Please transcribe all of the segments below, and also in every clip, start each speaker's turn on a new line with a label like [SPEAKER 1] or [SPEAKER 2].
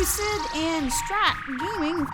[SPEAKER 1] Sid and Strat Gaming.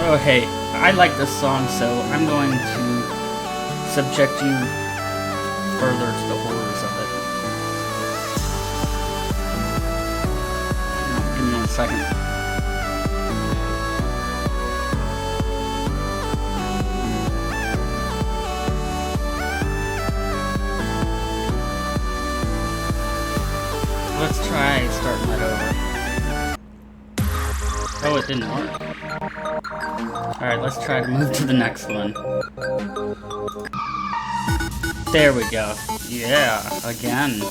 [SPEAKER 2] Oh hey, I like this song, so I'm going to subject you further to the horrors of it. Give me 1 second. Let's try starting that over. Oh, it didn't work. Alright, let's try to move to the next one. There we go. Yeah, again.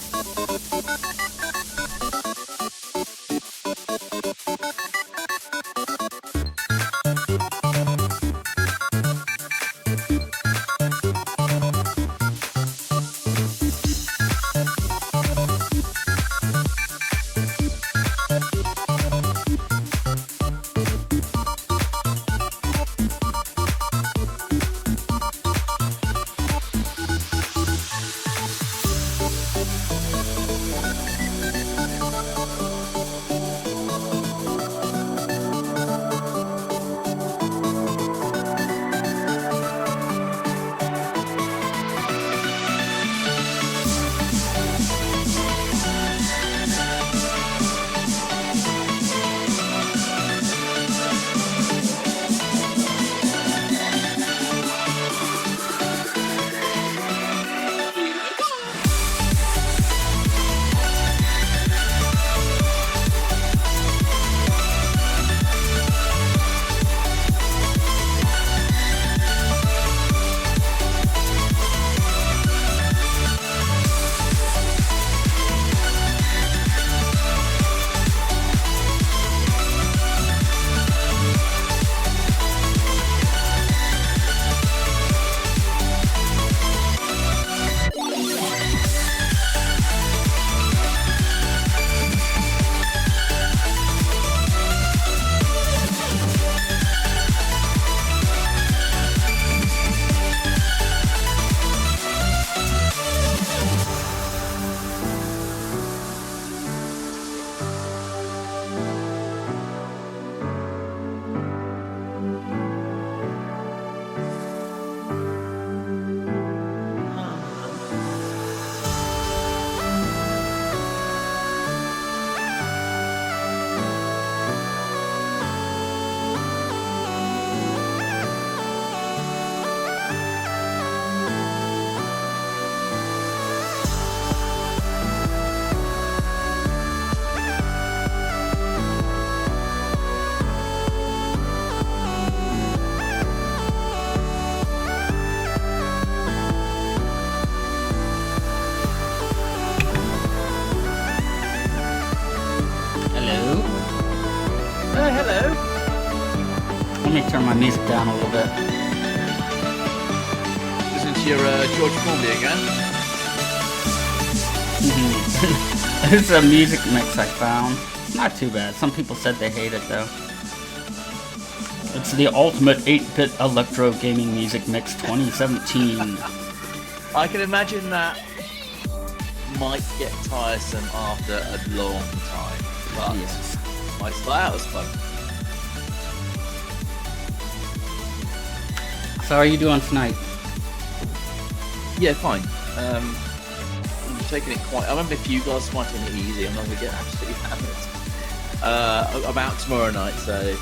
[SPEAKER 2] Let me turn my music down a little bit.
[SPEAKER 3] Listen to your George Formby again.
[SPEAKER 2] This is a music mix I found. Not too bad. Some people said they hate it though. It's the ultimate 8-bit electro gaming music mix 2017.
[SPEAKER 3] I can imagine that might get tiresome after a long time, but
[SPEAKER 2] yes.
[SPEAKER 3] might start out as fun.
[SPEAKER 2] So how are you doing tonight?
[SPEAKER 3] Yeah, fine. I'm taking it quite. I remember if you guys are taking it easy, I'm not going to get absolutely hammered. I'm out tomorrow night, so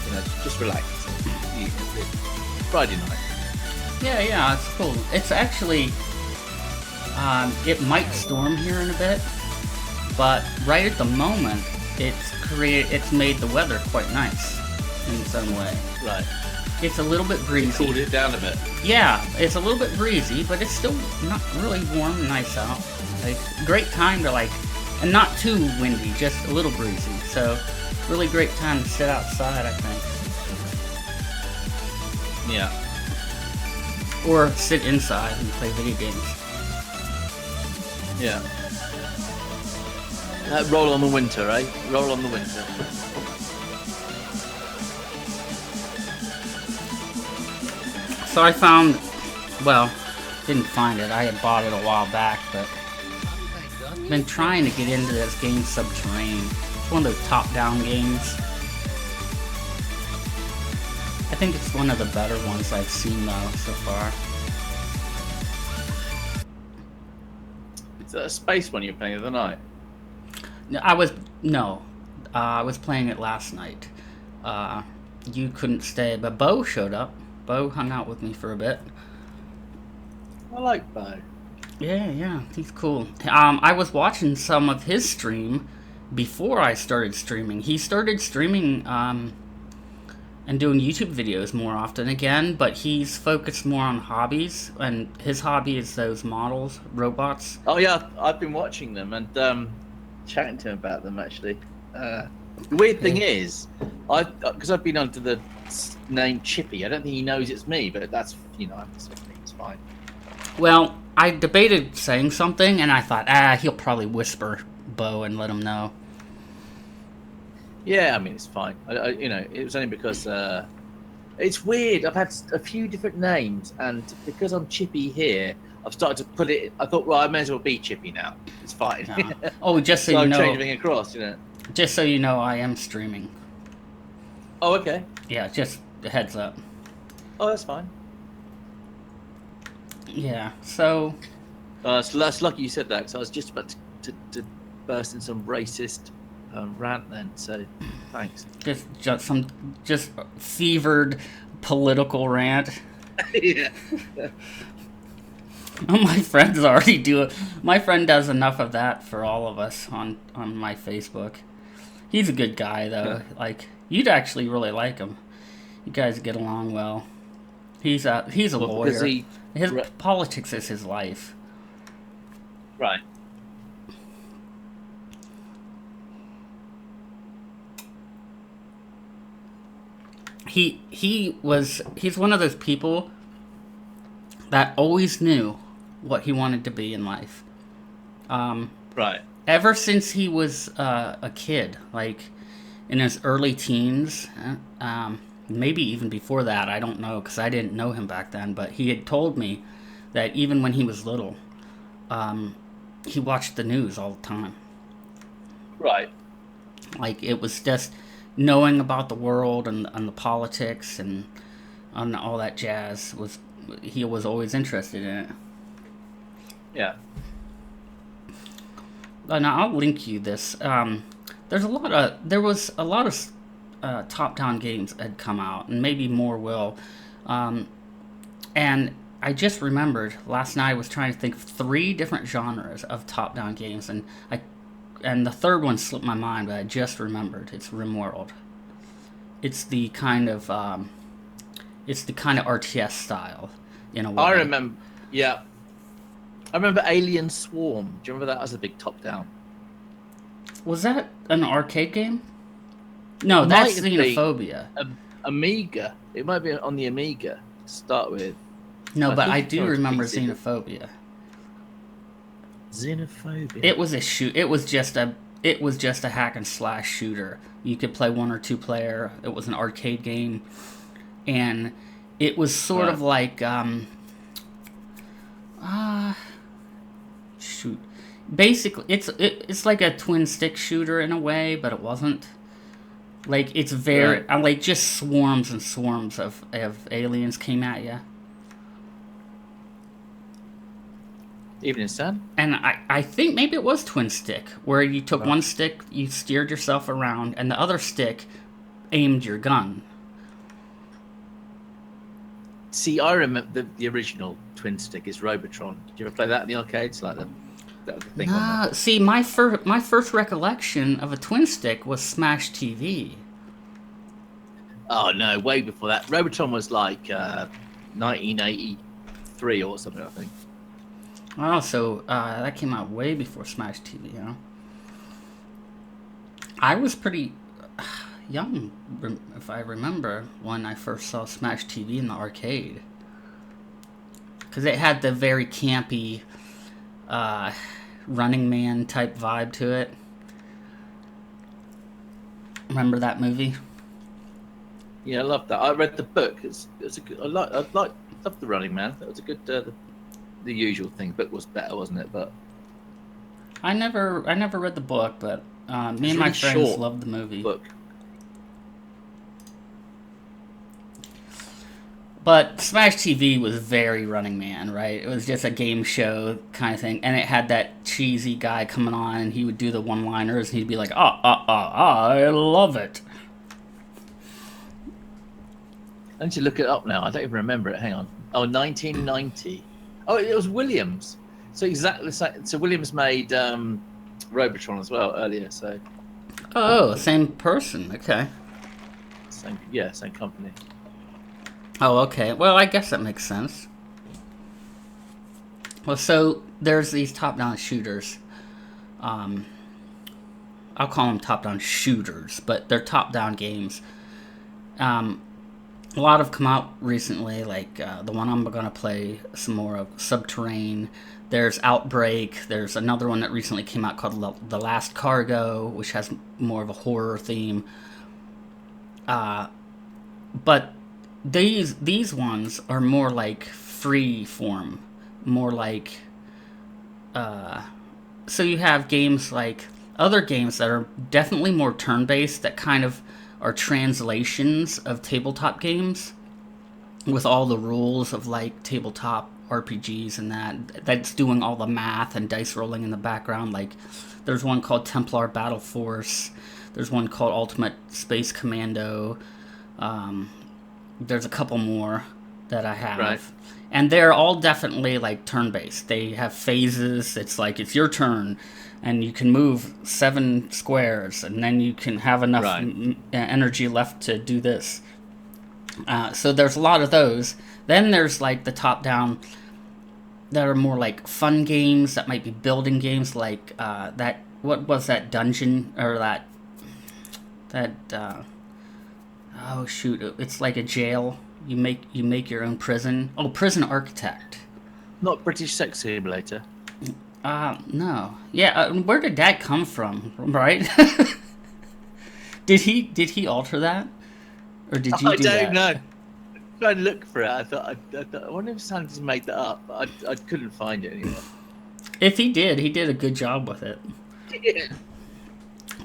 [SPEAKER 3] just relax. Friday night.
[SPEAKER 2] Yeah, it's cool. It's actually, it might storm here in a bit, but right at the moment, it's made the weather quite nice in some way.
[SPEAKER 3] Right.
[SPEAKER 2] It's a little bit breezy.
[SPEAKER 3] Cooled it down a bit.
[SPEAKER 2] Yeah, it's a little bit breezy, but it's still not really warm and nice out. Like, great time to and not too windy, just a little breezy. So, really great time to sit outside, I think.
[SPEAKER 3] Yeah.
[SPEAKER 2] Or sit inside and play video games.
[SPEAKER 3] Yeah. Roll on the winter, eh? Roll on the winter.
[SPEAKER 2] So I found, well, didn't find it. I had bought it a while back, but I've been trying to get into this game, Subterrain. It's one of those top-down games. I think it's one of the better ones I've seen though so far.
[SPEAKER 3] Is that a space one you're playing the other night?
[SPEAKER 2] I was playing it last night. You couldn't stay, but Bo showed up. Bo hung out with me for a bit.
[SPEAKER 3] I like Bo.
[SPEAKER 2] Yeah, he's cool. I was watching some of his stream before I started streaming. He started streaming and doing YouTube videos more often again, but he's focused more on hobbies, and his hobby is those models, robots.
[SPEAKER 3] Oh yeah, I've been watching them and chatting to him about them actually. The weird thing is, because I've been under the name Chippy, I don't think he knows it's me, but that's, it's fine.
[SPEAKER 2] Well, I debated saying something, and I thought, he'll probably whisper Bo and let him know.
[SPEAKER 3] Yeah, I mean, it's fine. It was only because it's weird. I've had a few different names, and because I'm Chippy here, I've started to put it. I thought, well, I may as well be Chippy now. It's fine.
[SPEAKER 2] No. Oh, just so,
[SPEAKER 3] so
[SPEAKER 2] you
[SPEAKER 3] I'm
[SPEAKER 2] know,
[SPEAKER 3] changing across,
[SPEAKER 2] Just so you know, I am streaming.
[SPEAKER 3] Oh, okay.
[SPEAKER 2] Yeah, just a heads up.
[SPEAKER 3] Oh, that's fine.
[SPEAKER 2] Yeah. So.
[SPEAKER 3] So that's lucky you said that, because I was just about to burst in some racist rant then. So, thanks.
[SPEAKER 2] Just fevered political rant.
[SPEAKER 3] Yeah.
[SPEAKER 2] My friends already do it. My friend does enough of that for all of us on my Facebook. He's a good guy though.
[SPEAKER 3] Yeah.
[SPEAKER 2] Like, you'd actually really like him. You guys get along well. He's a lawyer. His politics is his life.
[SPEAKER 3] Right.
[SPEAKER 2] He's one of those people that always knew what he wanted to be in life.
[SPEAKER 3] Right.
[SPEAKER 2] Ever since he was a kid, like in his early teens, maybe even before that, I don't know, because I didn't know him back then, but he had told me that even when he was little, he watched the news all the time.
[SPEAKER 3] Right.
[SPEAKER 2] Like, it was just knowing about the world and the politics and all that jazz. He was always interested in it.
[SPEAKER 3] Yeah.
[SPEAKER 2] And I'll link you this. There was a lot of top-down games that had come out, and maybe more will. And I just remembered last night I was trying to think of 3 different genres of top-down games, and the third one slipped my mind, but I just remembered. It's RimWorld. It's the kind of RTS style in a way.
[SPEAKER 3] I remember. Yeah. I remember Alien Swarm. Do you remember that as a big top-down?
[SPEAKER 2] Was that an arcade game? No, that's Xenophobia.
[SPEAKER 3] Amiga. It might be on the Amiga to start with.
[SPEAKER 2] No, but I do remember Xenophobia.
[SPEAKER 3] Xenophobia.
[SPEAKER 2] It was just a hack and slash shooter. You could play 1 or 2 player. It was an arcade game, and it was sort of like shoot. Basically, it's like a twin stick shooter in a way, but it wasn't. Like, it's very like just swarms and swarms of aliens came at you.
[SPEAKER 3] Even in Sun?
[SPEAKER 2] And I think maybe it was twin stick, where you took one stick, you steered yourself around, and the other stick aimed your gun.
[SPEAKER 3] See, I remember the original twin stick is Robotron. Did you ever play that in the arcades? That was the thing.
[SPEAKER 2] Nah, see, my first recollection of a twin stick was Smash TV.
[SPEAKER 3] Oh no, way before that. Robotron was like 1983 or something, I think.
[SPEAKER 2] Oh, so that came out way before Smash TV, huh? I was pretty young, if I remember, when I first saw Smash TV in the arcade. Because it had the very campy Running Man type vibe to it. Remember that movie?
[SPEAKER 3] Yeah, I love that. I read the book. It's a good. I loved the Running Man. That was a good. The usual thing. Book was better, wasn't it? But
[SPEAKER 2] I never read the book, but me and my friends loved the movie.
[SPEAKER 3] Book.
[SPEAKER 2] But Smash TV was very Running Man, right? It was just a game show kind of thing, and it had that cheesy guy coming on, and he would do the one-liners, and he'd be like, I love it.
[SPEAKER 3] I need to look it up now. I don't even remember it. Hang on. Oh, 1990. Oh, it was Williams. So exactly the same. So Williams made Robotron as well earlier. So
[SPEAKER 2] Oh, same person. Okay.
[SPEAKER 3] same company.
[SPEAKER 2] Oh, okay. Well, I guess that makes sense. Well, so there's these top-down shooters. I'll call them top-down shooters, but they're top-down games. A lot have come out recently, like the one I'm going to play some more of, Subterrain. There's Outbreak. There's another one that recently came out called The Last Cargo, which has more of a horror theme. But these ones are more like free form, more like so you have games like other games that are definitely more turn-based that kind of are translations of tabletop games with all the rules of like tabletop RPGs and that's doing all the math and dice rolling in the background. Like there's one called Templar Battle Force, there's one called Ultimate Space Commando, there's a couple more that I have.
[SPEAKER 3] Right.
[SPEAKER 2] And they're all definitely like turn-based. They have phases. It's like it's your turn, and you can move 7 squares, and then you can have enough energy left to do this. So there's a lot of those. Then there's like the top-down that are more like fun games that might be building games, like that. What was that dungeon or that? Oh shoot! It's like a jail. You make your own prison. Oh, Prison Architect.
[SPEAKER 3] Not British Sex Simulator.
[SPEAKER 2] No. Yeah, where did that come from? Right? Did he alter that, or did you do that?
[SPEAKER 3] I don't know. I tried to look for it. I wonder if someone just made that up. But I couldn't find it anywhere.
[SPEAKER 2] If he did a good job with it.
[SPEAKER 3] Yeah.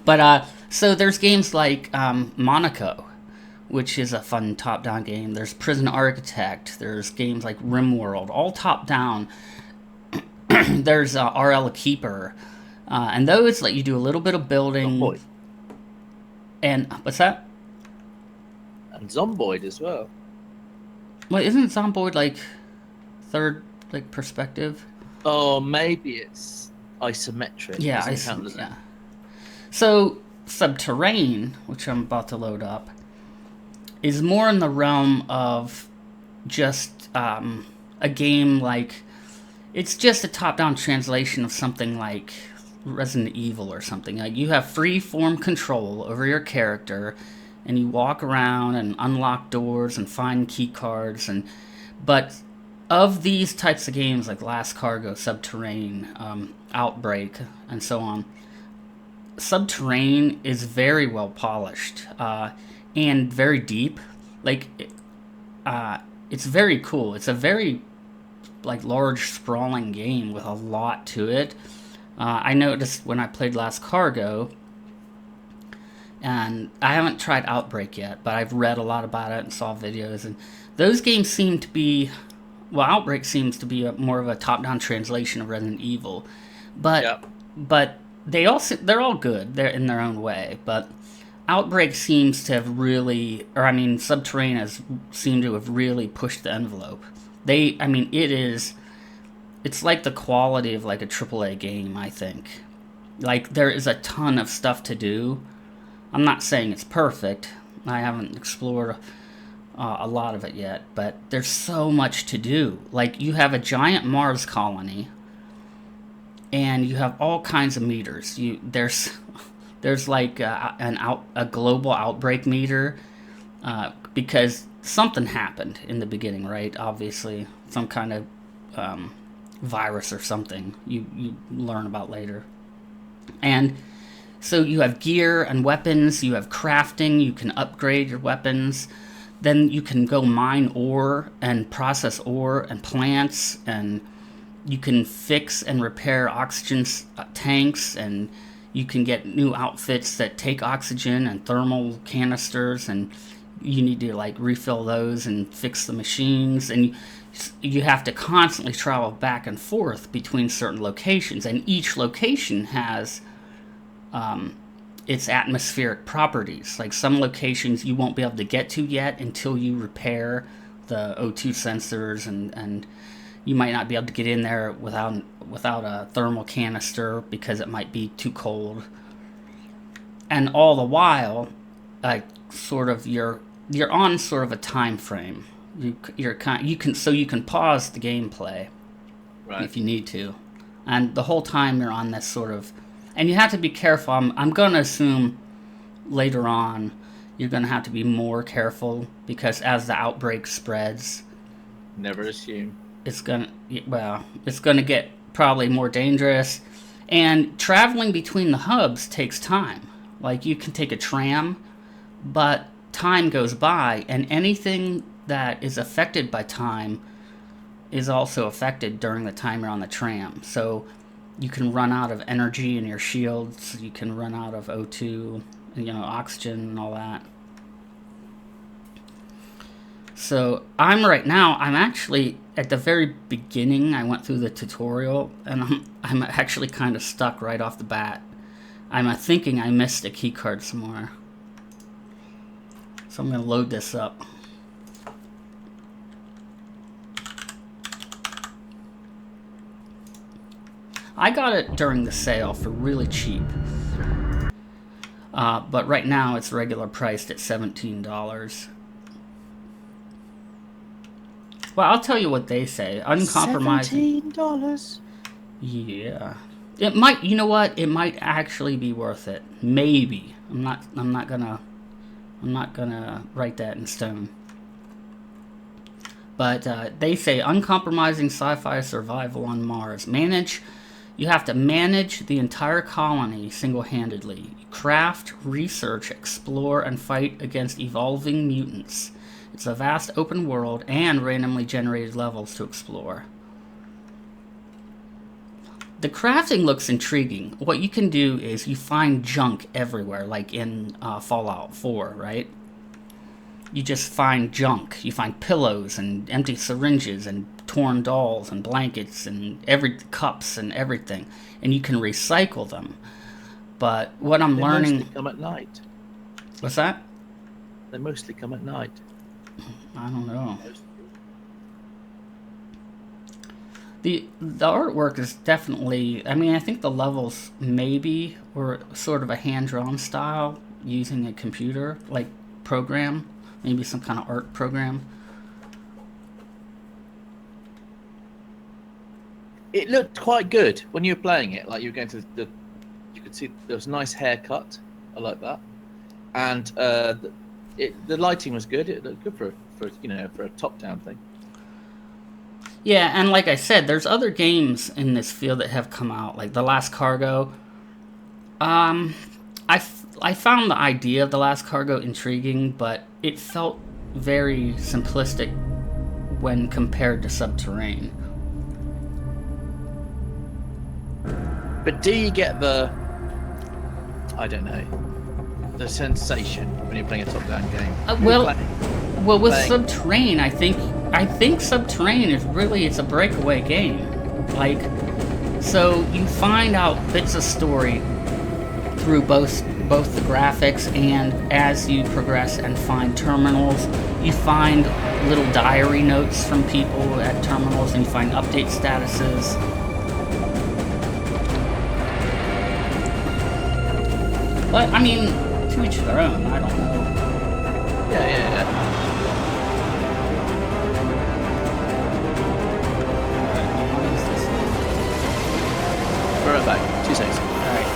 [SPEAKER 2] But so there's games like Monaco, which is a fun top-down game. There's Prison Architect. There's games like RimWorld, all top-down. There's RL Keeper, and those let you do a little bit of building.
[SPEAKER 3] Zomboid.
[SPEAKER 2] And what's that?
[SPEAKER 3] And Zomboid as well.
[SPEAKER 2] Well, isn't Zomboid like third like perspective?
[SPEAKER 3] Oh, maybe it's isometric.
[SPEAKER 2] Yeah,
[SPEAKER 3] Doesn't count,
[SPEAKER 2] yeah. So Subterrain, which I'm about to load up, is more in the realm of just a game like it's just a top-down translation of something like Resident Evil or something. Like you have free form control over your character, and you walk around and unlock doors and find key cards. But of these types of games like Last Cargo, Subterrain, Outbreak, and so on, Subterrain is very well polished and very deep. Like it's very cool. It's a very like large sprawling game with a lot to it. I noticed when I played Last Cargo, and I haven't tried Outbreak yet, but I've read a lot about it and saw videos, and those games seem to be, well, Outbreak seems to be more of a top-down translation of Resident Evil, but they're all good. They're in their own way, but Outbreak seems to have really, Subterranean has seemed to have really pushed the envelope. It's like the quality of like a AAA game, I think. Like, there is a ton of stuff to do. I'm not saying it's perfect. I haven't explored a lot of it yet, but there's so much to do. Like, you have a giant Mars colony, and you have all kinds of meters. There's like a global outbreak meter, because something happened in the beginning, right? Obviously, some kind of virus or something you learn about later. And so you have gear and weapons, you have crafting, you can upgrade your weapons, then you can go mine ore and process ore and plants, and you can fix and repair oxygen tanks, and you can get new outfits that take oxygen and thermal canisters, and you need to like refill those and fix the machines, and you have to constantly travel back and forth between certain locations, and each location has its atmospheric properties. Like some locations you won't be able to get to yet until you repair the O2 sensors, and you might not be able to get in there without a thermal canister because it might be too cold. And all the while, sort of you're on sort of a time frame. You can pause the gameplay, right, if you need to, and the whole time you're on this sort of, and you have to be careful. I'm going to assume later on you're going to have to be more careful because as the outbreak spreads,
[SPEAKER 3] never assume, it's going
[SPEAKER 2] to get probably more dangerous, and traveling between the hubs takes time. Like you can take a tram, but time goes by, and anything that is affected by time is also affected during the time you're on the tram. So you can run out of energy in your shields, you can run out of O2, oxygen and all that. So I'm actually at the very beginning. I went through the tutorial, and I'm actually kind of stuck right off the bat. I'm thinking I missed a keycard somewhere. So I'm going to load this up. I got it during the sale for really cheap. But right now it's regular priced at $17. Well, I'll tell you what they say. Uncompromising.
[SPEAKER 3] $17?
[SPEAKER 2] Yeah. It might, you know what? It might actually be worth it. Maybe. I'm not gonna write that in stone. But they say uncompromising sci-fi survival on Mars. You have to manage the entire colony single-handedly. Craft, research, explore, and fight against evolving mutants. It's a vast open world and randomly generated levels to explore. The crafting looks intriguing. What you can do is you find junk everywhere, like in Fallout 4, right? You just find junk. You find pillows and empty syringes and torn dolls and blankets and cups and everything, and you can recycle them. But what I'm learning...
[SPEAKER 3] They mostly come at night.
[SPEAKER 2] What's that?
[SPEAKER 3] They mostly come at night.
[SPEAKER 2] I don't know. The artwork is definitely... I mean, I think the levels maybe were sort of a hand-drawn style using a computer, like program. Maybe some kind of art program.
[SPEAKER 3] It looked quite good when you were playing it. Like you were going to you could see there was a nice haircut. I like that, and the lighting was good. It looked good for a top-down thing.
[SPEAKER 2] Yeah, and like I said, there's other games in this field that have come out, like The Last Cargo. I found the idea of The Last Cargo intriguing, but it felt very simplistic when compared to Subterrain.
[SPEAKER 3] But do you get the sensation when you're playing a top-down game?
[SPEAKER 2] With Subterrain, I think Subterrain is really, it's a breakaway game. Like, so you find out bits of story through both the graphics, and as you progress and find terminals, you find little diary notes from people at terminals, and you find update statuses. But, I mean, to each their own, I don't know.
[SPEAKER 3] Yeah. We're right back. 2 seconds.
[SPEAKER 2] Alright.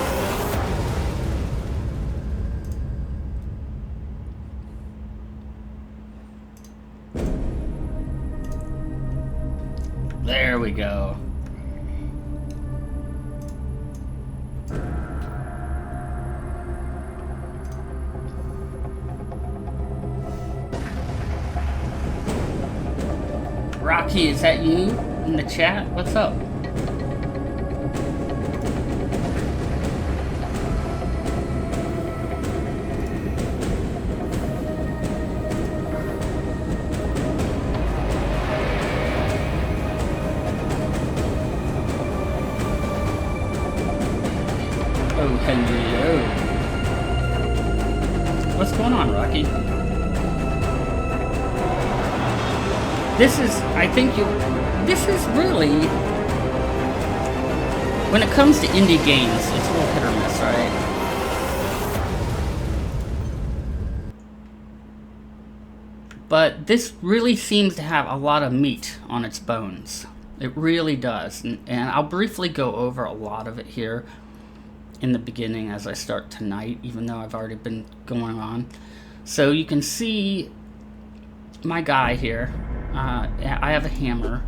[SPEAKER 2] There we go. Rocky, is that you in the chat? What's up? What's going on, Rocky? This is, I think this is really, when it comes to indie games, it's a little hit or miss, right? But this really seems to have a lot of meat on its bones. It really does. And I'll briefly go over a lot of it here in the beginning as I start tonight, even though I've already been going on. So you can see my guy here. I have a hammer.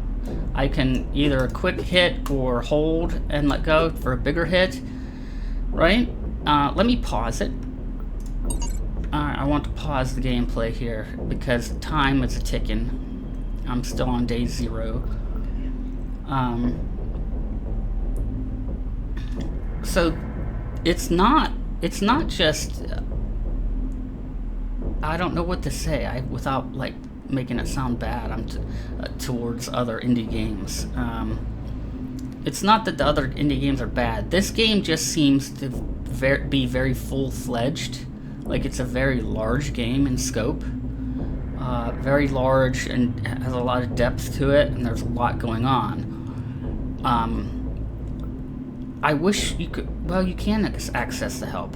[SPEAKER 2] I can either quick hit or hold and let go for a bigger hit, right? Let me pause it. I want to pause the gameplay here because time is a-ticking. I'm still on day 0. So it's not just I don't know what to say without like making it sound bad. Towards other indie games. It's not that the other indie games are bad. This game just seems to be very full-fledged. Like it's a very large game in scope. Very large and has a lot of depth to it, and there's a lot going on. I wish you could... Well, you can access the help.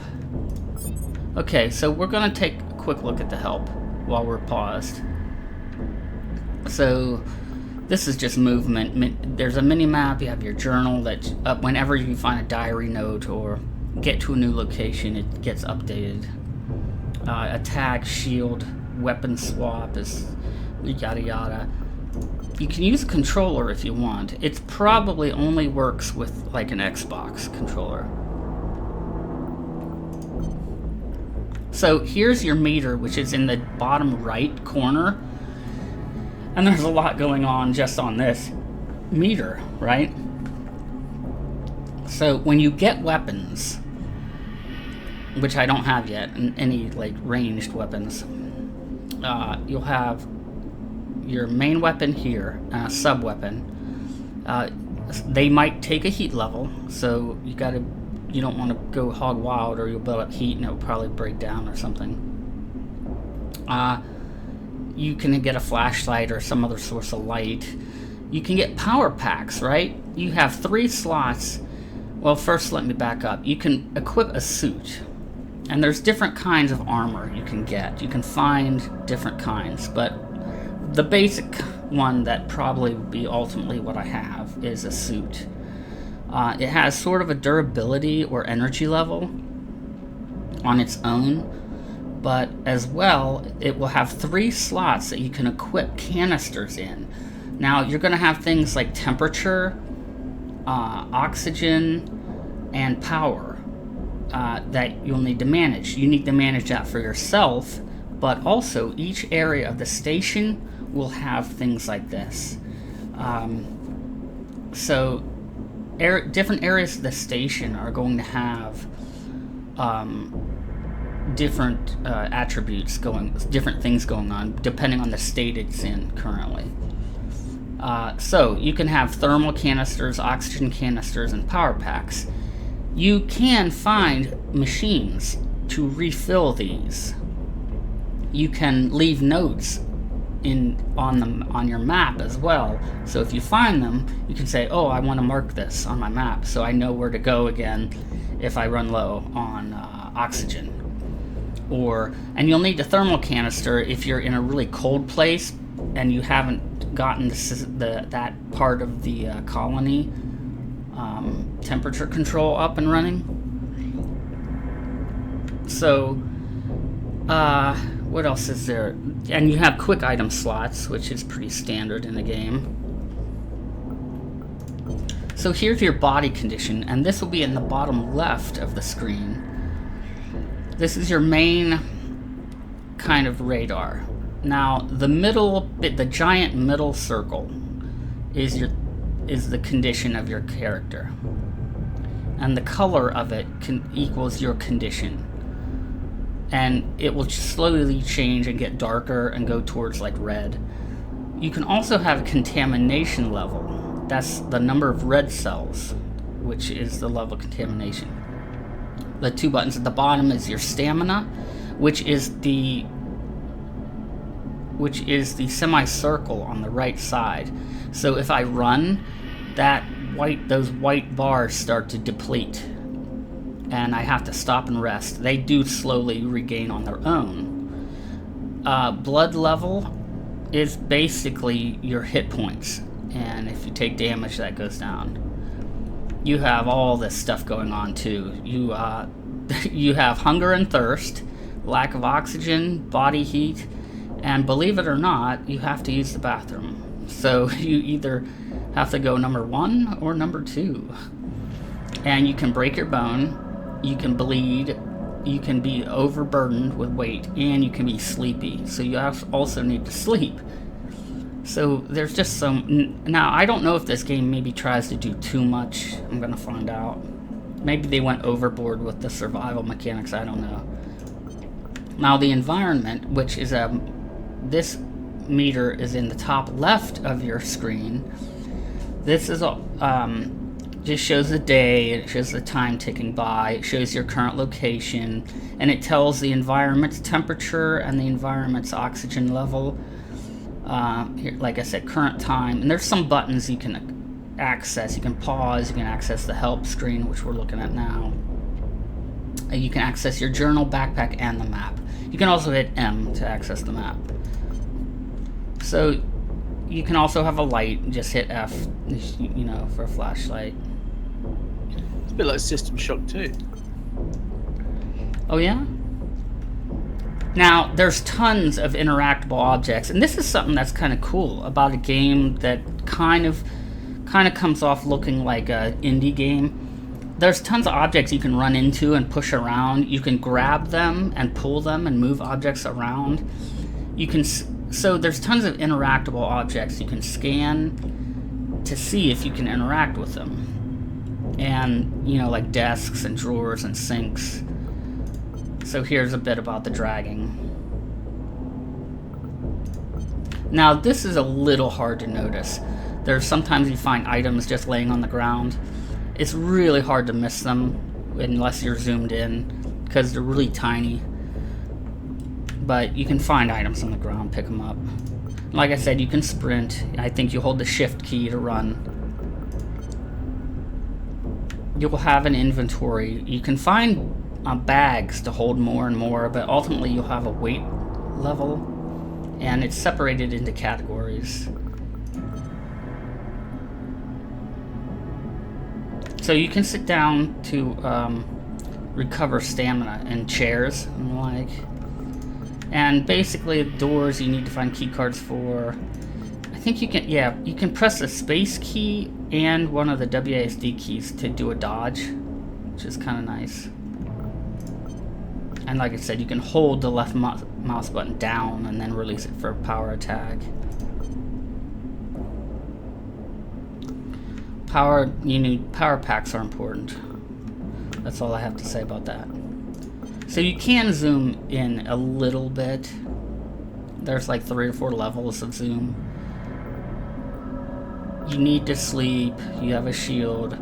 [SPEAKER 2] Okay, so we're going to take a quick look at the help while we're paused. So, this is just movement. There's a mini-map, you have your journal that whenever you find a diary note or get to a new location, it gets updated. Attack, shield, weapon swap, is yada yada. You can use a controller if you want. It probably only works with like an Xbox controller. So here's your meter, which is in the bottom right corner. And there's a lot going on just on this meter, right? So when you get weapons, which I don't have yet, any like ranged weapons, you'll have your main weapon here, sub-weapon. They might take a heat level, so you don't want to go hog wild or you'll build up heat and it'll probably break down or something. You can get a flashlight or some other source of light. You can get power packs, right? You have 3 slots. Well, first let me back up. You can equip a suit. And there's different kinds of armor you can get. You can find different kinds, but the basic one that probably would be ultimately what I have is a suit. It has sort of a durability or energy level on its own, but as well, it will have 3 slots that you can equip canisters in. Now, you're going to have things like temperature, oxygen, and power. That you'll need to manage. You need to manage that for yourself, but also each area of the station will have things like this. So different areas of the station are going to have different attributes different things going on, depending on the state it's in currently. So you can have thermal canisters, oxygen canisters, and power packs. You can find machines to refill these. You can leave notes on your map as well. So if you find them, you can say, oh, I want to mark this on my map so I know where to go again if I run low on oxygen. And you'll need a thermal canister if you're in a really cold place and you haven't gotten that part of the colony temperature control up and running. So, what else is there? And you have quick item slots, which is pretty standard in the game. So here's your body condition, and this will be in the bottom left of the screen. This is your main kind of radar. Now, the giant middle circle is the condition of your character, and the color of it equals your condition, and it will slowly change and get darker and go towards like red. You can also have a contamination level. That's the number of red cells, which is the level of contamination. The 2 buttons at the bottom is your stamina, which is the semicircle on the right side. So if I run, those white bars start to deplete, and I have to stop and rest. They do slowly regain on their own. Blood level is basically your hit points, and if you take damage, that goes down. You have all this stuff going on too. You have hunger and thirst, lack of oxygen, body heat, and believe it or not, you have to use the bathroom. So you either have to go number 1 or number 2. And you can break your bone, you can bleed, you can be overburdened with weight, and you can be sleepy. So you also need to sleep. So there's just some... Now, I don't know if this game maybe tries to do too much. I'm going to find out. Maybe they went overboard with the survival mechanics, I don't know. Now, the environment, which is this meter is in the top left of your screen. This is just shows the day, it shows the time ticking by, it shows your current location, and it tells the environment's temperature and the environment's oxygen level. Here, like I said, current time, and there's some buttons you can access. You can pause, you can access the help screen, which we're looking at now. You can access your journal, backpack, and the map. You can also hit M to access the map. So you can also have a light, just hit F, you know, for a flashlight.
[SPEAKER 3] It's a bit like System Shock 2.
[SPEAKER 2] Oh yeah? Now, there's tons of interactable objects, and this is something that's kind of cool about a game that kind of comes off looking like an indie game. There's tons of objects you can run into and push around. You can grab them and pull them and move objects around. So there's tons of interactable objects you can scan to see if you can interact with them. And, you know, like desks and drawers and sinks. So here's a bit about the dragging. Now, this is a little hard to notice. There's sometimes you find items just laying on the ground. It's really hard to miss them unless you're zoomed in, because they're really tiny. But you can find items on the ground, pick them up. Like I said, you can sprint. I think you hold the shift key to run. You will have an inventory. You can find bags to hold more and more, but ultimately you'll have a weight level, and it's separated into categories. So you can sit down to recover stamina in chairs and the like. And basically, doors you need to find key cards for. I think you can, yeah, you can press the space key and one of the WASD keys to do a dodge, which is kind of nice. And like I said, you can hold the left mouse button down and then release it for a power attack. Power packs are important. That's all I have to say about that. So you can zoom in a little bit. There's like 3 or 4 levels of zoom. You need to sleep. You have a shield.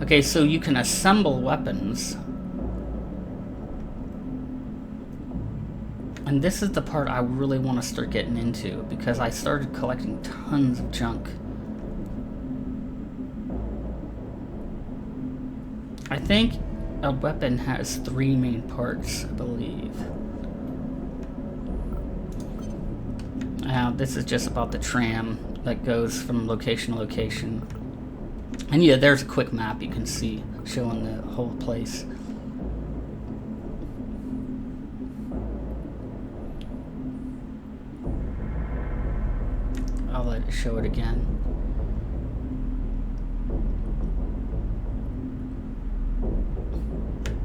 [SPEAKER 2] Okay, so you can assemble weapons. And this is the part I really want to start getting into, because I started collecting tons of junk. I think a weapon has 3 main parts, I believe. Now, this is just about the tram that goes from location to location. And yeah, there's a quick map you can see showing the whole place. I'll let it show it again.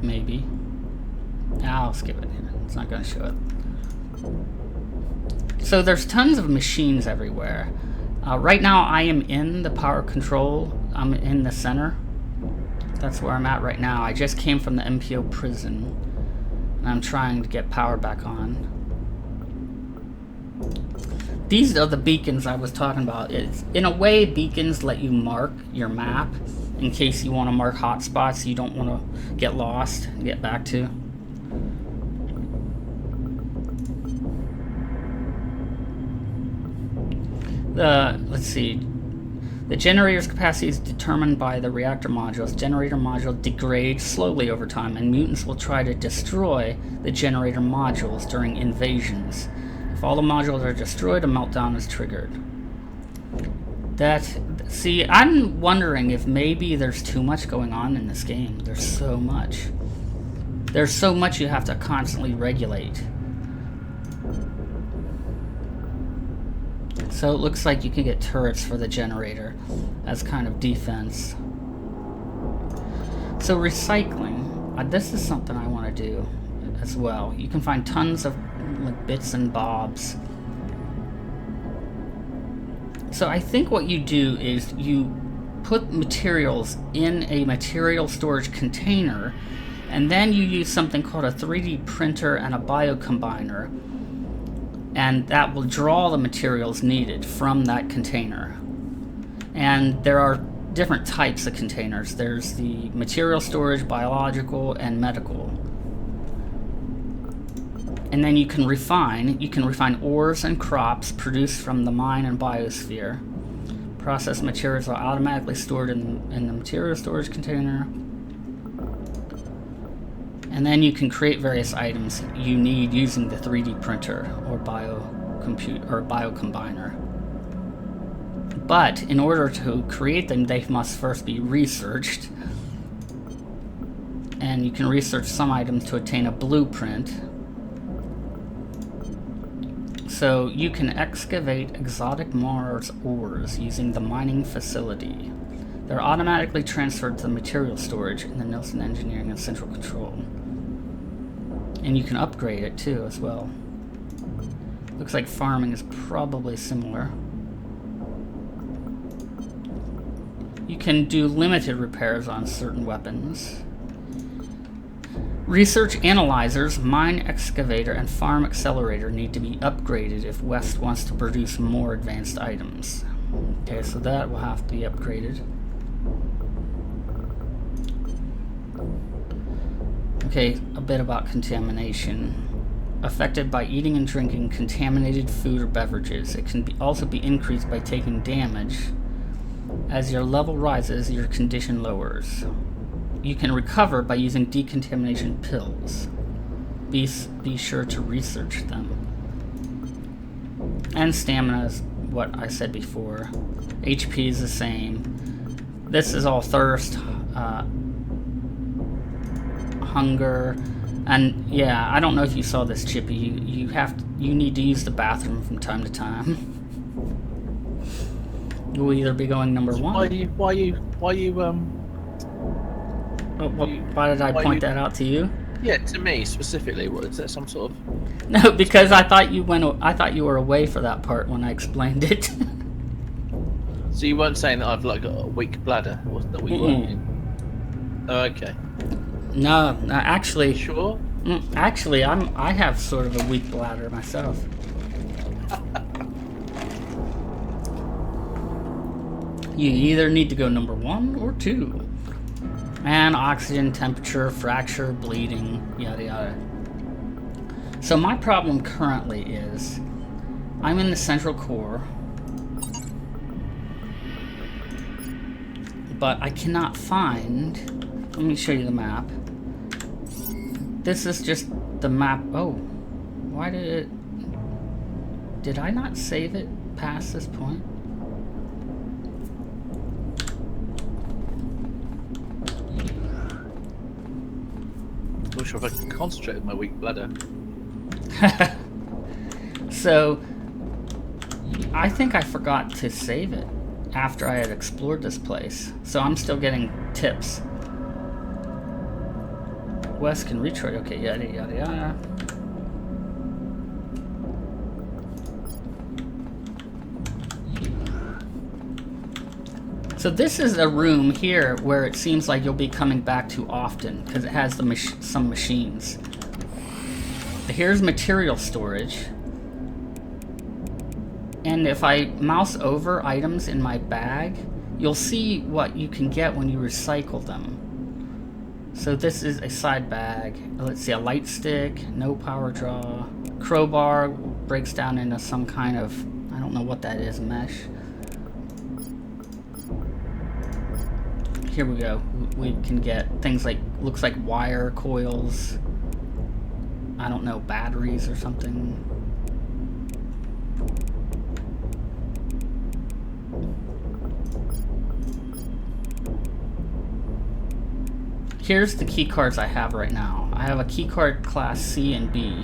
[SPEAKER 2] Maybe. I'll skip it. It's not going to show it. So there's tons of machines everywhere. Right now I am in the power control. I'm in the center. That's where I'm at right now. I just came from the MPO prison, and I'm trying to get power back on. These are the beacons I was talking about. In a way, beacons let you mark your map in case you want to mark hotspots you don't want to get lost and get back to. Let's see. The generator's capacity is determined by the reactor modules. Generator module degrades slowly over time, and mutants will try to destroy the generator modules during invasions. If all the modules are destroyed, a meltdown is triggered. See, I'm wondering if maybe there's too much going on in this game. There's so much. There's so much you have to constantly regulate. So it looks like you can get turrets for the generator as kind of defense. So recycling, this is something I want to do as well. You can find tons of like bits and bobs. So I think what you do is you put materials in a material storage container, and then you use something called a 3D printer and a biocombiner, and that will draw the materials needed from that container. And there are different types of containers. There's the material storage, biological, and medical. And then you can refine ores and crops produced from the mine and biosphere. Processed materials are automatically stored in the material storage container. And then you can create various items you need using the 3D printer or biocombiner. But in order to create them, they must first be researched. And you can research some items to obtain a blueprint. So you can excavate exotic Mars ores using the mining facility. They're automatically transferred to the material storage in the Nelson Engineering and Central Control. And you can upgrade it too as well. Looks like farming is probably similar. You can do limited repairs on certain weapons. Research analyzers, mine excavator, and farm accelerator need to be upgraded if West wants to produce more advanced items. Okay, so that will have to be upgraded. Okay, a bit about contamination. Affected by eating and drinking contaminated food or beverages. It can also be increased by taking damage. As your level rises, your condition lowers. You can recover by using decontamination pills. Be sure to research them. And stamina is what I said before. HP is the same. This is all thirst, hunger, and yeah, I don't know if you saw this, Chippy. You need to use the bathroom from time to time. You'll either be going number one.
[SPEAKER 3] Why
[SPEAKER 2] did I point that out to you?
[SPEAKER 3] Yeah, to me specifically. What is that? Some sort of?
[SPEAKER 2] No, because I thought you were away for that part when I explained it.
[SPEAKER 3] So you weren't saying that I've like got a weak bladder, wasn't that what you were? Oh, okay.
[SPEAKER 2] No, actually.
[SPEAKER 3] Sure.
[SPEAKER 2] Actually, I have sort of a weak bladder myself. You either need to go number 1 or 2. And oxygen, temperature, fracture, bleeding, yada yada. So my problem currently is I'm in the central core, but I cannot find. Let me show you the map. This is just the map. Oh, why did I not save it past this point?
[SPEAKER 3] I'm not sure if I can concentrate with my weak bladder.
[SPEAKER 2] So, I think I forgot to save it after I had explored this place. So I'm still getting tips. West can reach right. Okay, yada yada yada. So this is a room here where it seems like you'll be coming back to often because it has some machines. Here's material storage. And if I mouse over items in my bag, you'll see what you can get when you recycle them. So this is a side bag. Let's see, a light stick, no power draw. Crowbar breaks down into some kind of, I don't don't know what that is, mesh. Here we go. We can get things like, looks like wire coils. I don't know, batteries or something. Here's the key cards I have right now. I have a key card class C and B.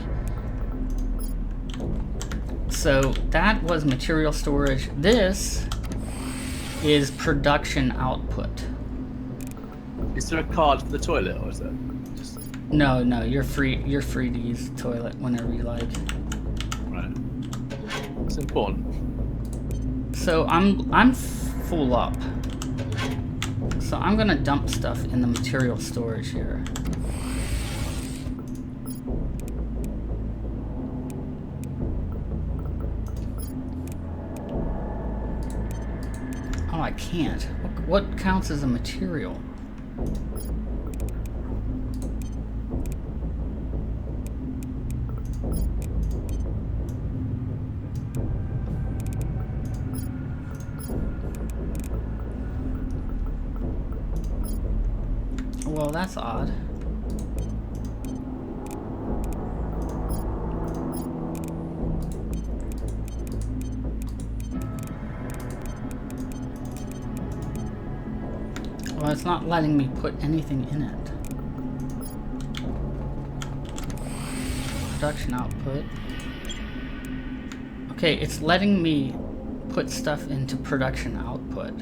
[SPEAKER 2] So that was material storage. This is production output.
[SPEAKER 3] Is there a card for the toilet, or is that just...
[SPEAKER 2] No, you're free to use the toilet whenever you like.
[SPEAKER 3] Right. It's important.
[SPEAKER 2] So I'm full up. So I'm gonna dump stuff in the material storage here. Oh, I can't. What counts as a material? Well, that's odd. Well, it's not letting me put anything in it. Production output. Okay, it's letting me put stuff into production output.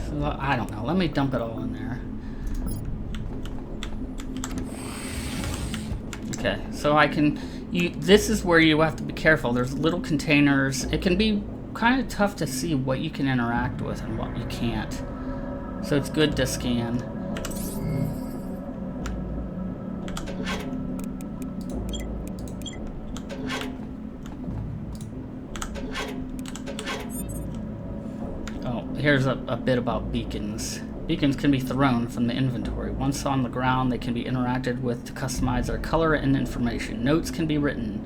[SPEAKER 2] So, I don't know. Let me dump it all in there. Okay, so I can, this is where you have to be careful. There's little containers. It can be kind of tough to see what you can interact with and what you can't. So it's good to scan. Oh, here's a bit about beacons. Beacons can be thrown from the inventory. Once on the ground, they can be interacted with to customize their color and information. Notes can be written.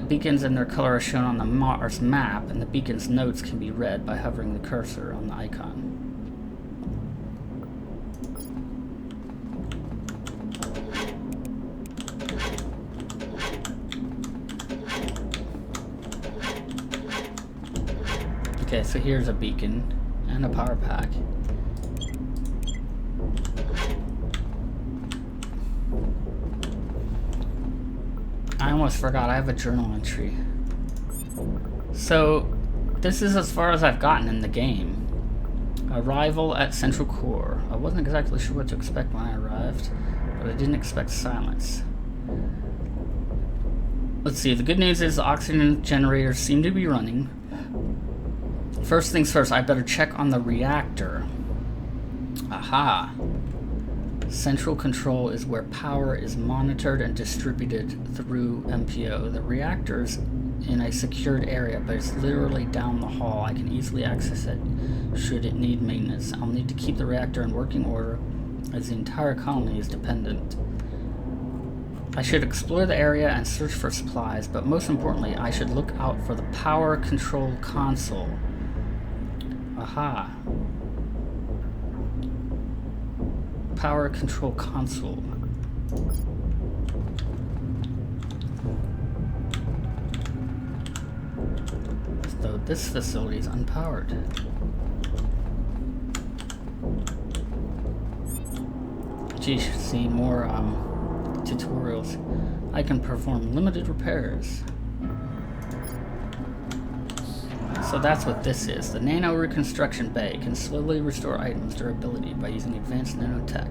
[SPEAKER 2] Beacons and their color are shown on the Mars map, and the beacon's notes can be read by hovering the cursor on the icon. Okay, so here's a beacon and a power pack. I almost forgot, I have a journal entry. So, this is as far as I've gotten in the game. Arrival at Central Core. I wasn't exactly sure what to expect when I arrived, but I didn't expect silence. Let's see, the good news is the oxygen generators seem to be running. First things first, I better check on the reactor. Aha. Central control is where power is monitored and distributed through MPO. The reactor's in a secured area, but it's literally down the hall. I can easily access it should it need maintenance. I'll need to keep the reactor in working order as the entire colony is dependent. I should explore the area and search for supplies, but most importantly, I should look out for the power control console. Aha. Power control console. So this facility is unpowered. Geez, see more tutorials. I can perform limited repairs. So that's what this is. The Nano Reconstruction Bay can slowly restore items' durability by using advanced nanotech.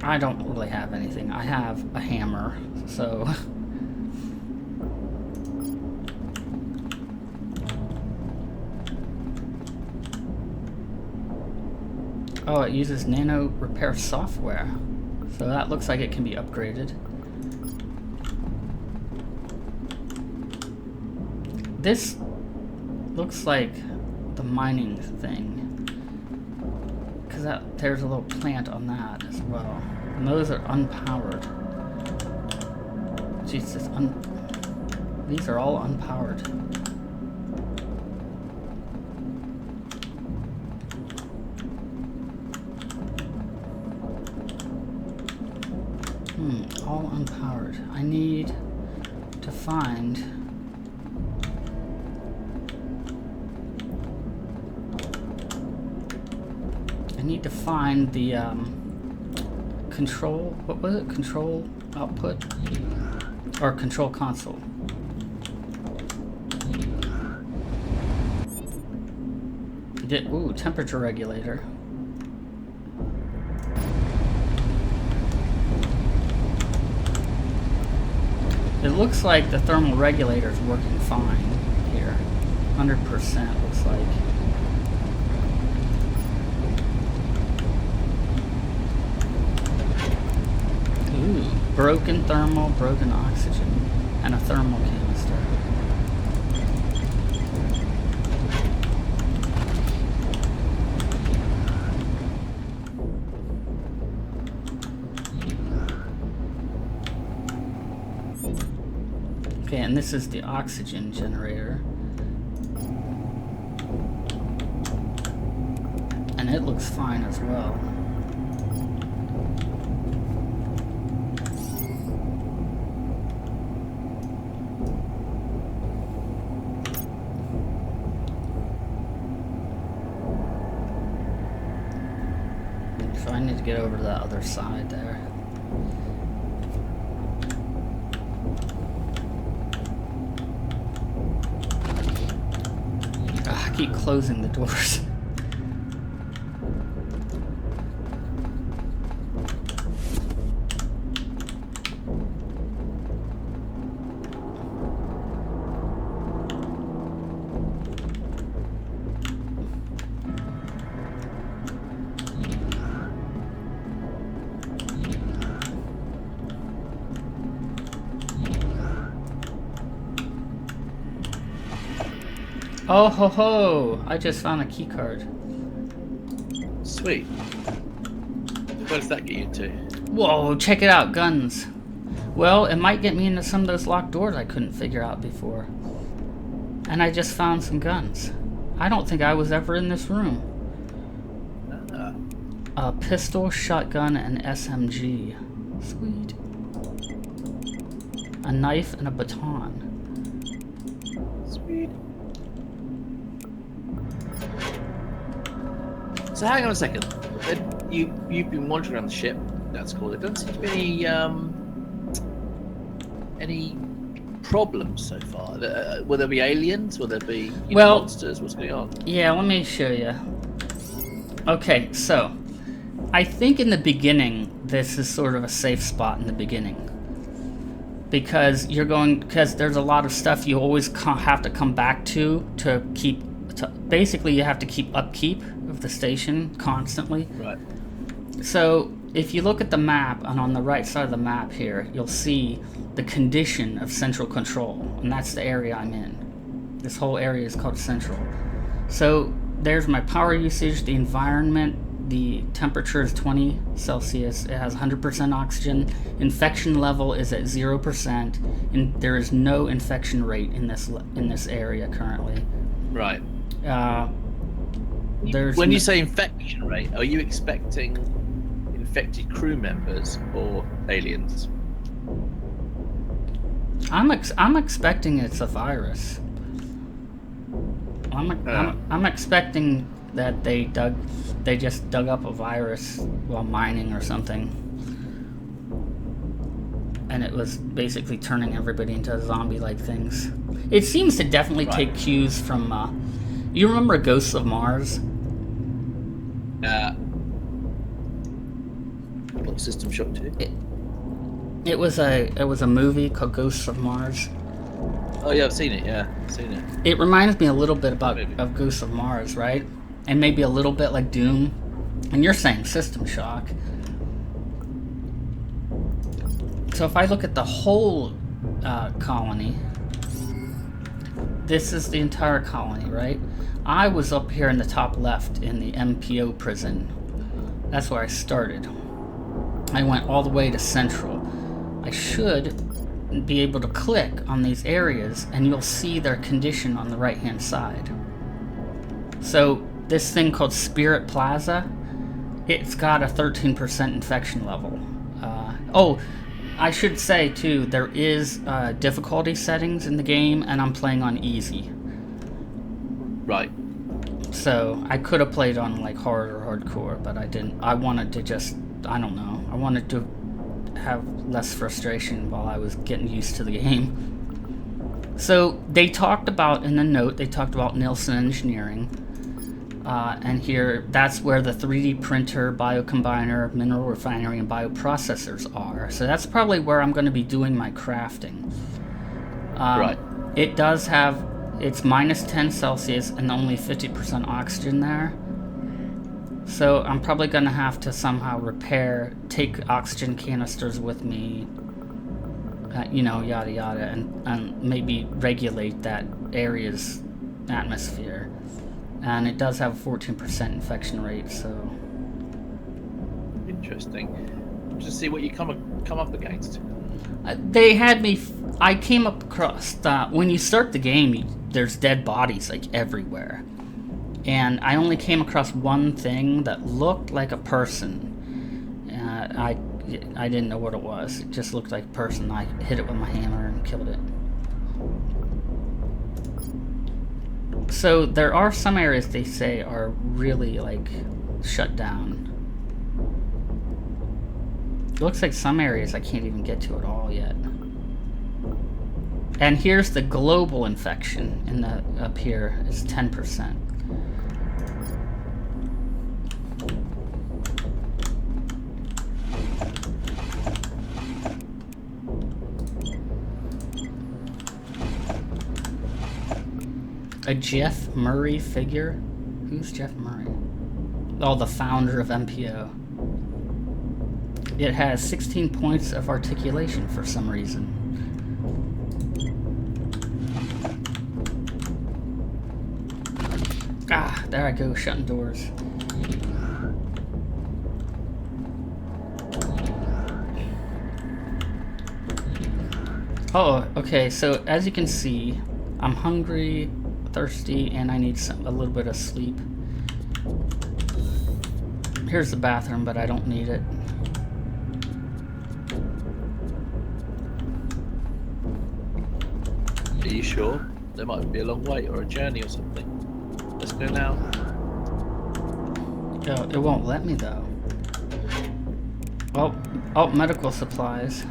[SPEAKER 2] I don't really have anything. I have a hammer, so... Oh, it uses nano repair software. So that looks like it can be upgraded. this looks like the mining thing. Because there's a little plant on that as well. And those are unpowered. Jesus, these are all unpowered. All unpowered. I need to find... the control, what was it? Control output? Or control console. Ooh, temperature regulator. It looks like the thermal regulator is working fine here. 100% looks like. Ooh, broken thermal, broken oxygen, and a thermal canister. Okay, and this is the oxygen generator. And it looks fine as well. So I need to get over to that other side there. I keep closing the doors. Oh ho ho! I just found a key card.
[SPEAKER 3] Sweet. Where does that get you to?
[SPEAKER 2] Whoa, check it out, guns. Well, it might get me into some of those locked doors I couldn't figure out before. And I just found some guns. I don't think I was ever in this room. A pistol, shotgun, and SMG. Sweet. A knife and a baton.
[SPEAKER 3] Sweet. So hang on a second. You've been wandering around the ship. That's cool. There doesn't seem to be any problems so far. Will there be aliens? Will there be monsters? What's going on?
[SPEAKER 2] Yeah, let me show you. Okay, so I think in the beginning this is sort of a safe spot in the beginning because there's a lot of stuff you always have to come back to keep. Basically, you have to keep upkeep of the station constantly.
[SPEAKER 3] Right.
[SPEAKER 2] So if you look at the map, and on the right side of the map here, you'll see the condition of central control, and that's the area I'm in. This whole area is called central. So there's my power usage, the environment, the temperature is 20 Celsius, it has 100% oxygen, infection level is at 0%, and there is no infection rate in this area currently.
[SPEAKER 3] Right.
[SPEAKER 2] When
[SPEAKER 3] you say infection rate, are you expecting infected crew members or aliens?
[SPEAKER 2] I'm expecting it's a virus. I'm expecting that they just dug up a virus while mining or something, and it was basically turning everybody into zombie-like things. It seems to definitely take cues from. You remember Ghosts of Mars?
[SPEAKER 3] What System Shock 2?
[SPEAKER 2] It was a movie called Ghosts of Mars.
[SPEAKER 3] Oh yeah, I've seen it. Yeah, I've seen it.
[SPEAKER 2] It reminds me a little bit of Ghosts of Mars, right? And maybe a little bit like Doom. And you're saying System Shock. So if I look at the whole colony, this is the entire colony, right? I was up here in the top left in the MPO prison. That's where I started. I went all the way to Central. I should be able to click on these areas and you'll see their condition on the right hand side. So this thing called Spirit Plaza, it's got a 13% infection level. I should say too, there is difficulty settings in the game, and I'm playing on easy.
[SPEAKER 3] Right.
[SPEAKER 2] So I could have played on like hard or hardcore, but I didn't. I wanted to just, I don't know, I wanted to have less frustration while I was getting used to the game. So they talked about, in the note, they talked about Nielsen Engineering. And here, that's where the 3D printer, biocombiner, mineral refinery, and bioprocessors are. So that's probably where I'm going to be doing my crafting.
[SPEAKER 3] Right.
[SPEAKER 2] It does have, it's minus 10 Celsius and only 50% oxygen there. So I'm probably going to have to somehow take oxygen canisters with me, yada yada, and maybe regulate that area's atmosphere. And it does have a 14% infection rate, so...
[SPEAKER 3] Interesting. Just see what you come up against.
[SPEAKER 2] They had me... I came up across... when you start the game, there's dead bodies, like, everywhere. And I only came across one thing that looked like a person. I didn't know what it was. It just looked like a person. I hit it with my hammer and killed it. So there are some areas they say are really like shut down. It looks like some areas I can't even get to at all yet. And here's the global infection in the up here is 10%. A Jeff Murray figure? Who's Jeff Murray? Oh, the founder of MPO. It has 16 points of articulation for some reason. Ah, there I go, shutting doors. Oh, okay, so as you can see, I'm hungry, thirsty, and I need a little bit of sleep. Here's the bathroom, but I don't need it.
[SPEAKER 3] Are you sure? There might be a long wait or a journey or something. Let's go now.
[SPEAKER 2] Oh, it won't let me though. Oh, medical supplies.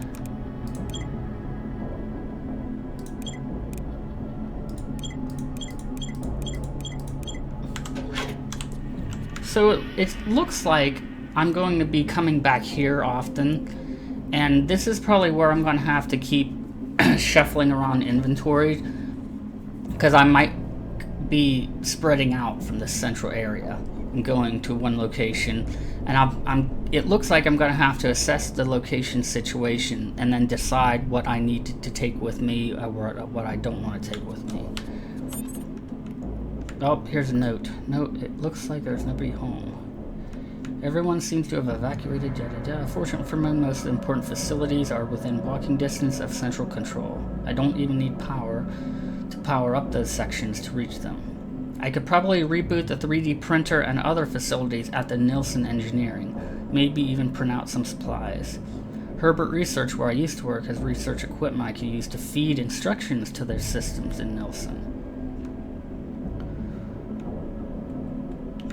[SPEAKER 2] So it looks like I'm going to be coming back here often, and this is probably where I'm going to have to keep shuffling around inventory, because I might be spreading out from this central area and going to one location, and it looks like I'm going to have to assess the location situation and then decide what I need to take with me or what I don't want to take with me. Oh, here's a note. No, it looks like there's nobody home. Everyone seems to have evacuated, yada. Fortunately for me, most of the important facilities are within walking distance of central control. I don't even need power to power up those sections to reach them. I could probably reboot the 3D printer and other facilities at the Nielsen Engineering, maybe even print out some supplies. Herbert Research, where I used to work, has research equipment I could use to feed instructions to their systems in Nielsen.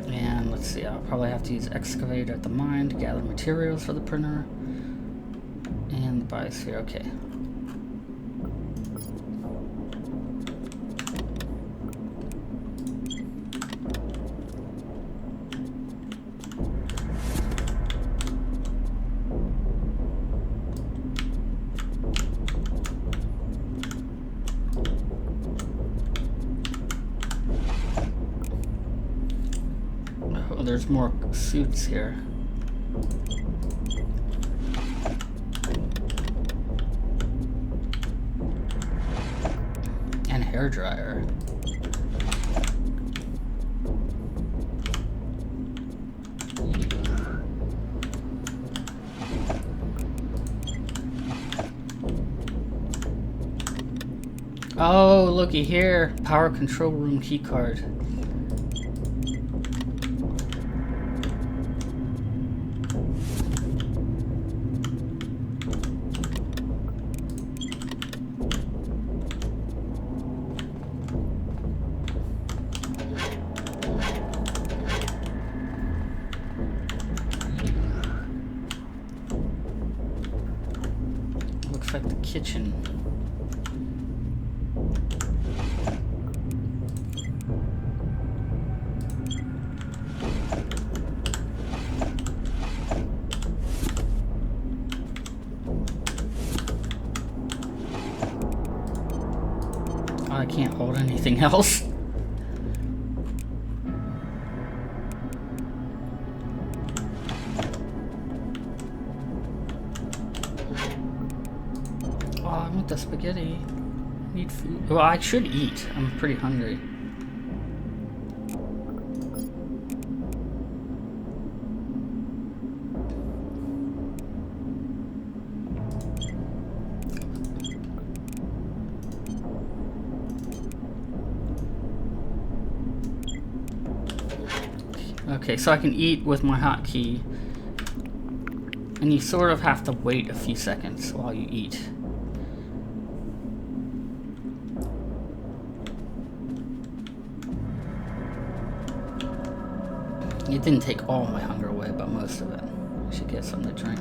[SPEAKER 2] And let's see, I'll probably have to use excavator at the mine to gather materials for the printer. And the biosphere, okay. There's more suits here. And hairdryer. Oh, looky here. Power control room keycard. Looks like the kitchen. I can't hold anything else. Oh, I want the spaghetti. I need food. Well, I should eat. I'm pretty hungry. Okay, so I can eat with my hotkey, and you sort of have to wait a few seconds while you eat. It didn't take all my hunger away, but most of it. I should get something to drink.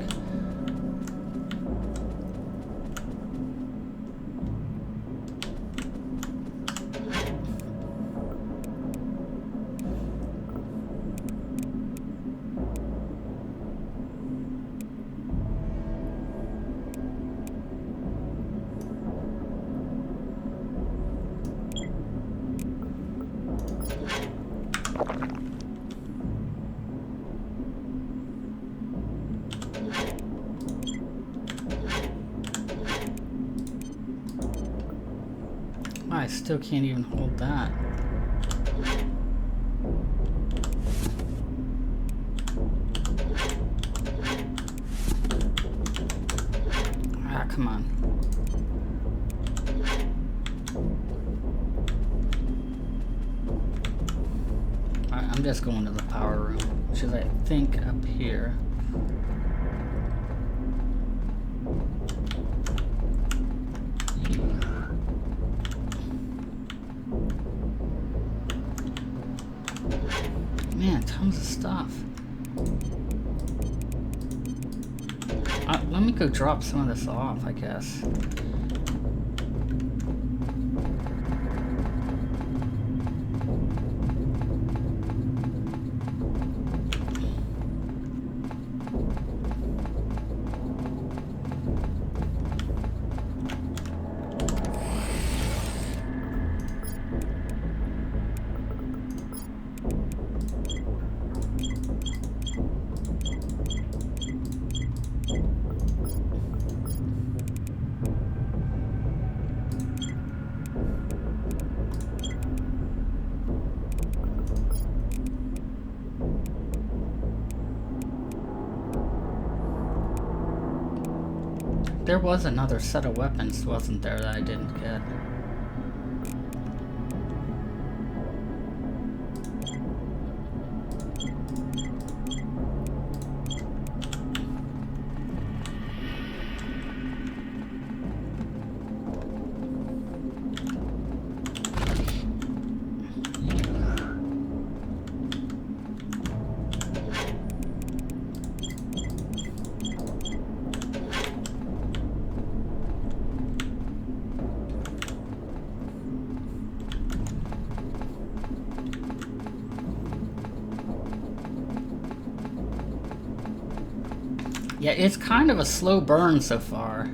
[SPEAKER 2] I still can't even hold that. Ah, come on. Alright, I'm just going to the power room, which is, I think, up here. Man, tons of stuff. Let me go drop some of this off, I guess. There was another set of weapons, wasn't there, that I didn't get? Yeah, it's kind of a slow burn so far.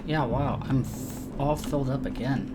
[SPEAKER 2] Yeah, wow, I'm all filled up again.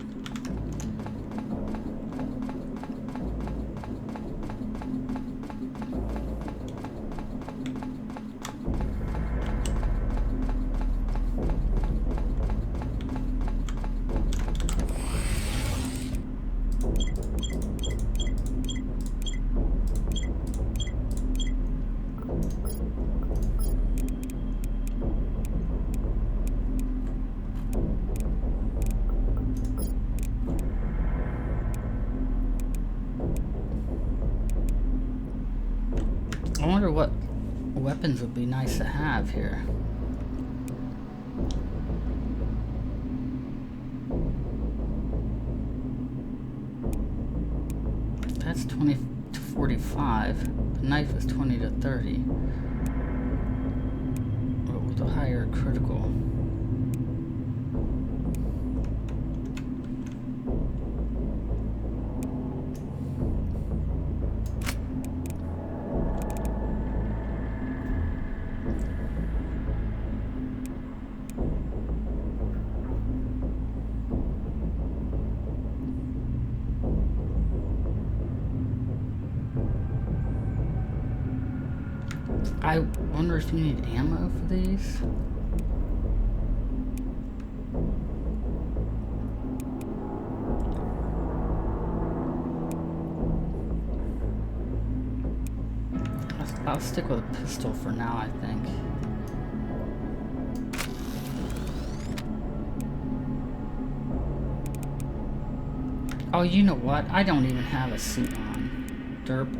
[SPEAKER 2] I wonder what weapons would be nice to have here. That's 20 to 45. The knife is 20 to 30. But with a higher critical. I wonder if you need ammo for these. I'll stick with a pistol for now, I think. Oh, you know what? I don't even have a suit on. Derp.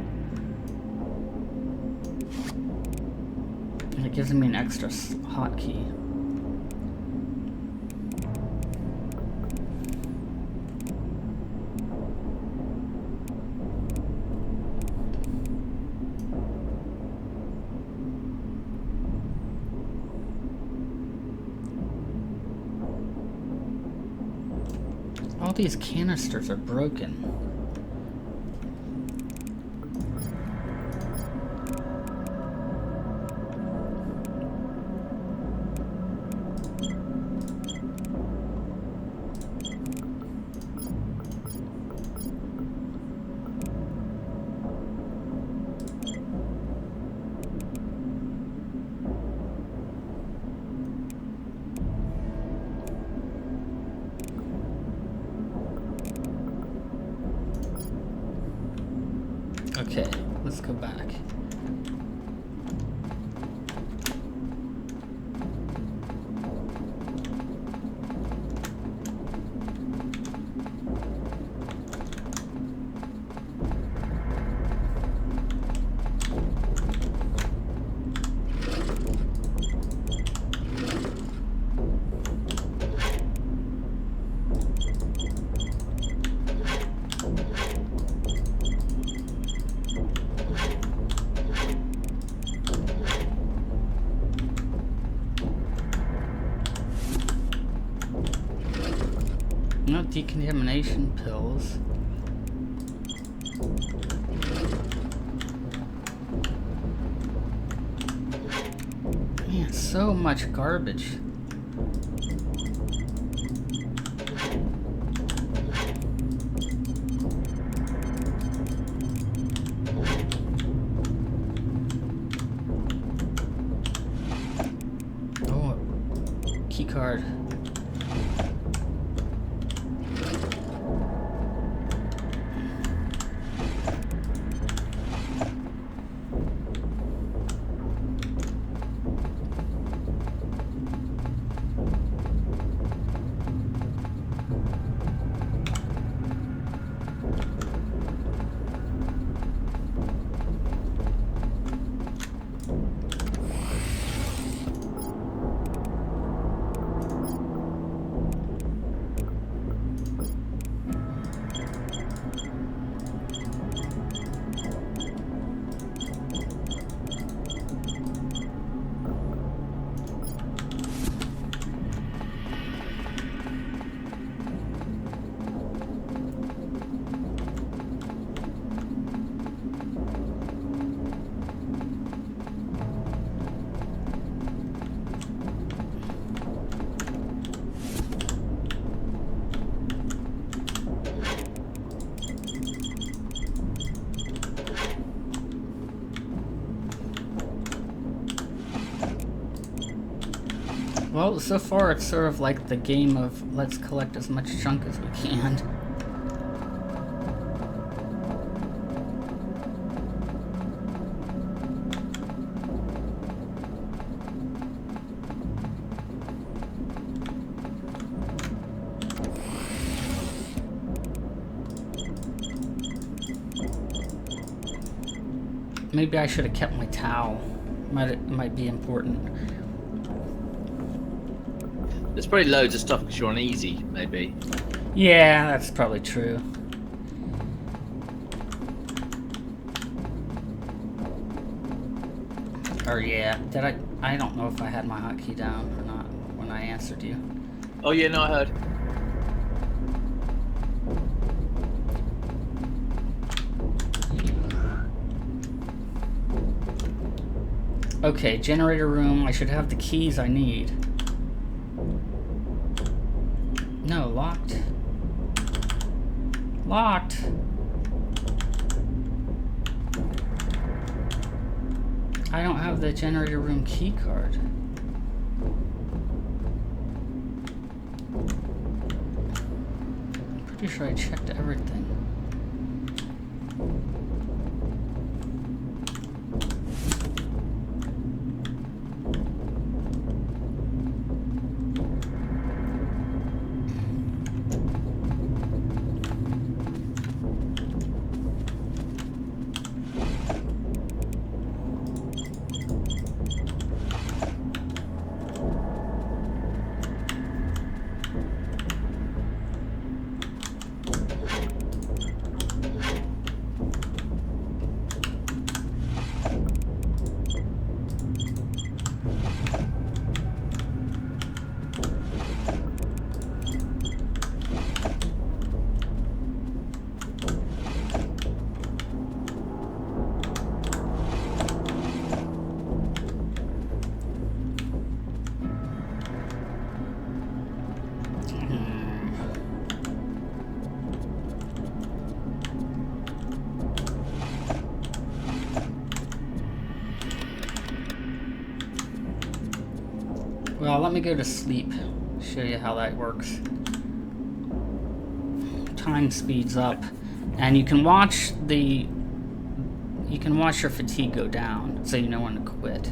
[SPEAKER 2] And it gives me an extra hotkey. All these canisters are broken. Okay, let's go back. No decontamination pills. Man, so much garbage. Oh, key card. Well, so far it's sort of like the game of let's collect as much junk as we can. Maybe I should have kept my towel. Might be important.
[SPEAKER 3] There's probably loads of stuff because you're on easy, maybe.
[SPEAKER 2] Yeah, that's probably true. Or yeah, did I don't know if I had my hotkey down or not when I answered you.
[SPEAKER 3] Oh yeah, no, I heard.
[SPEAKER 2] Okay, generator room. I should have the keys I need. No, locked. Locked. I don't have the generator room key card. I'm pretty sure I checked everything. Well, let me go to sleep. Show you how that works. Time speeds up, and you can watch your fatigue go down, so you know when to quit.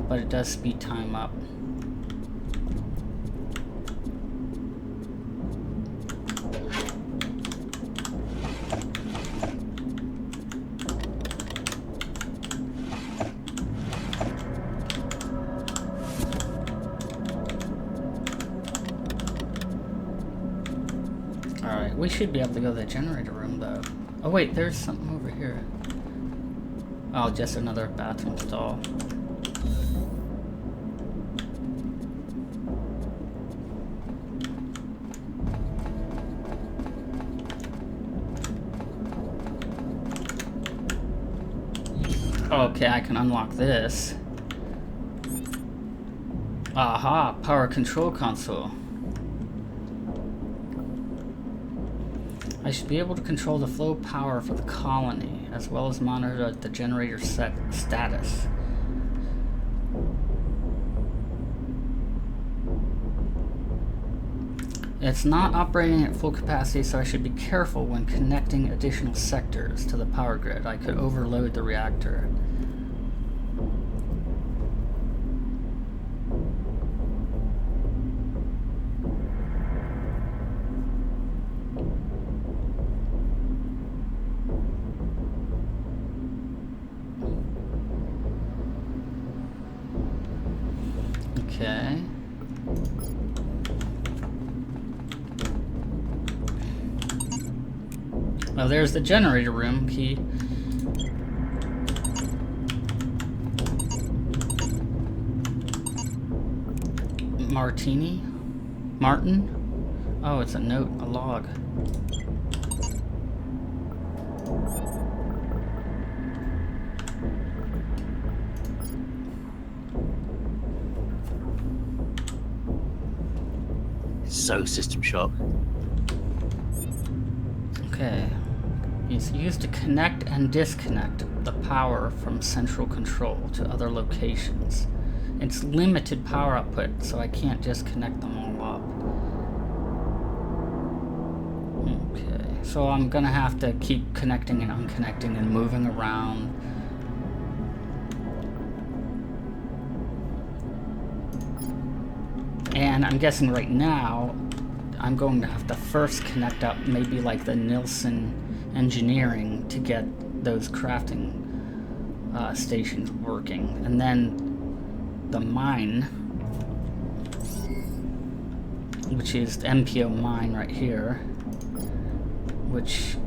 [SPEAKER 2] But it does speed time up. We should be able to go to the generator room, though. Oh, wait, there's something over here. Oh, just another bathroom stall. Okay, I can unlock this. Aha, power control console. I should be able to control the flow of power for the colony, as well as monitor the generator status. It's not operating at full capacity, so I should be careful when connecting additional sectors to the power grid. I could overload the reactor. Okay. Well, there's the generator room key. Martin? Oh, it's a note, a log.
[SPEAKER 3] So System Shock.
[SPEAKER 2] Okay. It's used to connect and disconnect the power from central control to other locations. it's limited power output, so I can't just connect them all up. Okay, so I'm gonna have to keep connecting and unconnecting and moving around. And I'm guessing right now I'm going to have to first connect up maybe like the Nielsen engineering to get those crafting stations working, and then the mine, which is the MPO mine right here, which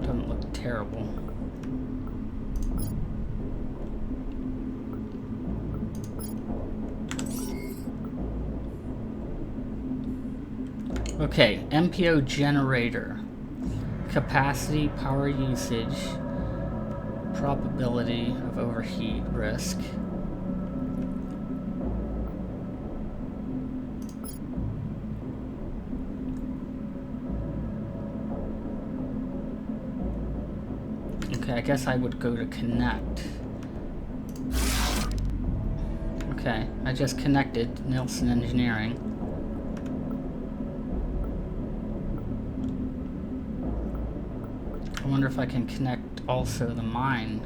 [SPEAKER 2] doesn't look terrible. Okay, MPO generator. Capacity, power usage, probability of overheat risk. Okay, I guess I would go to connect. Okay, I just connected Nielsen Engineering. I wonder if I can connect also the mine.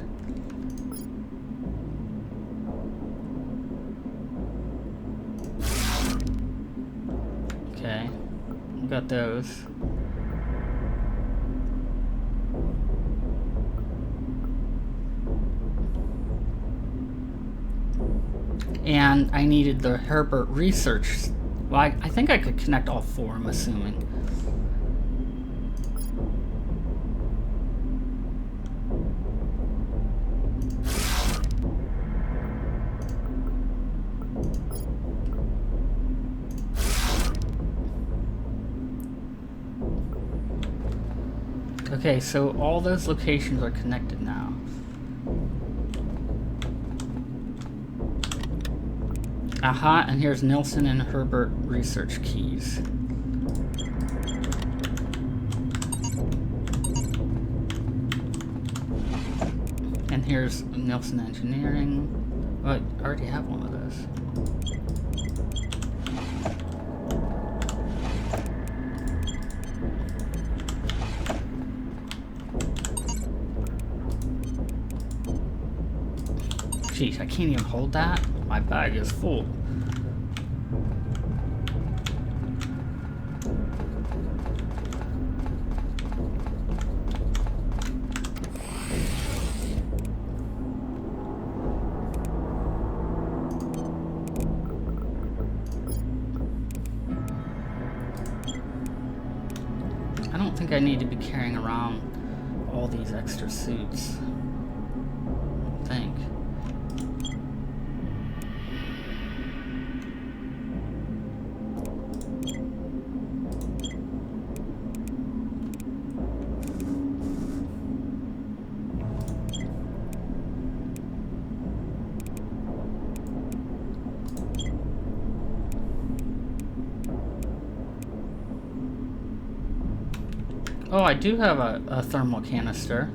[SPEAKER 2] Okay, we got those. And I needed the Herbert research. Well, I think I could connect all four, I'm assuming. Okay, so all those locations are connected now. Aha, and here's Nielsen and Herbert research keys. And here's Nielsen Engineering. Oh, I already have one of those. Jeez, I can't even hold that. My bag is full. I don't think I need to be carrying around all these extra suits. I don't think. Oh, I do have a thermal canister.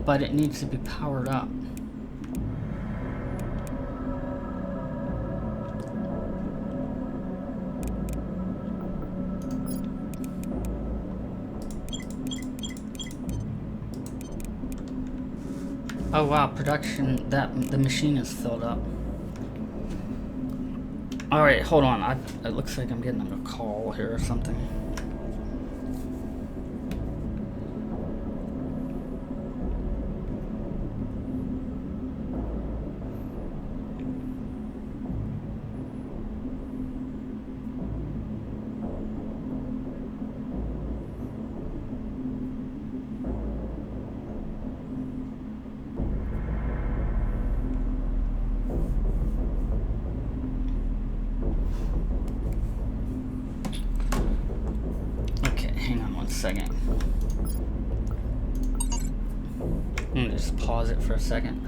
[SPEAKER 2] But it needs to be powered up. Oh wow, production, the machine is filled up. Alright, hold on. It looks like I'm getting a call here or something. Second. I'm gonna just pause it for a second.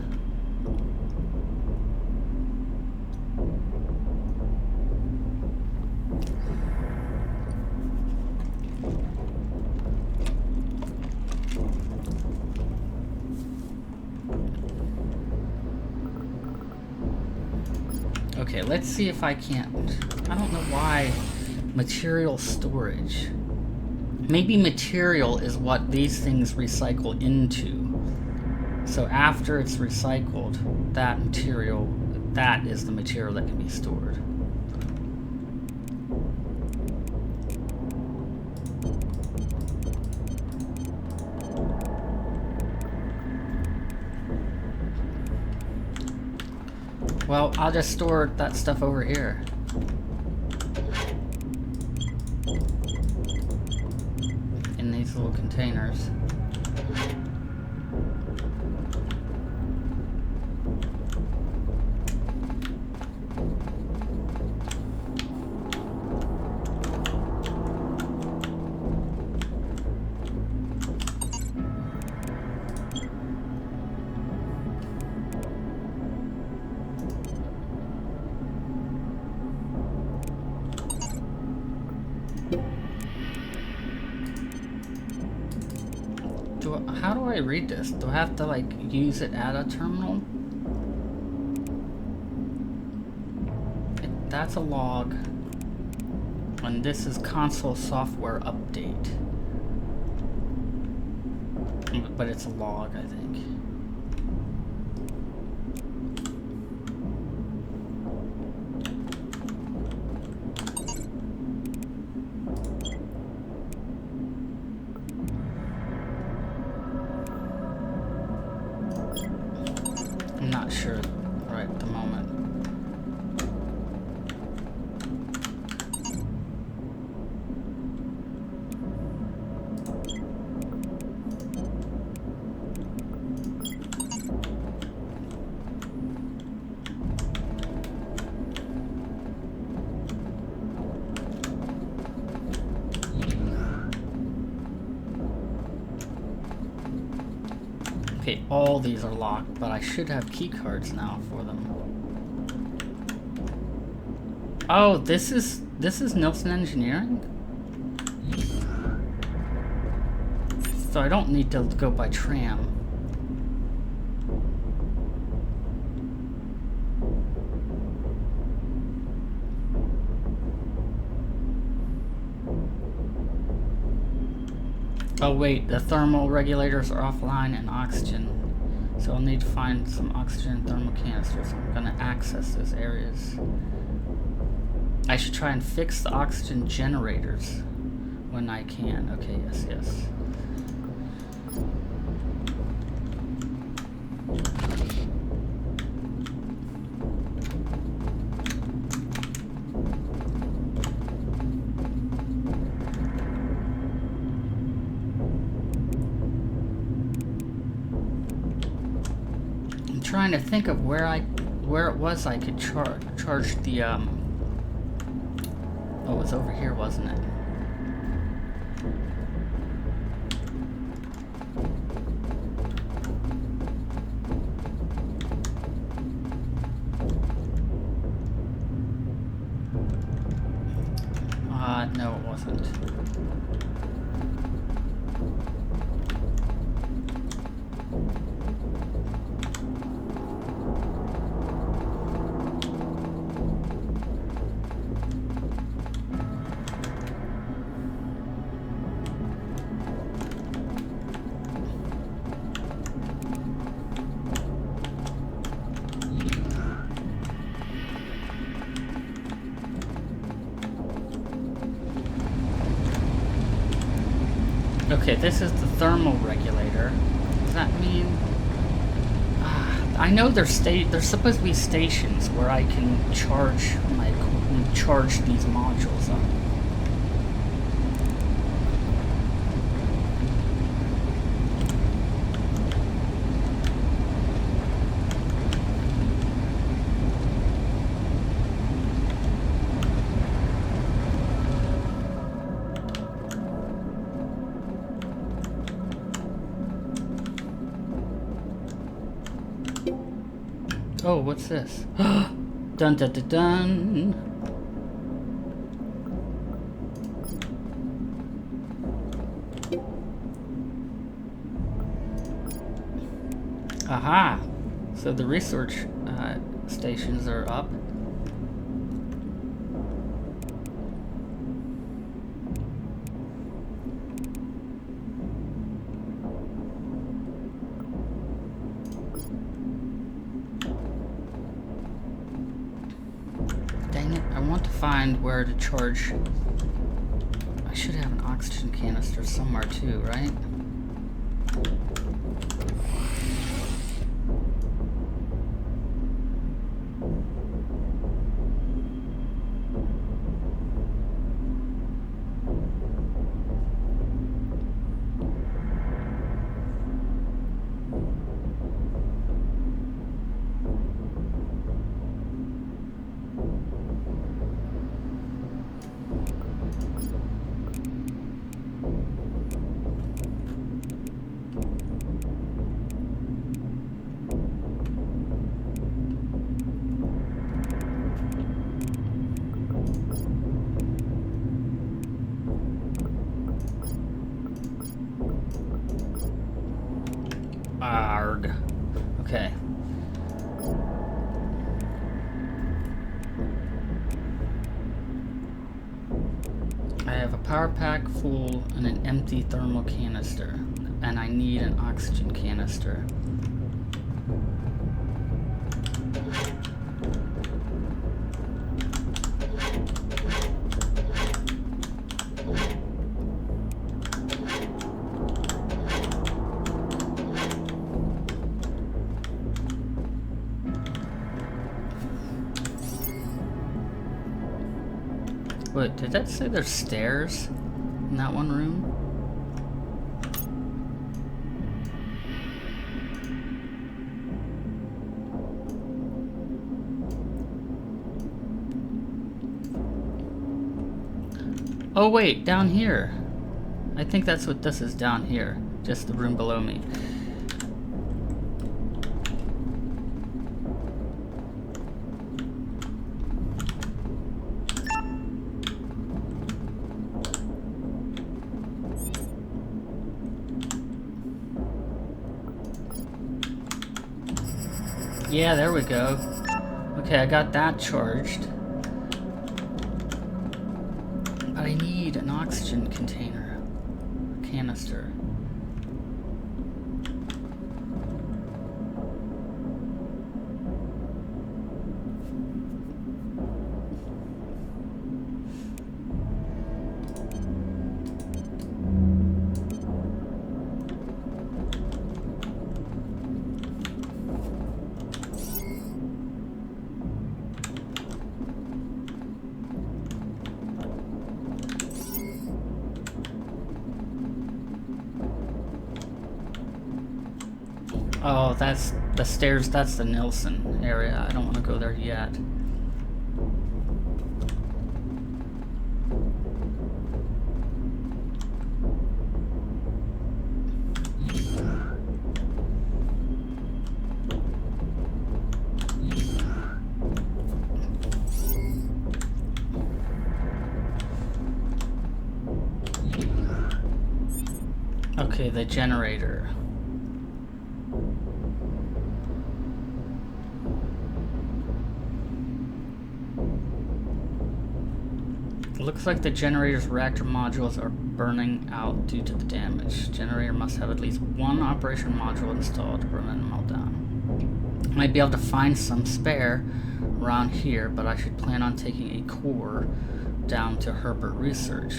[SPEAKER 2] Okay, let's see if I can't. I don't know why. Material storage. Maybe material is what these things recycle into. So after it's recycled, that material, that is the material that can be stored. Well, I'll just store that stuff over here. In these little containers. How do I read this? Do I have to like use it at a terminal? That's a log. And this is console software update. But it's a log, I think. I'm not sure right at the moment. Okay, all these are locked, but I should have key cards now for them. Oh, this is Nielsen Engineering? So I don't need to go by tram. Oh wait, the thermal regulators are offline and oxygen. So I'll need to find some oxygen thermal canisters. I'm gonna access those areas. I should try and fix the oxygen generators when I can. Okay, yes. Trying to think of where it was I could charge the oh, it was over here, wasn't it? No, it wasn't. Okay, this is the thermal regulator. Does that mean... I know there's supposed to be stations where I can charge these modules up. Oh, what's this? Dun dun dun dun. Aha! So the research stations are up. find where to charge. I should have an oxygen canister somewhere too, right? Arg. Okay. I have a power pack full and an empty thermal canister, and I need an oxygen canister. Wait, did that say there's stairs in that one room? Oh wait, down here. I think that's what this is down here. Just the room below me. Yeah, there we go. Okay, I got that charged. But I need an oxygen container. Canister. Oh, that's the stairs, that's the Nilsson area. I don't want to go there yet. Okay, the generator. Looks like the generator's reactor modules are burning out due to the damage. Generator must have at least one operation module installed to prevent a meltdown. Might be able to find some spare around here, but I should plan on taking a core down to Herbert Research.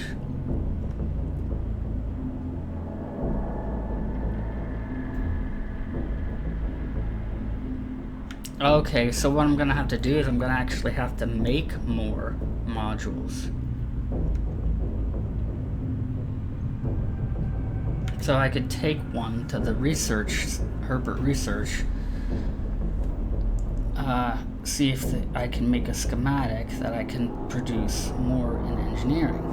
[SPEAKER 2] Okay, so what I'm gonna have to do is I'm gonna actually have to make more modules. So I could take one to the Herbert Research, see if I can make a schematic that I can produce more in engineering.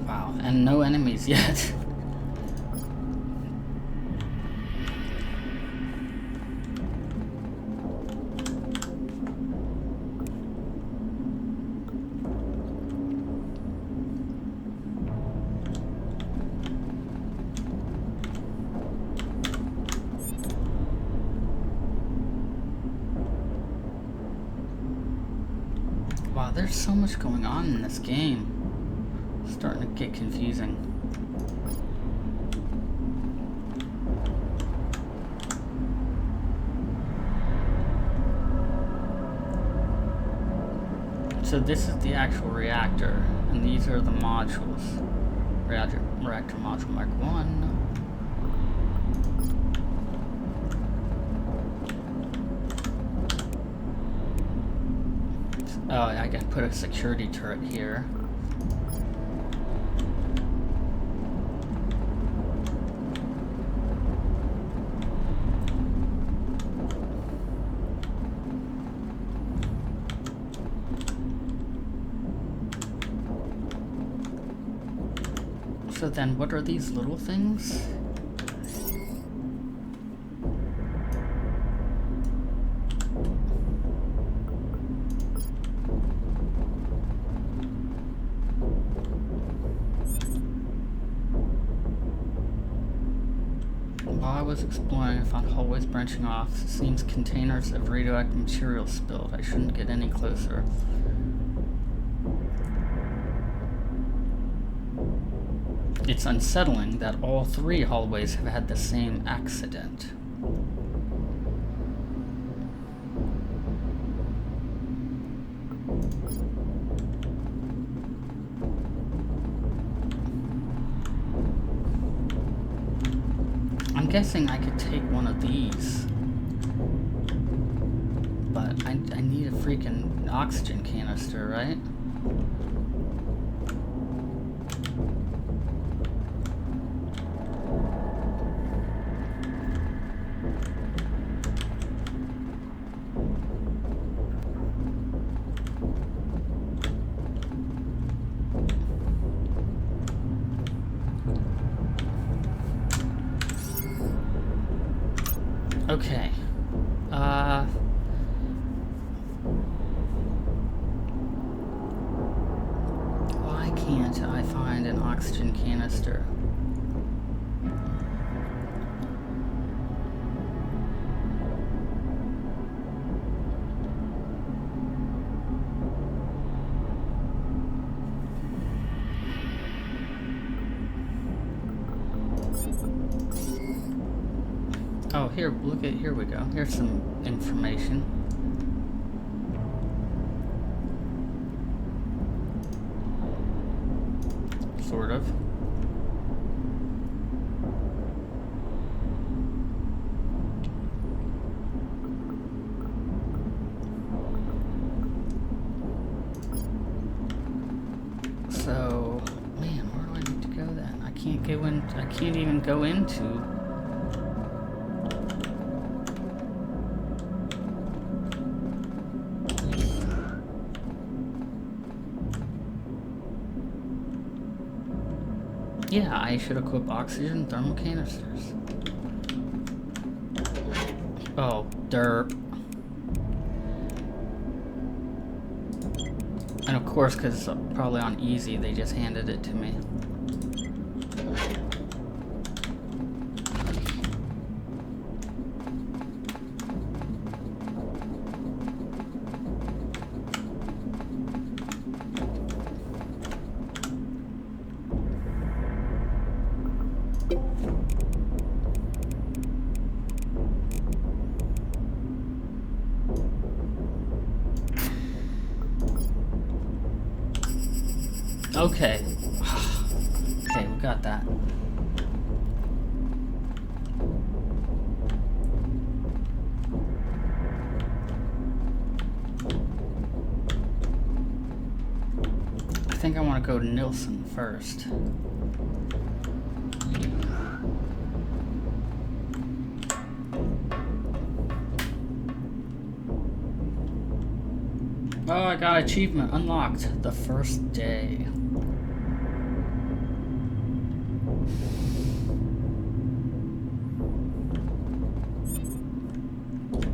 [SPEAKER 2] Wow, and no enemies yet. Wow, there's so much going on in this game. It's starting to get confusing. So this is the actual reactor, and these are the modules. Reactor module Mark 1. Oh, I can put a security turret here. So then, what are these little things? While I was exploring, I found hallways branching off. Seems containers of radioactive material spilled. I shouldn't get any closer. It's unsettling that all 3 hallways have had the same accident. I'm guessing I could take one of these, but I need a freaking oxygen canister, right? Okay. Why can't I find an oxygen canister? Oh, here, look at, here we go. Here's some information. Sort of. So, man, where do I need to go then? I can't go in, I can't even go into... Yeah, I should equip oxygen thermal canisters. Oh, derp. And of course, because it's probably on easy, they just handed it to me. Okay. Okay, we got that. I think I want to go to Nilsson first. Oh, I got achievement unlocked the first day.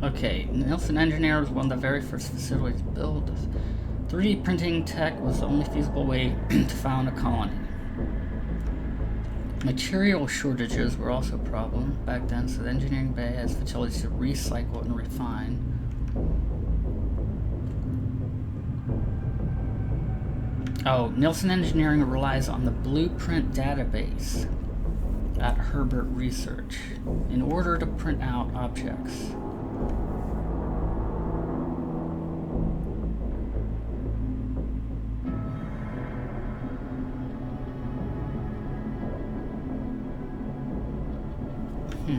[SPEAKER 2] Okay, Nilsson Engineer was one of the very first facilities built. 3D printing tech was the only feasible way to found a colony. Material shortages were also a problem back then, so the engineering bay has facilities to recycle and refine. Oh, Nilsson Engineering relies on the blueprint database at Herbert Research in order to print out objects.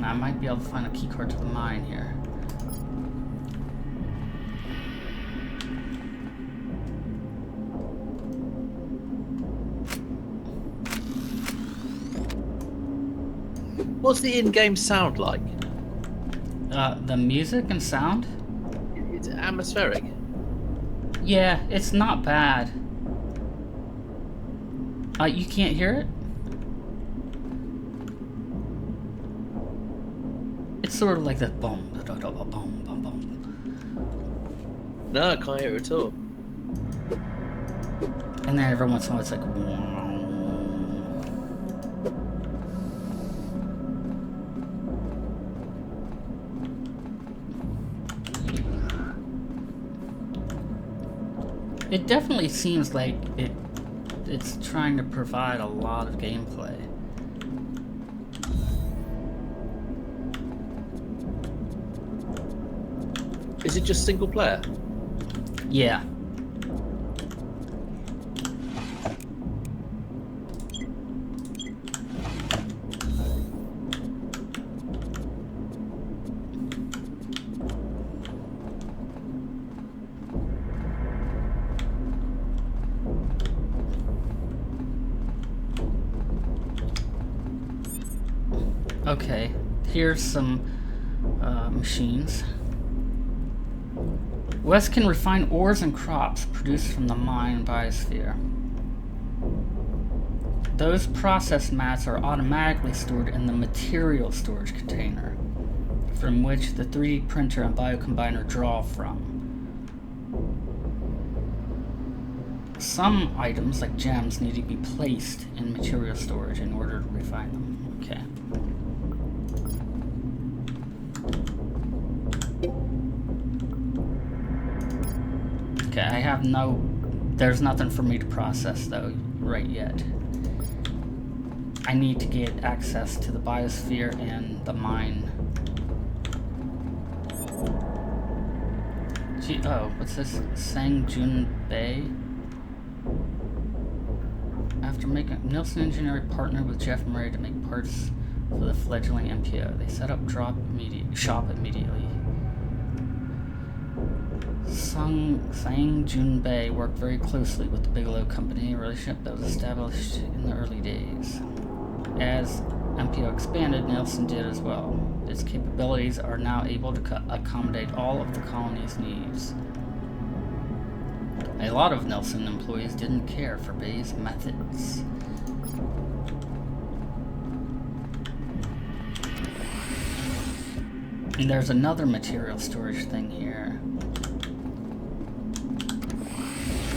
[SPEAKER 2] I might be able to find a keycard to the mine here.
[SPEAKER 3] What's the in-game sound like?
[SPEAKER 2] The music and sound?
[SPEAKER 3] It's atmospheric.
[SPEAKER 2] Yeah, it's not bad. You can't hear it? It's sort of like that boom, boom, boom, boom, boom.
[SPEAKER 3] No, I can't hear it at all.
[SPEAKER 2] And then every once in a while it's like, wow. It definitely seems like it's trying to provide a lot of gameplay.
[SPEAKER 3] Is it just single player?
[SPEAKER 2] Yeah. Okay, here's some machines. West can refine ores and crops produced from the mine biosphere. Those processed mats are automatically stored in the material storage container, from which the 3D printer and biocombiner draw from. Some items, like gems, need to be placed in material storage in order to refine them. Okay. Okay, I have there's nothing for me to process though, right yet. I need to get access to the biosphere and the mine. Gee, oh, what's this? Sangjun Bay? After making Nielsen Engineering partnered with Jeff Murray to make parts for the fledgling MPO. They set up shop immediately. Sangjun Bay worked very closely with the Bigelow Company, a relationship that was established in the early days. As MPO expanded, Nielsen did as well. Its capabilities are now able to accommodate all of the colony's needs. A lot of Nielsen employees didn't care for Bay's methods. And there's another material storage thing here.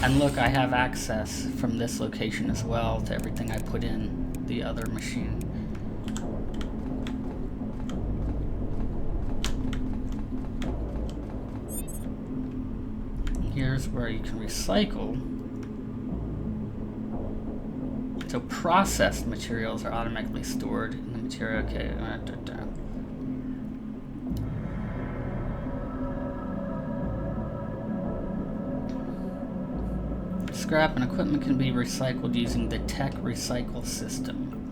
[SPEAKER 2] And look, I have access from this location as well to everything I put in the other machine. Here's where you can recycle. So processed materials are automatically stored in the material. Okay. Scrap and equipment can be recycled using the Tech Recycle system.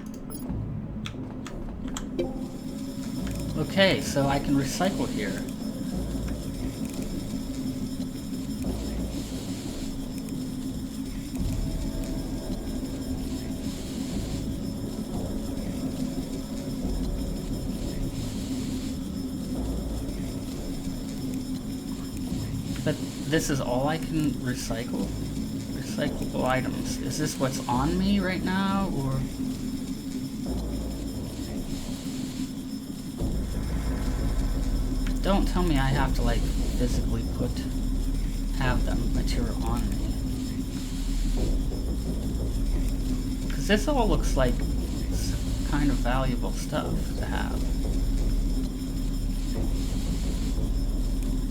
[SPEAKER 2] Okay, so I can recycle here. But this is all I can recycle? Recyclable items. Is this what's on me right now, or? Don't tell me I have to, like, physically have them material on me. Because this all looks like kind of valuable stuff to have.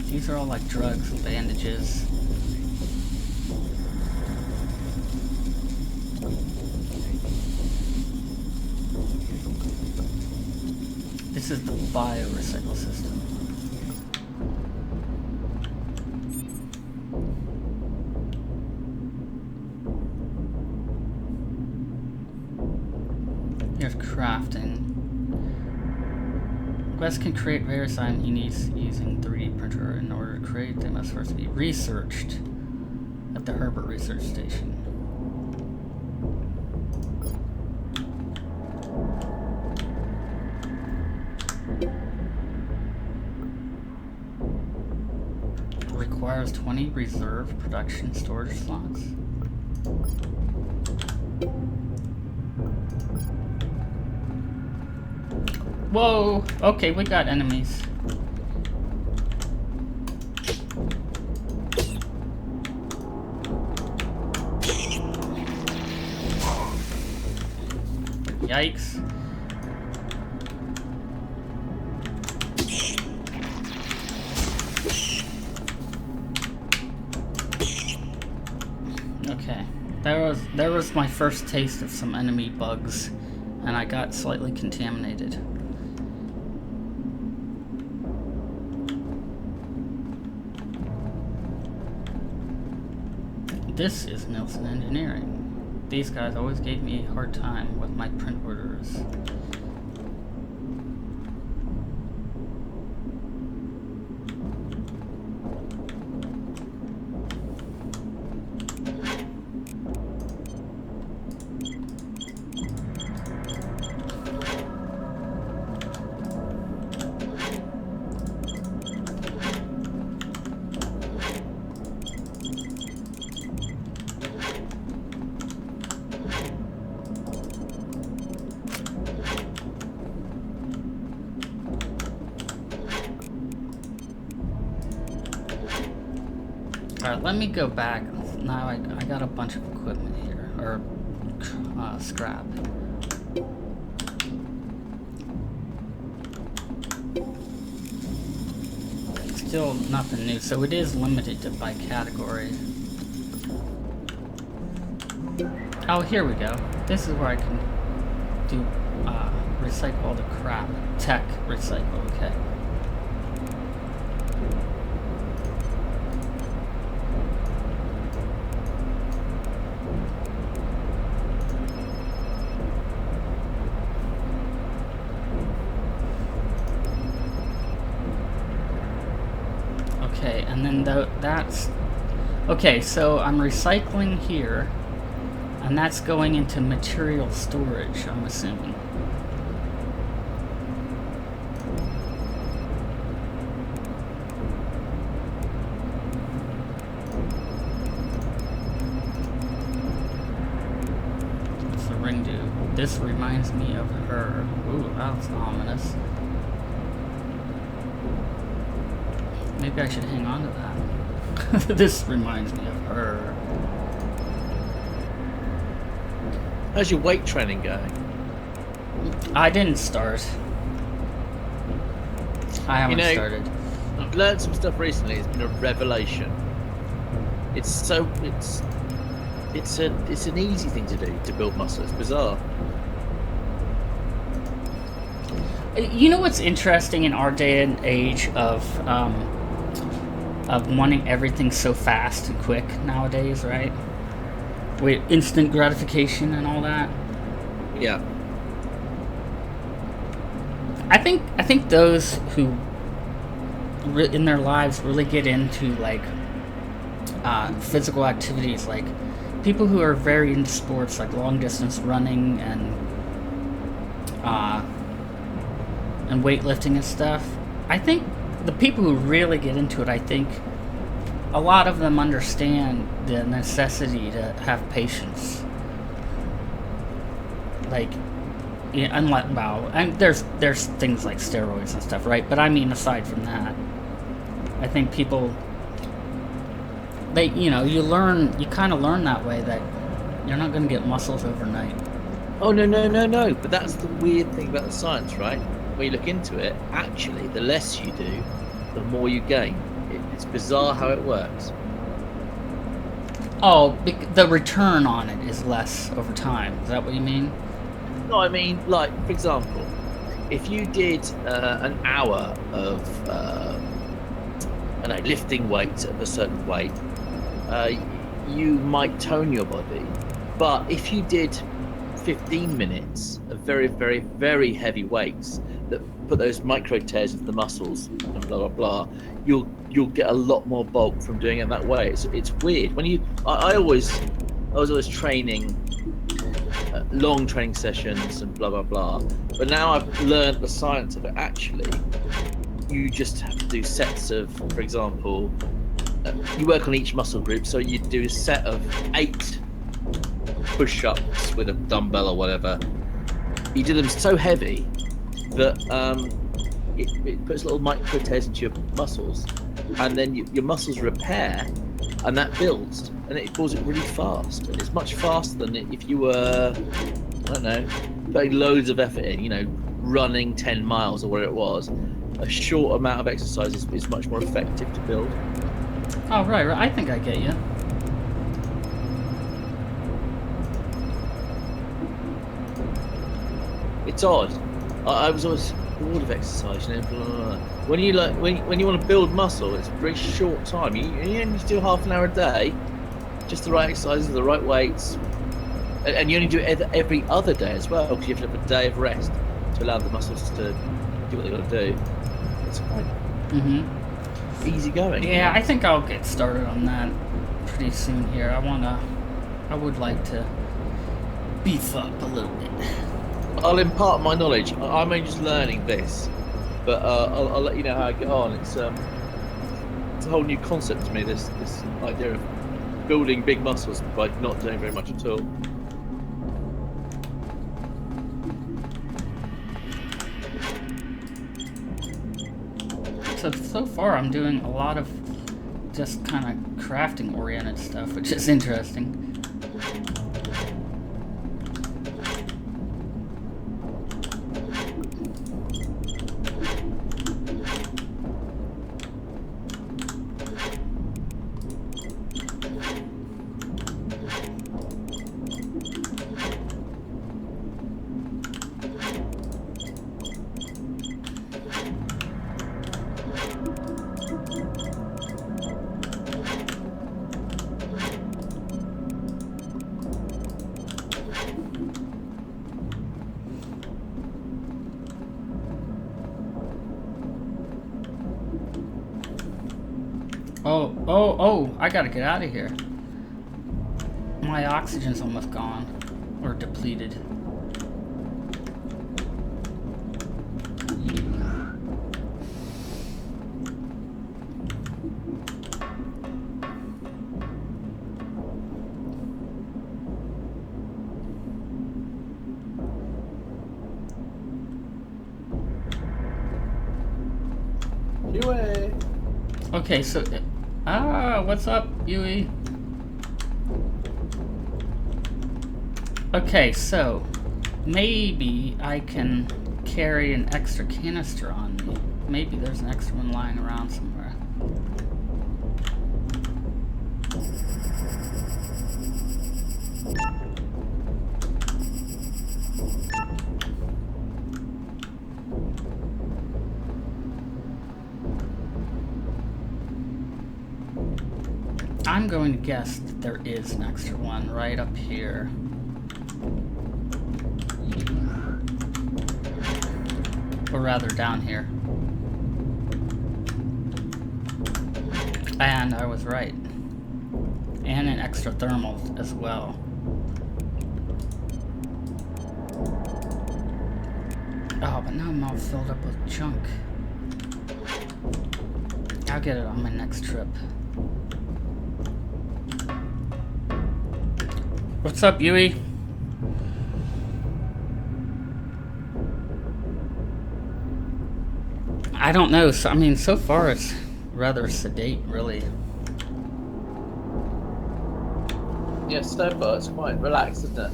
[SPEAKER 2] These are all like drugs and bandages. This is the biorecycle system. Here's crafting. Quest can create various items he needs using 3D printer. In order to create, they must first be researched at the Herbert Research Station. Requires 20 reserve production storage slots. Whoa! Okay, we got enemies. Yikes. Okay. There was my first taste of some enemy bugs, and I got slightly contaminated. This is Nelson Engineering. These guys always gave me a hard time with my print orders. Alright, let me go back. Now I got a bunch of equipment here, or scrap. Still nothing new, so it is limited to by category. Oh, here we go. This is where I can do recycle all the crap. Tech recycle, okay. Okay, and then that's... Okay, so I'm recycling here, and that's going into material storage, I'm assuming. What's the ring do? This reminds me of her. Ooh, that's ominous. Maybe I should hang on to that. This reminds me of her.
[SPEAKER 3] How's your weight training going?
[SPEAKER 2] I didn't start. I haven't started.
[SPEAKER 3] I've learned some stuff recently. It's been a revelation. It's an easy thing to do to build muscle. It's bizarre.
[SPEAKER 2] You know what's interesting in our day and age of wanting everything so fast and quick nowadays, right? With instant gratification and all that.
[SPEAKER 3] Yeah.
[SPEAKER 2] I think those who in their lives really get into like physical activities, like people who are very into sports, like long distance running and weightlifting and stuff. I think the people who really get into it, I think a lot of them understand the necessity to have patience. Like, yeah, unlike, well, and there's things like steroids and stuff, right? But I mean, aside from that, I think people, you kind of learn that way that you're not going to get muscles overnight.
[SPEAKER 3] Oh, no. But that's the weird thing about the science, right? When you look into it, actually, the less you do, the more you gain. It's bizarre how it works.
[SPEAKER 2] Oh, the return on it is less over time. Is that what you mean?
[SPEAKER 3] No, I mean, like, for example, if you did an hour of lifting weights at a certain weight, you might tone your body. But if you did 15 minutes of very, very, very heavy weights that put those micro tears into the muscles and blah blah blah, you'll get a lot more bulk from doing it that way. It's weird when I was always training long training sessions and blah blah blah, but now I've learned the science of it. Actually, you just have to do sets of, for example, you work on each muscle group, so you do a set of 8 push-ups with a dumbbell or whatever. You do them so heavy that it puts little micro tears into your muscles, and then your muscles repair, and that builds, and it pulls it really fast. And it's much faster than if you were, I don't know, putting loads of effort in, running 10 miles or whatever it was. A short amount of exercise is much more effective to build.
[SPEAKER 2] Oh, right. I think I get you.
[SPEAKER 3] It's odd. I was always bored of exercise, blah, blah, blah. When you when you want to build muscle, it's a very short time. You only do half an hour a day, just the right exercises, the right weights, and you only do it every other day as well, because you have to have a day of rest to allow the muscles to do what they got to do. It's quite easy going.
[SPEAKER 2] Yeah, I think I'll get started on that pretty soon here. I would like to beef up a little bit.
[SPEAKER 3] I'll impart my knowledge. I'm only just learning this, but I'll let you know how I get on. It's a whole new concept to me. This idea of building big muscles by not doing very much at all.
[SPEAKER 2] So far I'm doing a lot of just kind of crafting oriented stuff, which is interesting. Oh, I gotta get out of here. My oxygen's almost gone. Or depleted. Okay, so... what's up, Yui? Okay, so... maybe I can carry an extra canister on me. Maybe there's an extra one lying around somewhere. I'm going to guess that there is an extra one right up here. Or rather, down here. And I was right. And an extra thermal as well. Oh, but now I'm all filled up with junk. I'll get it on my next trip. What's up, Yui? I don't know. So, I mean, so far it's rather sedate, really.
[SPEAKER 3] Yeah, so far it's quite relaxed, isn't it?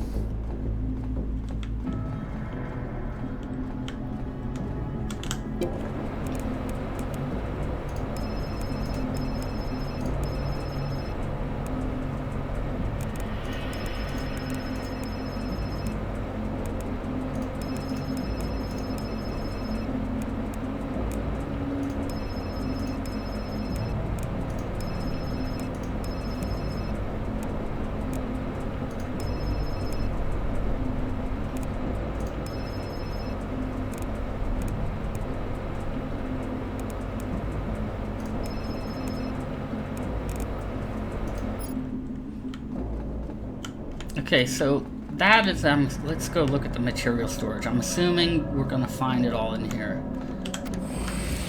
[SPEAKER 2] Okay, so that is let's go look at the material storage. I'm assuming we're gonna find it all in here.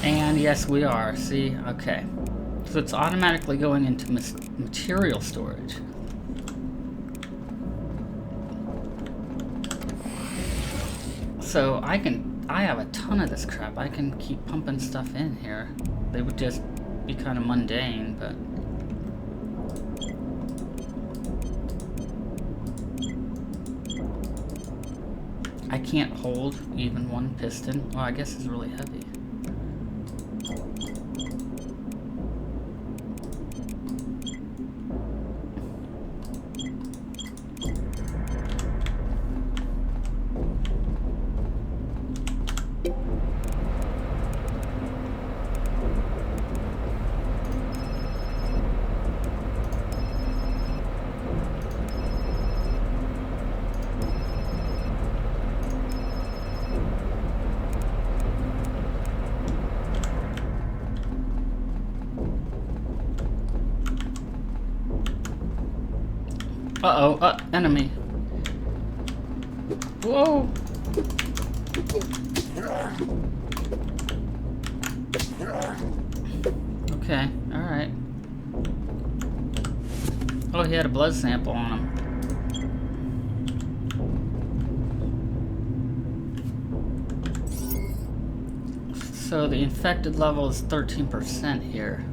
[SPEAKER 2] And yes, we are. See? Okay. So it's automatically going into material storage. So I have a ton of this crap. I can keep pumping stuff in here. They would just be kind of mundane, but... I can't hold even one piston. Well, I guess it's really heavy. Uh-oh, enemy. Whoa! Okay, alright. Oh, he had a blood sample on him. So the infected level is 13% here.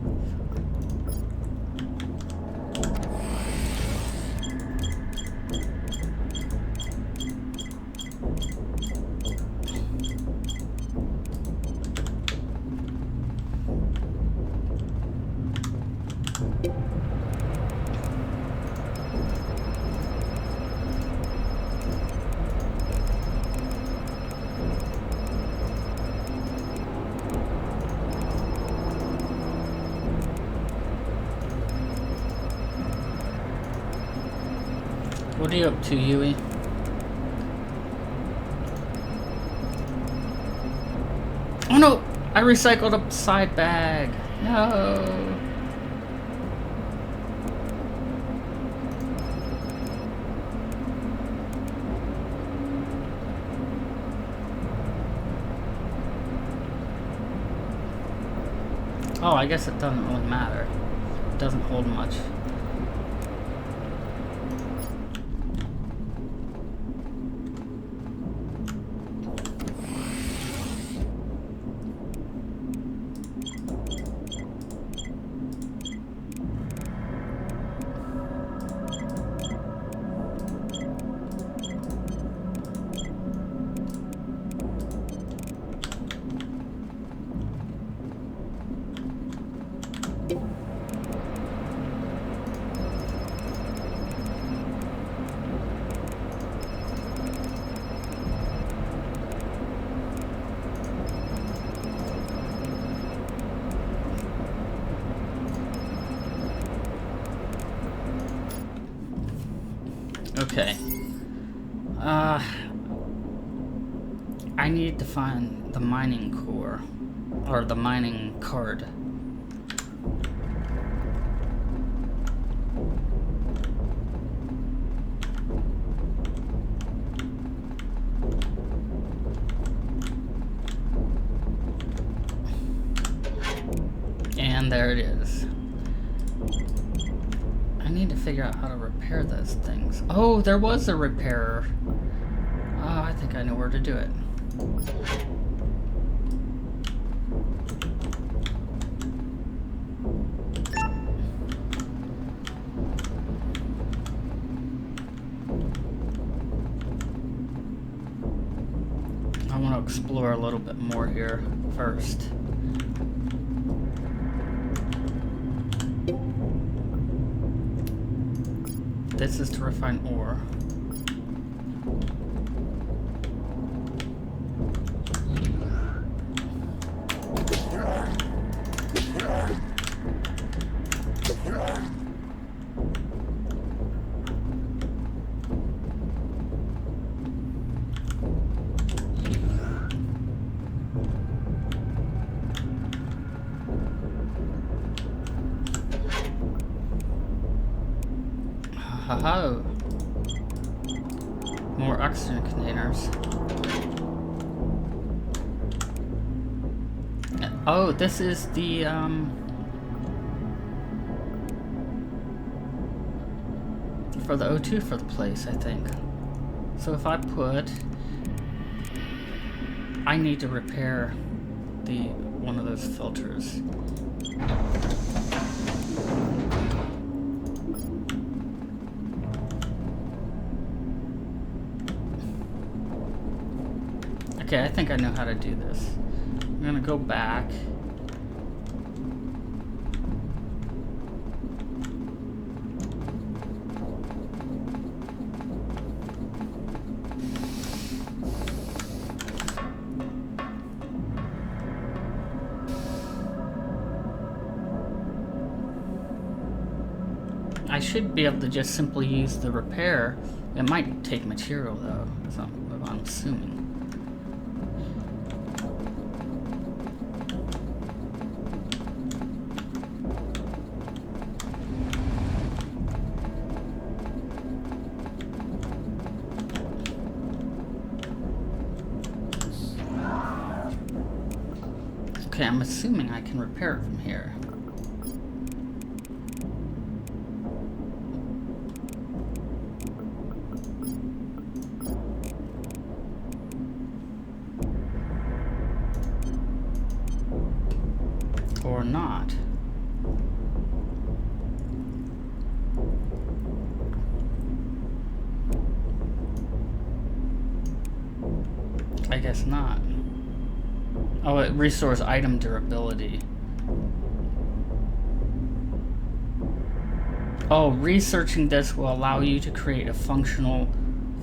[SPEAKER 2] What are you up to, Yui? Oh no! I recycled a side bag! No! Oh, I guess it doesn't really matter. It doesn't hold much. Okay. I need to find the mining core, or the mining card. And there it is. I need to figure out how to repair those things. Oh, there was a repairer. Oh, I think I know where to do it. I want to explore a little bit more here first. This is to refine ore. Ho. More oxygen containers. Oh, this is the, for the O2 for the place, I think. So if I put... I need to repair one of those filters. Okay, I think I know how to do this. I'm gonna go back. I should be able to just simply use the repair. It might take material though, that's what I'm assuming. Okay, I'm assuming I can repair it from here. Or not. I guess not. Oh, it restores item durability. Oh, researching this will allow you to create a functional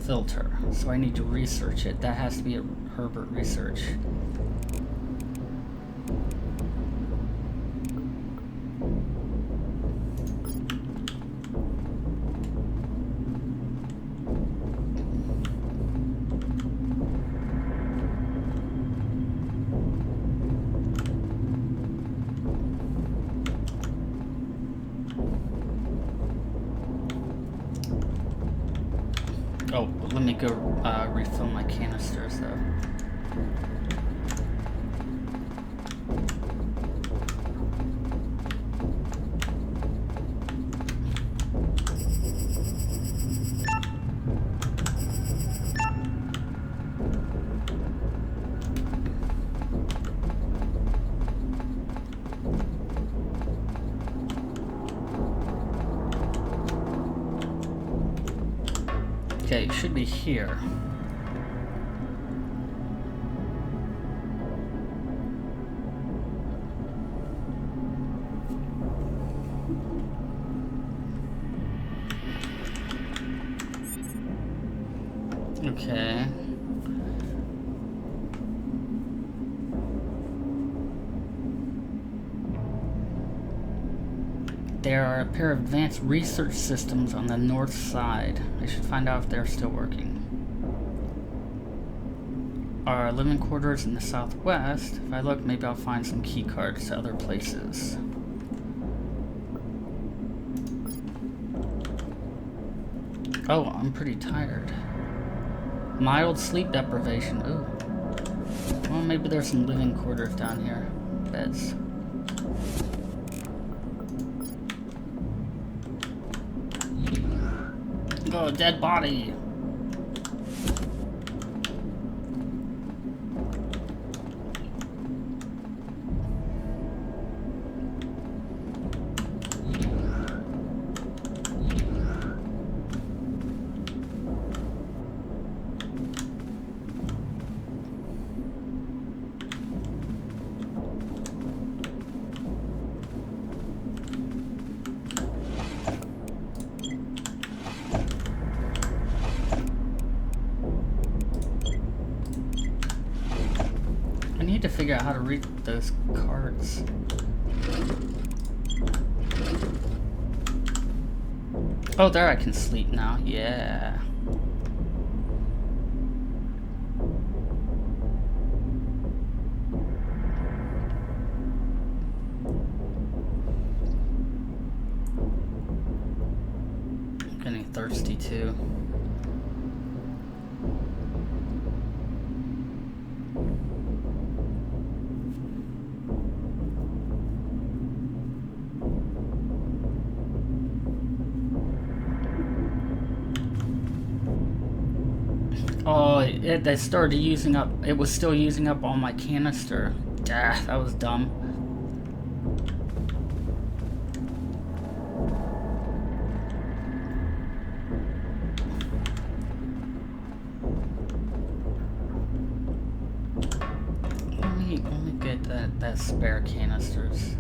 [SPEAKER 2] filter. So I need to research it. That has to be a Herbert research. Oh, let me go refill my canisters though. Okay, it should be here. Okay. There are a pair of advanced research systems on the north side. I should find out if they're still working. Our living quarters in the southwest. If I look, maybe I'll find some key cards to other places. Oh, I'm pretty tired. Mild sleep deprivation. Ooh. Well, maybe there's some living quarters down here. Beds. Oh, dead body. To figure out how to read those cards. Oh, there I can sleep now. Yeah. I'm getting thirsty too. Oh, it started using up. It was still using up all my canister. Ah, that was dumb. Let me get that spare canisters.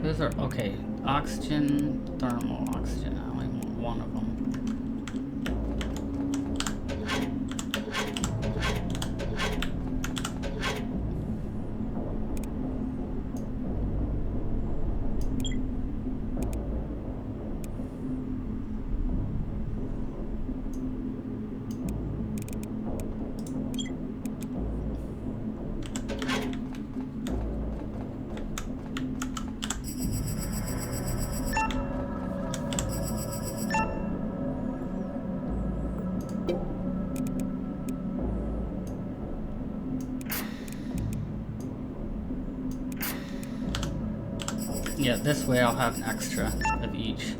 [SPEAKER 2] Those are, okay, oxygen, thermal oxygen. I only want one of them. Yeah, this way I'll have an extra of each.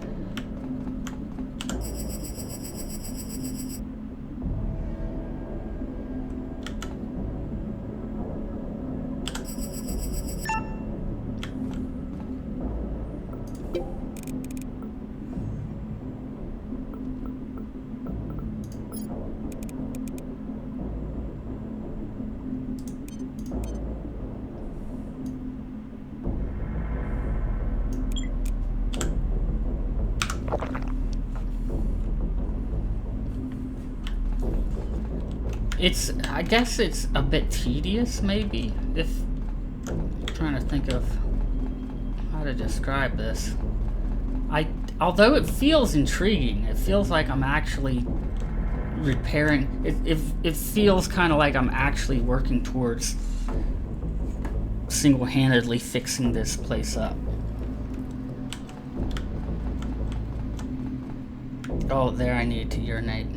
[SPEAKER 2] I guess it's a bit tedious, maybe, if I'm trying to think of how to describe this. Although it feels intriguing, it feels like I'm actually repairing, it feels kind of like I'm actually working towards single-handedly fixing this place up. Oh, there, I need to urinate.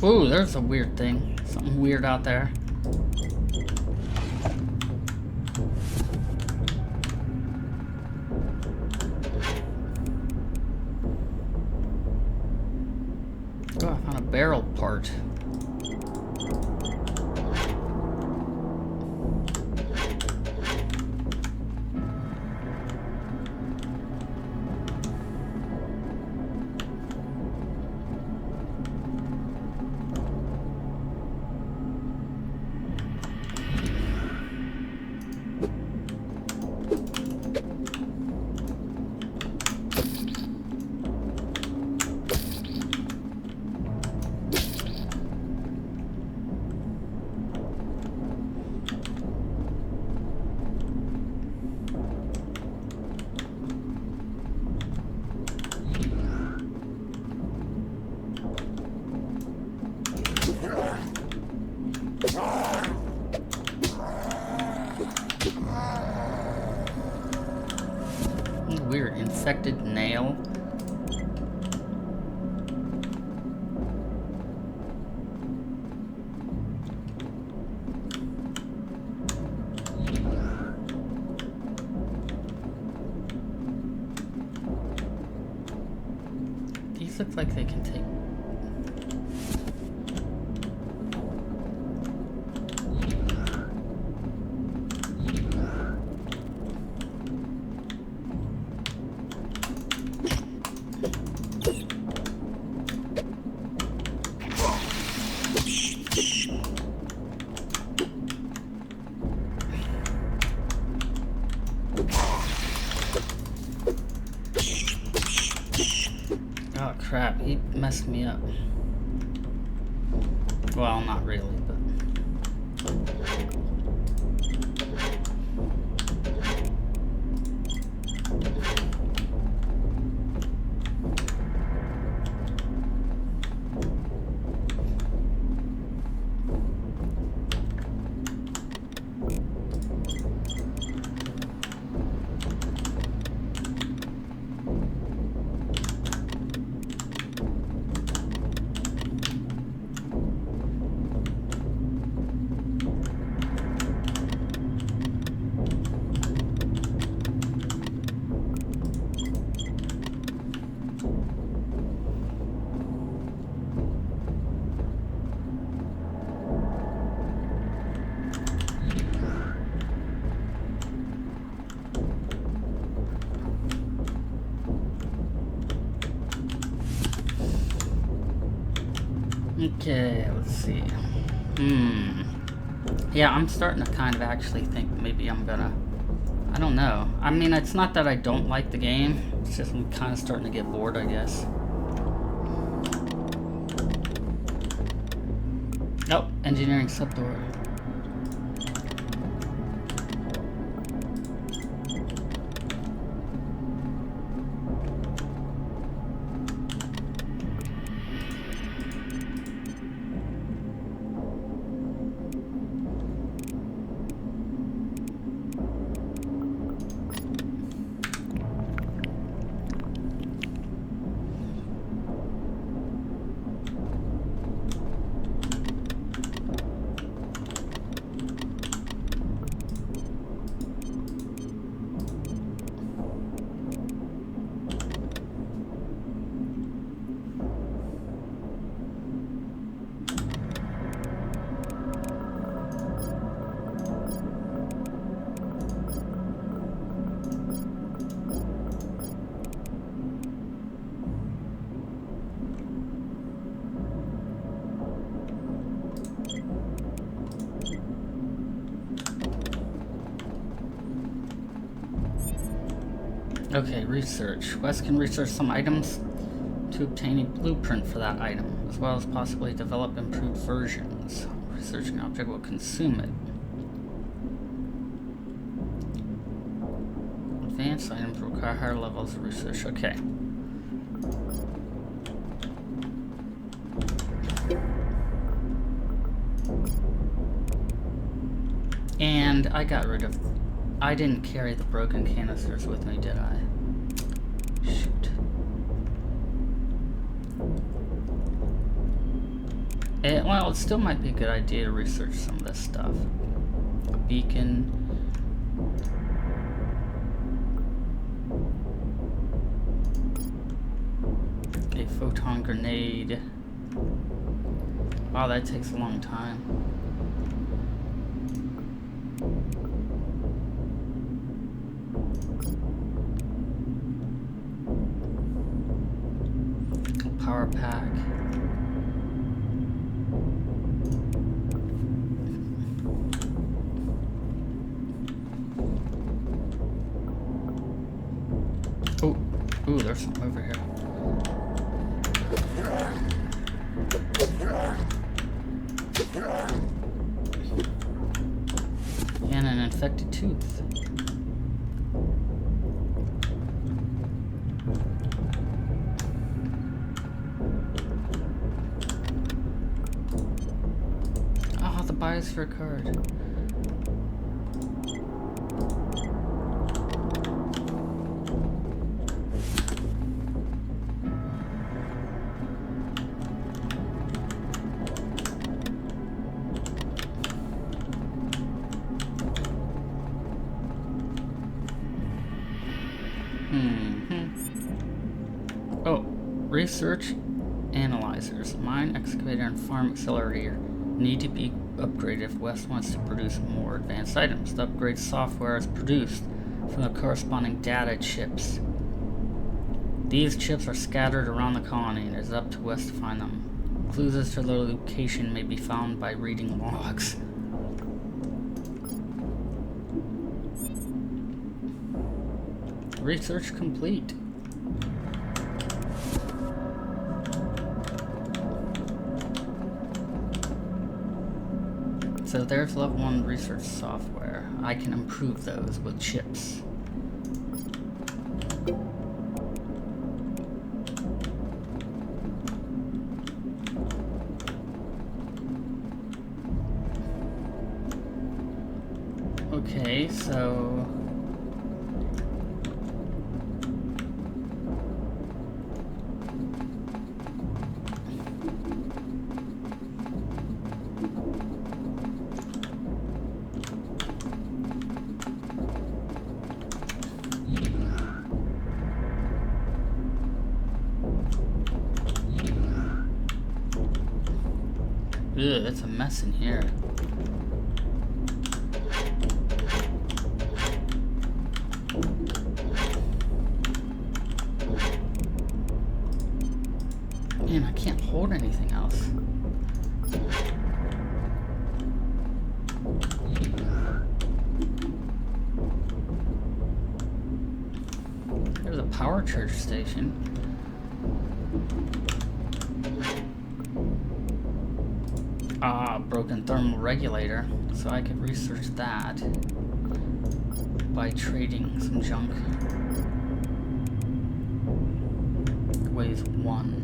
[SPEAKER 2] Ooh, there's a weird thing. Something weird out there. Oh, I found a barrel part. Weird infected nail. These look like they can take. messed me up. Well, not really, but... Okay, let's see. Yeah, I'm starting to kind of actually think maybe I'm gonna... I don't know. I mean, it's not that I don't like the game. It's just I'm kind of starting to get bored, I guess. Oh, engineering subdoor. Okay, research. West can research some items to obtain a blueprint for that item, as well as possibly develop improved versions. Researching an object will consume it. Advanced items require higher levels of research. Okay. And I got rid of... I didn't carry the broken canisters with me, did I? Shoot. Well, it still might be a good idea to research some of this stuff. A beacon. A photon grenade. Wow, that takes a long time. Power pack. Oh, ooh, there's something over here. And an infected tooth. Biosphere card. Oh, research analyzers. Mine, excavator, and farm accelerator need to be upgraded if West wants to produce more advanced items. The upgrade software is produced from the corresponding data chips. These chips are scattered around the colony, and it is up to West to find them. Clues as to their location may be found by reading logs. Research complete. So there's level 1 research software. I can improve those with chips. Okay, so... Ugh, it's a mess in here. Man, I can't hold anything else. There's a power charge station. Broken thermal regulator, so I could research that by trading some junk. Weighs 1.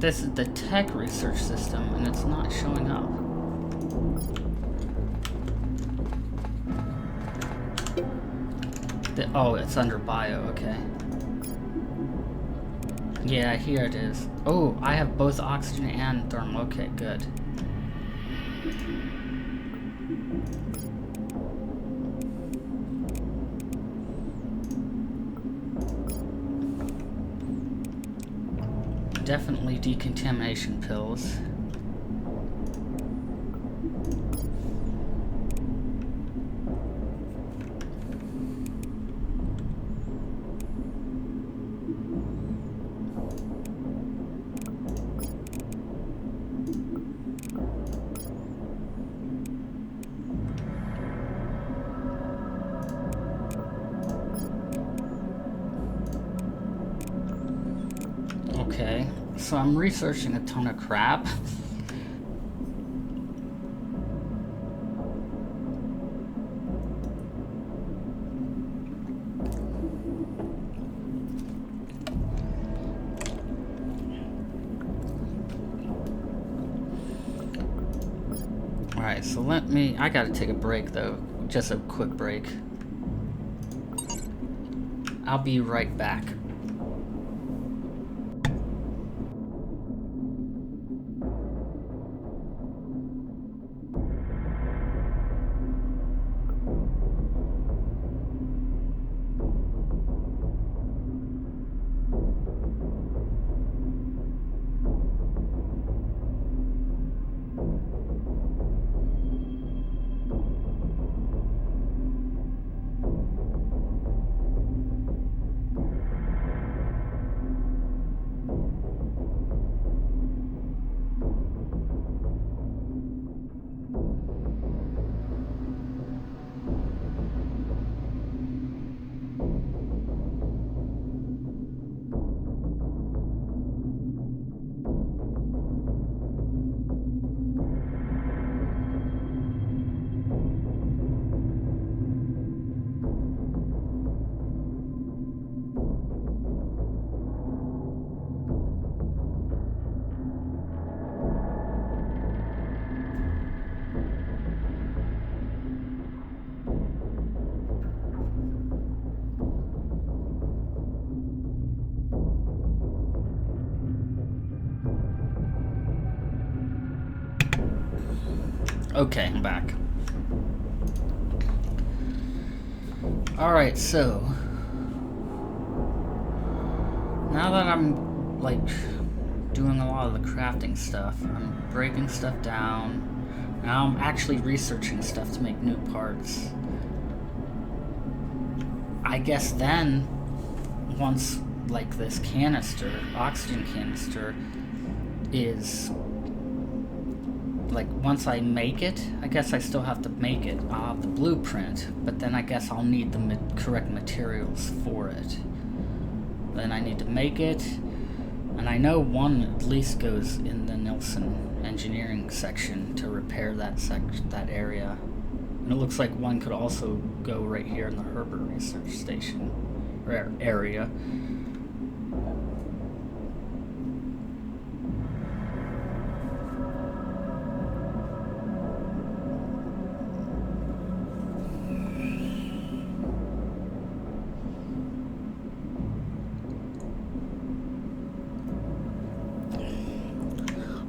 [SPEAKER 2] This is the tech research system, and it's not showing up. Oh, it's under bio, okay. Yeah, here it is. Oh, I have both oxygen and thermal. Okay, good. Definitely decontamination pills. Okay, so I'm researching a ton of crap. Alright, so I gotta take a break though. Just a quick break. I'll be right back. Okay, I'm back. Alright, so now that I'm like doing a lot of the crafting stuff, I'm breaking stuff down, Now I'm actually researching stuff to make new parts. I guess then, once like this canister, oxygen canister, is like once I make it, I guess I still have to make it. I'll have the blueprint, but then I guess I'll need the correct materials for it. Then I need to make it, and I know one at least goes in the Nielsen engineering section to repair that area. And it looks like one could also go right here in the Herbert Research Station or area.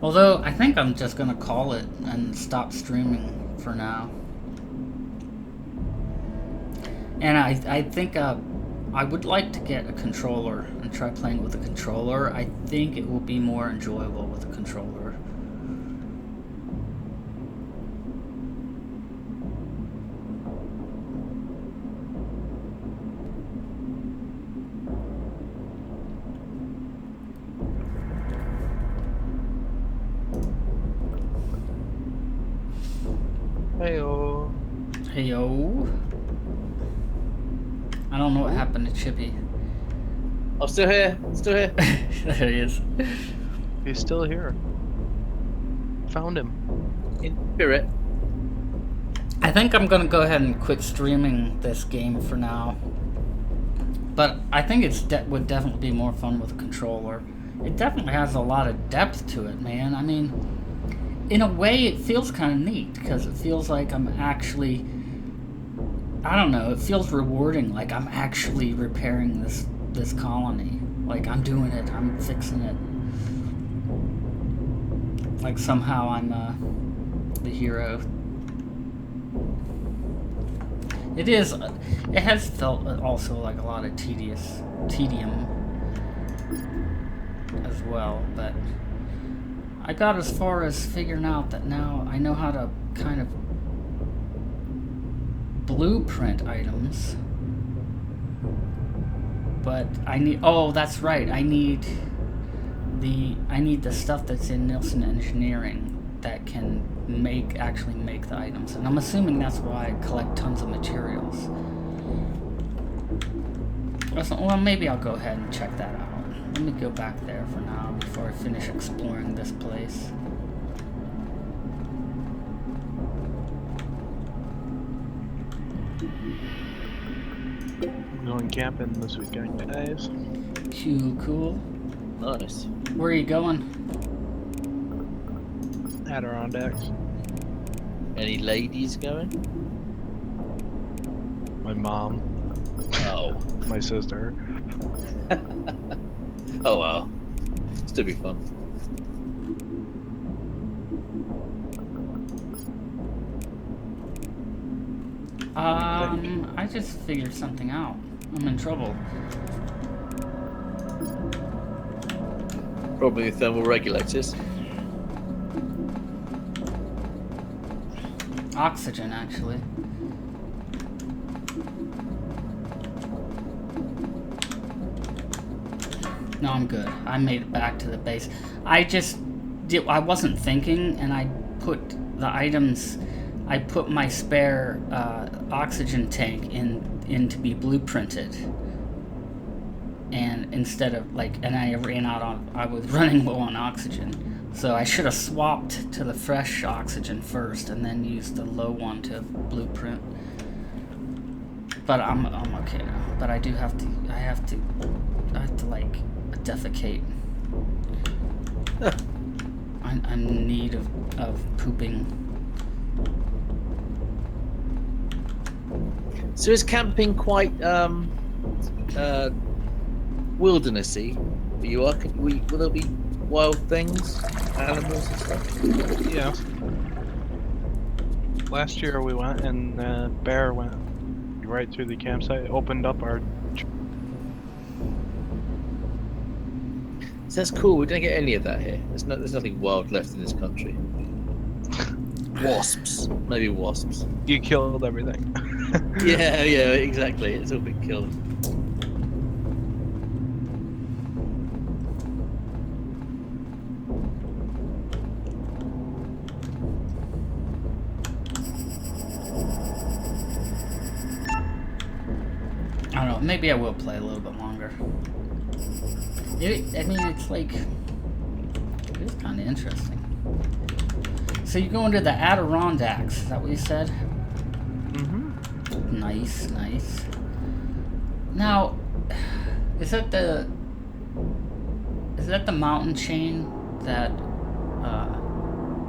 [SPEAKER 2] Although, I think I'm just gonna call it and stop streaming for now. And I think I would like to get a controller and try playing with a controller. I think it will be more enjoyable with a controller.
[SPEAKER 4] Heyo.
[SPEAKER 2] Heyo. I don't know what happened to Chippy.
[SPEAKER 3] I'm still here. Still here.
[SPEAKER 2] There he is.
[SPEAKER 4] He's still here. Found him.
[SPEAKER 3] In spirit.
[SPEAKER 2] I think I'm gonna go ahead and quit streaming this game for now. But I think it's would definitely be more fun with a controller. It definitely has a lot of depth to it, man. I mean, in a way, it feels kind of neat because it feels like I'm actually, I don't know, it feels rewarding. Like I'm actually repairing this colony. Like I'm doing it. I'm fixing it. Like somehow I'm the hero. It is. It has felt also like a lot of tedium as well, but I got as far as figuring out that now I know how to kind of blueprint items. But I need. Oh, that's right. I need the stuff that's in Nielsen Engineering that can actually make the items, and I'm assuming that's why I collect tons of materials. Well, maybe I'll go ahead and check that out. Let me go back there for now before I finish exploring this place.
[SPEAKER 4] I'm going camping this weekend, guys.
[SPEAKER 2] Cool.
[SPEAKER 3] Nice.
[SPEAKER 2] Where are you going?
[SPEAKER 4] Adirondacks.
[SPEAKER 3] Any ladies going?
[SPEAKER 4] My mom.
[SPEAKER 3] Oh.
[SPEAKER 4] My sister.
[SPEAKER 3] Oh well. Still be fun.
[SPEAKER 2] I just figured something out. I'm in trouble.
[SPEAKER 3] Probably thermal regulators.
[SPEAKER 2] Oxygen, actually. No, I'm good. I made it back to the base. I wasn't thinking, and I put the items. I put my spare oxygen tank in to be blueprinted, and instead of and I ran out on. I was running low on oxygen, so I should have swapped to the fresh oxygen first, and then used the low one to blueprint. But I'm okay now. But I do have to. I have to like defecate. I'm in need of pooping.
[SPEAKER 3] So is camping quite wildernessy for you? Will there be wild things, animals and stuff?
[SPEAKER 4] Yeah. Last year we went and bear went right through the campsite, opened up our...
[SPEAKER 3] So that's cool. We don't get any of that here. There's nothing wild left in this country. Wasps. Maybe wasps.
[SPEAKER 4] You killed everything.
[SPEAKER 3] Yeah, exactly. It's all been killed.
[SPEAKER 2] I don't know. Maybe I will play a little bit longer. I mean, it's like it's kind of interesting. So you go into the Adirondacks. Is that what you said?
[SPEAKER 4] Mm-hmm.
[SPEAKER 2] Nice, nice. Now, is that the mountain chain that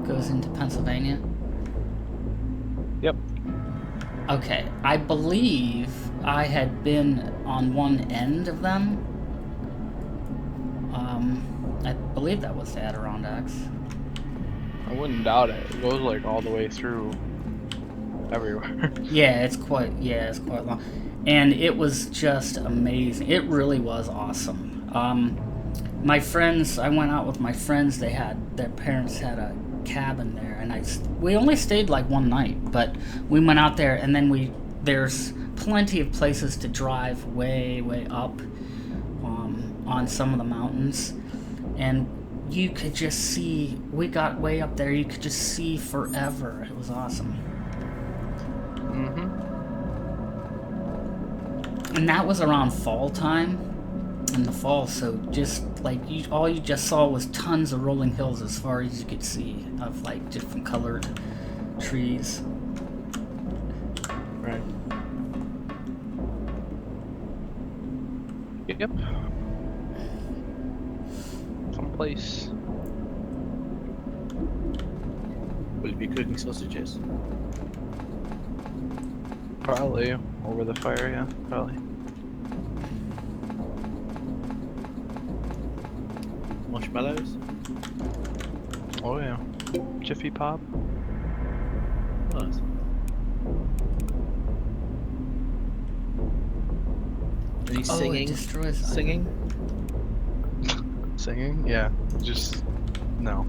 [SPEAKER 2] goes into Pennsylvania?
[SPEAKER 4] Yep.
[SPEAKER 2] Okay, I believe I had been on one end of them. I believe that was the Adirondacks.
[SPEAKER 4] I wouldn't doubt it. It goes like all the way through everywhere.
[SPEAKER 2] Yeah, it's quite long, and it was just amazing. It really was awesome. My friends, I went out with my friends. Their parents had a cabin there, and we only stayed like one night, but we went out there, and then there's plenty of places to drive way up on some of the mountains, and you could just see. We got way up there, you could just see forever. It was awesome.
[SPEAKER 4] Mm-hmm.
[SPEAKER 2] And that was around fall time, in the fall, so just like all you just saw was tons of rolling hills as far as you could see, of like different colored trees.
[SPEAKER 4] Right. Yep. Someplace.
[SPEAKER 3] Will you be cooking sausages?
[SPEAKER 4] Probably over the fire, yeah. Probably.
[SPEAKER 3] Marshmallows?
[SPEAKER 4] Oh yeah. Jiffy Pop.
[SPEAKER 3] Nice. Any singing?
[SPEAKER 2] It destroys.
[SPEAKER 3] Singing?
[SPEAKER 4] Singing? Yeah. Just no.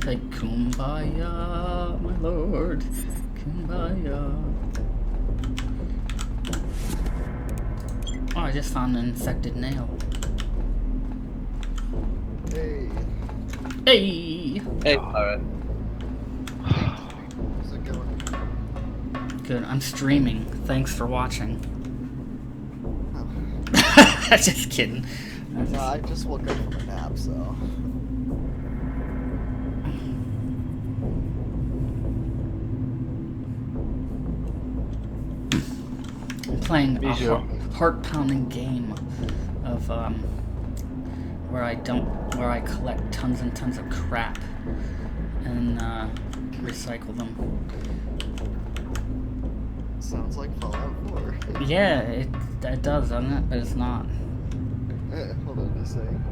[SPEAKER 2] Like kumbaya, my lord, kumbaya. Oh, I just found an infected nail.
[SPEAKER 5] Hey,
[SPEAKER 2] Hey!
[SPEAKER 3] Hey, Pirate.
[SPEAKER 5] how's it going?
[SPEAKER 2] Good, I'm streaming. Thanks for watching.
[SPEAKER 5] Oh.
[SPEAKER 2] Just kidding.
[SPEAKER 5] No, I just woke up from a nap, so.
[SPEAKER 2] I'm playing
[SPEAKER 4] Me
[SPEAKER 2] a
[SPEAKER 4] too.
[SPEAKER 2] heart-pounding game of where I collect tons and tons of crap and recycle them.
[SPEAKER 5] Sounds like Fallout 4.
[SPEAKER 2] Yeah, it does, doesn't it? But it's not.
[SPEAKER 5] Hold on a second.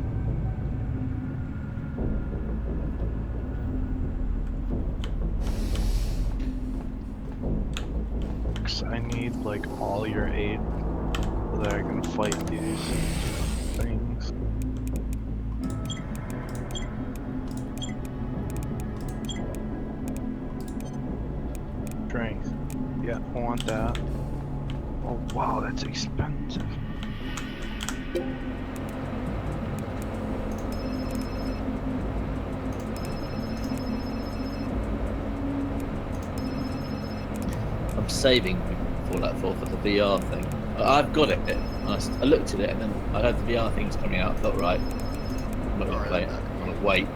[SPEAKER 4] I need like all your aid so that I can fight these things. Strength. Yeah, I want that. Oh wow, that's expensive.
[SPEAKER 3] I'm saving Fallout 4 for the VR thing. I've got it. I looked at it and then I heard the VR thing's coming out. I thought, right, I'm not going to play it. I'm going to wait.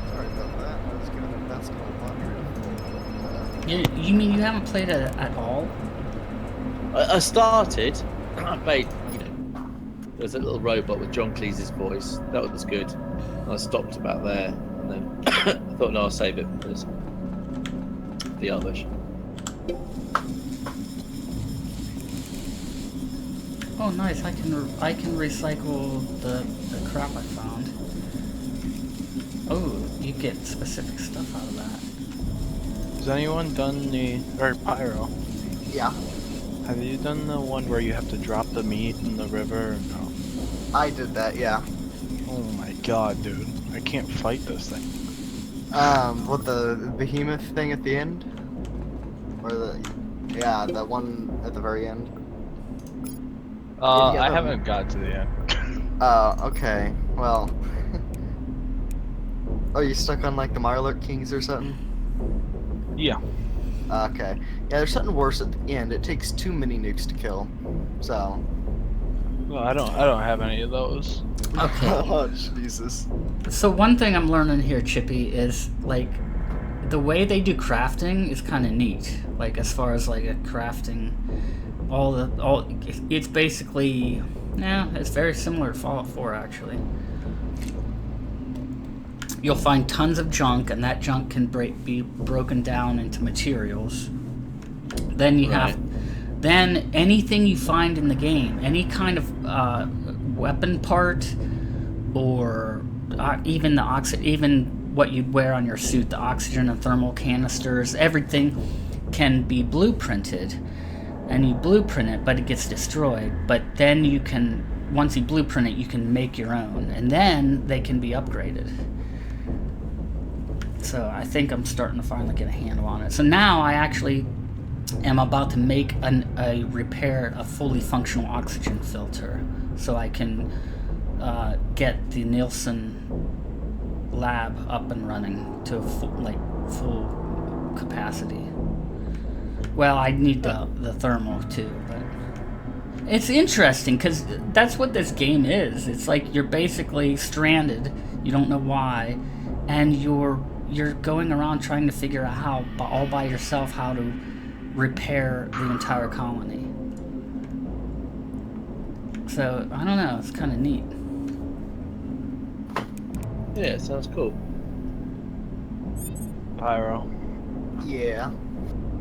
[SPEAKER 5] Sorry about that. I was given a basketball laundry.
[SPEAKER 2] You mean you haven't played it at all?
[SPEAKER 3] I started, I played, there was a little robot with John Cleese's voice. That was good. And I stopped about there. And then I thought, no, I'll save it for this VR version.
[SPEAKER 2] Oh, nice! I can recycle the crap I found. Oh, you get specific stuff out of that.
[SPEAKER 4] Has anyone done or Pyro?
[SPEAKER 5] Yeah,
[SPEAKER 4] Have you done the one where you have to drop the meat in the river? Or no?
[SPEAKER 5] I did that, yeah.
[SPEAKER 4] Oh my god, dude. I can't fight this thing.
[SPEAKER 5] What, the behemoth thing at the end? Or yeah, the one at the very end? Yeah,
[SPEAKER 4] I
[SPEAKER 5] the-
[SPEAKER 4] haven't got to the end.
[SPEAKER 5] Okay. Well. Oh, you stuck on like the Mirelurk Kings or something?
[SPEAKER 4] Yeah.
[SPEAKER 5] Okay. Yeah, there's something worse at the end. It takes 2 mini nukes to kill. So.
[SPEAKER 4] Well, I don't have any of those.
[SPEAKER 2] Okay.
[SPEAKER 5] Oh, Jesus.
[SPEAKER 2] So one thing I'm learning here, Chippy, is like the way they do crafting is kind of neat. Like as far as like a crafting, it's basically, yeah, it's very similar to Fallout 4 actually. You'll find tons of junk, and that junk can be broken down into materials. Then you have, then anything you find in the game, any kind of weapon part, or even even what you wear on your suit, the oxygen and thermal canisters, everything can be blueprinted, and you blueprint it, but it gets destroyed. But then you can, once you blueprint it, you can make your own, and then they can be upgraded. So I think I'm starting to finally get a handle on it. So now I actually am about to make repair a fully functional oxygen filter, so I can get the Nielsen lab up and running to full capacity. Well, I need the thermal too, but it's interesting because that's what this game is. It's like you're basically stranded. You don't know why, and you're going around trying to figure out how, all by yourself, how to repair the entire colony. So, I don't know, it's kind of neat.
[SPEAKER 3] Yeah, it sounds cool.
[SPEAKER 4] Pyro.
[SPEAKER 5] Yeah.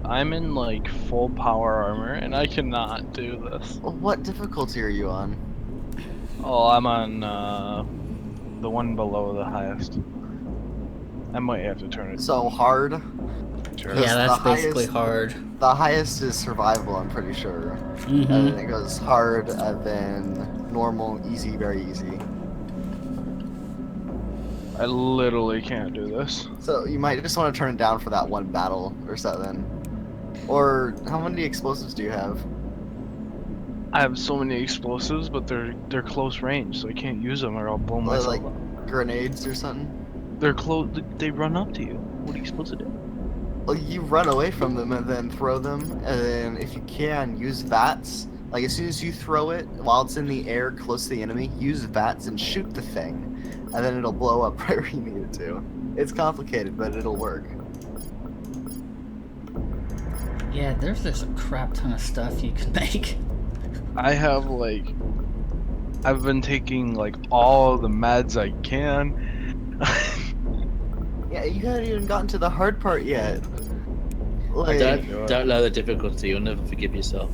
[SPEAKER 4] I'm in like full power armor, and I cannot do this.
[SPEAKER 5] Well, what difficulty are you on?
[SPEAKER 4] Oh, I'm on the one below the highest. I might have to turn it.
[SPEAKER 5] So hard?
[SPEAKER 4] Sure.
[SPEAKER 2] Yeah, that's
[SPEAKER 5] the
[SPEAKER 2] basically
[SPEAKER 5] highest-
[SPEAKER 2] hard.
[SPEAKER 5] The highest is survival, I'm pretty sure.
[SPEAKER 2] Mm-hmm.
[SPEAKER 5] And then it goes hard, and then normal, easy, very easy.
[SPEAKER 4] I literally can't do this.
[SPEAKER 5] So you might just want to turn it down for that one battle or something. Or how many explosives do you have?
[SPEAKER 4] I have so many explosives, but they're close range, so I can't use them or I'll blow myself
[SPEAKER 5] Like
[SPEAKER 4] up.
[SPEAKER 5] grenades or something?
[SPEAKER 4] They're close. They run up to you. What are you supposed to do?
[SPEAKER 5] Well, you run away from them and then throw them, and then if you can, use VATS. Like as soon as you throw it, while it's in the air close to the enemy, use VATS and shoot the thing, and then it'll blow up right where you need it to. It's complicated, but it'll work.
[SPEAKER 2] Yeah, there's a crap ton of stuff you can make.
[SPEAKER 4] I have like, I've been taking like all the meds I can.
[SPEAKER 5] Yeah, you haven't even gotten to the hard part yet. Like,
[SPEAKER 3] Don't lower the difficulty. You'll never forgive yourself.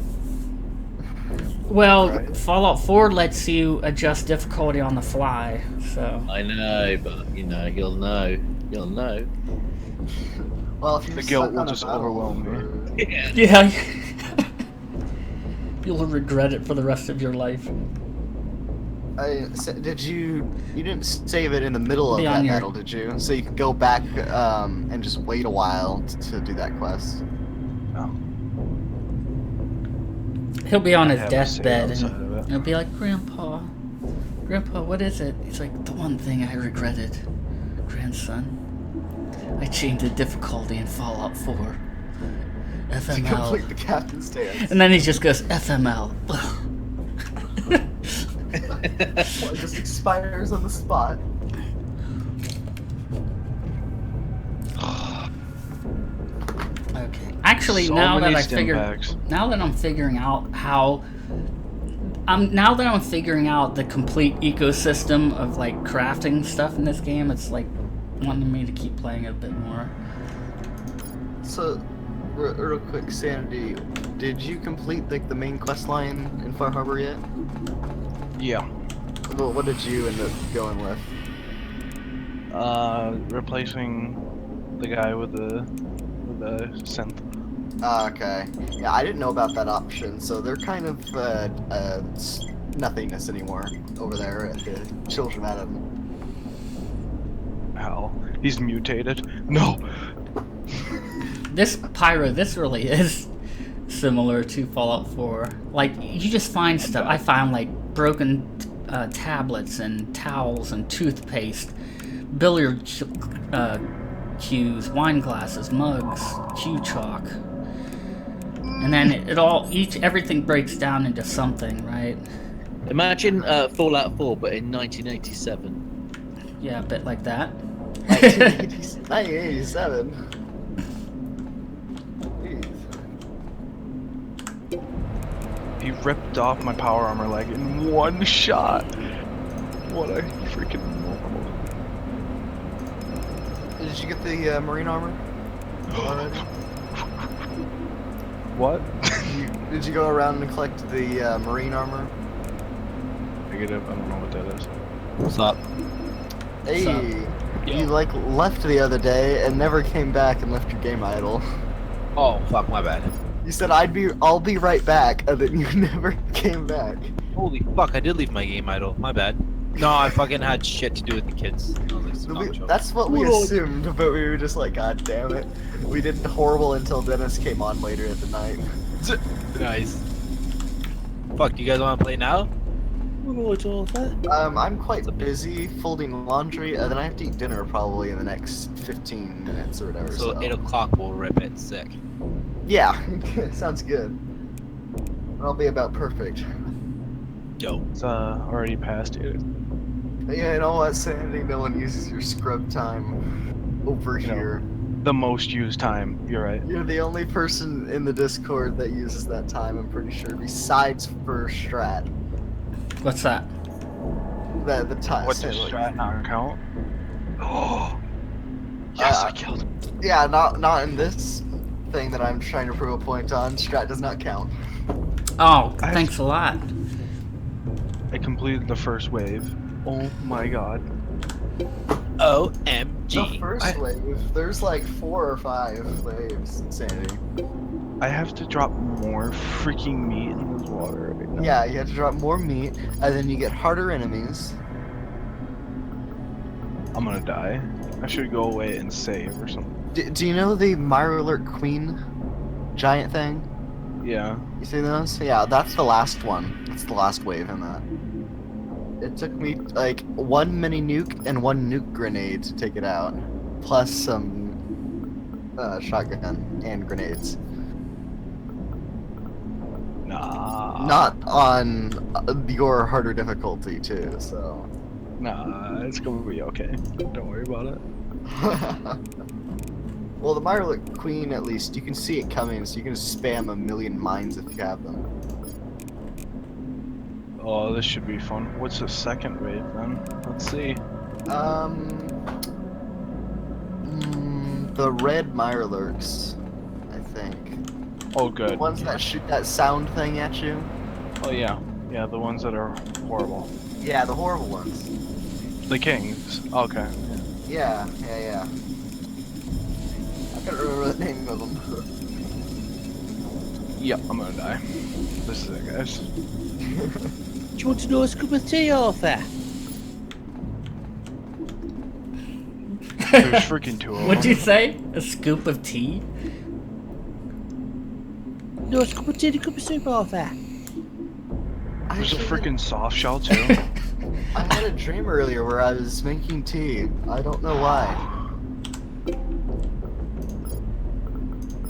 [SPEAKER 2] Well,
[SPEAKER 5] Right.
[SPEAKER 2] Fallout 4 lets you adjust difficulty on the fly, so...
[SPEAKER 3] I know, but you know, you'll know. You'll know.
[SPEAKER 5] well, if you're
[SPEAKER 4] The
[SPEAKER 5] stuck
[SPEAKER 4] guilt will
[SPEAKER 5] on a
[SPEAKER 4] just
[SPEAKER 5] battle
[SPEAKER 4] overwhelm me.
[SPEAKER 3] Yeah.
[SPEAKER 2] Yeah. You'll regret it for the rest of your life.
[SPEAKER 5] Did you didn't save it in the middle of
[SPEAKER 2] Be
[SPEAKER 5] that
[SPEAKER 2] on your-
[SPEAKER 5] battle, did you? So you can go back and just wait a while to do that quest.
[SPEAKER 2] He'll be on
[SPEAKER 4] I
[SPEAKER 2] his
[SPEAKER 4] have a save
[SPEAKER 2] deathbed
[SPEAKER 4] outside
[SPEAKER 2] and
[SPEAKER 4] of it.
[SPEAKER 2] he'll be like, Grandpa, what is it? He's like, the one thing I regretted, grandson. I changed the difficulty in Fallout 4.
[SPEAKER 5] To
[SPEAKER 2] FML.
[SPEAKER 5] complete the captain's dance.
[SPEAKER 2] And then he just goes, FML.
[SPEAKER 5] Well, it just expires on the spot.
[SPEAKER 2] Okay. Actually,
[SPEAKER 4] So
[SPEAKER 2] now
[SPEAKER 4] many
[SPEAKER 2] that
[SPEAKER 4] stim packs.
[SPEAKER 2] now that I'm figuring out how, now that I'm figuring out the complete ecosystem of like crafting stuff in this game, it's like wanting me to keep playing it a bit more.
[SPEAKER 5] So, real quick, Sanity, did you complete like the main quest line in Far Harbor yet?
[SPEAKER 4] Yeah.
[SPEAKER 5] Well, what did you end up going with?
[SPEAKER 4] Replacing the guy with the synth.
[SPEAKER 5] Okay. Yeah, I didn't know about that option, so they're kind of nothingness anymore over there at the Children Adam.
[SPEAKER 4] hell. He's mutated. No!
[SPEAKER 2] This Pyro, this really is similar to Fallout 4. Like, you just find stuff. I found, like, broken tablets and towels and toothpaste, billiard cues, wine glasses, mugs, cue chalk. And then everything breaks down into something, right?
[SPEAKER 3] Imagine Fallout 4, but in 1987.
[SPEAKER 2] Yeah, a bit like that.
[SPEAKER 5] 1987. Jeez.
[SPEAKER 4] He ripped off my power armor leg in one shot. What a freaking normal.
[SPEAKER 5] Did you get the marine armor already?
[SPEAKER 4] What?
[SPEAKER 5] Did you go around and collect the marine armor?
[SPEAKER 4] Negative, I don't know what that is.
[SPEAKER 3] What's up?
[SPEAKER 5] Hey, you like left the other day and never came back and left your game idle.
[SPEAKER 6] Oh, fuck, my bad.
[SPEAKER 5] You said I'll be right back, and then you never came back.
[SPEAKER 6] Holy fuck, I did leave my game idle. My bad. No, I fucking had shit to do with the kids. I was like, "Stop, Joe."
[SPEAKER 5] That's what we assumed, but we were just like, God damn it. We did horrible until Dennis came on later at the night.
[SPEAKER 6] Nice. Fuck, do you guys want to play now?
[SPEAKER 5] I'm quite busy folding laundry, and then I have to eat dinner probably in the next 15 minutes or whatever.
[SPEAKER 6] So 8 o'clock we'll rip it. Sick.
[SPEAKER 5] Yeah, sounds good. That'll be about perfect.
[SPEAKER 6] Dope.
[SPEAKER 4] It's already past you.
[SPEAKER 5] Yeah, you know what, Sandy? No one uses your scrub time over
[SPEAKER 4] You know.
[SPEAKER 5] here.
[SPEAKER 4] The most used time, you're right.
[SPEAKER 5] You're the only person in the Discord that uses that time, I'm pretty sure, besides for Strat.
[SPEAKER 2] What's that?
[SPEAKER 5] The time.
[SPEAKER 4] What's your strat not count? Oh, yes, I killed him.
[SPEAKER 5] Yeah, not in this thing that I'm trying to prove a point on. Strat does not count.
[SPEAKER 2] Oh, thanks a lot.
[SPEAKER 4] I completed the first wave. Oh my god.
[SPEAKER 6] OMG.
[SPEAKER 5] The first wave, there's like 4 or 5 waves, Sandy.
[SPEAKER 4] I have to drop more freaking meat in this water right now.
[SPEAKER 5] Yeah, you have to drop more meat, and then you get harder enemies.
[SPEAKER 4] I'm gonna die. I should go away and save or something.
[SPEAKER 5] Do you know the Mirelurk Queen giant thing?
[SPEAKER 4] Yeah.
[SPEAKER 5] You see those? Yeah, that's the last one. That's the last wave in that. It took me like 1 mini nuke and 1 nuke grenade to take it out, plus some shotgun and grenades.
[SPEAKER 4] Nah.
[SPEAKER 5] Not on your harder difficulty too, so.
[SPEAKER 4] Nah, it's gonna be okay. Don't worry about it.
[SPEAKER 5] Well, the Mirelurk Queen, at least, you can see it coming, so you can just spam a million mines if you have them.
[SPEAKER 4] Oh, this should be fun. What's the second wave then? Let's see.
[SPEAKER 5] The red Mirelurks, I think.
[SPEAKER 4] Oh, good.
[SPEAKER 5] The ones that shoot that sound thing at you.
[SPEAKER 4] Oh, yeah. Yeah, the ones that are horrible.
[SPEAKER 5] Yeah, the horrible ones.
[SPEAKER 4] The kings. Okay.
[SPEAKER 5] Yeah. I can't remember the name of them.
[SPEAKER 4] Yep, I'm gonna die. This is it, guys.
[SPEAKER 6] Do you want to know a scoop of tea, Arthur?
[SPEAKER 4] There's freaking 2 of them.
[SPEAKER 2] What'd you say? A scoop of tea?
[SPEAKER 6] No, a scoop of tea and a cup of soup, Arthur.
[SPEAKER 4] There's a freaking soft shell too.
[SPEAKER 5] I had a dream earlier where I was making tea. I don't know why.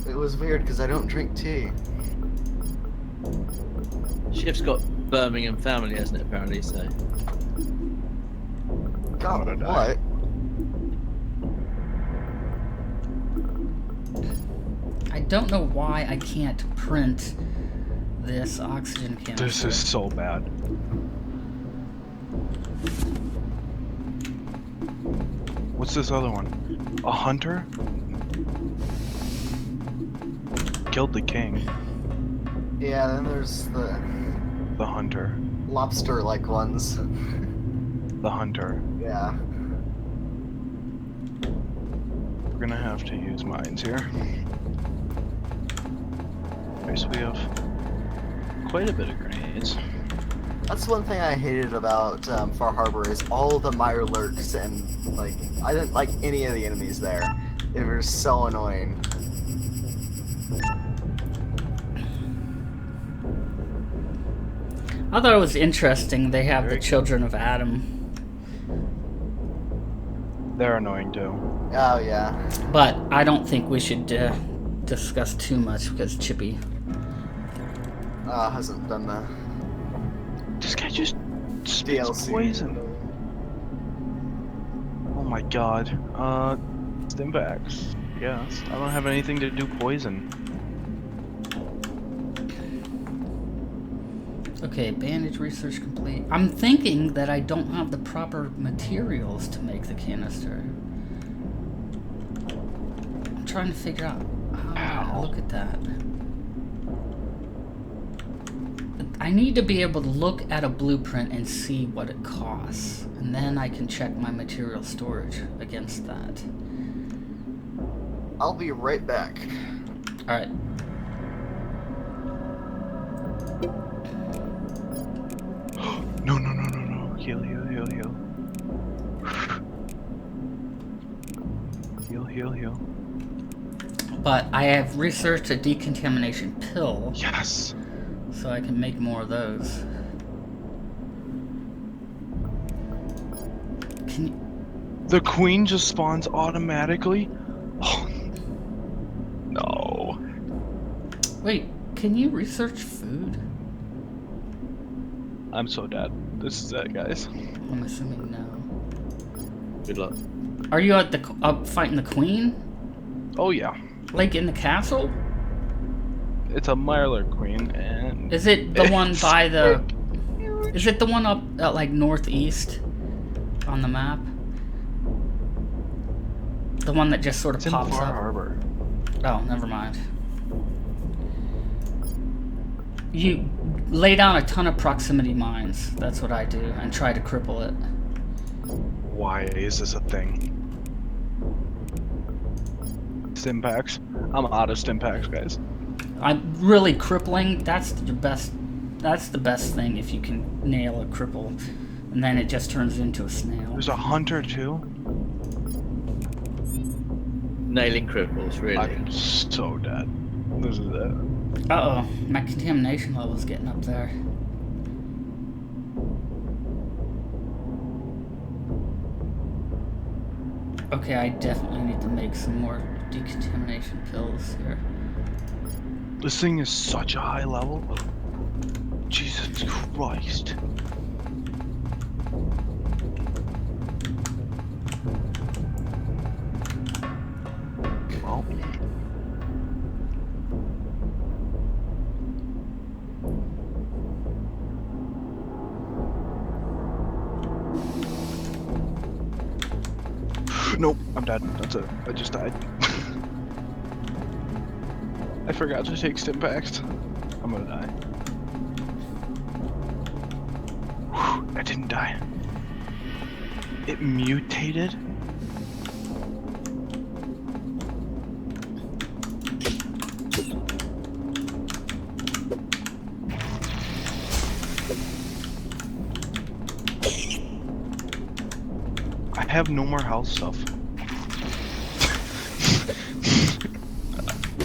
[SPEAKER 5] It was weird because I don't drink tea.
[SPEAKER 3] Shift's got Birmingham family, hasn't it, apparently, so.
[SPEAKER 5] God,
[SPEAKER 4] gonna die.
[SPEAKER 5] what?
[SPEAKER 2] I don't know why I can't print this oxygen canister.
[SPEAKER 4] This is so bad. What's this other one? A hunter? Killed the king.
[SPEAKER 5] Yeah, then there's the
[SPEAKER 4] The hunter.
[SPEAKER 5] lobster-like ones.
[SPEAKER 4] The hunter.
[SPEAKER 5] Yeah.
[SPEAKER 4] We're gonna have to use mines here. Okay, so we have quite a bit of grenades.
[SPEAKER 5] That's one thing I hated about Far Harbor is all the mire lurks and like I didn't like any of the enemies there. They were so annoying.
[SPEAKER 2] I thought it was interesting they have
[SPEAKER 4] Very
[SPEAKER 2] the children of Adam,
[SPEAKER 4] They're annoying too.
[SPEAKER 5] Oh yeah.
[SPEAKER 2] but I don't think we should discuss too much because Chippy.
[SPEAKER 5] Hasn't done the
[SPEAKER 4] This guy just spits
[SPEAKER 5] DLC.
[SPEAKER 4] poison. Oh my god. Stimpaks. Yes. I don't have anything to do poison.
[SPEAKER 2] Okay, bandage research complete. I'm thinking that I don't have the proper materials to make the canister. I'm trying to figure out how to look at that. I need to be able to look at a blueprint and see what it costs, and then I can check my material storage against that.
[SPEAKER 5] I'll be right back.
[SPEAKER 2] Alright.
[SPEAKER 4] No, no, no, no, no. Heal, heal, heal, heal. Heal, heal, heal.
[SPEAKER 2] But I have researched a decontamination pill,
[SPEAKER 4] Yes.
[SPEAKER 2] so I can make more of those. Can you...
[SPEAKER 4] The queen just spawns automatically? Oh. No.
[SPEAKER 2] Wait, can you research food?
[SPEAKER 4] I'm so dead. This is it, guys.
[SPEAKER 2] I'm assuming no.
[SPEAKER 3] Good luck.
[SPEAKER 2] Are you at the up fighting the queen?
[SPEAKER 4] Oh yeah.
[SPEAKER 2] Like in the castle?
[SPEAKER 4] It's a Myler queen, and
[SPEAKER 2] Is it the one
[SPEAKER 4] It's
[SPEAKER 2] by the... Is it the one up at like northeast on the map? The one that just sort of
[SPEAKER 4] it's in
[SPEAKER 2] pops
[SPEAKER 4] Far
[SPEAKER 2] up?
[SPEAKER 4] Harbor.
[SPEAKER 2] Oh, never mind. You lay down a ton of proximity mines. That's what I do, and try to cripple it.
[SPEAKER 4] Why is this a thing? Stimpaks? I'm out of Stimpaks, guys.
[SPEAKER 2] I'm really crippling. That's your best. That's the best thing if you can nail a cripple, and then it just turns into a snail.
[SPEAKER 4] There's a hunter too.
[SPEAKER 3] Nailing cripples, really.
[SPEAKER 4] I'm so dead. This is it.
[SPEAKER 2] Uh oh, my contamination level's getting up there. Okay, I definitely need to make some more decontamination pills here.
[SPEAKER 4] This thing is such a high level. Jesus Christ. Well. Nope, I'm dead. That's it. I just died. I forgot to take Stimpaks. I'm gonna die. Whew, I didn't die. It mutated? I have no more health stuff.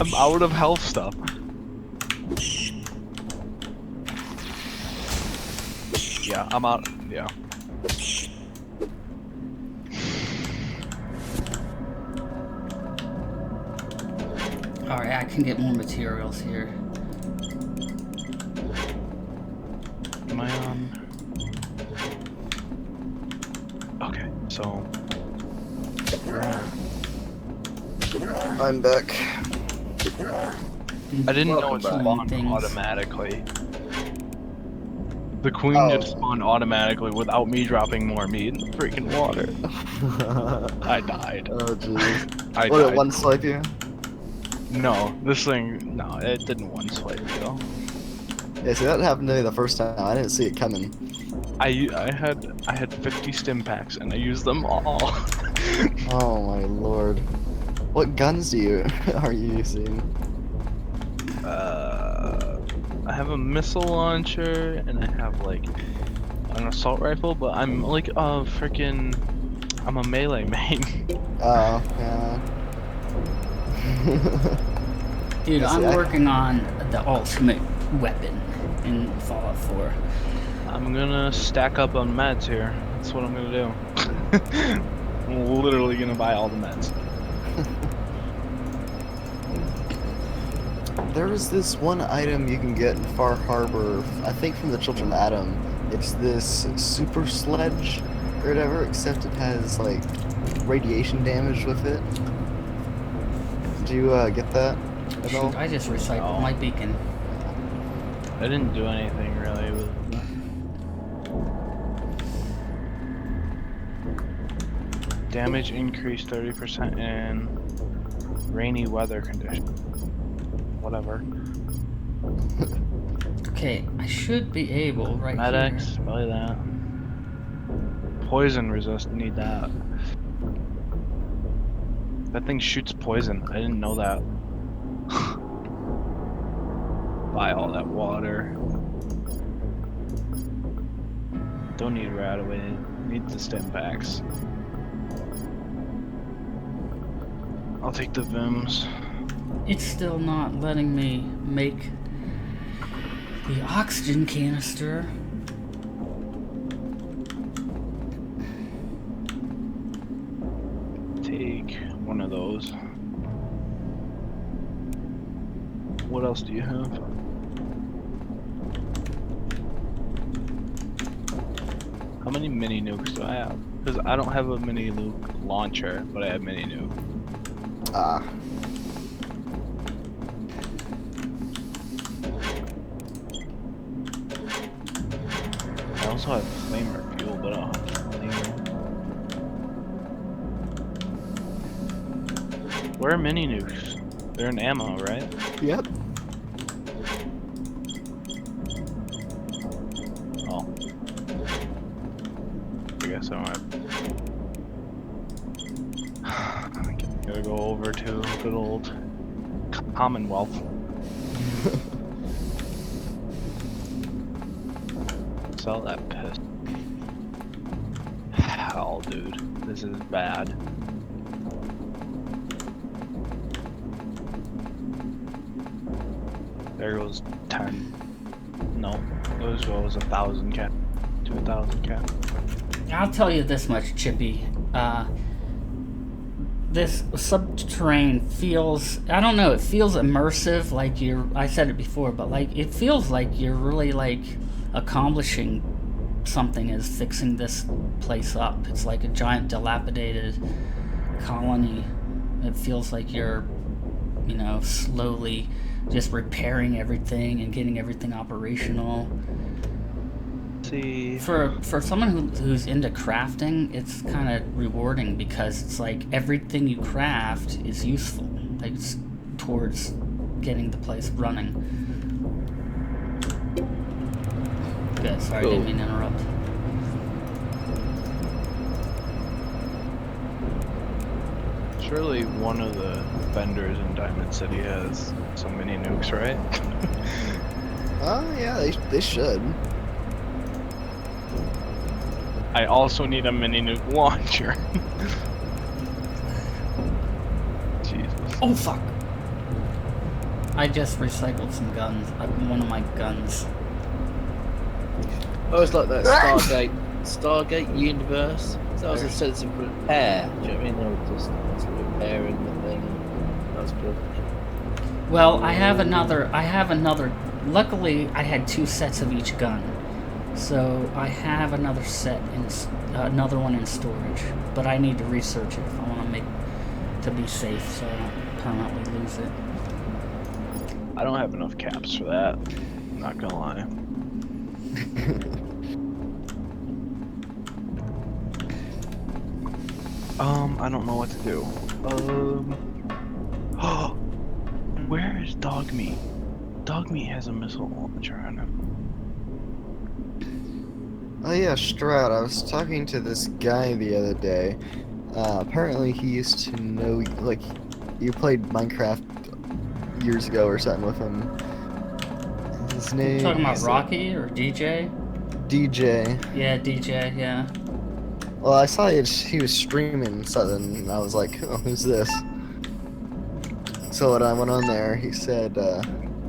[SPEAKER 4] I'm out of health stuff. Yeah, I'm out. Yeah.
[SPEAKER 2] Alright, I can get more materials here.
[SPEAKER 4] Am I on? Okay, so.
[SPEAKER 5] I'm back.
[SPEAKER 4] I didn't know
[SPEAKER 5] Welcome
[SPEAKER 4] it
[SPEAKER 5] back.
[SPEAKER 4] spawned
[SPEAKER 2] Things.
[SPEAKER 4] automatically. The queen
[SPEAKER 5] Oh.
[SPEAKER 4] just spawned automatically without me dropping more meat in the freaking water. I died.
[SPEAKER 5] Oh jeez.
[SPEAKER 4] I
[SPEAKER 5] What,
[SPEAKER 4] died.
[SPEAKER 5] it one swipe you?
[SPEAKER 4] No, this thing. No, it didn't one swipe though.
[SPEAKER 5] Yeah, see that happened to me the first time. I didn't see it coming.
[SPEAKER 4] I had 50 Stimpaks and I used them all.
[SPEAKER 5] Oh my lord. What guns do you are you using?
[SPEAKER 4] I have a missile launcher and I have like an assault rifle, but I'm like I'm a melee main.
[SPEAKER 5] Oh, yeah.
[SPEAKER 2] Dude,
[SPEAKER 5] Yeah, see,
[SPEAKER 2] I'm working on the ultimate weapon in Fallout 4.
[SPEAKER 4] I'm gonna stack up on meds here. That's what I'm gonna do. I'm literally gonna buy all the meds.
[SPEAKER 5] There is this one item you can get in Far Harbor, I think from the Children of Adam. It's this super sledge or whatever, except it has like radiation damage with it. Did you get that at all?
[SPEAKER 2] Shoot, I just recycled my beacon.
[SPEAKER 4] I didn't do anything really with damage increased 30% in rainy weather conditions. Whatever.
[SPEAKER 2] Okay, I should be able right
[SPEAKER 4] Medics,
[SPEAKER 2] here.
[SPEAKER 4] buy that. Poison resist, need that. That thing shoots poison. I didn't know that. Buy all that water. Don't need Radaway. Need the stim packs. I'll take the Vims.
[SPEAKER 2] It's still not letting me make the oxygen canister.
[SPEAKER 4] Take one of those. What else do you have? How many mini nukes do I have? Because I don't have a mini nuke launcher, but I have mini nuke.
[SPEAKER 5] Ah.
[SPEAKER 4] I also have flamer fuel, but I don't have flamer. Where are mini nukes? They're in ammo, right?
[SPEAKER 5] Yep.
[SPEAKER 4] Oh. I guess I might. Gotta go over to good old Commonwealth. Sell that piss. Hell, dude. This is bad. There goes 10. No, those goes 1,000 cap to 1,000 cap.
[SPEAKER 2] I'll tell you this much, Chippy. This Subterrain feels, I don't know, it feels immersive, like I said it before, but like, it feels like you're really like accomplishing something as fixing this place up. It's like a giant dilapidated colony. It feels like you're, you know, slowly just repairing everything and getting everything operational.
[SPEAKER 4] See,
[SPEAKER 2] For someone who's into crafting, it's kind of rewarding because it's like everything you craft is useful, like it's towards getting the place running. Good, sorry, I didn't mean to interrupt.
[SPEAKER 4] surely one of the vendors in Diamond City has some mini nukes, right?
[SPEAKER 5] Oh, yeah, they should.
[SPEAKER 4] I also need a mini nuke launcher. Jesus.
[SPEAKER 2] Oh fuck! I just recycled some guns. One of my guns.
[SPEAKER 3] Oh, it's like that Stargate universe. So I was a sense of repair. Do you know what I mean? They were just repairing the thing. That was good.
[SPEAKER 2] Well, I have another. Luckily, I had 2 sets of each gun, so I have another set in another one in storage. But I need to research it if I want to be safe, so I don't permanently lose it.
[SPEAKER 4] I don't have enough caps for that. Not gonna lie. I don't know what to do. Where is Dogmeat? Dogmeat has a missile launcher on him.
[SPEAKER 5] Oh yeah, Strat, I was talking to this guy the other day. Apparently he used to know, like, you played Minecraft years ago or something with him. His name...
[SPEAKER 2] Talking about Rocky or DJ?
[SPEAKER 5] DJ.
[SPEAKER 2] Yeah, DJ. Yeah.
[SPEAKER 5] Well, I saw he was streaming something, and I was like, oh, who's this? So when I went on there, he said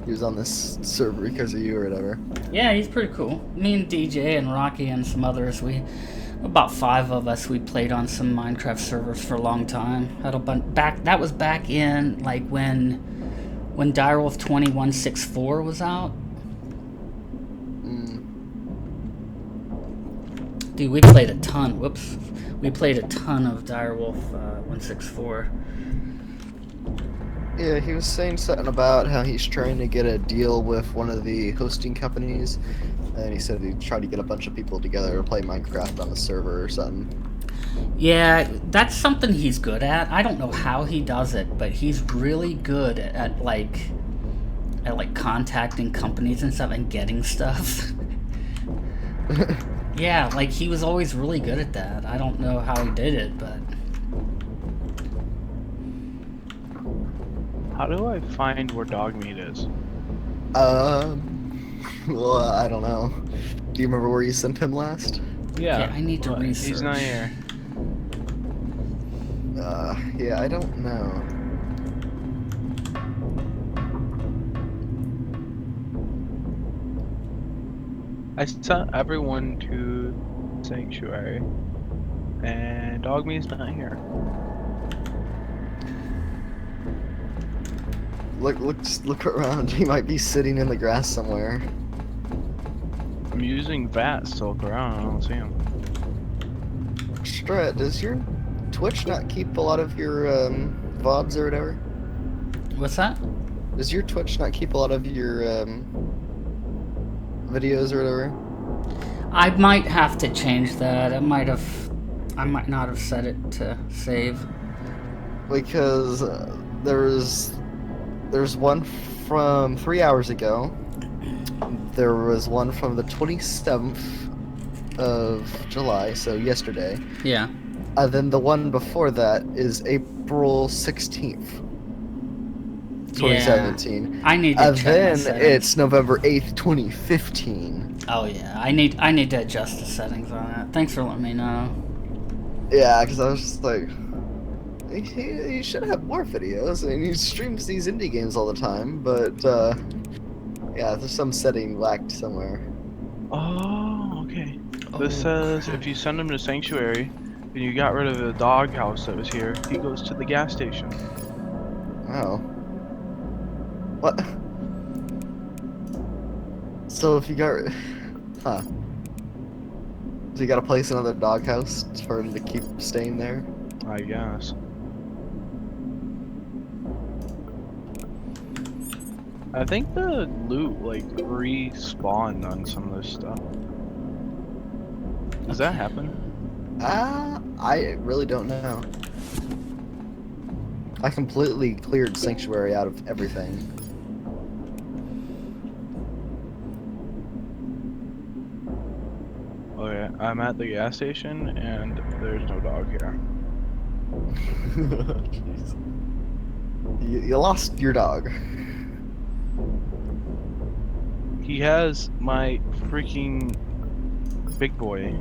[SPEAKER 5] he was on this server because of you or whatever.
[SPEAKER 2] Yeah, he's pretty cool. Me and DJ and Rocky and some others, about 5 of us, we played on some Minecraft servers for a long time. That was back in like when Direwolf 2164 was out. Dude, we played a ton. Whoops. We played a ton of Direwolf 164.
[SPEAKER 5] Yeah, he was saying something about how he's trying to get a deal with one of the hosting companies, and he said he'd try to get a bunch of people together to play Minecraft on the server or something.
[SPEAKER 2] Yeah, that's something he's good at. I don't know how he does it, but he's really good at contacting companies and stuff and getting stuff. Yeah, like he was always really good at that. I don't know how he did it, but
[SPEAKER 4] How do I find where dog meat is?
[SPEAKER 5] Well, I don't know. Do you remember where you sent him last?
[SPEAKER 2] yeah, I need to
[SPEAKER 4] but
[SPEAKER 2] research.
[SPEAKER 4] He's not here.
[SPEAKER 5] Yeah, I don't know.
[SPEAKER 4] I sent everyone to Sanctuary, and dog meat's not here.
[SPEAKER 5] Just look around. He might be sitting in the grass somewhere.
[SPEAKER 4] I'm using VATS to look around. I don't see him.
[SPEAKER 5] Strut, does your Twitch not keep a lot of your VODs or whatever?
[SPEAKER 2] What's that?
[SPEAKER 5] Does your Twitch not keep a lot of your videos or whatever?
[SPEAKER 2] I might have to change that. I might not have set it to save.
[SPEAKER 5] Because there's one from 3 hours ago. There was one from the 27th of July, so yesterday.
[SPEAKER 2] Yeah.
[SPEAKER 5] And then the one before that is April 16th, 2017.
[SPEAKER 2] Yeah. I need to
[SPEAKER 5] And
[SPEAKER 2] check my
[SPEAKER 5] then
[SPEAKER 2] settings.
[SPEAKER 5] it's November 8th, 2015.
[SPEAKER 2] Oh yeah, I need to adjust the settings on that. Thanks for letting me know.
[SPEAKER 5] Yeah, because I was just like, he should have more videos. I mean, he streams these indie games all the time, but yeah, there's some setting lacked somewhere.
[SPEAKER 4] Oh, okay. This
[SPEAKER 2] Oh,
[SPEAKER 4] says
[SPEAKER 2] crap.
[SPEAKER 4] if you send him to Sanctuary and you got rid of the doghouse that was here, he goes to the gas station.
[SPEAKER 5] Oh. What? So if you got, huh? So you gotta place another doghouse for him to keep staying there?
[SPEAKER 4] I guess. I think the loot like respawned on some of this stuff. Does that happen?
[SPEAKER 5] I really don't know. I completely cleared Sanctuary out of everything.
[SPEAKER 4] Okay, I'm at the gas station and there's no dog here.
[SPEAKER 5] Jeez. You lost your dog.
[SPEAKER 4] He has my freaking big boy.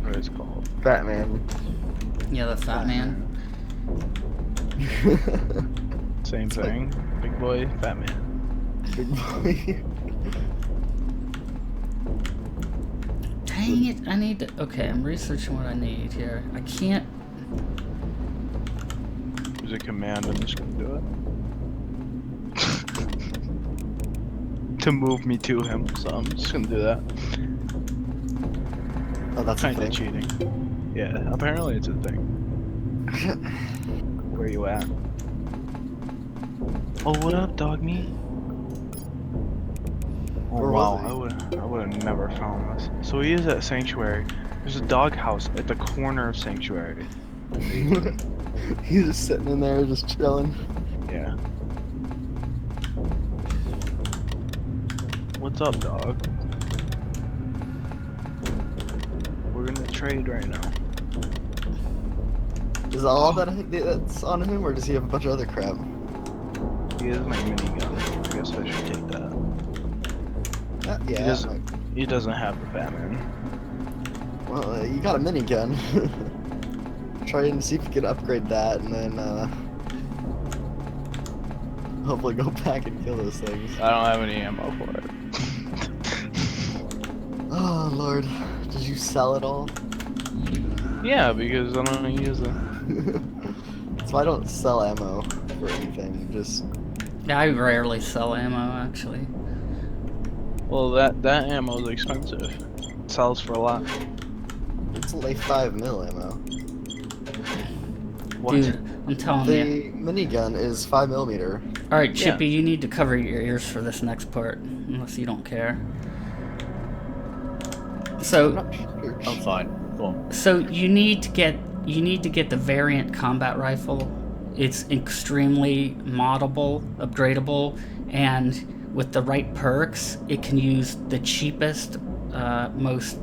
[SPEAKER 4] What is it called?
[SPEAKER 5] Batman.
[SPEAKER 2] Yeah, the fat man.
[SPEAKER 4] Same
[SPEAKER 5] It's
[SPEAKER 4] thing. Big boy, fat man.
[SPEAKER 5] Big boy.
[SPEAKER 2] Dang it! I need to. Okay, I'm researching what I need here. I can't.
[SPEAKER 4] There's a command, I'm just gonna do it. To move me to him, so I'm just gonna do that.
[SPEAKER 5] Oh, that's a
[SPEAKER 4] Kinda
[SPEAKER 5] thing.
[SPEAKER 4] cheating. Yeah, apparently it's a thing. Where you at? Oh, what up, dog meat? Oh
[SPEAKER 5] Where
[SPEAKER 4] wow,
[SPEAKER 5] was
[SPEAKER 4] I would have never found this. So he is at Sanctuary. There's a dog house at the corner of Sanctuary.
[SPEAKER 5] He's just sitting in there, just chilling.
[SPEAKER 4] Yeah. What's up, dog? We're gonna trade right now.
[SPEAKER 5] Is all that's on him, or does he have a bunch of other crap?
[SPEAKER 4] He has my minigun. I guess I should take that.
[SPEAKER 5] Yeah.
[SPEAKER 4] He He doesn't have the Batman.
[SPEAKER 5] Well, you got a minigun. Try and see if you can upgrade that, and then hopefully go back and kill those things.
[SPEAKER 4] I don't have any ammo for it.
[SPEAKER 5] Oh lord, did you sell it all?
[SPEAKER 4] Yeah, because I don't use it.
[SPEAKER 5] So I don't sell ammo for anything. Just
[SPEAKER 2] Yeah, I rarely sell ammo actually.
[SPEAKER 4] Well, that ammo is expensive. It sells for a lot.
[SPEAKER 5] it's only 5mm ammo.
[SPEAKER 4] What?
[SPEAKER 2] Dude, I'm telling you.
[SPEAKER 5] The minigun is 5mm.
[SPEAKER 2] Alright, Chippy, you need to cover your ears for this next part, unless you don't care. So,
[SPEAKER 3] I'm fine. Go on.
[SPEAKER 2] so you need to get the variant combat rifle. It's extremely moddable, upgradable, and with the right perks, it can use the cheapest, most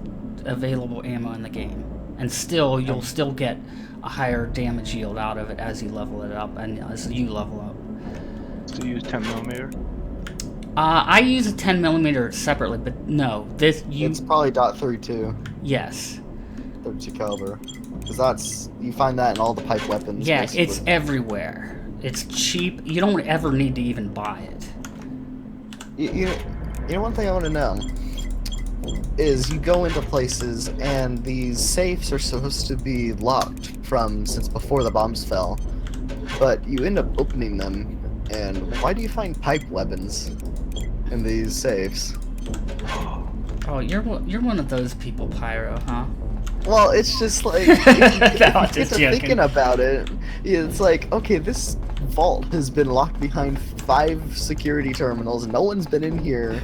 [SPEAKER 2] available ammo in the game, and still you'll still get a higher damage yield out of it as you level it up and as you level up.
[SPEAKER 4] To use 10mm?
[SPEAKER 2] I use a 10mm separately, but no,
[SPEAKER 5] It's probably .32,
[SPEAKER 2] yes,
[SPEAKER 5] 32 caliber, because you find that in all the pipe weapons.
[SPEAKER 2] yeah,
[SPEAKER 5] basically.
[SPEAKER 2] it's everywhere. It's cheap. You don't ever need to even buy it.
[SPEAKER 5] You know one thing I want to know is you go into places and these safes are supposed to be locked since before the bombs fell, but you end up opening them, and why do you find pipe weapons in these safes?
[SPEAKER 2] Oh, you're one of those people, Pyro, huh?
[SPEAKER 5] Well, it's just like
[SPEAKER 2] No,
[SPEAKER 5] if you
[SPEAKER 2] I'm
[SPEAKER 5] get
[SPEAKER 2] just
[SPEAKER 5] to
[SPEAKER 2] joking.
[SPEAKER 5] thinking about it, it's like, okay, this vault has been locked behind 5 security terminals. No one's been in here,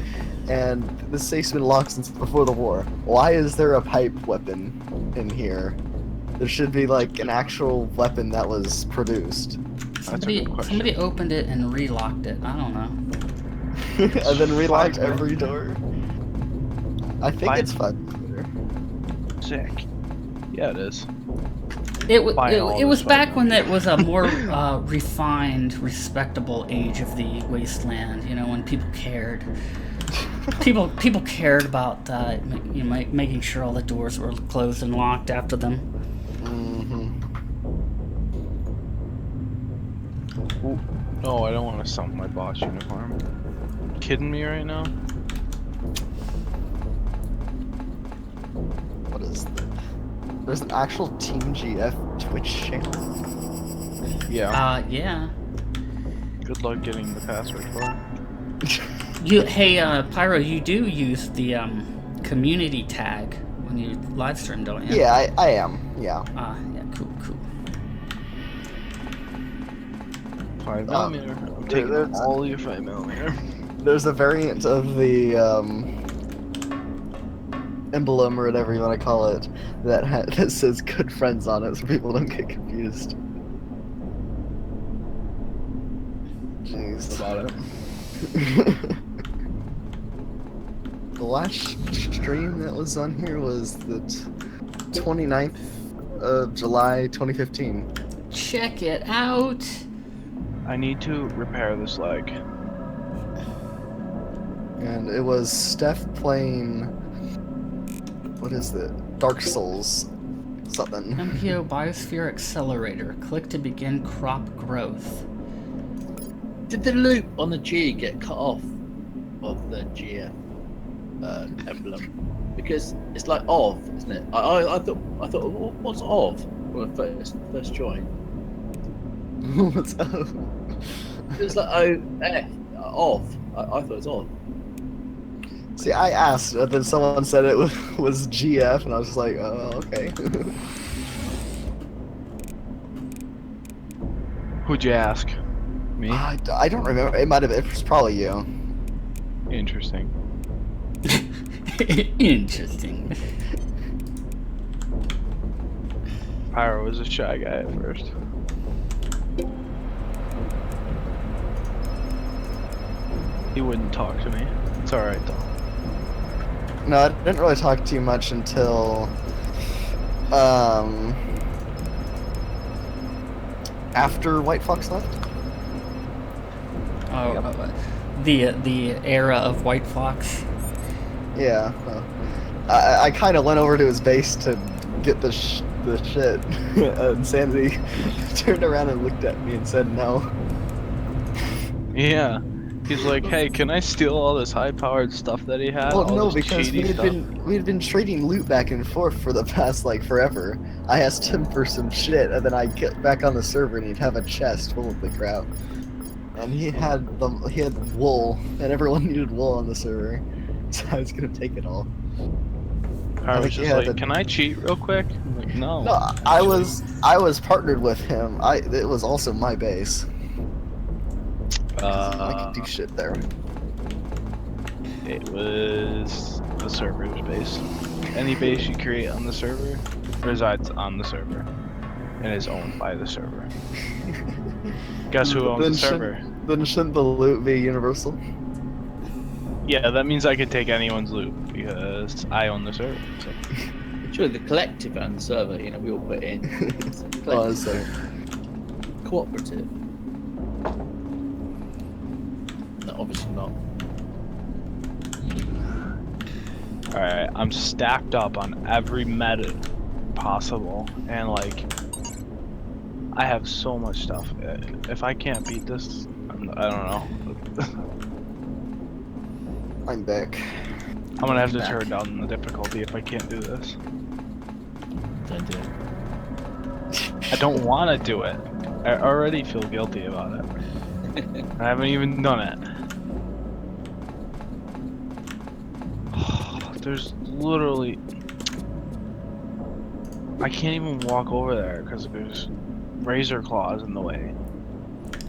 [SPEAKER 5] and the safe's been locked since before the war. Why is there a pipe weapon in here? There should be like an actual weapon that was produced.
[SPEAKER 4] That's a good question.
[SPEAKER 2] Somebody opened it and relocked it. I don't know.
[SPEAKER 5] And then relocked
[SPEAKER 4] 5
[SPEAKER 5] every door. I think
[SPEAKER 4] 5
[SPEAKER 5] it's 5.
[SPEAKER 4] Sick. Yeah, it is.
[SPEAKER 2] It
[SPEAKER 4] Buy all
[SPEAKER 2] was
[SPEAKER 4] this
[SPEAKER 2] back
[SPEAKER 4] fucking-
[SPEAKER 2] when it was a more refined, respectable age of the wasteland. You know, when people cared. People cared about making sure all the doors were closed and locked after them.
[SPEAKER 4] Ooh. No, I don't want to sell my boss uniform. You kidding me right now?
[SPEAKER 5] What is that? There's an actual Team GF Twitch channel.
[SPEAKER 4] Yeah.
[SPEAKER 2] Yeah.
[SPEAKER 4] Good luck getting the password for it.
[SPEAKER 2] Hey, Pyro, you do use the community tag when you live stream, don't you?
[SPEAKER 5] Yeah, I am. Yeah.
[SPEAKER 2] Yeah, cool.
[SPEAKER 4] 5mm. I'm taking
[SPEAKER 5] there's-
[SPEAKER 4] all your 5mm.
[SPEAKER 5] There's a variant of the emblem or whatever you want to call it that says "good friends" on it, so people don't get confused. Jeez.
[SPEAKER 3] About it.
[SPEAKER 5] The last stream that was on here was the 29th of July 2015.
[SPEAKER 2] Check it out.
[SPEAKER 4] I need to repair this leg.
[SPEAKER 5] And it was Steph playing, what is it? Dark Souls something.
[SPEAKER 2] MPO Biosphere Accelerator. Click to begin crop growth.
[SPEAKER 3] Did the loop on the G get cut off of the GF emblem? Because it's like of, isn't it? I thought what's of when I first joined?
[SPEAKER 5] What's up?
[SPEAKER 3] It's like of. I thought it was of.
[SPEAKER 5] See, I asked, and then someone said it was GF, and I was just like, oh, okay.
[SPEAKER 4] Who'd you ask? Me?
[SPEAKER 5] I don't remember. It might have. It was probably you.
[SPEAKER 4] Interesting.
[SPEAKER 2] Interesting.
[SPEAKER 4] Pyro was a shy guy at first. He wouldn't talk to me. It's alright though.
[SPEAKER 5] No, I didn't really talk to you much until after White Fox left.
[SPEAKER 2] Oh, the era of White Fox.
[SPEAKER 5] Yeah. I kind of went over to his base to get the shit. And Sandy turned around and looked at me and said no.
[SPEAKER 4] Yeah. He's like, hey, can I steal all this high-powered stuff that he had?
[SPEAKER 5] Well,
[SPEAKER 4] All
[SPEAKER 5] no,
[SPEAKER 4] this
[SPEAKER 5] because
[SPEAKER 4] cheaty stuff?
[SPEAKER 5] we had been trading loot back and forth for the past like forever. I asked him for some shit, and then I get back on the server, and he'd have a chest full of the crap. And he had wool, and everyone needed wool on the server, so I was gonna take it all.
[SPEAKER 4] I was
[SPEAKER 5] think he
[SPEAKER 4] just
[SPEAKER 5] had
[SPEAKER 4] like,
[SPEAKER 5] a-
[SPEAKER 4] can I cheat real quick? I'm like, no.
[SPEAKER 5] No, I
[SPEAKER 4] actually."
[SPEAKER 5] was partnered with him. It was also my base. 'Cause I could do shit there.
[SPEAKER 4] It was the server's base. Any base you create on the server resides on the server and is owned by the server. Guess who owns the server?
[SPEAKER 5] Then shouldn't the loot be universal?
[SPEAKER 4] Yeah, that means I could take anyone's loot because I own the server. So.
[SPEAKER 3] Surely the collective and the server, you know, we all put in. It's
[SPEAKER 5] Oh, it's like,
[SPEAKER 3] cooperative. No, obviously not.
[SPEAKER 4] Alright, I'm stacked up on every meta possible, and like, I have so much stuff. If I can't beat this, I don't know.
[SPEAKER 5] I'm back.
[SPEAKER 4] I'm gonna have to
[SPEAKER 5] Back.
[SPEAKER 4] turn down the difficulty if I can't do this.
[SPEAKER 3] Don't do it.
[SPEAKER 4] I don't want to do it. I already feel guilty about it. I haven't even done it. There's literally... I can't even walk over there because there's razor claws in the way.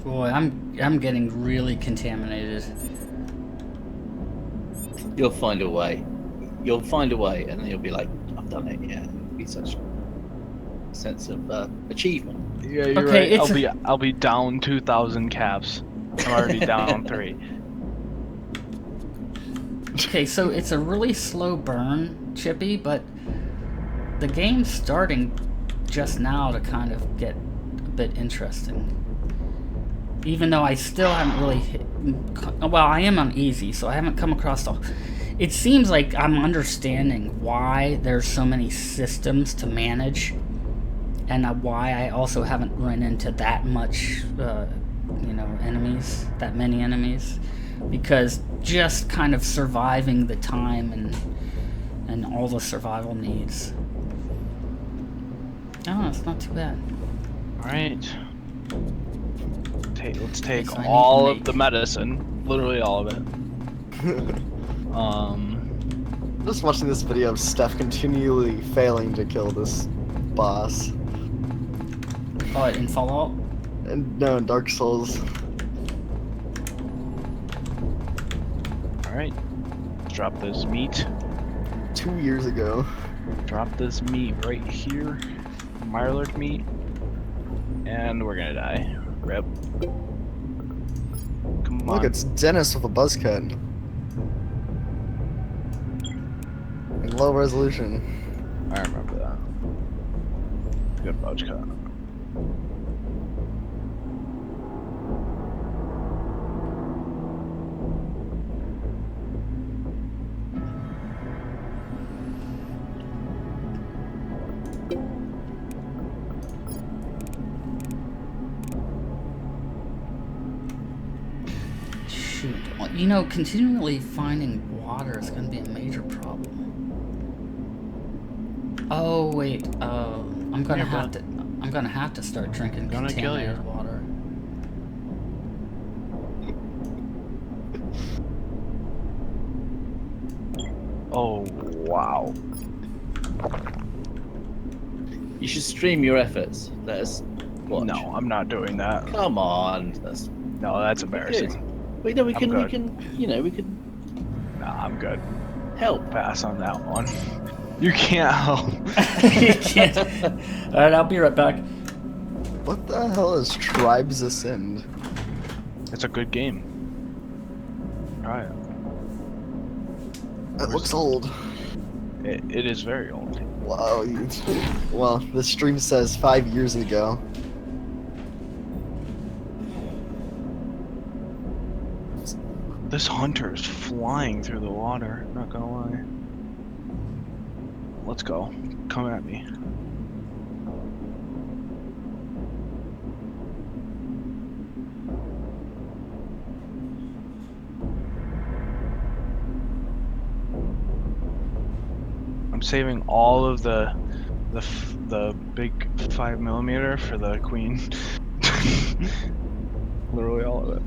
[SPEAKER 2] Boy, I'm getting really contaminated.
[SPEAKER 3] You'll find a way. You'll find a way, and then you'll be like, I've done it. Yeah, it'll be such a sense of achievement.
[SPEAKER 4] Yeah, you're
[SPEAKER 2] Okay,
[SPEAKER 4] right. I'll be down 2,000 caps. I'm already down 3.
[SPEAKER 2] Okay, so it's a really slow burn, Chippy, but the game's starting just now to kind of get a bit interesting. Even though I still haven't really hit... Well, I am on easy, so I haven't come across the... It seems like I'm understanding why there's so many systems to manage, and why I also haven't run into that much, you know, enemies, that many enemies. Because just kind of surviving the time and all the survival needs. Oh, it's not too bad.
[SPEAKER 4] Alright. Let's take
[SPEAKER 2] So I need
[SPEAKER 4] all
[SPEAKER 2] to
[SPEAKER 4] of the medicine. Literally all of it.
[SPEAKER 5] Just watching this video of Steph continually failing to kill this boss.
[SPEAKER 2] Oh, in Fallout?
[SPEAKER 5] And no, in Dark Souls.
[SPEAKER 4] Alright. Drop this meat.
[SPEAKER 5] 2 years ago.
[SPEAKER 4] Drop this meat right here. Mirelurk meat. And we're gonna die. Rip. Come on.
[SPEAKER 5] Look, it's Dennis with a buzz cut. In low resolution.
[SPEAKER 4] I remember that. Good buzz cut.
[SPEAKER 2] Shoot. Well, you know, continually finding water is going to be a major problem. Oh, wait. I'm going to
[SPEAKER 4] Yeah,
[SPEAKER 2] have to... I'm going to have to start drinking
[SPEAKER 4] Gonna kill you.
[SPEAKER 2] contaminated water.
[SPEAKER 4] Oh, wow.
[SPEAKER 3] You should stream your efforts. Let us watch.
[SPEAKER 4] No, I'm not doing that.
[SPEAKER 3] Come on. That's
[SPEAKER 4] No, that's embarrassing.
[SPEAKER 3] good. We know we
[SPEAKER 4] I'm
[SPEAKER 3] can. We
[SPEAKER 4] good.
[SPEAKER 3] can. You know, we can
[SPEAKER 4] Nah, I'm good.
[SPEAKER 3] help.
[SPEAKER 4] Pass on that one. You can't help.
[SPEAKER 2] You can't. Alright, I'll be right back.
[SPEAKER 5] What the hell is Tribes Ascend?
[SPEAKER 4] It's a good game. Alright.
[SPEAKER 5] It looks old.
[SPEAKER 4] It is very old.
[SPEAKER 5] Wow. Well, the stream says 5 years ago.
[SPEAKER 4] This hunter is flying through the water, not gonna lie. Let's go. Come at me. I'm saving all of the big 5mm for the queen. Literally all of it.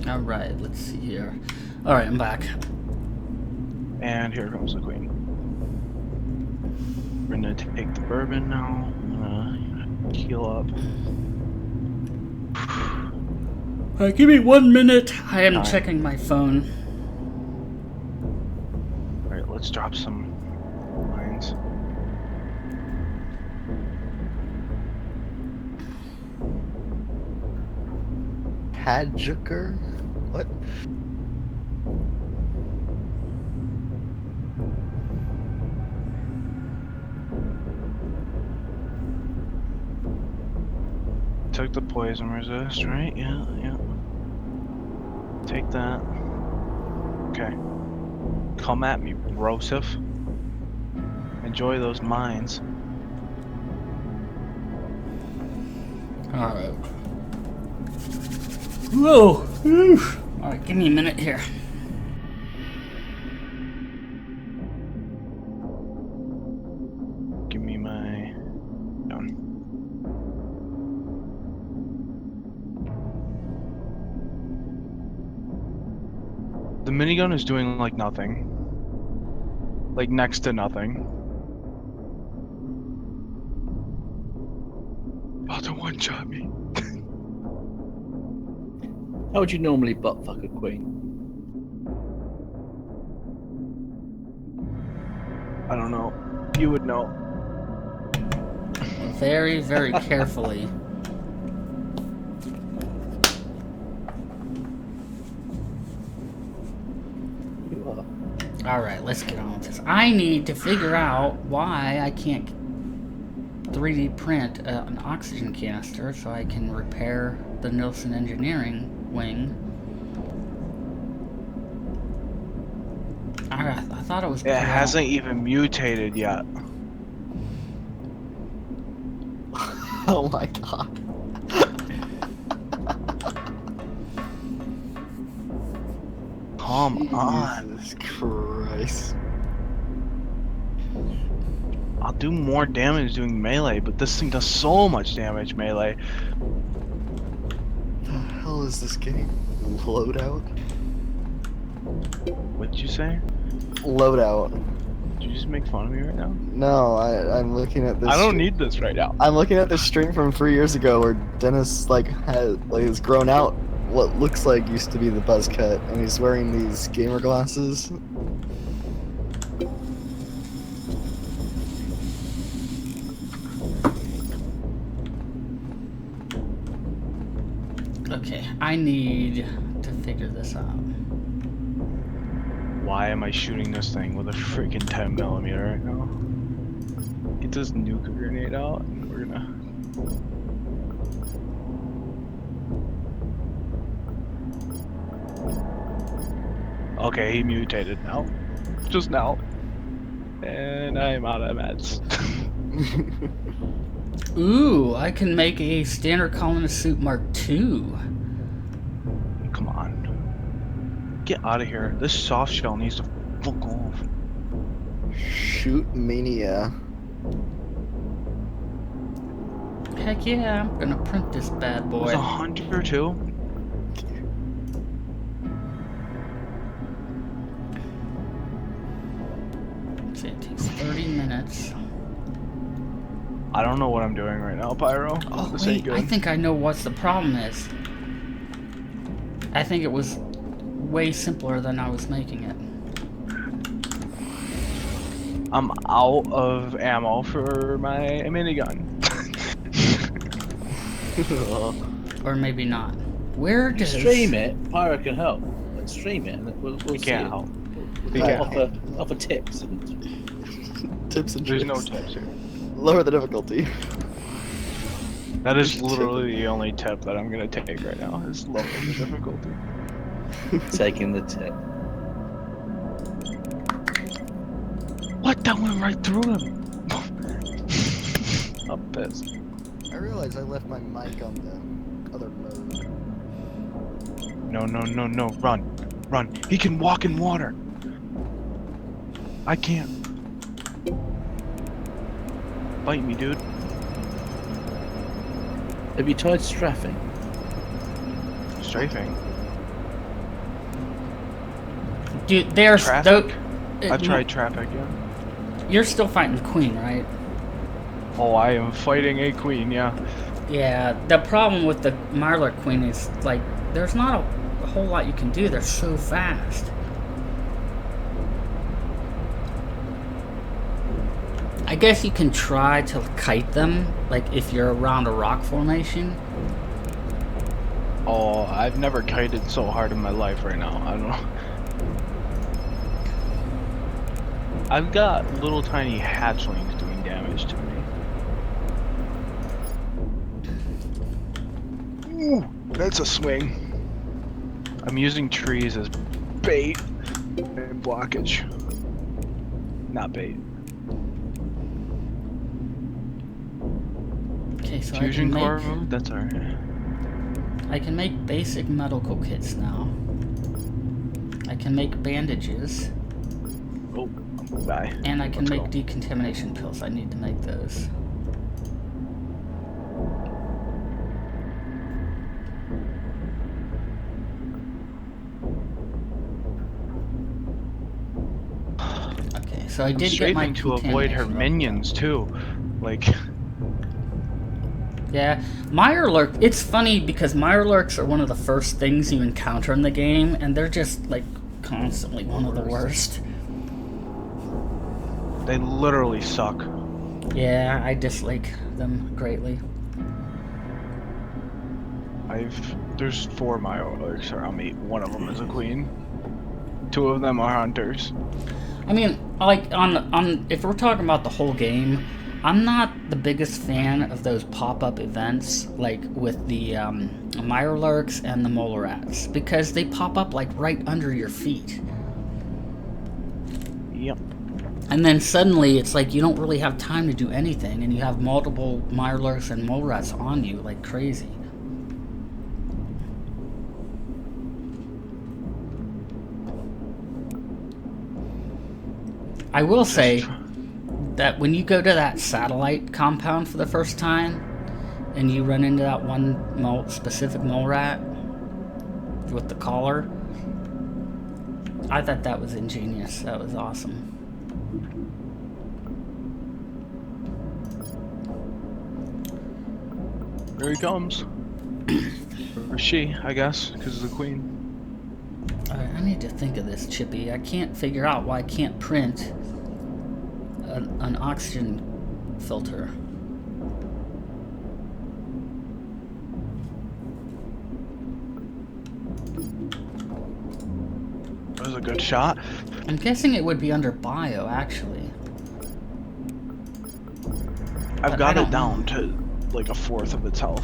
[SPEAKER 2] Alright, let's see here. Alright, I'm back.
[SPEAKER 4] And here comes the queen. We're gonna take the bourbon now. I'm gonna heal up.
[SPEAKER 2] Give me 1 minute. I am
[SPEAKER 4] Alright.
[SPEAKER 2] checking my phone.
[SPEAKER 4] Alright, let's drop some lines.
[SPEAKER 5] Hadjuker? What?
[SPEAKER 4] Took the poison resist, right? Yeah, yeah. Take that. Okay. Come at me, Broseph. Enjoy those mines.
[SPEAKER 2] Alright. Whoa! Oof. Alright, give me a minute here.
[SPEAKER 4] Give me my gun. The minigun is doing like nothing. Like next to nothing. About to one-shot me.
[SPEAKER 3] How would you normally butt fuck a queen?
[SPEAKER 4] I don't know. You would know.
[SPEAKER 2] Very, very carefully.
[SPEAKER 3] You are.
[SPEAKER 2] Alright, let's get on with this. I need to figure out why I can't 3D print an oxygen canister so I can repair the Nielsen Engineering wing. I thought it was.
[SPEAKER 4] It hasn't even mutated yet.
[SPEAKER 5] Oh my god.
[SPEAKER 4] Come on.
[SPEAKER 5] Jesus Christ.
[SPEAKER 4] I'll do more damage doing melee, but this thing does so much damage melee.
[SPEAKER 5] The hell is this game? Loadout?
[SPEAKER 4] What'd you say?
[SPEAKER 5] Loadout.
[SPEAKER 4] Did you just make fun of me right now?
[SPEAKER 5] No, I'm looking at this.
[SPEAKER 4] I don't need this right now.
[SPEAKER 5] I'm looking at this stream from 3 years ago where Dennis has grown out what looks like used to be the buzz cut, and he's wearing these gamer glasses.
[SPEAKER 2] Okay, I need to figure this out.
[SPEAKER 4] Why am I shooting this thing with a freaking 10mm right now? Get this nuke grenade out and we're gonna... Okay, he mutated now. Just now. And I'm out of meds.
[SPEAKER 2] Ooh, I can make a standard colonist suit Mark II.
[SPEAKER 4] Come on. Get out of here. This soft shell needs to fuck off.
[SPEAKER 5] Shoot mania.
[SPEAKER 2] Heck yeah, I'm gonna print this bad boy.
[SPEAKER 4] There's a hunter too.
[SPEAKER 2] See, it takes 30 minutes.
[SPEAKER 4] I don't know what I'm doing right now, Pyro.
[SPEAKER 2] Oh
[SPEAKER 4] This ain't
[SPEAKER 2] wait,
[SPEAKER 4] good.
[SPEAKER 2] I think I know what the problem is. I think it was way simpler than I was making it.
[SPEAKER 4] I'm out of ammo for my minigun.
[SPEAKER 2] Or maybe not. Where
[SPEAKER 3] You
[SPEAKER 2] does...
[SPEAKER 3] stream it, Pyro can help. Let's stream it, and we'll see
[SPEAKER 4] can't
[SPEAKER 3] it.
[SPEAKER 4] help.
[SPEAKER 3] We'll
[SPEAKER 4] He
[SPEAKER 5] can't
[SPEAKER 3] offer tips. And
[SPEAKER 5] Tips and
[SPEAKER 4] There's
[SPEAKER 5] tricks.
[SPEAKER 4] no tips here.
[SPEAKER 5] Lower the difficulty.
[SPEAKER 4] That is literally the only tip that I'm gonna take right now. Is lower the difficulty.
[SPEAKER 3] taking the tip.
[SPEAKER 4] What? That went right through him. I'm pissed.
[SPEAKER 5] I realized I left my mic on the other mode.
[SPEAKER 4] No, no, no, no. Run. Run. He can walk in water. I can't. Bite me, dude.
[SPEAKER 3] Have you tried strafing?
[SPEAKER 4] Strafing.
[SPEAKER 2] Dude, there's...
[SPEAKER 4] Traffic? I've tried traffic, yeah.
[SPEAKER 2] You're still fighting the queen, right?
[SPEAKER 4] Oh, I am fighting a queen, yeah.
[SPEAKER 2] Yeah, the problem with the Mirelurk Queen is, like, there's not a whole lot you can do. They're so fast. I guess you can try to kite them, like, if you're around a rock formation.
[SPEAKER 4] Oh, I've never kited so hard in my life right now. I don't know. I've got little tiny hatchlings doing damage to me. Ooh, that's a swing. I'm using trees as bait and blockage. Not bait.
[SPEAKER 2] Okay, so
[SPEAKER 4] Fusion core
[SPEAKER 2] I can
[SPEAKER 4] move? That's alright.
[SPEAKER 2] I can make basic medical kits now. I can make bandages.
[SPEAKER 4] Oh, bye.
[SPEAKER 2] And I can
[SPEAKER 4] Let's
[SPEAKER 2] make
[SPEAKER 4] go.
[SPEAKER 2] decontamination pills. I need to make those. Okay, so I
[SPEAKER 4] I'm
[SPEAKER 2] did get my
[SPEAKER 4] strafing to avoid her
[SPEAKER 2] contamination.
[SPEAKER 4] minions too. Like,
[SPEAKER 2] Yeah, Mirelurk, it's funny because Mirelurks are one of the first things you encounter in the game, and they're just, like, constantly one of the worst.
[SPEAKER 4] they literally suck.
[SPEAKER 2] Yeah, I dislike them greatly.
[SPEAKER 4] There's 4 Mirelurks around me. One of them is a queen. 2 of them are hunters.
[SPEAKER 2] I mean, like, if we're talking about the whole game, I'm not the biggest fan of those pop-up events, like with the Mirelurks and the Mole Rats, because they pop up, like, right under your feet.
[SPEAKER 4] Yep.
[SPEAKER 2] And then suddenly, it's like you don't really have time to do anything, and you have multiple Mirelurks and Mole Rats on you like crazy. I will say that when you go to that satellite compound for the first time, and you run into that one specific mole rat with the collar, I thought that was ingenious. That was awesome.
[SPEAKER 4] Here he comes. Or she, I guess, because of the queen.
[SPEAKER 2] Alright, I need to think of this, Chippy. I can't figure out why I can't print an oxygen filter.
[SPEAKER 4] That was a good shot.
[SPEAKER 2] I'm guessing it would be under bio, actually.
[SPEAKER 4] I've
[SPEAKER 2] But
[SPEAKER 4] got
[SPEAKER 2] I
[SPEAKER 4] it
[SPEAKER 2] don't
[SPEAKER 4] down to like a fourth of its health.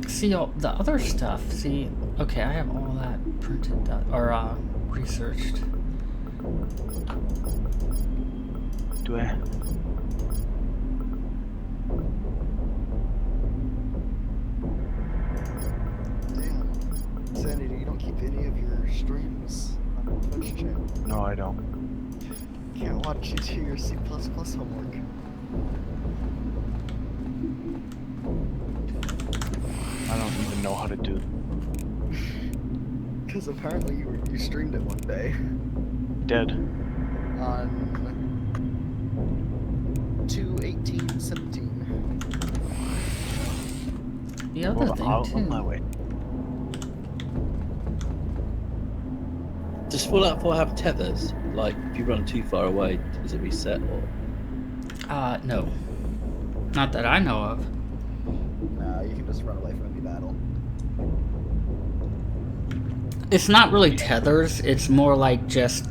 [SPEAKER 2] See, all the other stuff, see, okay, I have all that printed out, or researched.
[SPEAKER 4] Do I?
[SPEAKER 5] Damn. Sanity, you don't keep any of your streams on the Twitch channel.
[SPEAKER 4] No, I don't.
[SPEAKER 5] Can't watch you do your C++ homework.
[SPEAKER 4] I don't even know how to do.
[SPEAKER 5] Because apparently you streamed it one day
[SPEAKER 4] Dead.
[SPEAKER 5] on 2/18/17.
[SPEAKER 2] The other
[SPEAKER 4] Well,
[SPEAKER 2] thing,
[SPEAKER 4] out
[SPEAKER 2] too.
[SPEAKER 4] of my way.
[SPEAKER 3] Does Fallout 4 have tethers? Like, if you run too far away, does it reset? Or
[SPEAKER 2] No. Not that I know of.
[SPEAKER 5] No, you can just run away from any battle.
[SPEAKER 2] It's not really tethers, it's more like just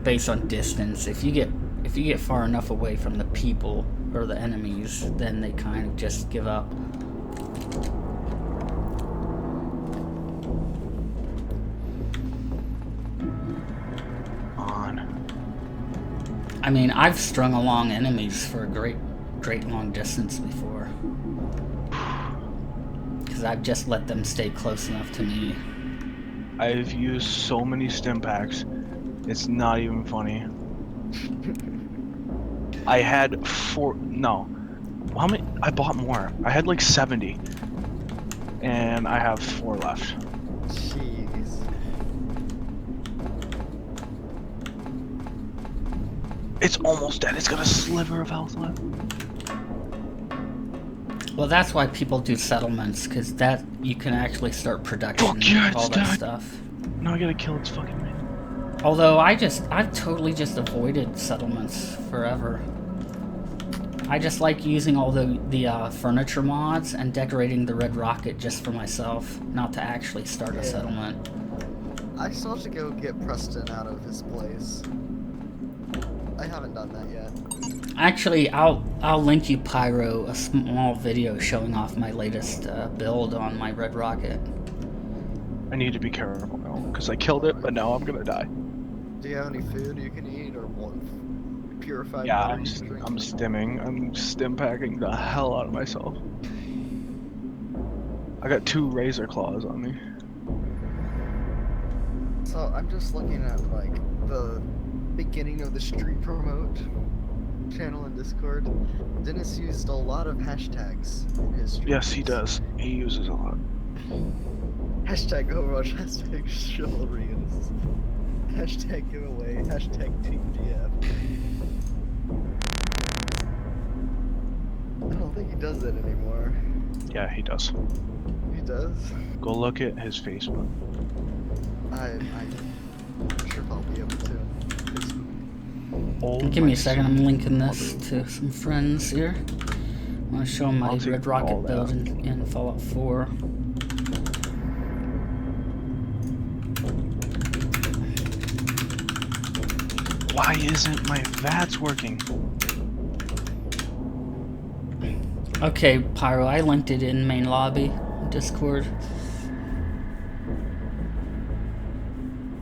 [SPEAKER 2] based on distance. If you get far enough away from the people or the enemies, then they kind of just give up. I mean, I've strung along enemies for a great long distance before. Because I've just let them stay close enough to me.
[SPEAKER 4] I've used so many stim packs, it's not even funny. I had how many? I bought more. I had like 70. And I have 4 left.
[SPEAKER 5] Jeez.
[SPEAKER 4] It's almost dead. It's got a sliver of health left.
[SPEAKER 2] Well, that's why people do settlements, because that you can actually start production
[SPEAKER 4] Fuck yeah,
[SPEAKER 2] and all
[SPEAKER 4] it's
[SPEAKER 2] that
[SPEAKER 4] dead.
[SPEAKER 2] stuff.
[SPEAKER 4] No, I gotta kill its fucking man.
[SPEAKER 2] Although I've totally just avoided settlements forever. I just like using all the furniture mods and decorating the red rocket just for myself, not to actually start a settlement.
[SPEAKER 5] I still have to go get Preston out of his place. I haven't done that yet.
[SPEAKER 2] Actually, I'll link you, Pyro, a small video showing off my latest build on my red rocket.
[SPEAKER 4] I need to be careful now, because I killed it, but now I'm gonna die.
[SPEAKER 5] Do you have any food you can eat or want purified
[SPEAKER 4] Yeah,
[SPEAKER 5] water
[SPEAKER 4] I'm
[SPEAKER 5] you can drink?
[SPEAKER 4] stimming. I'm stim packing the hell out of myself. I got 2 razor claws on me.
[SPEAKER 5] So I'm just looking at like the beginning of the street promote channel in Discord. Dennis used a lot of hashtags in his stream.
[SPEAKER 4] Yes, he does. He uses a lot.
[SPEAKER 5] Hashtag Overwatch, hashtag chivalry, and this is hashtag giveaway, hashtag TGF. I don't think he does that anymore.
[SPEAKER 4] Yeah, he does.
[SPEAKER 5] He does?
[SPEAKER 4] Go look at his Facebook.
[SPEAKER 5] I'm sure I'll be able to.
[SPEAKER 4] Oh,
[SPEAKER 2] Give me a second, I'm linking this to some friends here. I want to show them my
[SPEAKER 4] I'll take
[SPEAKER 2] red
[SPEAKER 4] all
[SPEAKER 2] rocket
[SPEAKER 4] that.
[SPEAKER 2] build in Fallout 4.
[SPEAKER 4] Why isn't my VATS working?
[SPEAKER 2] Okay, Pyro, I linked it in main lobby, Discord.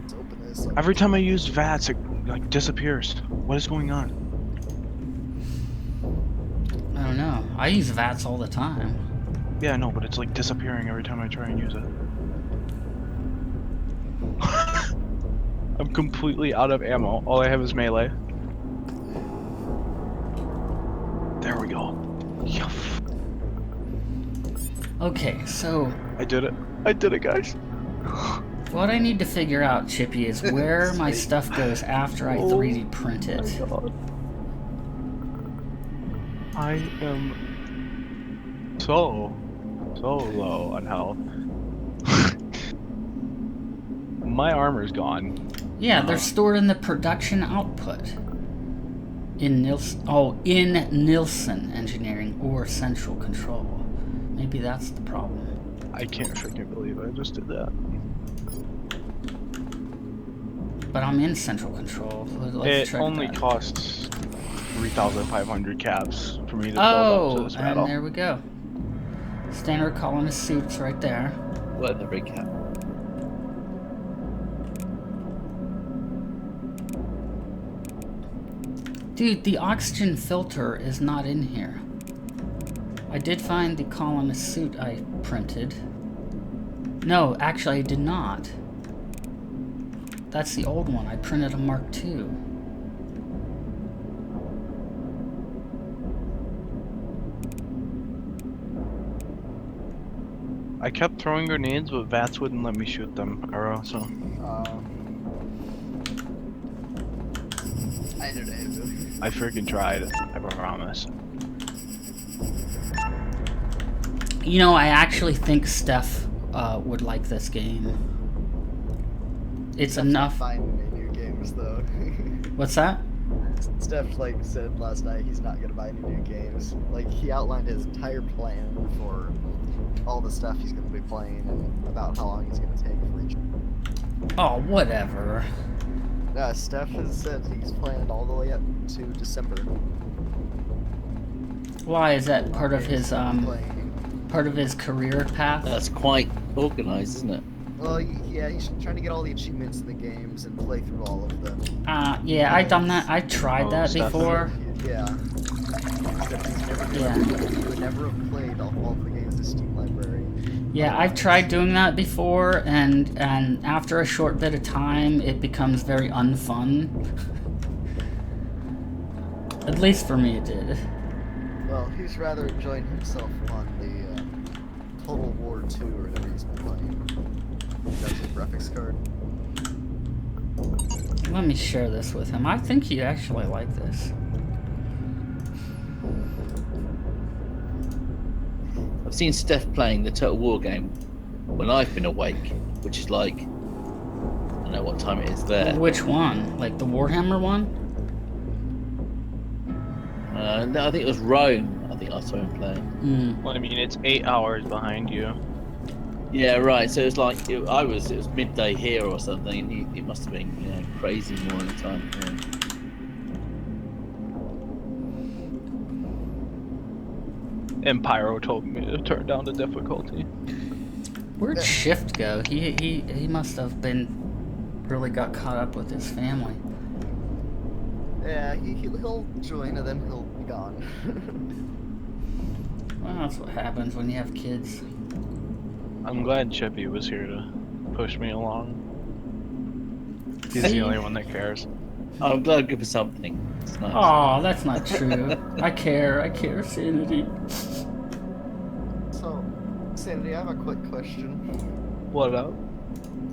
[SPEAKER 5] Let's open this up.
[SPEAKER 4] Every time I use VATS, it like disappears. What is going on?
[SPEAKER 2] I don't know. I use VATS all the time.
[SPEAKER 4] Yeah, no, but it's like disappearing every time I try and use it. I'm completely out of ammo. All I have is melee. There we go. Yeah.
[SPEAKER 2] Okay, so
[SPEAKER 4] I did it. I did it, guys.
[SPEAKER 2] what I need to figure out, Chippy, is where my stuff goes after I 3D print it.
[SPEAKER 4] My God. I am so low on health. My armor's gone.
[SPEAKER 2] Yeah, they're stored in the production output. In Nielsen Engineering or Central Control. Maybe that's the problem.
[SPEAKER 4] I can't freaking believe I just did that.
[SPEAKER 2] But I'm in Central Control. Let's
[SPEAKER 4] It
[SPEAKER 2] check
[SPEAKER 4] only
[SPEAKER 2] that.
[SPEAKER 4] costs 3,500 caps for me to build up
[SPEAKER 2] Oh,
[SPEAKER 4] to this
[SPEAKER 2] and
[SPEAKER 4] battle.
[SPEAKER 2] there we go. Standard colonist suits right there.
[SPEAKER 3] what the recap?
[SPEAKER 2] Dude, the oxygen filter is not in here. I did find the colonist suit I printed. No, actually I did not. That's the old one. I printed a Mark II.
[SPEAKER 4] I kept throwing grenades, but VATS wouldn't let me shoot them, Arrow, so...
[SPEAKER 5] I know that.
[SPEAKER 4] I freaking tried, I promise.
[SPEAKER 2] You know, I actually think Steph would like this game. it's
[SPEAKER 5] Steph's
[SPEAKER 2] enough.
[SPEAKER 5] not buying any new games though.
[SPEAKER 2] What's that?
[SPEAKER 5] Steph like said last night he's not gonna buy any new games. Like he outlined his entire plan for all the stuff he's gonna be playing and about how long he's gonna take for each.
[SPEAKER 2] Oh, whatever.
[SPEAKER 5] Steph has said he's planned all the way up to December.
[SPEAKER 2] Why is that part of his
[SPEAKER 5] Playing.
[SPEAKER 2] part of his career path?
[SPEAKER 3] That's quite organised, isn't it?
[SPEAKER 5] Well, yeah, he's trying to get all the achievements in the games and play through all of them.
[SPEAKER 2] Yeah, I done that. I tried that
[SPEAKER 4] Stefan.
[SPEAKER 2] before.
[SPEAKER 5] Yeah. Except he's never
[SPEAKER 2] Yeah.
[SPEAKER 5] he would never have played all of the games in the Steam library.
[SPEAKER 2] Yeah, I've tried doing that before, and after a short bit of time, it becomes very unfun. At least for me, it did.
[SPEAKER 5] Well, he's rather enjoying himself on the Total War 2 or whatever he's been playing. That's his graphics card.
[SPEAKER 2] Let me share this with him. I think he'd actually like this.
[SPEAKER 3] I've seen Steph playing the Total War game when I've been awake, which is like, I don't know what time it is there.
[SPEAKER 2] Which one? Like the Warhammer one?
[SPEAKER 3] No, I think it was Rome. I think I saw him playing.
[SPEAKER 4] Well, I mean, it's 8 hours behind you.
[SPEAKER 3] Yeah, right. So it's like it was midday here or something, and it must have been crazy morning time.
[SPEAKER 4] And Pyro told me to turn down the difficulty.
[SPEAKER 2] Where'd Shift go? He must have been really got caught up with his family.
[SPEAKER 5] Yeah, he'll join and then he'll be gone.
[SPEAKER 2] Well, that's what happens when you have kids.
[SPEAKER 4] I'm glad Chippy was here to push me along. He's the only one that cares.
[SPEAKER 3] I'm glad I'm good for something. It's nice.
[SPEAKER 2] Oh, that's not true. I care, Sanity.
[SPEAKER 5] So, Sandy, I have a quick question.
[SPEAKER 4] What up?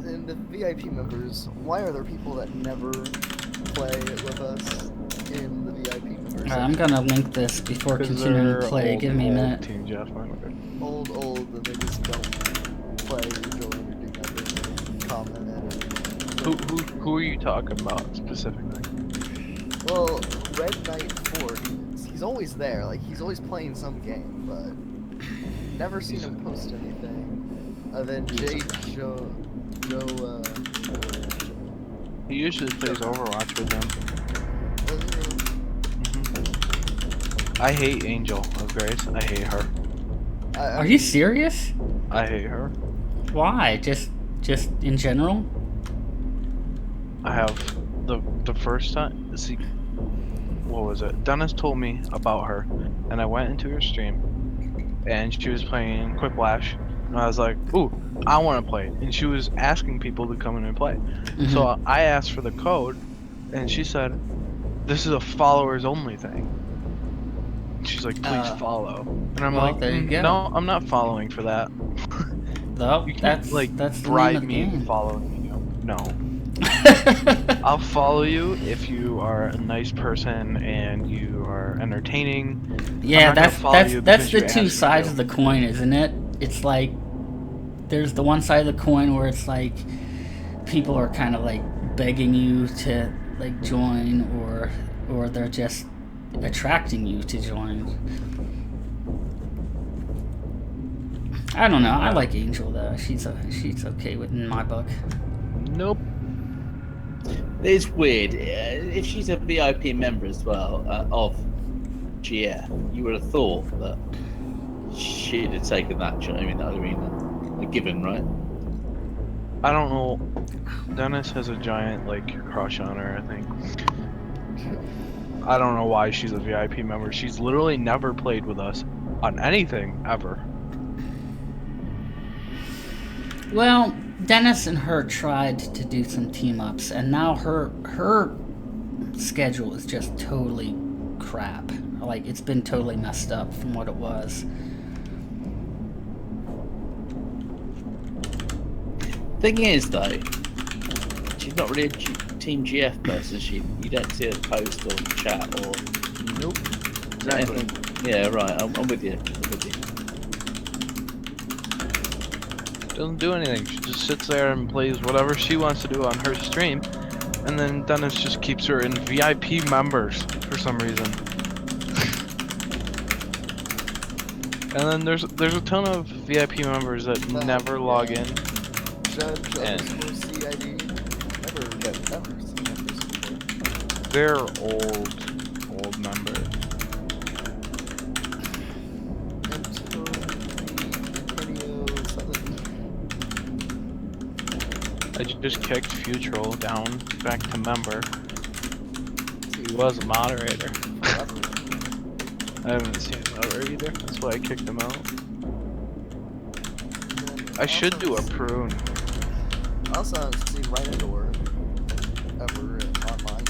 [SPEAKER 5] In the VIP members, why are there people that never play with us in the VIP members?
[SPEAKER 2] I'm gonna link this before
[SPEAKER 4] 'Cause
[SPEAKER 2] continuing
[SPEAKER 4] they're
[SPEAKER 2] to play. Give me a minute.
[SPEAKER 4] Team Jeff,
[SPEAKER 5] Old, and they just don't play, join, or do nothing, comment, or...
[SPEAKER 4] Who are you talking about specifically?
[SPEAKER 5] Well, Red Knight 4, he's always there, like, he's always playing some game, but never seen him post anything. Then Joe,
[SPEAKER 4] He usually plays Overwatch with them. I hate Angel of Grace. I hate her.
[SPEAKER 2] Are you serious?
[SPEAKER 4] I hate her.
[SPEAKER 2] Why? Just in general?
[SPEAKER 4] I have the first time. See, what was it? Dennis told me about her, and I went into her stream, and she was playing Quiplash, and I was like, "Ooh, I want to play." And she was asking people to come in and play. So I asked for the code, and she said, "This is a followers only thing." She's like, "Please follow," and I'm
[SPEAKER 2] well,
[SPEAKER 4] like,
[SPEAKER 2] there you go.
[SPEAKER 4] "No, I'm not following for that."
[SPEAKER 2] Though
[SPEAKER 4] You can't
[SPEAKER 2] that's the
[SPEAKER 4] bribe
[SPEAKER 2] name of the
[SPEAKER 4] me
[SPEAKER 2] game.
[SPEAKER 4] into following you. No. I'll follow you if you are a nice person and you are entertaining.
[SPEAKER 2] Yeah,
[SPEAKER 4] I'm not gonna follow you
[SPEAKER 2] that's
[SPEAKER 4] because
[SPEAKER 2] the
[SPEAKER 4] you
[SPEAKER 2] two
[SPEAKER 4] asked me
[SPEAKER 2] sides
[SPEAKER 4] to.
[SPEAKER 2] of the coin, isn't it? It's like there's the one side of the coin where it's like people are kind of like begging you to like join, or they're just attracting you to join. I don't know. I like Angel though. She's okay with in my book.
[SPEAKER 4] Nope.
[SPEAKER 3] It's weird. If she's a VIP member as well of GF, you would have thought that she'd have taken that. Do you know what I mean? That would have been a given, right?
[SPEAKER 4] I don't know. Dennis has a giant like crush on her, I think. I don't know why she's a VIP member. She's literally never played with us on anything ever.
[SPEAKER 2] Well, Dennis and her tried to do some team ups, and now her schedule is just totally crap. Like, it's been totally messed up from what it was.
[SPEAKER 3] Thing is, though, she's not really a Team GF person. You don't see her post or chat or.
[SPEAKER 4] Nope.
[SPEAKER 3] Yeah, right. I'm with you.
[SPEAKER 4] Just doesn't do anything. She just sits there and plays whatever she wants to do on her stream, and then Dennis just keeps her in VIP members for some reason. And then there's a ton of VIP members that never log in.
[SPEAKER 5] Judge
[SPEAKER 4] And-
[SPEAKER 5] underscore CID. Never seen that person before.
[SPEAKER 4] They're old members. I just kicked Futrol down back to member. He was a moderator. I haven't seen him ever either. That's why I kicked him out. I should do a prune.
[SPEAKER 5] I also haven't seen Rhinodor ever online.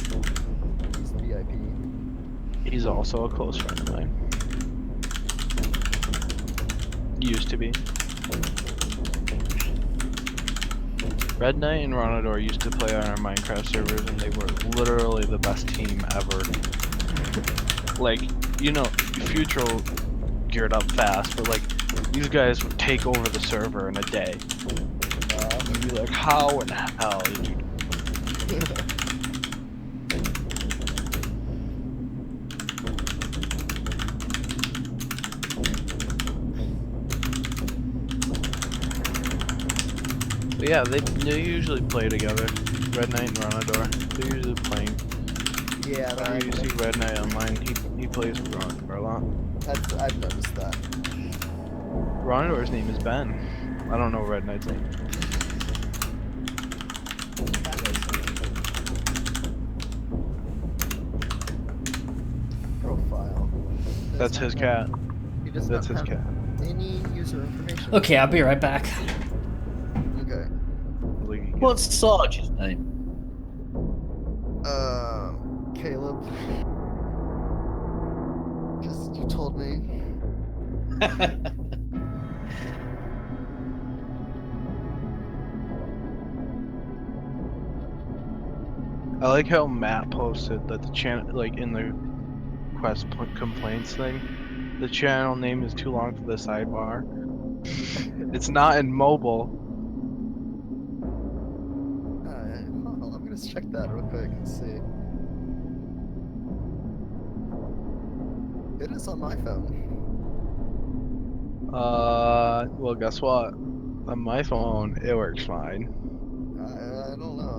[SPEAKER 5] He's VIP.
[SPEAKER 4] He's also a close friend of mine. Used to be. Red Knight and Ronador used to play on our Minecraft servers, and they were literally the best team ever. Like, you know, Futrol geared up fast, but like, these guys would take over the server in a day. And be like, how in hell did you... But yeah, they usually play together. Red Knight and Ronador. They're usually playing.
[SPEAKER 5] Yeah,
[SPEAKER 4] Whenever you see Red Knight online, he plays with Ronador a lot.
[SPEAKER 5] I've noticed that.
[SPEAKER 4] Ronador's name is Ben. I don't know Red Knight's name.
[SPEAKER 5] Profile.
[SPEAKER 4] That's his cat.
[SPEAKER 5] He does
[SPEAKER 4] That's
[SPEAKER 5] not
[SPEAKER 4] his
[SPEAKER 5] have
[SPEAKER 4] cat.
[SPEAKER 5] any user information.
[SPEAKER 2] Okay, I'll be right back.
[SPEAKER 5] Okay.
[SPEAKER 4] Like,
[SPEAKER 3] What's Sarge's name?
[SPEAKER 5] Caleb. Just you told me.
[SPEAKER 4] I like how Matt posted that the channel, like in the quest complaints thing, the channel name is too long for the sidebar. It's not in mobile.
[SPEAKER 5] I'm gonna check that real quick and see. It is on my phone.
[SPEAKER 4] Well, guess what? On my phone, it works fine.
[SPEAKER 5] I don't know.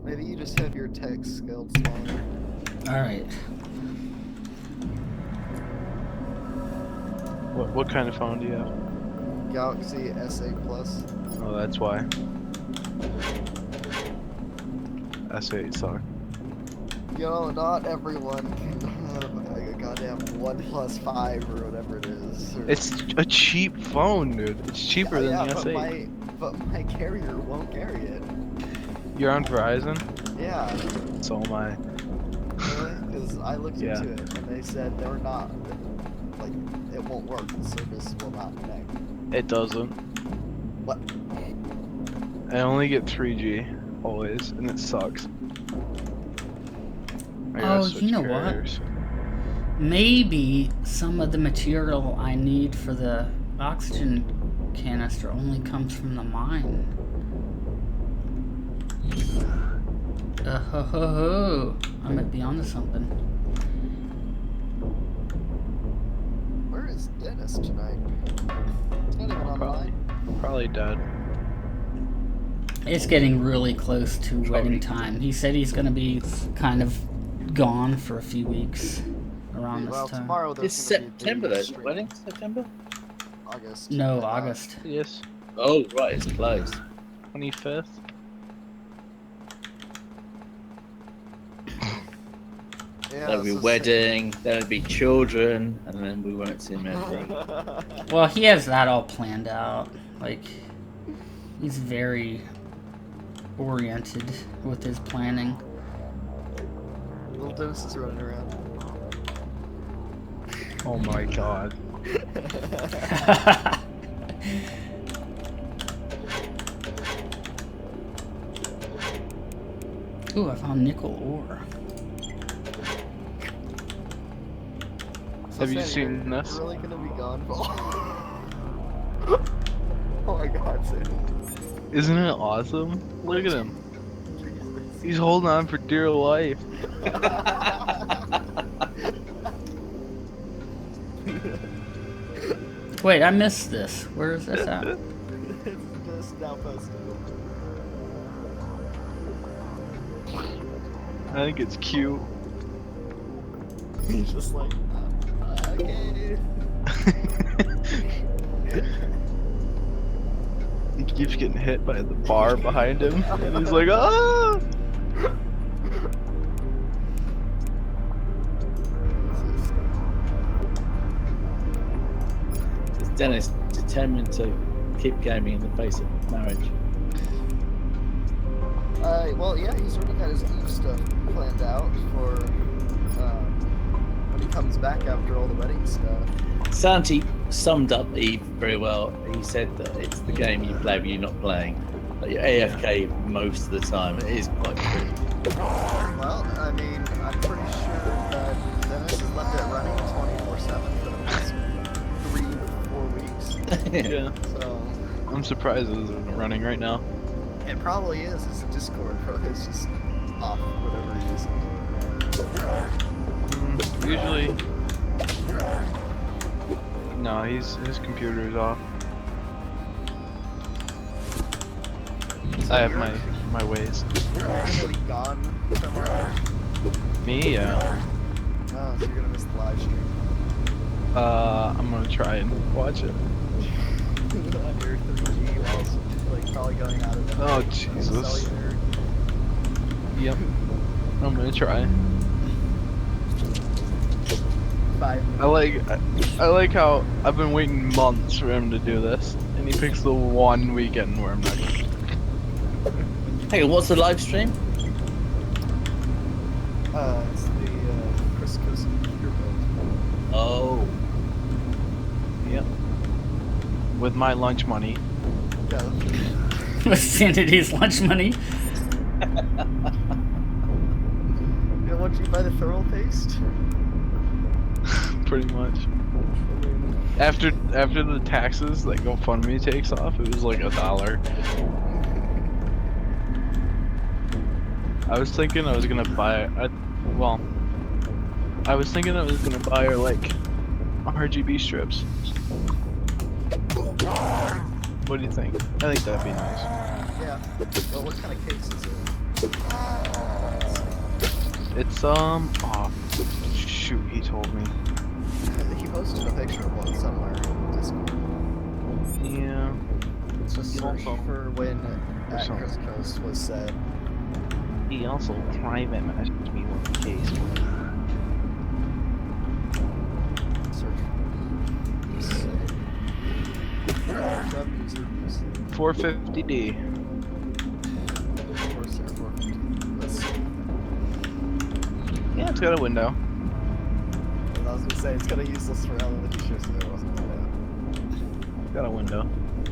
[SPEAKER 5] Maybe you just have your text scaled smaller.
[SPEAKER 2] Alright.
[SPEAKER 4] What kind of phone do you have?
[SPEAKER 5] Galaxy S8 Plus.
[SPEAKER 4] Oh, that's why. S8 suck.
[SPEAKER 5] You know, not everyone can have a goddamn OnePlus 5 or whatever it is. Or...
[SPEAKER 4] It's a cheap phone, dude. It's cheaper than the
[SPEAKER 5] but
[SPEAKER 4] S8.
[SPEAKER 5] but my carrier won't carry it.
[SPEAKER 4] You're on Verizon?
[SPEAKER 5] Yeah.
[SPEAKER 4] So am I.
[SPEAKER 5] Really? Because I looked
[SPEAKER 4] Yeah.
[SPEAKER 5] into it and they said they're not, like, it won't work. The service will not connect.
[SPEAKER 4] It doesn't.
[SPEAKER 5] What?
[SPEAKER 4] I only get 3G always, and it sucks. I gotta
[SPEAKER 2] Oh,
[SPEAKER 4] switch
[SPEAKER 2] you know what?
[SPEAKER 4] carriers.
[SPEAKER 2] Maybe some of the material I need for the oxygen canister only comes from the mine. Ho ho ho! I might be onto something.
[SPEAKER 5] Where is Dennis tonight? It's not even online.
[SPEAKER 4] Probably dead.
[SPEAKER 2] It's getting really close to wedding time. He said he's gonna be kind of gone for a few weeks around
[SPEAKER 5] Well,
[SPEAKER 2] this time.
[SPEAKER 5] tomorrow
[SPEAKER 3] It's
[SPEAKER 5] there's gonna be a
[SPEAKER 3] September
[SPEAKER 5] big
[SPEAKER 3] though.
[SPEAKER 5] stream.
[SPEAKER 3] Wedding September?
[SPEAKER 5] August.
[SPEAKER 2] No,
[SPEAKER 5] And,
[SPEAKER 2] August.
[SPEAKER 4] Yes.
[SPEAKER 3] Oh right, it's close.
[SPEAKER 4] 25th.
[SPEAKER 5] Yeah,
[SPEAKER 3] There'll be
[SPEAKER 5] so
[SPEAKER 3] wedding, there'll be children, and then we won't see them anything.
[SPEAKER 2] Well, he has that all planned out. Like, he's very oriented with his planning.
[SPEAKER 5] Little Dennis is running around.
[SPEAKER 4] Oh my god.
[SPEAKER 2] Ooh, I found nickel ore.
[SPEAKER 5] So
[SPEAKER 4] Have you
[SPEAKER 5] Sam,
[SPEAKER 4] seen
[SPEAKER 5] you're
[SPEAKER 4] this?
[SPEAKER 5] really gonna be gone for Oh my god, Sam.
[SPEAKER 4] Isn't it awesome? Look at him. He's holding on for dear life.
[SPEAKER 2] Wait, I missed this. Where is this at?
[SPEAKER 5] It's just now posted.
[SPEAKER 4] I think it's cute.
[SPEAKER 5] He's just like, okay.
[SPEAKER 4] He keeps getting hit by the bar behind him, and he's like, ah!
[SPEAKER 3] Is Dennis determined to keep gaming in the face of marriage?
[SPEAKER 5] Well, yeah, he's already got his Eve stuff planned out for when he comes back after all the wedding stuff.
[SPEAKER 3] Santi summed up Eve very well. He said that it's the game you play when you're not playing. Like you're AFK most of the time. It is quite true.
[SPEAKER 5] Well, I mean, I'm pretty sure that Dennis has left it running 24/7 for the past 3 to 4 weeks.
[SPEAKER 4] Yeah.
[SPEAKER 5] So
[SPEAKER 4] I'm surprised it isn't running right now.
[SPEAKER 5] it probably is. It's a Discord, probably it's just off whatever it is.
[SPEAKER 4] Usually. No, his computer is off. I have my ways.
[SPEAKER 5] You're actually gone somewhere.
[SPEAKER 4] Me, yeah.
[SPEAKER 5] Oh, so you're gonna miss the live stream.
[SPEAKER 4] I'm gonna try and watch it.
[SPEAKER 5] On your 3G while it's like probably going out of the
[SPEAKER 4] Oh, Jesus.
[SPEAKER 5] cellular.
[SPEAKER 4] Yep. I'm gonna try.
[SPEAKER 5] 5
[SPEAKER 4] I like how I've been waiting months for him to do this, and he picks the one weekend where I'm not gonna.
[SPEAKER 3] Hang on, what's the live stream?
[SPEAKER 5] It's the Chris Coast computer build.
[SPEAKER 3] Oh,
[SPEAKER 4] Yep. With my lunch money.
[SPEAKER 5] Yeah.
[SPEAKER 2] With Sanity's lunch money.
[SPEAKER 5] Yeah, once you buy the thorough paste.
[SPEAKER 4] Pretty much. After the taxes that GoFundMe takes off, it was like $1. I was thinking I was gonna buy. I was thinking I was gonna buy her like RGB strips. What do you think? I think that'd be nice.
[SPEAKER 5] Yeah. Well, what kind of case is it?
[SPEAKER 4] It's oh shoot, he told me.
[SPEAKER 5] He posted a picture of one somewhere in Discord.
[SPEAKER 4] Yeah.
[SPEAKER 5] Just search for when at
[SPEAKER 4] Something.
[SPEAKER 5] Chris Coast was said.
[SPEAKER 4] He also private messaged me with the case.
[SPEAKER 5] Search for user use.
[SPEAKER 4] 450D.
[SPEAKER 5] Corsair 450. Let's see.
[SPEAKER 4] Yeah, it's got a window.
[SPEAKER 5] I was gonna say it's kind of useless for elementary shows if there wasn't one.
[SPEAKER 4] It's got a window.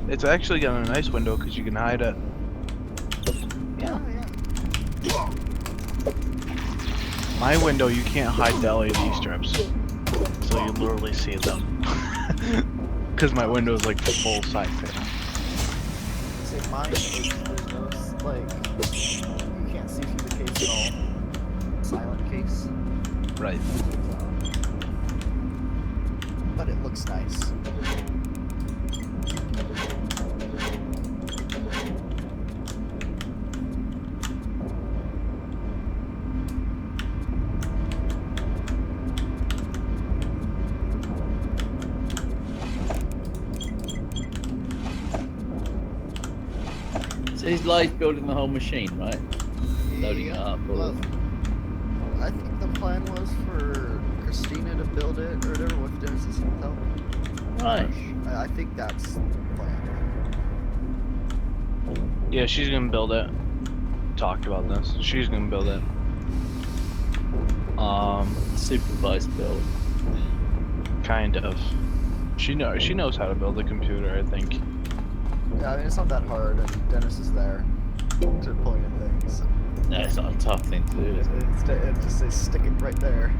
[SPEAKER 4] It's actually got a nice window because you can hide it. Yeah.
[SPEAKER 5] Oh, yeah.
[SPEAKER 4] My window, you can't hide the LED strips, so you literally see them. Because my window is like full side panel.
[SPEAKER 5] See, mine is there's no, like, you can't see through the case at all. Silent case.
[SPEAKER 4] Right.
[SPEAKER 5] But it looks nice.
[SPEAKER 3] so he's live building the whole machine, right? Loading it up. Or...
[SPEAKER 5] Well, I think the plan was for Christina to build it or whatever with Dennis's help.
[SPEAKER 3] Right.
[SPEAKER 5] I think that's the plan.
[SPEAKER 4] Yeah, she's gonna build it. Talked about this. She's gonna build it.
[SPEAKER 3] Supervised build.
[SPEAKER 4] Kind of. She knows how to build a computer, I think.
[SPEAKER 5] Yeah, I mean, it's not that hard, and Dennis is there to point at things.
[SPEAKER 3] No, it's not a tough thing to do, is it?
[SPEAKER 5] It just says stick it right there.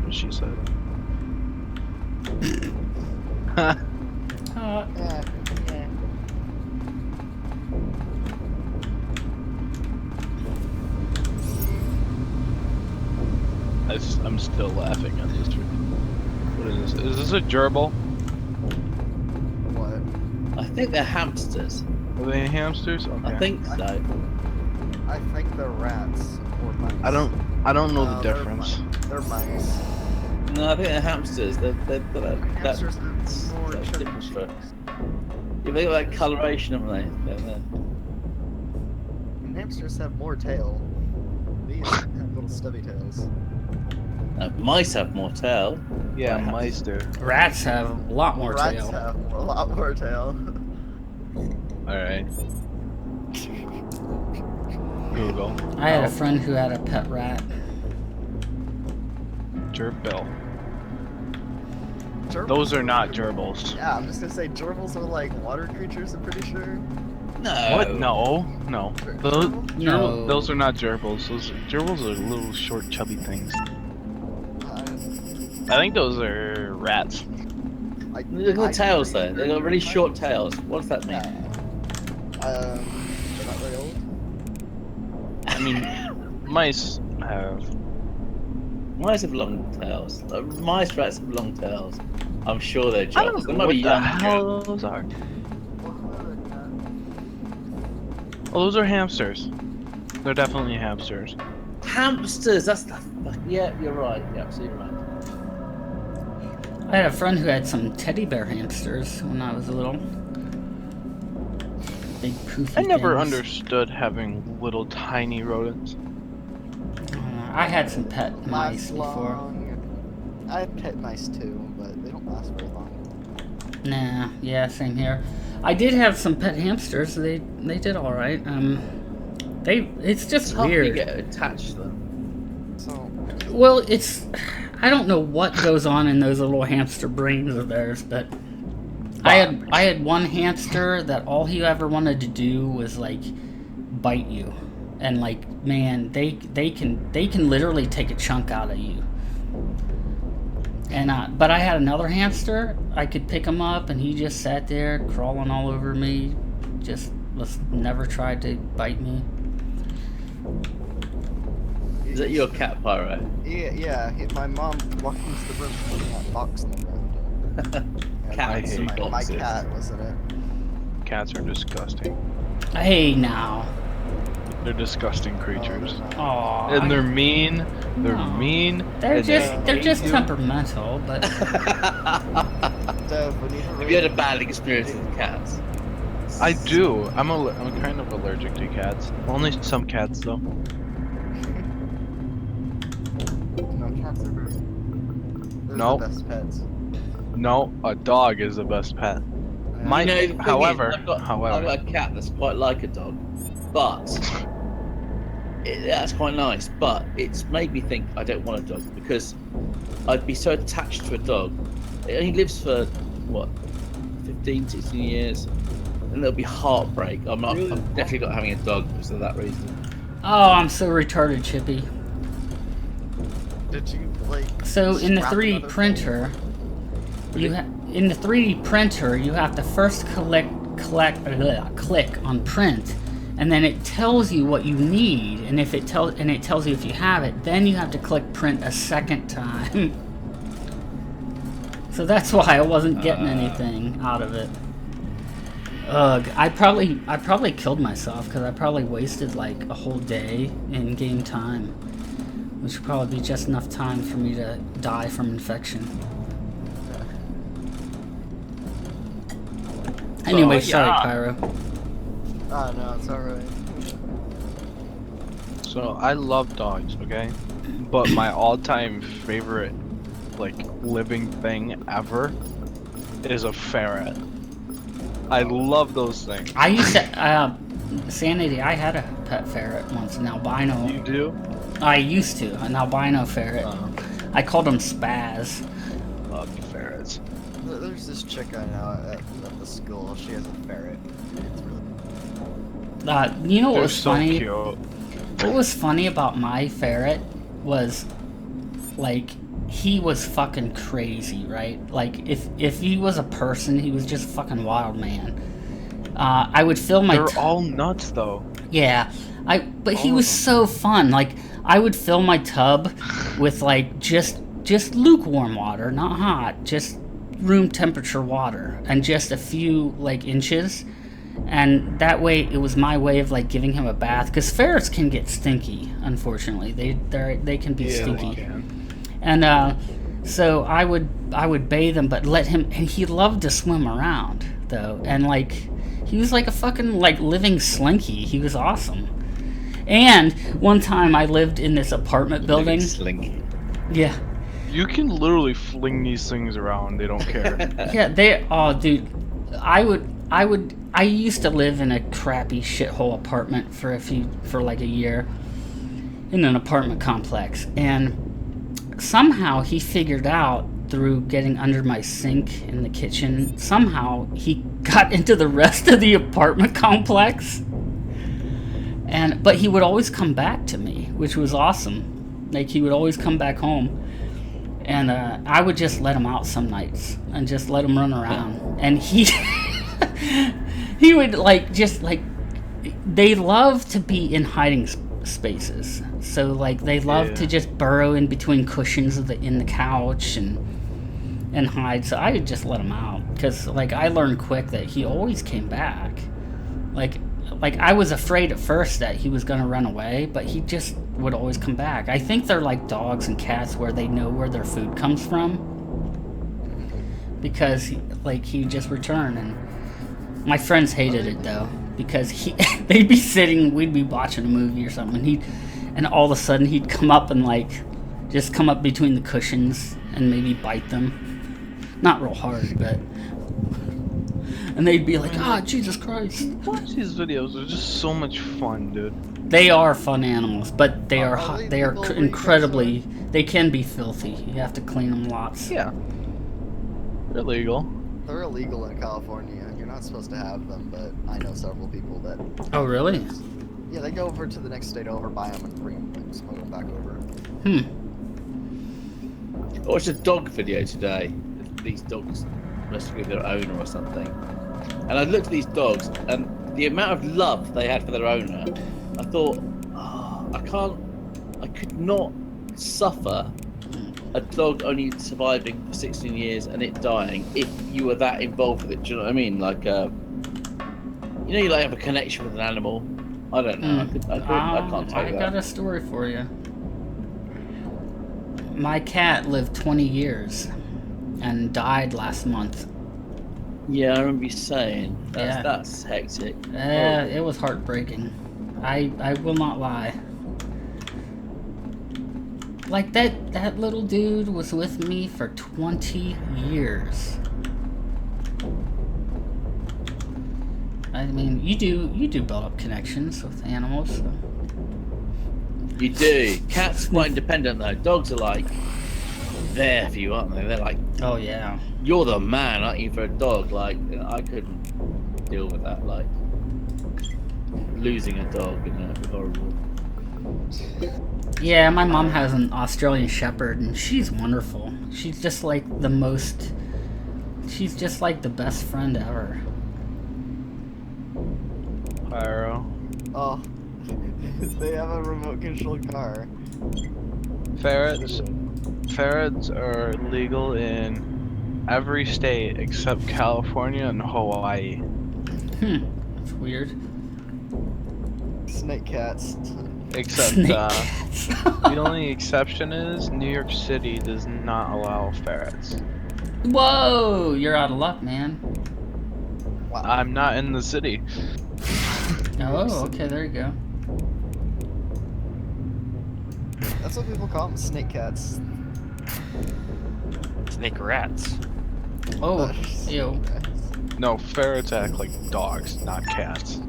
[SPEAKER 4] What she said.
[SPEAKER 2] Uh,
[SPEAKER 5] Yeah.
[SPEAKER 4] I'm still laughing at this. What is this? Is this a gerbil?
[SPEAKER 5] What?
[SPEAKER 3] I think they're hamsters.
[SPEAKER 4] Are they hamsters? Okay.
[SPEAKER 3] I think so.
[SPEAKER 5] I think they're rats or mice.
[SPEAKER 4] I don't know the
[SPEAKER 5] No,
[SPEAKER 4] difference.
[SPEAKER 5] They're mice.
[SPEAKER 3] No, I think they're hamsters. They're
[SPEAKER 5] Hamsters have more
[SPEAKER 3] that's
[SPEAKER 5] chubby
[SPEAKER 3] different for-
[SPEAKER 5] cheeks.
[SPEAKER 3] Yeah, they got that coloration, haven't they?
[SPEAKER 5] And hamsters have more tail. These have little stubby tails.
[SPEAKER 3] Mice have more tail.
[SPEAKER 4] Yeah,
[SPEAKER 3] Right.
[SPEAKER 4] mice do.
[SPEAKER 2] rats have a lot more
[SPEAKER 5] Rats
[SPEAKER 2] tail.
[SPEAKER 5] have a lot more tail.
[SPEAKER 4] Alright. Google.
[SPEAKER 2] I had a friend who had a pet rat.
[SPEAKER 4] Gerbil.
[SPEAKER 5] Gerbils
[SPEAKER 4] Those are not gerbils.
[SPEAKER 5] Yeah, I'm just gonna say gerbils are like water creatures, I'm pretty sure.
[SPEAKER 3] No.
[SPEAKER 4] What? No, no. Those,
[SPEAKER 2] No.
[SPEAKER 4] those are not gerbils. Those gerbils are little short, chubby things. I think those are rats.
[SPEAKER 3] Look at the tails though. They got really short tails. What does that mean?
[SPEAKER 5] They're not very old.
[SPEAKER 4] I mean, mice have.
[SPEAKER 3] Mice have long tails. Mice, rats have long tails. I'm sure they're
[SPEAKER 4] I don't
[SPEAKER 3] jobs. They
[SPEAKER 4] know
[SPEAKER 3] might
[SPEAKER 4] what
[SPEAKER 3] be
[SPEAKER 4] the
[SPEAKER 3] young.
[SPEAKER 4] hell those are. Oh, those are hamsters. They're definitely hamsters.
[SPEAKER 3] Hamsters. That's the. Yeah, you're right. You're absolutely right.
[SPEAKER 2] I had a friend who had some teddy bear hamsters when I was little. Big poofy
[SPEAKER 4] I never
[SPEAKER 2] things.
[SPEAKER 4] understood having little tiny rodents.
[SPEAKER 2] I had some pet mice
[SPEAKER 5] Last
[SPEAKER 2] before.
[SPEAKER 5] long. I had pet mice too, but they don't last very long.
[SPEAKER 2] Nah, yeah, same here. I did have some pet hamsters. They did all right. It's just
[SPEAKER 3] How do you
[SPEAKER 2] weird.
[SPEAKER 3] get attached to them?
[SPEAKER 5] So,
[SPEAKER 2] Well, I don't know what goes on in those little hamster brains of theirs, but I had one hamster that all he ever wanted to do was like bite you, and like man, they can literally take a chunk out of you. And but I had another hamster. I could pick him up, and he just sat there crawling all over me. Just never tried to bite me.
[SPEAKER 3] Is that your cat, Pyro?
[SPEAKER 5] yeah. My mom walked into the room putting that box in the ground. And
[SPEAKER 3] Cats
[SPEAKER 4] and
[SPEAKER 5] my
[SPEAKER 3] boxes.
[SPEAKER 5] cat was in it.
[SPEAKER 4] Cats are disgusting.
[SPEAKER 2] Hey now.
[SPEAKER 4] They're disgusting creatures.
[SPEAKER 2] Aw.
[SPEAKER 4] And they're mean. They're
[SPEAKER 2] No.
[SPEAKER 4] mean.
[SPEAKER 2] They're
[SPEAKER 4] and
[SPEAKER 2] just
[SPEAKER 4] they hate you.
[SPEAKER 2] temperamental, but
[SPEAKER 5] Dev, we need to
[SPEAKER 3] Have you had a bad experience with cats?
[SPEAKER 4] I do. I'm kind of allergic to cats. Only some cats though.
[SPEAKER 5] No, cats are very. They're
[SPEAKER 4] Nope.
[SPEAKER 5] the best pets.
[SPEAKER 4] No, a dog is the best pet. My,
[SPEAKER 3] You know, the thing is,
[SPEAKER 4] however,
[SPEAKER 3] I've got a cat that's quite like a dog, but that's quite nice. But it's made me think I don't want a dog because I'd be so attached to a dog. It only lives for what, 15, 16 years, and there'll be heartbreak. I'm definitely not having a dog because of that reason.
[SPEAKER 2] oh, I'm so retarded, Chippy.
[SPEAKER 5] Did you like?
[SPEAKER 2] So in the
[SPEAKER 5] strap
[SPEAKER 2] 3D
[SPEAKER 5] another
[SPEAKER 2] printer, in the 3D printer you have to first click on print, and then it tells you what you need, and if it tells you if you have it, then you have to click print a second time. So that's why I wasn't getting anything out of it. Ugh, I probably killed myself because I probably wasted like a whole day in game time, which would probably be just enough time for me to die from infection. Anyway, sorry,
[SPEAKER 4] yeah.
[SPEAKER 2] Pyro.
[SPEAKER 5] Oh no, it's alright.
[SPEAKER 4] So I love dogs, okay? But my all-time favorite, like, living thing ever is a ferret. I love those things.
[SPEAKER 2] I used to, Sanity, I had a pet ferret once, an albino.
[SPEAKER 4] You do?
[SPEAKER 2] I used to, an albino ferret. I called him Spaz.
[SPEAKER 4] Love ferrets.
[SPEAKER 5] There's this chick I know at the school. She has a ferret. It's really.
[SPEAKER 2] You know what
[SPEAKER 4] They're
[SPEAKER 2] was
[SPEAKER 4] so
[SPEAKER 2] funny?
[SPEAKER 4] cute.
[SPEAKER 2] What was funny about my ferret was, like, he was fucking crazy, right? Like, if he was a person, he was just a fucking wild man. I would fill my...
[SPEAKER 4] They're all nuts, though.
[SPEAKER 2] Yeah, but he
[SPEAKER 4] All
[SPEAKER 2] was
[SPEAKER 4] of
[SPEAKER 2] so fun. Like, I would fill my tub with, like, just lukewarm water, not hot, just room temperature water, and just a few, like, inches. And that way, it was my way of, like, giving him a bath. Because ferrets can get stinky, unfortunately. They can be stinky. And so I would bathe him, but let him... And he loved to swim around, though. And, like, he was like a fucking, like, living slinky. He was awesome. And one time I lived in this apartment building.
[SPEAKER 3] Slinky.
[SPEAKER 2] Yeah.
[SPEAKER 4] You can literally fling these things around. They don't care.
[SPEAKER 2] Yeah, oh, dude. I used to live in a crappy shithole apartment for like a year in an apartment complex, and somehow he figured out through getting under my sink in the kitchen, somehow he got into the rest of the apartment complex. But he would always come back to me, which was awesome. Like, he would always come back home. And I would just let him out some nights and just let him run around. And he he would they love to be in hiding spaces. So like they love to just burrow in between cushions in the couch and hide. So I would just let him out because like I learned quick that he always came back. Like I was afraid at first that he was going to run away, but he just would always come back. I think they're like dogs and cats where they know where their food comes from. Because he would just return. And my friends hated it though. Because they'd be sitting, we'd be watching a movie or something, and all of a sudden he'd come up and like just come up between the cushions and maybe bite them. Not real hard, but... And they'd be like, "Ah, Jesus Christ!"
[SPEAKER 4] Watch these videos; they're just so much fun, dude.
[SPEAKER 2] They are fun animals, but they are incredibly. They can be filthy. You have to clean them lots.
[SPEAKER 4] Yeah, they're legal.
[SPEAKER 5] They're illegal in California. You're not supposed to have them, but I know several people that.
[SPEAKER 2] Oh, really?
[SPEAKER 5] Yeah, they go over to the next state over, buy them, and bring them, smoke them back over.
[SPEAKER 3] I watched a dog video today. These dogs must be their owner or something. And I looked at these dogs, and the amount of love they had for their owner, I thought, I could not suffer a dog only surviving for 16 years and it dying if you were that involved with it. Do you know what I mean? Like, you like have a connection with an animal. I don't know. I can't take that.
[SPEAKER 2] I got a story for you. My cat lived 20 years and died last month.
[SPEAKER 3] Yeah, I remember you saying. That's hectic.
[SPEAKER 2] It was heartbreaking. I will not lie. Like, that little dude was with me for 20 years. I mean, you do build up connections with animals. So.
[SPEAKER 3] You do. Cats quite independent though. Dogs are like there for you, aren't they? They're like,
[SPEAKER 2] oh yeah,
[SPEAKER 3] you're the man, aren't you, for a dog? Like, I couldn't deal with that. Like, losing a dog, horrible.
[SPEAKER 2] Yeah, my mom has an Australian Shepherd, and she's wonderful. She's just like she's just like the best friend ever.
[SPEAKER 4] Pyro.
[SPEAKER 5] Oh, they have a remote control car.
[SPEAKER 4] Ferrets are legal in every state except California and Hawaii.
[SPEAKER 2] That's weird.
[SPEAKER 5] Snake cats.
[SPEAKER 4] Except
[SPEAKER 2] cats.
[SPEAKER 4] The only exception is New York City does not allow ferrets.
[SPEAKER 2] Whoa, you're out of luck, man.
[SPEAKER 5] Wow.
[SPEAKER 4] I'm not in the city.
[SPEAKER 2] Oh, okay, there you go.
[SPEAKER 5] That's what people call them, snake cats.
[SPEAKER 7] Snake rats.
[SPEAKER 2] Oh, ew.
[SPEAKER 4] No, ferrets act like dogs, not cats.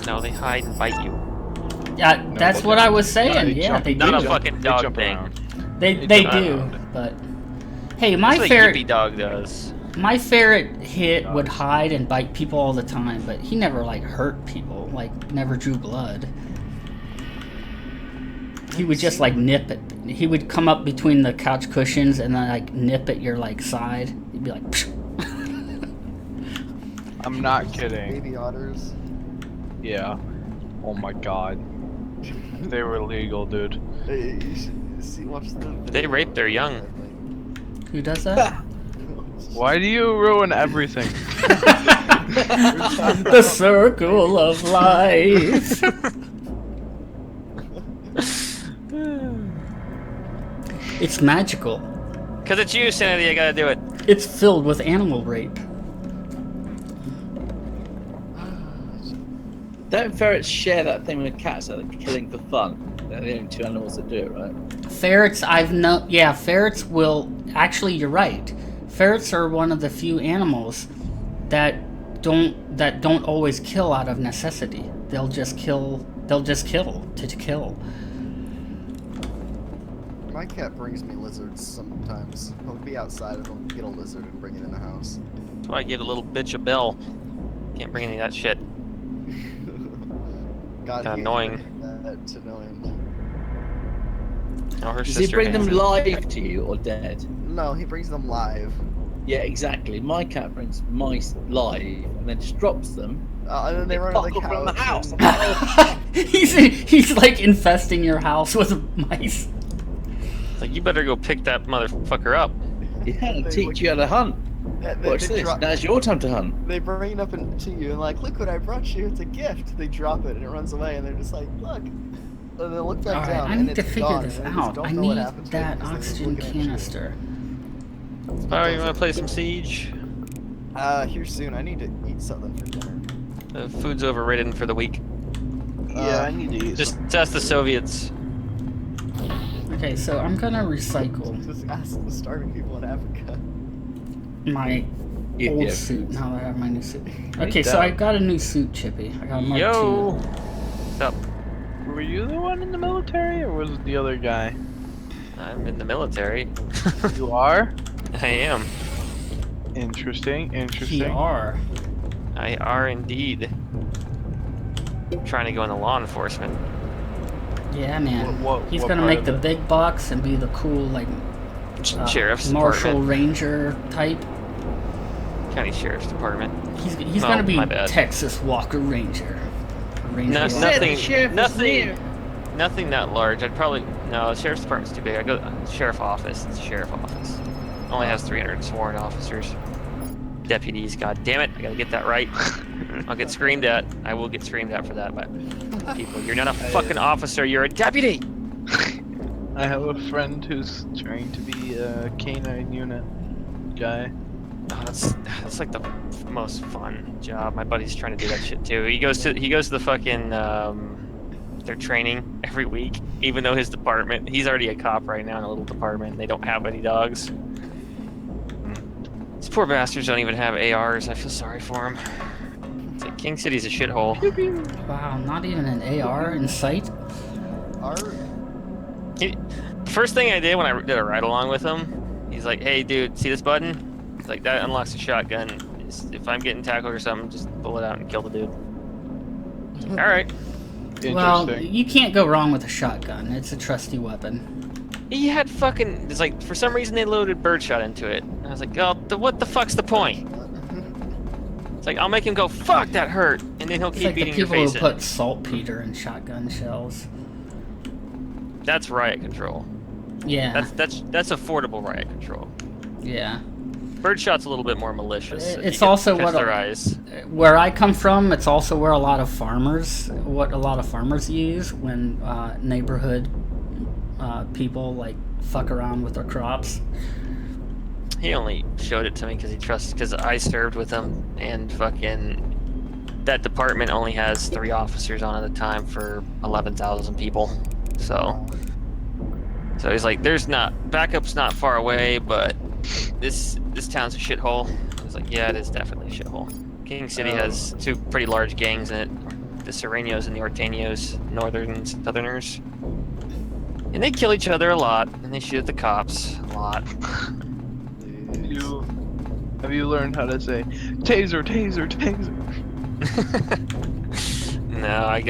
[SPEAKER 7] No, they hide and bite you.
[SPEAKER 2] Yeah,
[SPEAKER 4] No,
[SPEAKER 2] that's what I was saying. Yeah, they
[SPEAKER 7] Not
[SPEAKER 2] do.
[SPEAKER 7] a fucking dog thing.
[SPEAKER 2] They
[SPEAKER 7] jump
[SPEAKER 2] do,
[SPEAKER 7] around.
[SPEAKER 2] but hey, my
[SPEAKER 7] That's
[SPEAKER 2] ferret.
[SPEAKER 7] what Yippee dog does.
[SPEAKER 2] My ferret would hide and bite people all the time, but he never like hurt people, like never drew blood. he would just like nip it. He would come up between the couch cushions and then like nip at your like side. He'd be like, psh.
[SPEAKER 4] I'm not kidding.
[SPEAKER 5] Baby otters.
[SPEAKER 4] Yeah. Oh my god. They were legal, dude.
[SPEAKER 5] Hey, you should see, watch the video.
[SPEAKER 7] They rape their young.
[SPEAKER 2] Who does that?
[SPEAKER 4] Why do you ruin everything?
[SPEAKER 2] The circle of life. It's magical.
[SPEAKER 7] Cause it's you, Sanity. I gotta do it.
[SPEAKER 2] It's filled with animal rape.
[SPEAKER 3] Don't ferrets share that thing with cats that they're killing for fun? They're the only two animals that do it, right?
[SPEAKER 2] Ferrets, ferrets will. Actually, you're right. Ferrets are one of the few animals that don't always kill out of necessity. They'll just kill to kill.
[SPEAKER 5] My cat brings me lizards sometimes. He'll be outside and he'll get a lizard and bring it in the house.
[SPEAKER 7] That's why I give a little bitch a bell. Can't bring any of that shit.
[SPEAKER 5] God,
[SPEAKER 7] Kinda
[SPEAKER 5] he
[SPEAKER 7] annoying.
[SPEAKER 5] That to no end.
[SPEAKER 7] Oh, her
[SPEAKER 3] Does he
[SPEAKER 7] sister
[SPEAKER 3] bring them
[SPEAKER 7] hands it.
[SPEAKER 3] live to you or dead?
[SPEAKER 5] No, he brings them live.
[SPEAKER 3] Yeah, exactly. My cat brings mice live and then just drops them.
[SPEAKER 5] And then they run
[SPEAKER 3] fuck
[SPEAKER 5] to the
[SPEAKER 3] off from the
[SPEAKER 5] couch.
[SPEAKER 3] house.
[SPEAKER 2] he's like infesting your house with mice.
[SPEAKER 7] It's like, you better go pick that motherfucker up.
[SPEAKER 3] Yeah,
[SPEAKER 5] They
[SPEAKER 3] teach
[SPEAKER 5] look-
[SPEAKER 3] you how to hunt. Watch
[SPEAKER 5] they
[SPEAKER 3] this.
[SPEAKER 5] drop-
[SPEAKER 3] Now's your time to hunt.
[SPEAKER 5] They bring it up into you and like, look what I brought you. It's a gift. They drop it and it runs away and they're just like, look. And they look back
[SPEAKER 2] Alright,
[SPEAKER 5] down
[SPEAKER 2] I
[SPEAKER 5] and
[SPEAKER 2] need to
[SPEAKER 5] it's
[SPEAKER 2] figure
[SPEAKER 5] gone,
[SPEAKER 2] this
[SPEAKER 5] and they just
[SPEAKER 2] out.
[SPEAKER 5] don't
[SPEAKER 2] I
[SPEAKER 5] know what
[SPEAKER 2] need
[SPEAKER 5] happened to it
[SPEAKER 2] that
[SPEAKER 5] because they're
[SPEAKER 2] oxygen
[SPEAKER 5] looking at you.
[SPEAKER 2] canister.
[SPEAKER 7] Oh, you wanna play some Siege?
[SPEAKER 5] Here soon. I need to eat something for dinner.
[SPEAKER 7] The food's overrated for the week.
[SPEAKER 4] Yeah, I need to eat.
[SPEAKER 7] Just ask the Soviets.
[SPEAKER 2] Okay, so I'm gonna recycle
[SPEAKER 5] Just ask the starving people in Africa.
[SPEAKER 2] my
[SPEAKER 3] Yeah,
[SPEAKER 2] old
[SPEAKER 3] yeah.
[SPEAKER 2] suit now that I have my new suit. Okay, so I got a new suit, Chippy. I got a Mark
[SPEAKER 7] Yo!
[SPEAKER 2] II.
[SPEAKER 7] What's up?
[SPEAKER 4] Were you the one in the military, or was it the other guy?
[SPEAKER 7] I'm in the military.
[SPEAKER 4] You are?
[SPEAKER 7] I am.
[SPEAKER 4] Interesting, interesting.
[SPEAKER 2] PR.
[SPEAKER 7] I are indeed. Trying to go into law enforcement.
[SPEAKER 2] Yeah, man. He's
[SPEAKER 4] what
[SPEAKER 2] gonna
[SPEAKER 4] part
[SPEAKER 2] make
[SPEAKER 4] of
[SPEAKER 2] the
[SPEAKER 4] it?
[SPEAKER 2] big bucks and be the cool, like,
[SPEAKER 7] Sheriff's
[SPEAKER 2] Marshal
[SPEAKER 7] Department.
[SPEAKER 2] Ranger type.
[SPEAKER 7] County Sheriff's Department.
[SPEAKER 2] He's
[SPEAKER 7] Oh,
[SPEAKER 2] gonna be
[SPEAKER 7] my bad.
[SPEAKER 2] Texas Walker Ranger. Ranger
[SPEAKER 7] No,
[SPEAKER 2] Walker.
[SPEAKER 7] nothing.
[SPEAKER 3] sheriff is
[SPEAKER 7] Nothing.
[SPEAKER 3] near.
[SPEAKER 7] Nothing that large. I'd probably no. The sheriff's department's too big. I go sheriff office. It's sheriff office. Only has 300 sworn officers. Deputies. God damn it! I gotta get that right. I'll get screamed at. I will get screamed at for that by people. You're not a fucking officer. You're a deputy.
[SPEAKER 4] I have a friend who's trying to be a canine unit guy.
[SPEAKER 7] Oh, that's like the most fun job. My buddy's trying to do that shit too. He goes to the fucking their training every week, even though his department, he's already a cop right now in a little department, and they don't have any dogs. These poor bastards don't even have ARs. I feel sorry for them. It's like King City's a shithole.
[SPEAKER 2] Wow, not even an AR in sight?
[SPEAKER 7] First thing I did when I did a ride along with him, he's like, "Hey, dude, see this button? It's like that unlocks a shotgun. If I'm getting tackled or something, just pull it out and kill the dude." All right.
[SPEAKER 2] Well,
[SPEAKER 4] Interesting.
[SPEAKER 2] you can't go wrong with a shotgun. It's a trusty weapon.
[SPEAKER 7] He had fucking. It's like for some reason they loaded birdshot into it. And I was like, "Oh, what the fuck's the point?" It's like I'll make him go, "Fuck, that hurt," and then he'll
[SPEAKER 2] It's
[SPEAKER 7] keep
[SPEAKER 2] like the
[SPEAKER 7] beating your
[SPEAKER 2] people who
[SPEAKER 7] face in.
[SPEAKER 2] put saltpeter in shotgun shells.
[SPEAKER 7] That's riot control.
[SPEAKER 2] Yeah,
[SPEAKER 7] That's affordable riot control.
[SPEAKER 2] yeah.
[SPEAKER 7] Birdshot's a little bit more malicious. if
[SPEAKER 2] It's
[SPEAKER 7] you
[SPEAKER 2] also
[SPEAKER 7] catch
[SPEAKER 2] what
[SPEAKER 7] their eyes.
[SPEAKER 2] Where I come from, it's also where a lot of farmers use when neighborhood people like fuck around with their crops.
[SPEAKER 7] He only showed it to me because I served with him, and fucking that department only has 3 officers on at a time for 11,000 people. So he's like, backup's not far away, but this town's a shithole. I was like, yeah, it is definitely a shithole. King City has 2 pretty large gangs in it, the Serenos and the Orteños, northern and southerners. And they kill each other a lot, and they shoot at the cops a lot.
[SPEAKER 4] Have you learned how to say taser, taser, taser?
[SPEAKER 7] No, I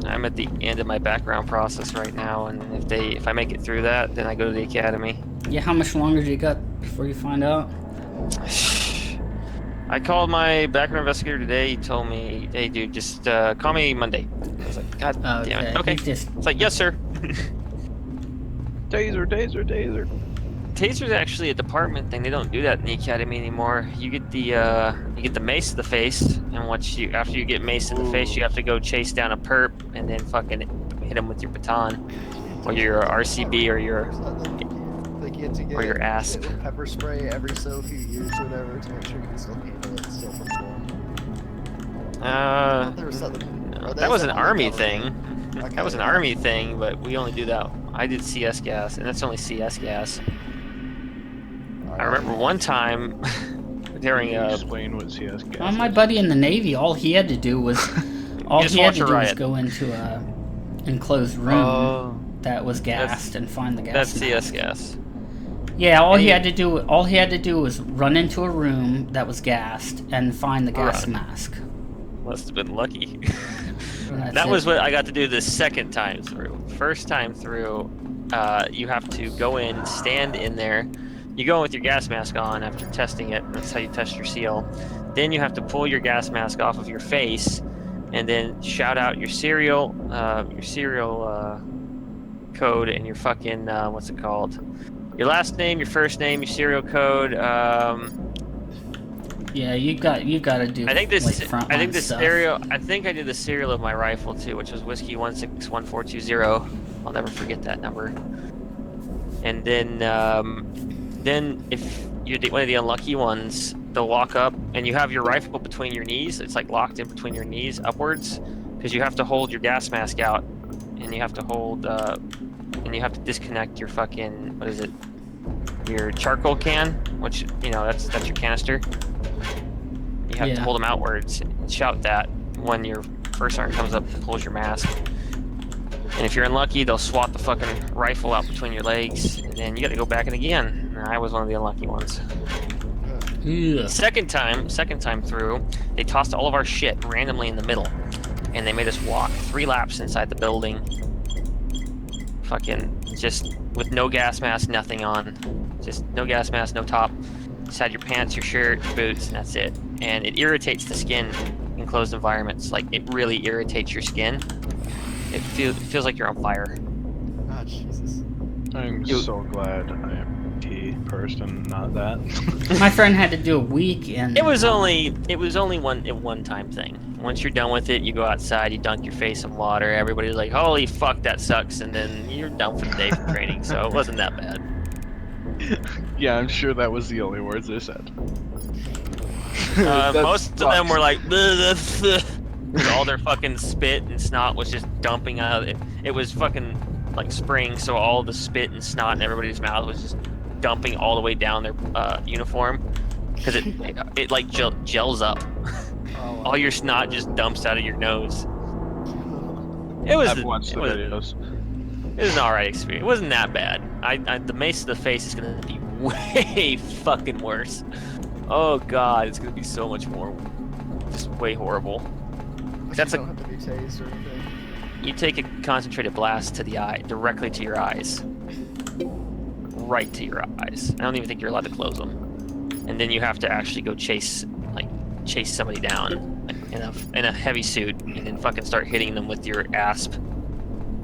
[SPEAKER 7] I'm at the end of my background process right now, and if I make it through that, then I go to the academy.
[SPEAKER 2] Yeah, how much longer do you got before you find out?
[SPEAKER 7] I called my background investigator today. He told me, "Hey, dude, just call me Monday." I was like, "God damn it." Okay.
[SPEAKER 2] He's just...
[SPEAKER 7] It's like, "Yes, sir."
[SPEAKER 4] Taser, taser, taser.
[SPEAKER 7] Taser's actually a department thing. They don't do that in the academy anymore. You get the mace to the face, and after you get mace to the face, you have to go chase down a perp and then fucking hit him with your baton, or your RCB, or your
[SPEAKER 5] Like you had to get
[SPEAKER 7] your asp.
[SPEAKER 5] pepper spray every so few years or whatever to make sure you can still handle it, still perform. There was something.
[SPEAKER 7] No,
[SPEAKER 5] or
[SPEAKER 7] that was an
[SPEAKER 5] something
[SPEAKER 7] army
[SPEAKER 5] government.
[SPEAKER 7] thing.
[SPEAKER 5] Okay,
[SPEAKER 7] That was an
[SPEAKER 5] yeah.
[SPEAKER 7] army thing, but we only do that. I did CS gas, and that's only CS gas. I remember one time during
[SPEAKER 4] Can you explain what CS gas
[SPEAKER 2] Well, my
[SPEAKER 4] is?
[SPEAKER 2] buddy in the Navy, all he had to do was
[SPEAKER 7] Just watch a riot.
[SPEAKER 2] go into a enclosed room that was gassed and find the gas
[SPEAKER 7] That's
[SPEAKER 2] mask.
[SPEAKER 7] CS gas.
[SPEAKER 2] Yeah, all
[SPEAKER 7] And
[SPEAKER 2] he
[SPEAKER 7] he-
[SPEAKER 2] had to do was run into a room that was gassed and find the gas
[SPEAKER 7] Run.
[SPEAKER 2] mask.
[SPEAKER 7] Must have been lucky.
[SPEAKER 2] And that's
[SPEAKER 7] That
[SPEAKER 2] it.
[SPEAKER 7] was what I got to do the second time through. First time through, you have to go in, stand in there. You go in with your gas mask on after testing it. That's how you test your seal. Then you have to pull your gas mask off of your face, and then shout out your serial code and your fucking what's it called? Your last name, your first name, your serial code.
[SPEAKER 2] Yeah, you got to do.
[SPEAKER 7] I think
[SPEAKER 2] like,
[SPEAKER 7] I
[SPEAKER 2] frontline
[SPEAKER 7] think the
[SPEAKER 2] stuff.
[SPEAKER 7] serial. I think I did the serial of my rifle too, which was whiskey 161420. I'll never forget that number. And then if you're one of the unlucky ones, they'll walk up and you have your rifle between your knees. It's like locked in between your knees upwards, because you have to hold your gas mask out, and you have to hold and you have to disconnect your fucking your charcoal can, which that's your canister. You have to hold them outwards and shout that when your first sergeant comes up and pulls your mask. And if you're unlucky, they'll swat the fucking rifle out between your legs, and then you got to go back in again. And I was one of the unlucky ones.
[SPEAKER 2] Ugh.
[SPEAKER 7] Second time through, they tossed all of our shit randomly in the middle, and they made us walk 3 laps inside the building. Fucking just with no gas mask, nothing on. Just no gas mask, no top. Just had your pants, your shirt, your boots, and that's it. And it irritates the skin in closed environments. Like, it really irritates your skin. It feels like you're on fire.
[SPEAKER 5] Ah, Jesus.
[SPEAKER 4] I'm so glad I am a T person, not that.
[SPEAKER 2] My friend had to do a week, and
[SPEAKER 7] It was only one time thing. Once you're done with it, you go outside, you dunk your face in water. Everybody's like, "Holy fuck, that sucks," and then you're done for the day for training. So it wasn't that bad.
[SPEAKER 4] Yeah, I'm sure that was the only words they said.
[SPEAKER 7] Most of them were like, all their fucking spit and snot was just dumping out. It was fucking like spring, so all the spit and snot in everybody's mouth was just dumping all the way down their uniform, because it like gels up.
[SPEAKER 5] Oh,
[SPEAKER 7] All your snot just dumps out of your nose. It was
[SPEAKER 4] I've watched the videos.
[SPEAKER 7] It was an alright experience. It wasn't that bad. The mace to the face is gonna be way fucking worse. Oh god, it's gonna be so much more, just way horrible. That's
[SPEAKER 5] you don't have to be tased or anything.
[SPEAKER 7] You take a concentrated blast to the eye, directly to your eyes. Right to your eyes. I don't even think you're allowed to close them. And then you have to actually go chase somebody down, like, in a heavy suit, and then fucking start hitting them with your asp.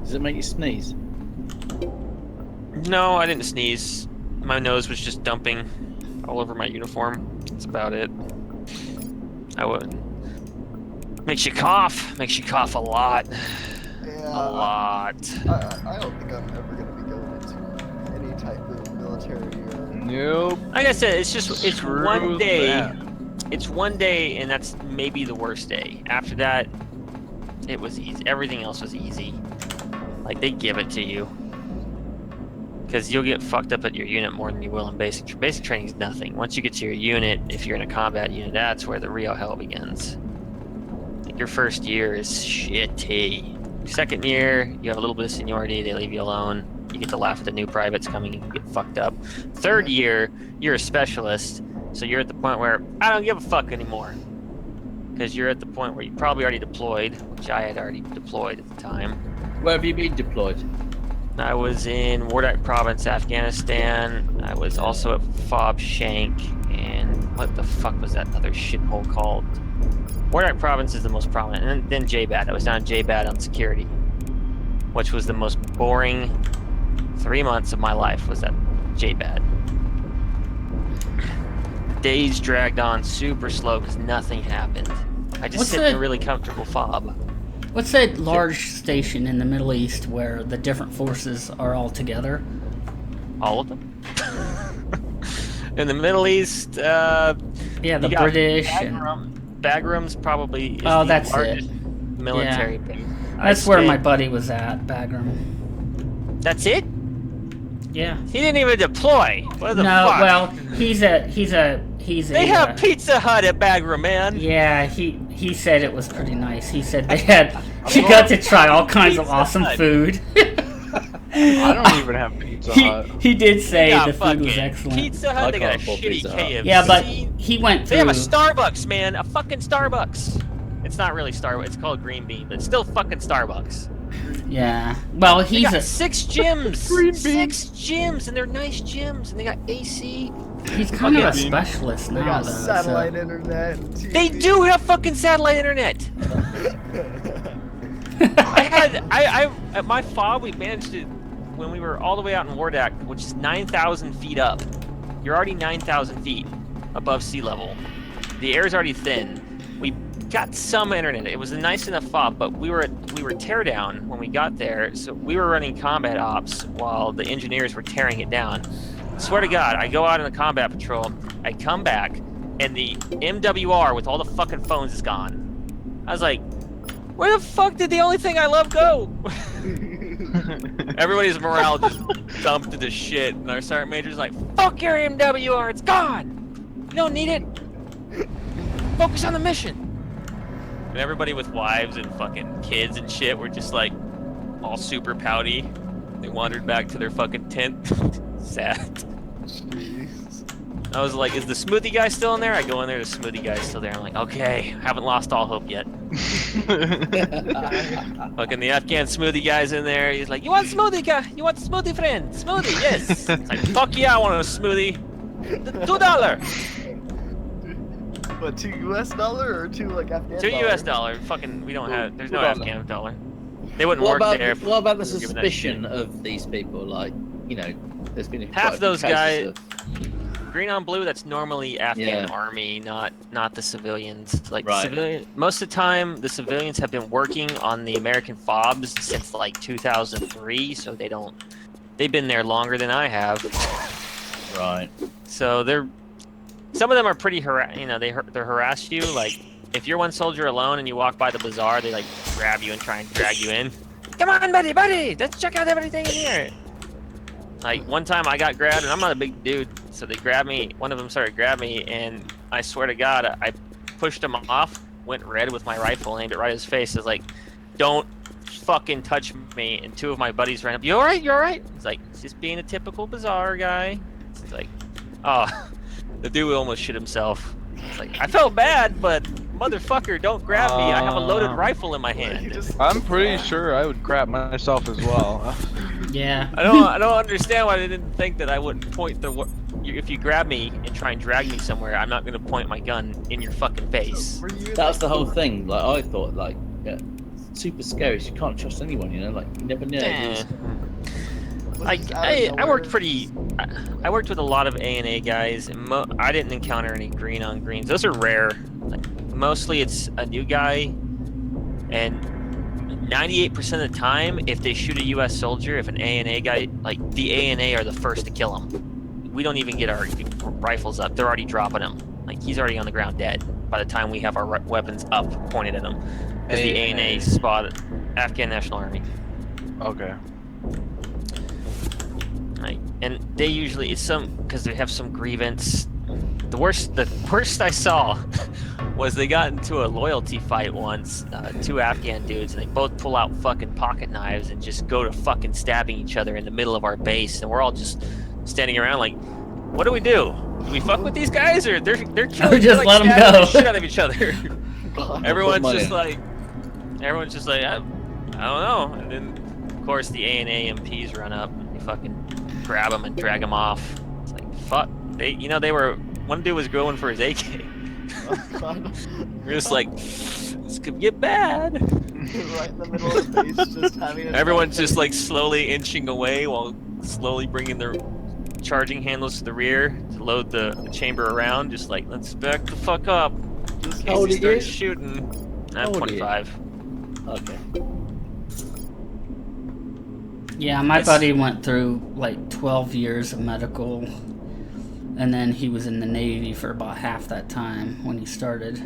[SPEAKER 3] Does it make you sneeze?
[SPEAKER 7] No, I didn't sneeze. My nose was just dumping all over my uniform. That's about it. I would. Makes you cough. Makes you cough a lot.
[SPEAKER 5] Yeah.
[SPEAKER 7] A lot.
[SPEAKER 5] I don't think I'm ever gonna be going into any type of military or.
[SPEAKER 4] Nope.
[SPEAKER 7] Like I said, it's
[SPEAKER 4] Screw
[SPEAKER 7] one day.
[SPEAKER 4] that.
[SPEAKER 7] It's one day, and that's maybe the worst day. After that, it was easy. Everything else was easy. Like, they give it to you. Because you'll get fucked up at your unit more than you will in basic. Basic training is nothing. Once you get to your unit, if you're in a combat unit, that's where the real hell begins. Like, your first year is shitty. Your second year, you have a little bit of seniority, they leave you alone. You get to laugh at the new privates coming and get fucked up. Third year, you're a specialist, so you're at the point where I don't give a fuck anymore. because you're at the point where you probably already deployed, which I had already deployed at the time.
[SPEAKER 3] Where have you been deployed?
[SPEAKER 7] I was in Wardak Province, Afghanistan. I was also at Fob Shank, and what the fuck was that other shithole called? Wardak Province is the most prominent, and then JBAD. I was down in JBAD on security, which was the most boring 3 months of my life. Was that JBAD? Days dragged on super slow because nothing happened. I just sit in a really comfortable fob.
[SPEAKER 2] What's that large station in the Middle East where the different forces are all together?
[SPEAKER 7] All of them? In the Middle East,
[SPEAKER 2] Yeah, the
[SPEAKER 7] you got
[SPEAKER 2] British and
[SPEAKER 7] Bagram's probably is
[SPEAKER 2] Oh,
[SPEAKER 7] the
[SPEAKER 2] that's
[SPEAKER 7] largest
[SPEAKER 2] it.
[SPEAKER 7] military base.
[SPEAKER 2] that's where my buddy was at, Bagram.
[SPEAKER 7] That's it?
[SPEAKER 2] Yeah.
[SPEAKER 7] He didn't even deploy. What the
[SPEAKER 2] No,
[SPEAKER 7] fuck?
[SPEAKER 2] well, he's a
[SPEAKER 7] They have Pizza Hut at Bagram, man.
[SPEAKER 2] Yeah, he said it was pretty nice. He said he got to try all kinds of awesome food.
[SPEAKER 4] I don't even have Pizza Hut.
[SPEAKER 2] He did say
[SPEAKER 7] Yeah,
[SPEAKER 2] the food was
[SPEAKER 7] fucking
[SPEAKER 2] excellent.
[SPEAKER 7] Pizza Hut, they got a shitty KFC.
[SPEAKER 2] Yeah, but he went
[SPEAKER 7] They
[SPEAKER 2] through.
[SPEAKER 7] have a Starbucks, man. A fucking Starbucks. It's not really Starbucks. It's called Green Bean, but it's still fucking Starbucks.
[SPEAKER 2] Yeah. Well,
[SPEAKER 7] They
[SPEAKER 2] he's
[SPEAKER 7] got
[SPEAKER 2] a
[SPEAKER 7] 6 gyms. 6 gyms, and they're nice gyms, and they got AC.
[SPEAKER 2] he's kind of a
[SPEAKER 7] Fucking-
[SPEAKER 2] specialist
[SPEAKER 5] They
[SPEAKER 2] now,
[SPEAKER 5] got
[SPEAKER 2] though.
[SPEAKER 5] satellite
[SPEAKER 2] So.
[SPEAKER 5] internet. TV.
[SPEAKER 7] They do have fucking satellite internet. I at my fob, we managed to, when we were all the way out in Wardak, which is 9,000 feet up. You're already 9,000 feet above sea level. The air is already thin. We got some internet. It was a nice enough fob, but we were teardown when we got there, so we were running combat ops while the engineers were tearing it down. Swear to God, I go out on a combat patrol, I come back, and the MWR with all the fucking phones is gone. I was like, where the fuck did the only thing I love go? Everybody's morale just dumped into shit, and our sergeant major's like, fuck your MWR, it's gone! You don't need it! Focus on the mission! And everybody with wives and fucking kids and shit were just like, all super pouty. They wandered back to their fucking tent. Sad.
[SPEAKER 5] Jeez.
[SPEAKER 7] I was like, is the smoothie guy still in there? I go in there, the smoothie guy's still there. I'm like, okay, haven't lost all hope yet. Fucking the Afghan smoothie guy's in there. He's like, you want smoothie guy? You want smoothie friend? Smoothie, yes. It's like, fuck yeah, I want a smoothie. $2.
[SPEAKER 5] What, $2 or $2 like Afghan
[SPEAKER 7] $2
[SPEAKER 5] dollar?
[SPEAKER 7] US. Fucking, we don't have, there's no
[SPEAKER 3] $2.
[SPEAKER 7] Afghan dollar. They wouldn't
[SPEAKER 3] What
[SPEAKER 7] work
[SPEAKER 3] about,
[SPEAKER 7] there. if
[SPEAKER 3] what about the
[SPEAKER 7] we were given that
[SPEAKER 3] suspicion
[SPEAKER 7] shit.
[SPEAKER 3] of these people? Like, you know, there's been quite a
[SPEAKER 7] Half
[SPEAKER 3] few
[SPEAKER 7] those
[SPEAKER 3] cases
[SPEAKER 7] guys,
[SPEAKER 3] of-
[SPEAKER 7] green on blue, that's normally Afghan
[SPEAKER 3] Yeah.
[SPEAKER 7] army, not the civilians. Like
[SPEAKER 3] Right.
[SPEAKER 7] civilian, most of the time, the civilians have been working on the American FOBs since like 2003, so they've been there longer than I have.
[SPEAKER 3] Right.
[SPEAKER 7] So some of them are pretty they harass you. Like if you're one soldier alone and you walk by the bazaar, they like grab you and try and drag you in. Come on, buddy, let's check out everything in here. Like one time I got grabbed, and I'm not a big dude, so they grabbed me. One of them started to grab me, and I swear to God, I pushed him off, went red with my rifle, aimed it right at his face. I was like, "Don't fucking touch me!" And 2 of my buddies ran up. You all right? You all right? He's like, "It's just being a typical bazaar guy." He's like, "Oh." The dude almost shit himself. It's like, I felt bad, but motherfucker, don't grab me. I have a loaded rifle in my
[SPEAKER 5] You
[SPEAKER 7] hand.
[SPEAKER 5] just-
[SPEAKER 4] I'm pretty sure I would crap myself as well.
[SPEAKER 2] Yeah.
[SPEAKER 7] I don't understand why they didn't think that I wouldn't point if you grab me and try and drag me somewhere, I'm not gonna point my gun in your fucking face.
[SPEAKER 5] Were you
[SPEAKER 3] That's the whole thing. Like, I thought, like, yeah, super scary. So you can't trust anyone, you know? Like, you never know.
[SPEAKER 7] Eh.
[SPEAKER 5] was this out of
[SPEAKER 7] I worked
[SPEAKER 5] nowhere?
[SPEAKER 7] I worked with a lot of A&A guys, and I didn't encounter any green on greens. Those are rare. Like, mostly it's a new guy, and 98% of the time, if they shoot a U.S. soldier, if an A&A guy, like the A&A are the first to kill him. We don't even get our rifles up; they're already dropping him. Like he's already on the ground dead by the time we have our weapons up, pointed at him. Because the A&A spotted Afghan National Army.
[SPEAKER 4] Okay.
[SPEAKER 7] Like, and they usually because they have some grievance. The worst I saw was they got into a loyalty fight once, 2 Afghan dudes, and they both pull out fucking pocket knives and just go to fucking stabbing each other in the middle of our base, and we're all just standing around like, what do we do? Do we fuck with these guys, or they're killing?
[SPEAKER 2] Just
[SPEAKER 7] they're, like,
[SPEAKER 2] let 'em
[SPEAKER 7] stabbing
[SPEAKER 2] go.
[SPEAKER 7] the shit out of each other. everyone's
[SPEAKER 3] money
[SPEAKER 7] just
[SPEAKER 3] on
[SPEAKER 7] like, I don't know. And then, of course, the A and AMPs run up and you fucking grab them and drag them off. It's like, fuck. They were, one dude was going for his AK.
[SPEAKER 5] Oh, God.
[SPEAKER 7] We're just like, this could get bad.
[SPEAKER 5] Right in the middle of the base, just having a
[SPEAKER 7] Everyone's
[SPEAKER 5] fight.
[SPEAKER 7] just like slowly inching away while slowly bringing their charging handles to the rear to load the chamber around. Just like, let's back the fuck up.
[SPEAKER 5] Just
[SPEAKER 7] In
[SPEAKER 3] How old
[SPEAKER 7] case
[SPEAKER 3] are
[SPEAKER 7] he
[SPEAKER 3] you?
[SPEAKER 7] starts shooting. I'm
[SPEAKER 3] old are you?
[SPEAKER 7] 25.
[SPEAKER 3] Okay.
[SPEAKER 2] Yeah, my
[SPEAKER 7] It's-
[SPEAKER 2] buddy went through like 12 years of medical, and then he was in the Navy for about half that time when he started.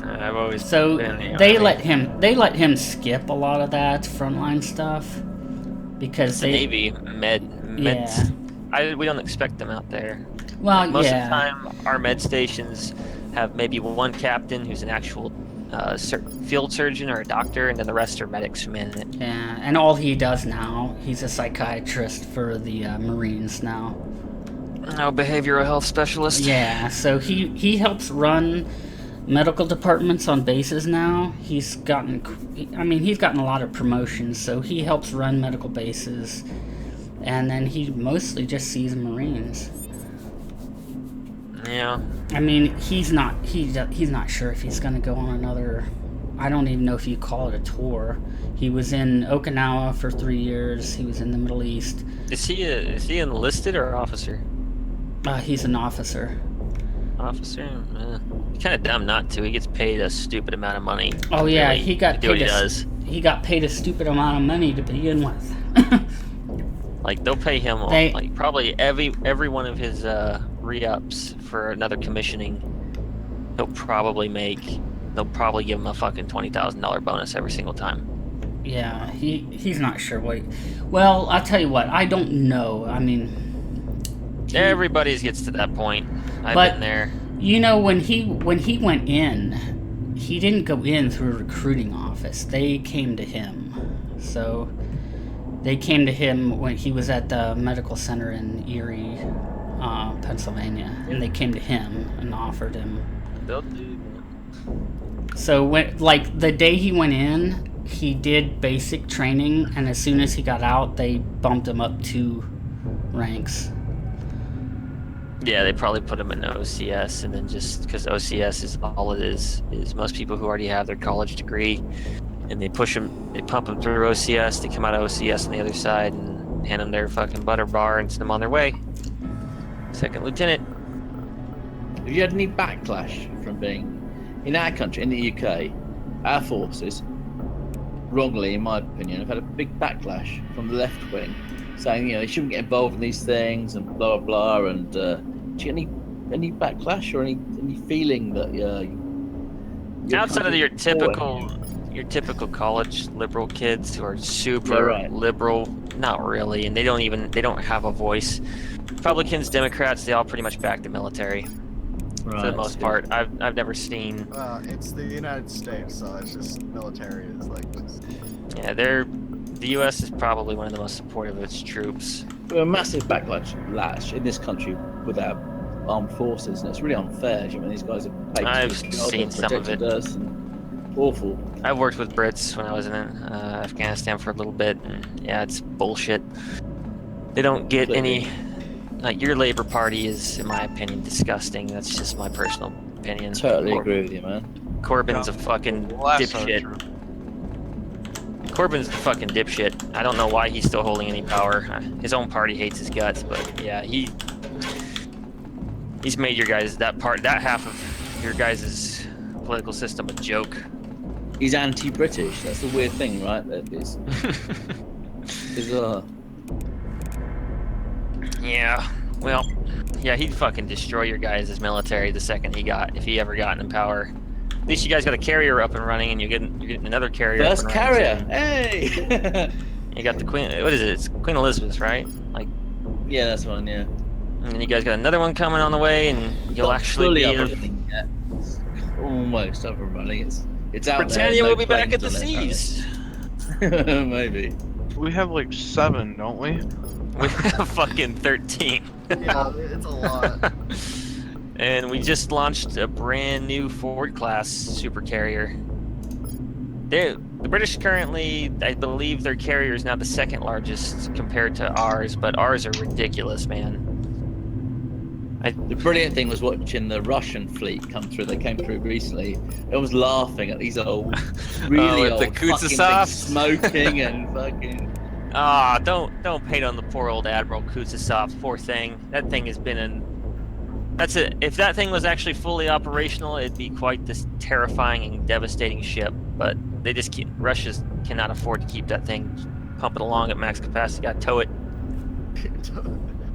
[SPEAKER 7] I've always
[SPEAKER 2] So
[SPEAKER 7] been in the
[SPEAKER 2] they
[SPEAKER 7] Army.
[SPEAKER 2] let him skip a lot of that frontline stuff because
[SPEAKER 7] It's the Navy meds. We don't expect them out there.
[SPEAKER 2] Well,
[SPEAKER 7] Most
[SPEAKER 2] yeah.
[SPEAKER 7] of the time, our med stations have maybe one captain who's an actual field surgeon or a doctor, and then the rest are medics from in it.
[SPEAKER 2] Yeah, and all he does now, he's a psychiatrist for the Marines now.
[SPEAKER 7] Oh, behavioral health specialist.
[SPEAKER 2] Yeah, so he helps run medical departments on bases now. He's gotten a lot of promotions, so he helps run medical bases, and then he mostly just sees Marines.
[SPEAKER 7] Yeah.
[SPEAKER 2] I mean, he's not sure if he's gonna go on another. I don't even know if you call it a tour. He was in Okinawa for 3 years. He was in the Middle East.
[SPEAKER 7] Is he enlisted or officer?
[SPEAKER 2] He's an officer.
[SPEAKER 7] Officer? Kind of dumb not to. He gets paid a stupid amount of money.
[SPEAKER 2] Oh yeah,
[SPEAKER 7] really,
[SPEAKER 2] he got
[SPEAKER 7] to do what
[SPEAKER 2] paid.
[SPEAKER 7] he does.
[SPEAKER 2] He got paid a stupid amount of money to begin with.
[SPEAKER 7] Like they'll pay him
[SPEAKER 2] They-
[SPEAKER 7] like probably every one of his re-ups for another commissioning. They'll probably give him a fucking $20,000 bonus every single time.
[SPEAKER 2] Yeah, he's not sure what. Well, I'll tell you what. I don't know. I mean,
[SPEAKER 7] Everybody gets to that point. I've
[SPEAKER 2] But-
[SPEAKER 7] been there.
[SPEAKER 2] you know, when he went in, he didn't go in through a recruiting office. They came to him. So they came to him when he was at the medical center in Erie, Pennsylvania, and they came to him and offered him.
[SPEAKER 7] They'll do.
[SPEAKER 2] So when, like, the day he went in, he did basic training, and as soon as he got out, they bumped him up 2 ranks.
[SPEAKER 7] Yeah, they probably put him in OCS, and then just because OCS is all it is most people who already have their college degree, and they pump them through OCS, they come out of OCS on the other side and hand them their fucking butter bar and send them on their way. Second lieutenant.
[SPEAKER 3] Have you had any backlash from being in our country, in the UK? Our forces, wrongly in my opinion, have had a big backlash from the left wing, saying you shouldn't get involved in these things and blah blah blah. And do you get any backlash or any feeling that you're
[SPEAKER 7] Outside
[SPEAKER 3] kind
[SPEAKER 7] of your
[SPEAKER 3] supporting
[SPEAKER 7] typical college liberal kids who are super
[SPEAKER 3] Yeah, right.
[SPEAKER 7] liberal, not really, and they don't have a voice. Republicans, Democrats, they all pretty much back the military for the most part. I've never seen.
[SPEAKER 5] It's the United States, so it's just military is like just.
[SPEAKER 7] Yeah, the U.S. is probably one of the most supportive of its troops.
[SPEAKER 3] A massive backlash in this country with our armed forces, and it's really unfair. I mean, these guys have paid
[SPEAKER 7] I've
[SPEAKER 3] to us,
[SPEAKER 7] seen some of
[SPEAKER 3] protected
[SPEAKER 7] it.
[SPEAKER 3] us, and awful.
[SPEAKER 7] I've worked with Brits when I was in Afghanistan for a little bit, and yeah, it's bullshit. They don't get any. Like, your Labour Party is, in my opinion, disgusting. That's just my personal opinion.
[SPEAKER 3] Totally agree with you, man.
[SPEAKER 7] Corbyn's a fucking
[SPEAKER 4] Well, that's not
[SPEAKER 7] dipshit.
[SPEAKER 4] true.
[SPEAKER 7] Corbyn's a fucking dipshit. I don't know why he's still holding any power. His own party hates his guts, but yeah, he's made your guys that half of your guys' political system a joke.
[SPEAKER 3] He's anti-British. That's the weird thing, right? That is bizarre.
[SPEAKER 7] Yeah, well, yeah, he'd fucking destroy your guys' military the second if he ever got in power. At least you guys got a carrier up and running, and you're getting another carrier.
[SPEAKER 3] First
[SPEAKER 7] up and
[SPEAKER 3] carrier,
[SPEAKER 7] running,
[SPEAKER 3] hey!
[SPEAKER 7] You got the Queen. What is it? It's Queen Elizabeth, right? Like,
[SPEAKER 3] Yeah, that's one. Yeah.
[SPEAKER 7] and then you guys got another one coming on the way, and you'll
[SPEAKER 3] Not
[SPEAKER 7] actually
[SPEAKER 3] fully
[SPEAKER 7] be.
[SPEAKER 3] up and running yet. It's almost up and running. It's out
[SPEAKER 7] Britannia
[SPEAKER 3] there.
[SPEAKER 7] will be back at the seas.
[SPEAKER 3] Maybe.
[SPEAKER 4] We have like 7, don't we?
[SPEAKER 7] We have fucking 13.
[SPEAKER 5] Yeah, it's a lot.
[SPEAKER 7] And we just launched a brand new Ford-class supercarrier. The British currently, I believe their carrier is now the second largest compared to ours, but ours are ridiculous, man.
[SPEAKER 3] The brilliant thing was watching the Russian fleet come through. They came through recently. I was laughing at these old, really
[SPEAKER 7] with the
[SPEAKER 3] old fucking things
[SPEAKER 7] Kuznetsovs?
[SPEAKER 3] smoking and fucking.
[SPEAKER 7] Ah, don't hate on the poor old Admiral Kuznetsov. Poor thing. That thing has been in. That's it. If that thing was actually fully operational, it'd be quite this terrifying and devastating ship. But they just Russia cannot afford to keep that thing pumping along at max capacity. Got to tow it.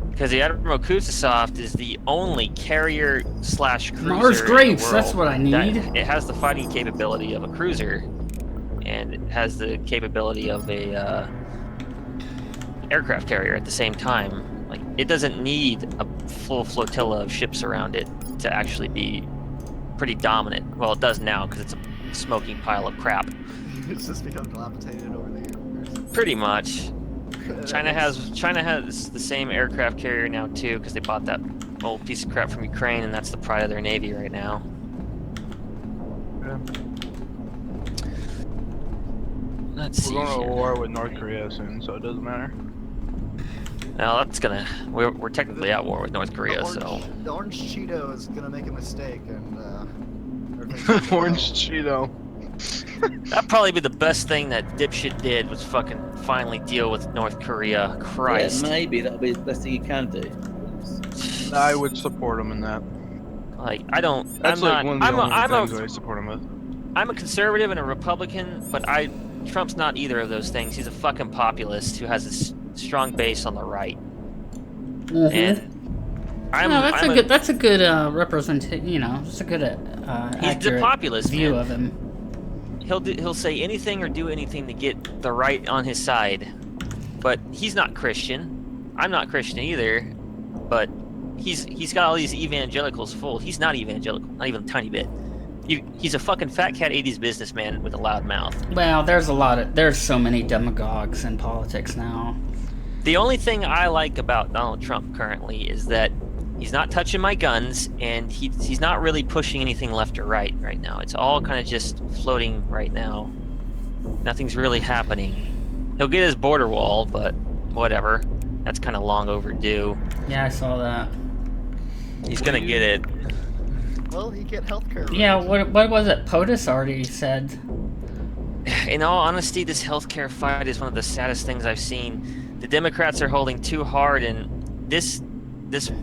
[SPEAKER 7] Because the Admiral Kuznetsov is the only carrier/cruiser
[SPEAKER 2] Mars
[SPEAKER 7] in
[SPEAKER 2] Graves,
[SPEAKER 7] the world
[SPEAKER 2] that's what I need.
[SPEAKER 7] that it has the fighting capability of a cruiser, and it has the capability of a aircraft carrier at the same time. Like, it doesn't need a full flotilla of ships around it to actually be pretty dominant. Well, it does now because it's a smoking pile of crap.
[SPEAKER 5] It's just become dilapidated over the years.
[SPEAKER 7] Pretty much. China has the same aircraft carrier now too, because they bought that old piece of crap from Ukraine, and that's the pride of their navy right now.
[SPEAKER 4] Yeah.
[SPEAKER 7] Let's see.
[SPEAKER 4] We're going to
[SPEAKER 7] here.
[SPEAKER 4] war with North Korea soon, so it doesn't matter.
[SPEAKER 7] Now that's gonna. We're technically at war with North Korea, so.
[SPEAKER 5] The orange Cheeto is gonna make a mistake and everything's gonna go
[SPEAKER 4] Orange
[SPEAKER 5] well.
[SPEAKER 4] Cheeto.
[SPEAKER 7] That'd probably be the best thing that dipshit did, was fucking finally deal with North Korea. Christ.
[SPEAKER 3] Yeah, maybe that'll be the best thing you can do.
[SPEAKER 4] I would support him in that.
[SPEAKER 7] Like, I don't.
[SPEAKER 4] That's
[SPEAKER 7] I'm
[SPEAKER 4] like
[SPEAKER 7] not.
[SPEAKER 4] one of the
[SPEAKER 7] I'm
[SPEAKER 4] only things
[SPEAKER 7] a.
[SPEAKER 4] I support him with.
[SPEAKER 7] I'm a conservative and a Republican, but Trump's not either of those things. He's a fucking populist who has a strong base on the right.
[SPEAKER 2] Mhm.
[SPEAKER 7] And
[SPEAKER 2] No, that's a good representation. You know, it's a good
[SPEAKER 7] he's the
[SPEAKER 2] accurate
[SPEAKER 7] populist
[SPEAKER 2] view
[SPEAKER 7] man.
[SPEAKER 2] of him.
[SPEAKER 7] He'll say anything or do anything to get the right on his side, but he's not Christian. I'm not Christian either, but he's got all these evangelicals fooled. He's not evangelical, not even a tiny bit. He's a fucking fat cat 80s businessman with a loud mouth.
[SPEAKER 2] Well, there's so many demagogues in politics now.
[SPEAKER 7] The only thing I like about Donald Trump currently is that he's not touching my guns, and he's not really pushing anything left or right now. It's all kind of just floating right now. Nothing's really happening. He'll get his border wall, but whatever. That's kind of long overdue.
[SPEAKER 2] Yeah, I saw that.
[SPEAKER 7] He's gonna get it.
[SPEAKER 5] Well, he get healthcare.
[SPEAKER 2] Yeah, what was it? POTUS already said.
[SPEAKER 7] In all honesty, this healthcare fight is one of the saddest things I've seen. The Democrats are holding too hard, and this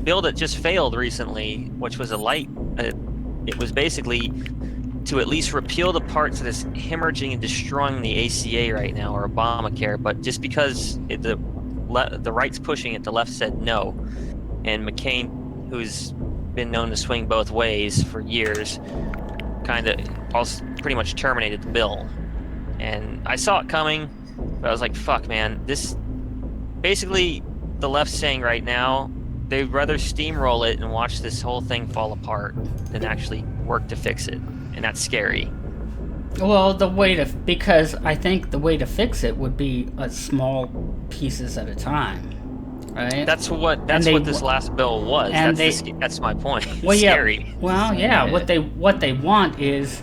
[SPEAKER 7] bill that just failed recently, which was it was basically to at least repeal the parts that is hemorrhaging and destroying the ACA right now, or Obamacare. But just because the right's pushing it, the left said no. And McCain, who's been known to swing both ways for years, kind of also pretty much terminated the bill. And I saw it coming, but I was like, fuck, man. This basically, the left's saying right now, they'd rather steamroll it and watch this whole thing fall apart than actually work to fix it. And that's scary.
[SPEAKER 2] Well, because I think the way to fix it would be small pieces at a time, right?
[SPEAKER 7] That's what this last bill was.
[SPEAKER 2] And
[SPEAKER 7] that's my point. It's
[SPEAKER 2] well, yeah.
[SPEAKER 7] Scary.
[SPEAKER 2] Well, yeah. What they want is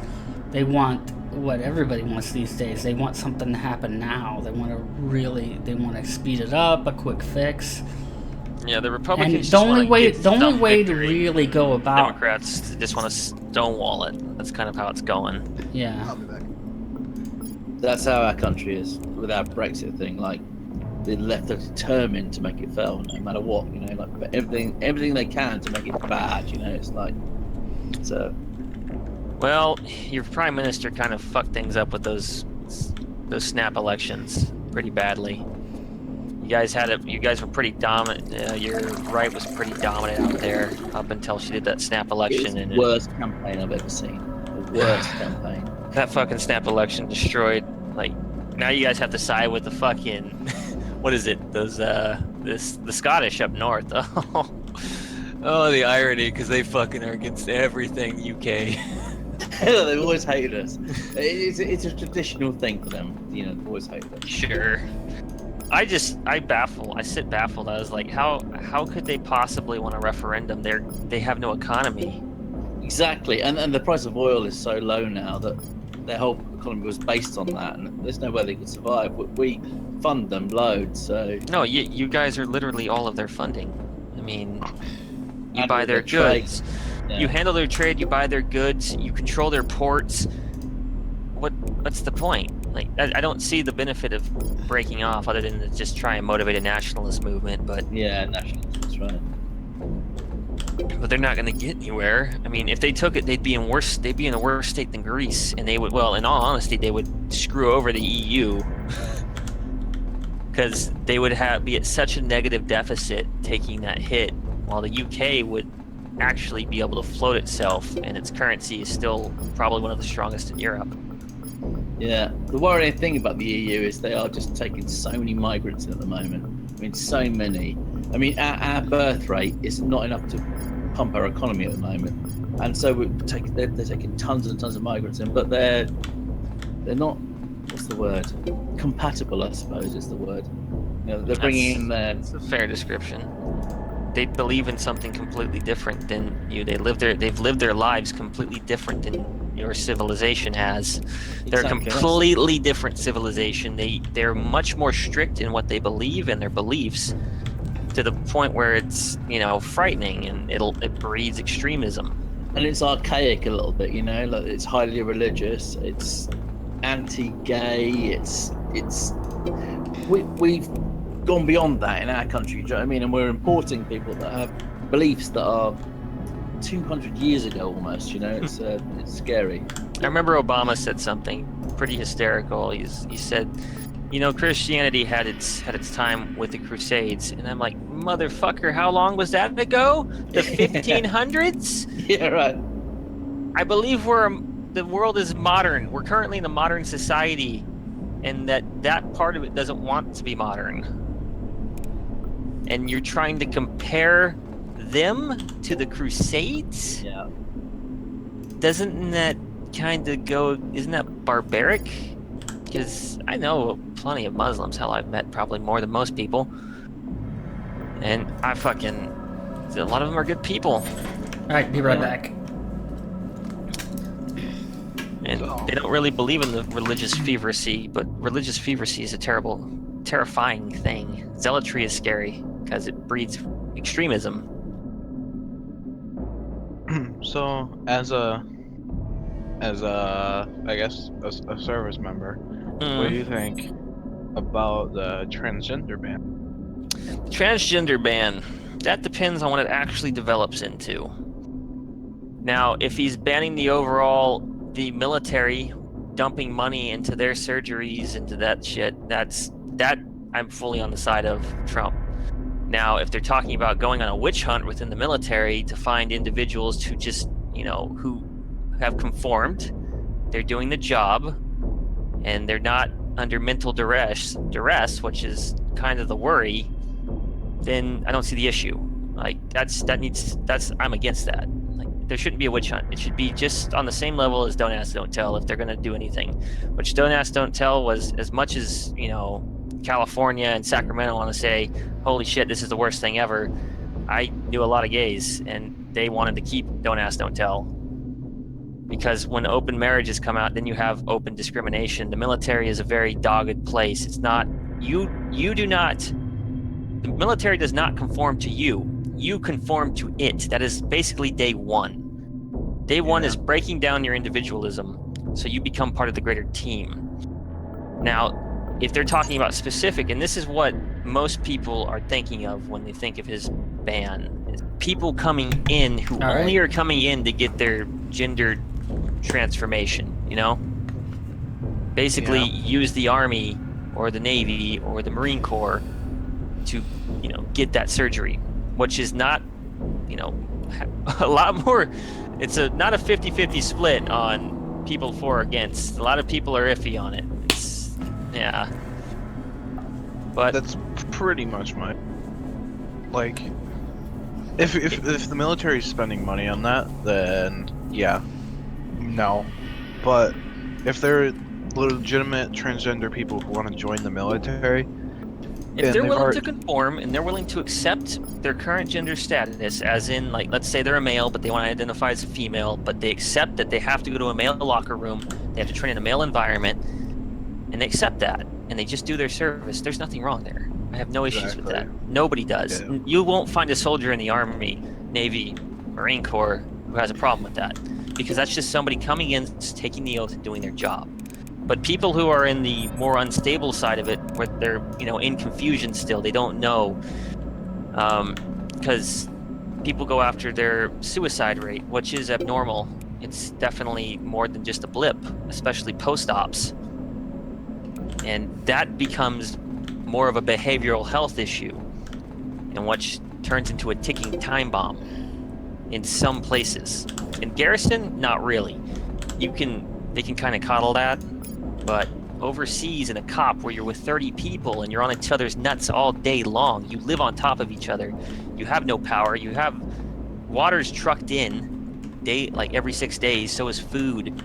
[SPEAKER 2] what everybody wants these days. They want something to happen now. They want to speed it up, a quick fix.
[SPEAKER 7] Yeah, the
[SPEAKER 2] And
[SPEAKER 7] Republicans.
[SPEAKER 2] the only way to really go about
[SPEAKER 7] Democrats just want to stonewall it. That's kind of how it's going.
[SPEAKER 2] Yeah.
[SPEAKER 5] I'll be back.
[SPEAKER 3] That's how our country is with our Brexit thing. Like, the left are determined to make it fail, no matter what. You know, like everything they can to make it bad. You know, it's like so.
[SPEAKER 7] Well, your prime minister kind of fucked things up with those snap elections pretty badly. You guys were pretty dominant. Your right was pretty dominant out there up until she did that snap election.
[SPEAKER 3] It's the worst campaign I've ever seen. The worst campaign.
[SPEAKER 7] That fucking snap election destroyed. Like, now you guys have to side with the fucking what is it? Those the Scottish up north. Oh, the irony, because they fucking are against everything UK.
[SPEAKER 3] They've always hated us. It's a traditional thing for them. You know, they've always hated us.
[SPEAKER 7] Sure. I sit baffled. I was like, how could they possibly want a referendum? They have no economy.
[SPEAKER 3] Exactly, and the price of oil is so low now that their whole economy was based on that, and there's no way they could survive. We fund them loads, so
[SPEAKER 7] No, you guys are literally all of their funding. I mean, you
[SPEAKER 3] And
[SPEAKER 7] buy
[SPEAKER 3] all
[SPEAKER 7] their
[SPEAKER 3] their trade.
[SPEAKER 7] goods,
[SPEAKER 3] Yeah.
[SPEAKER 7] you handle their trade, you buy their goods, you control their ports. What's the point? Like, I don't see the benefit of breaking off other than to just try and motivate a nationalist movement, but
[SPEAKER 3] nationalism, that's right.
[SPEAKER 7] they're not going to get anywhere. I mean, if they took it, they'd be in a worse state than Greece, and they would, well, in all honesty, they would screw over the EU because they would be at such a negative deficit taking that hit, while the UK would actually be able to float itself, and its currency is still probably one of the strongest in Europe.
[SPEAKER 3] Yeah, the worrying thing about the EU is they are just taking so many migrants at the moment. I mean, so many. I mean, our birth rate is not enough to pump our economy at the moment, and so they're taking tons and tons of migrants in, but they're not. What's the word? Compatible, I suppose, is the word. You know, they're bringing in their.
[SPEAKER 7] It's a fair description. They believe in something completely different than you. They've lived their lives completely different than your civilization has. They're a
[SPEAKER 3] Exactly,
[SPEAKER 7] completely different civilization. They're much more strict in what they believe and their beliefs, to the point where it's, frightening, and it breeds extremism.
[SPEAKER 3] And it's archaic a little bit, like it's highly religious, it's anti-gay, we've gone beyond that in our country, do you know what I mean? And we're importing people that have beliefs that are 200 years ago almost, it's scary.
[SPEAKER 7] I remember Obama said something pretty hysterical. He said, Christianity had its time with the Crusades, and I'm like, motherfucker, how long was that ago? The 1500s?
[SPEAKER 3] Yeah, right.
[SPEAKER 7] I believe the world is modern. We're currently in a modern society, and that part of it doesn't want to be modern. And you're trying to compare them to the Crusades?
[SPEAKER 3] Yeah.
[SPEAKER 7] Doesn't that kind of isn't that barbaric? Because I know plenty of Muslims. Hell, I've met probably more than most people. And a lot of them are good people.
[SPEAKER 2] Alright, be right back.
[SPEAKER 7] And they don't really believe in the religious fervency, but religious fervency is a terrifying thing. Zealotry is scary because it breeds extremism.
[SPEAKER 4] So, as a I guess a service member, what do you think about the transgender ban?
[SPEAKER 7] Transgender ban, that depends on what it actually develops into. Now, if he's banning the military dumping money into their surgeries, into that shit, that I'm fully on the side of Trump. Now, if they're talking about going on a witch hunt within the military to find individuals who just, who have conformed, they're doing the job, and they're not under mental duress, which is kind of the worry, then I don't see the issue. Like, I'm against that. Like, there shouldn't be a witch hunt. It should be just on the same level as Don't Ask, Don't Tell if they're going to do anything. Which Don't Ask, Don't Tell was, as much as, California and Sacramento want to say, holy shit, this is the worst thing ever. I knew a lot of gays, and they wanted to keep Don't Ask, Don't Tell. Because when open marriages come out, then you have open discrimination. The military is a very dogged place. It's not, the military does not conform to you. You conform to it. That is basically day one. Day one is breaking down your individualism so you become part of the greater team. Now, if they're talking about specific, and this is what most people are thinking of when they think of his ban, is people coming in who only are coming in to get their gender transformation, basically use the Army or the Navy or the Marine Corps to get that surgery, which is not a lot more. It's not a 50-50 split on people for or against. A lot of people are iffy on it. But
[SPEAKER 4] that's pretty much my if the military is spending money on that, then no. But if they're legitimate transgender people who want to join the military,
[SPEAKER 7] If
[SPEAKER 4] And
[SPEAKER 7] they're
[SPEAKER 4] they've
[SPEAKER 7] willing
[SPEAKER 4] already-
[SPEAKER 7] to conform and they're willing to accept their current gender status, as in, like, let's say they're a male, but they want to identify as a female, but they accept that they have to go to a male locker room, they have to train in a male environment, and they accept that, and they just do their service, there's nothing wrong there. I have no issues with that.
[SPEAKER 5] Exactly.
[SPEAKER 7] Nobody does.
[SPEAKER 4] Yeah.
[SPEAKER 7] You won't find a soldier in the Army, Navy, Marine Corps who has a problem with that, because that's just somebody coming in, taking the oath, and doing their job. But people who are in the more unstable side of it, where they're, in confusion still, they don't know, because people go after their suicide rate, which is abnormal. It's definitely more than just a blip, especially post-ops. And that becomes more of a behavioral health issue, and which turns into a ticking time bomb in some places. In Garrison, not really. They can kind of coddle that, but overseas in a cop where you're with 30 people and you're on each other's nuts all day long, you live on top of each other, you have no power, you have water's trucked in like every 6 days, so is food,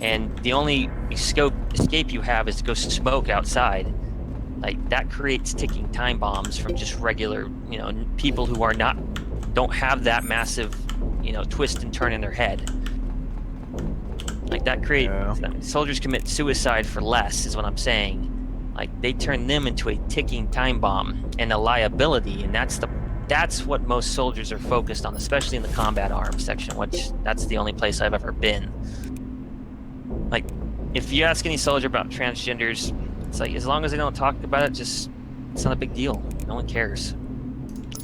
[SPEAKER 7] and the only escape you have is to go smoke outside. Like, that creates ticking time bombs from just regular, people who don't have that massive, twist and turn in their head. Like, that soldiers commit suicide for less, is what I'm saying. Like, they turn them into a ticking time bomb and a liability, and that's what most soldiers are focused on, especially in the combat arms section, which that's the only place I've ever been. Like, if you ask any soldier about transgenders, it's like, as long as they don't talk about it, it's not a big deal. No one cares.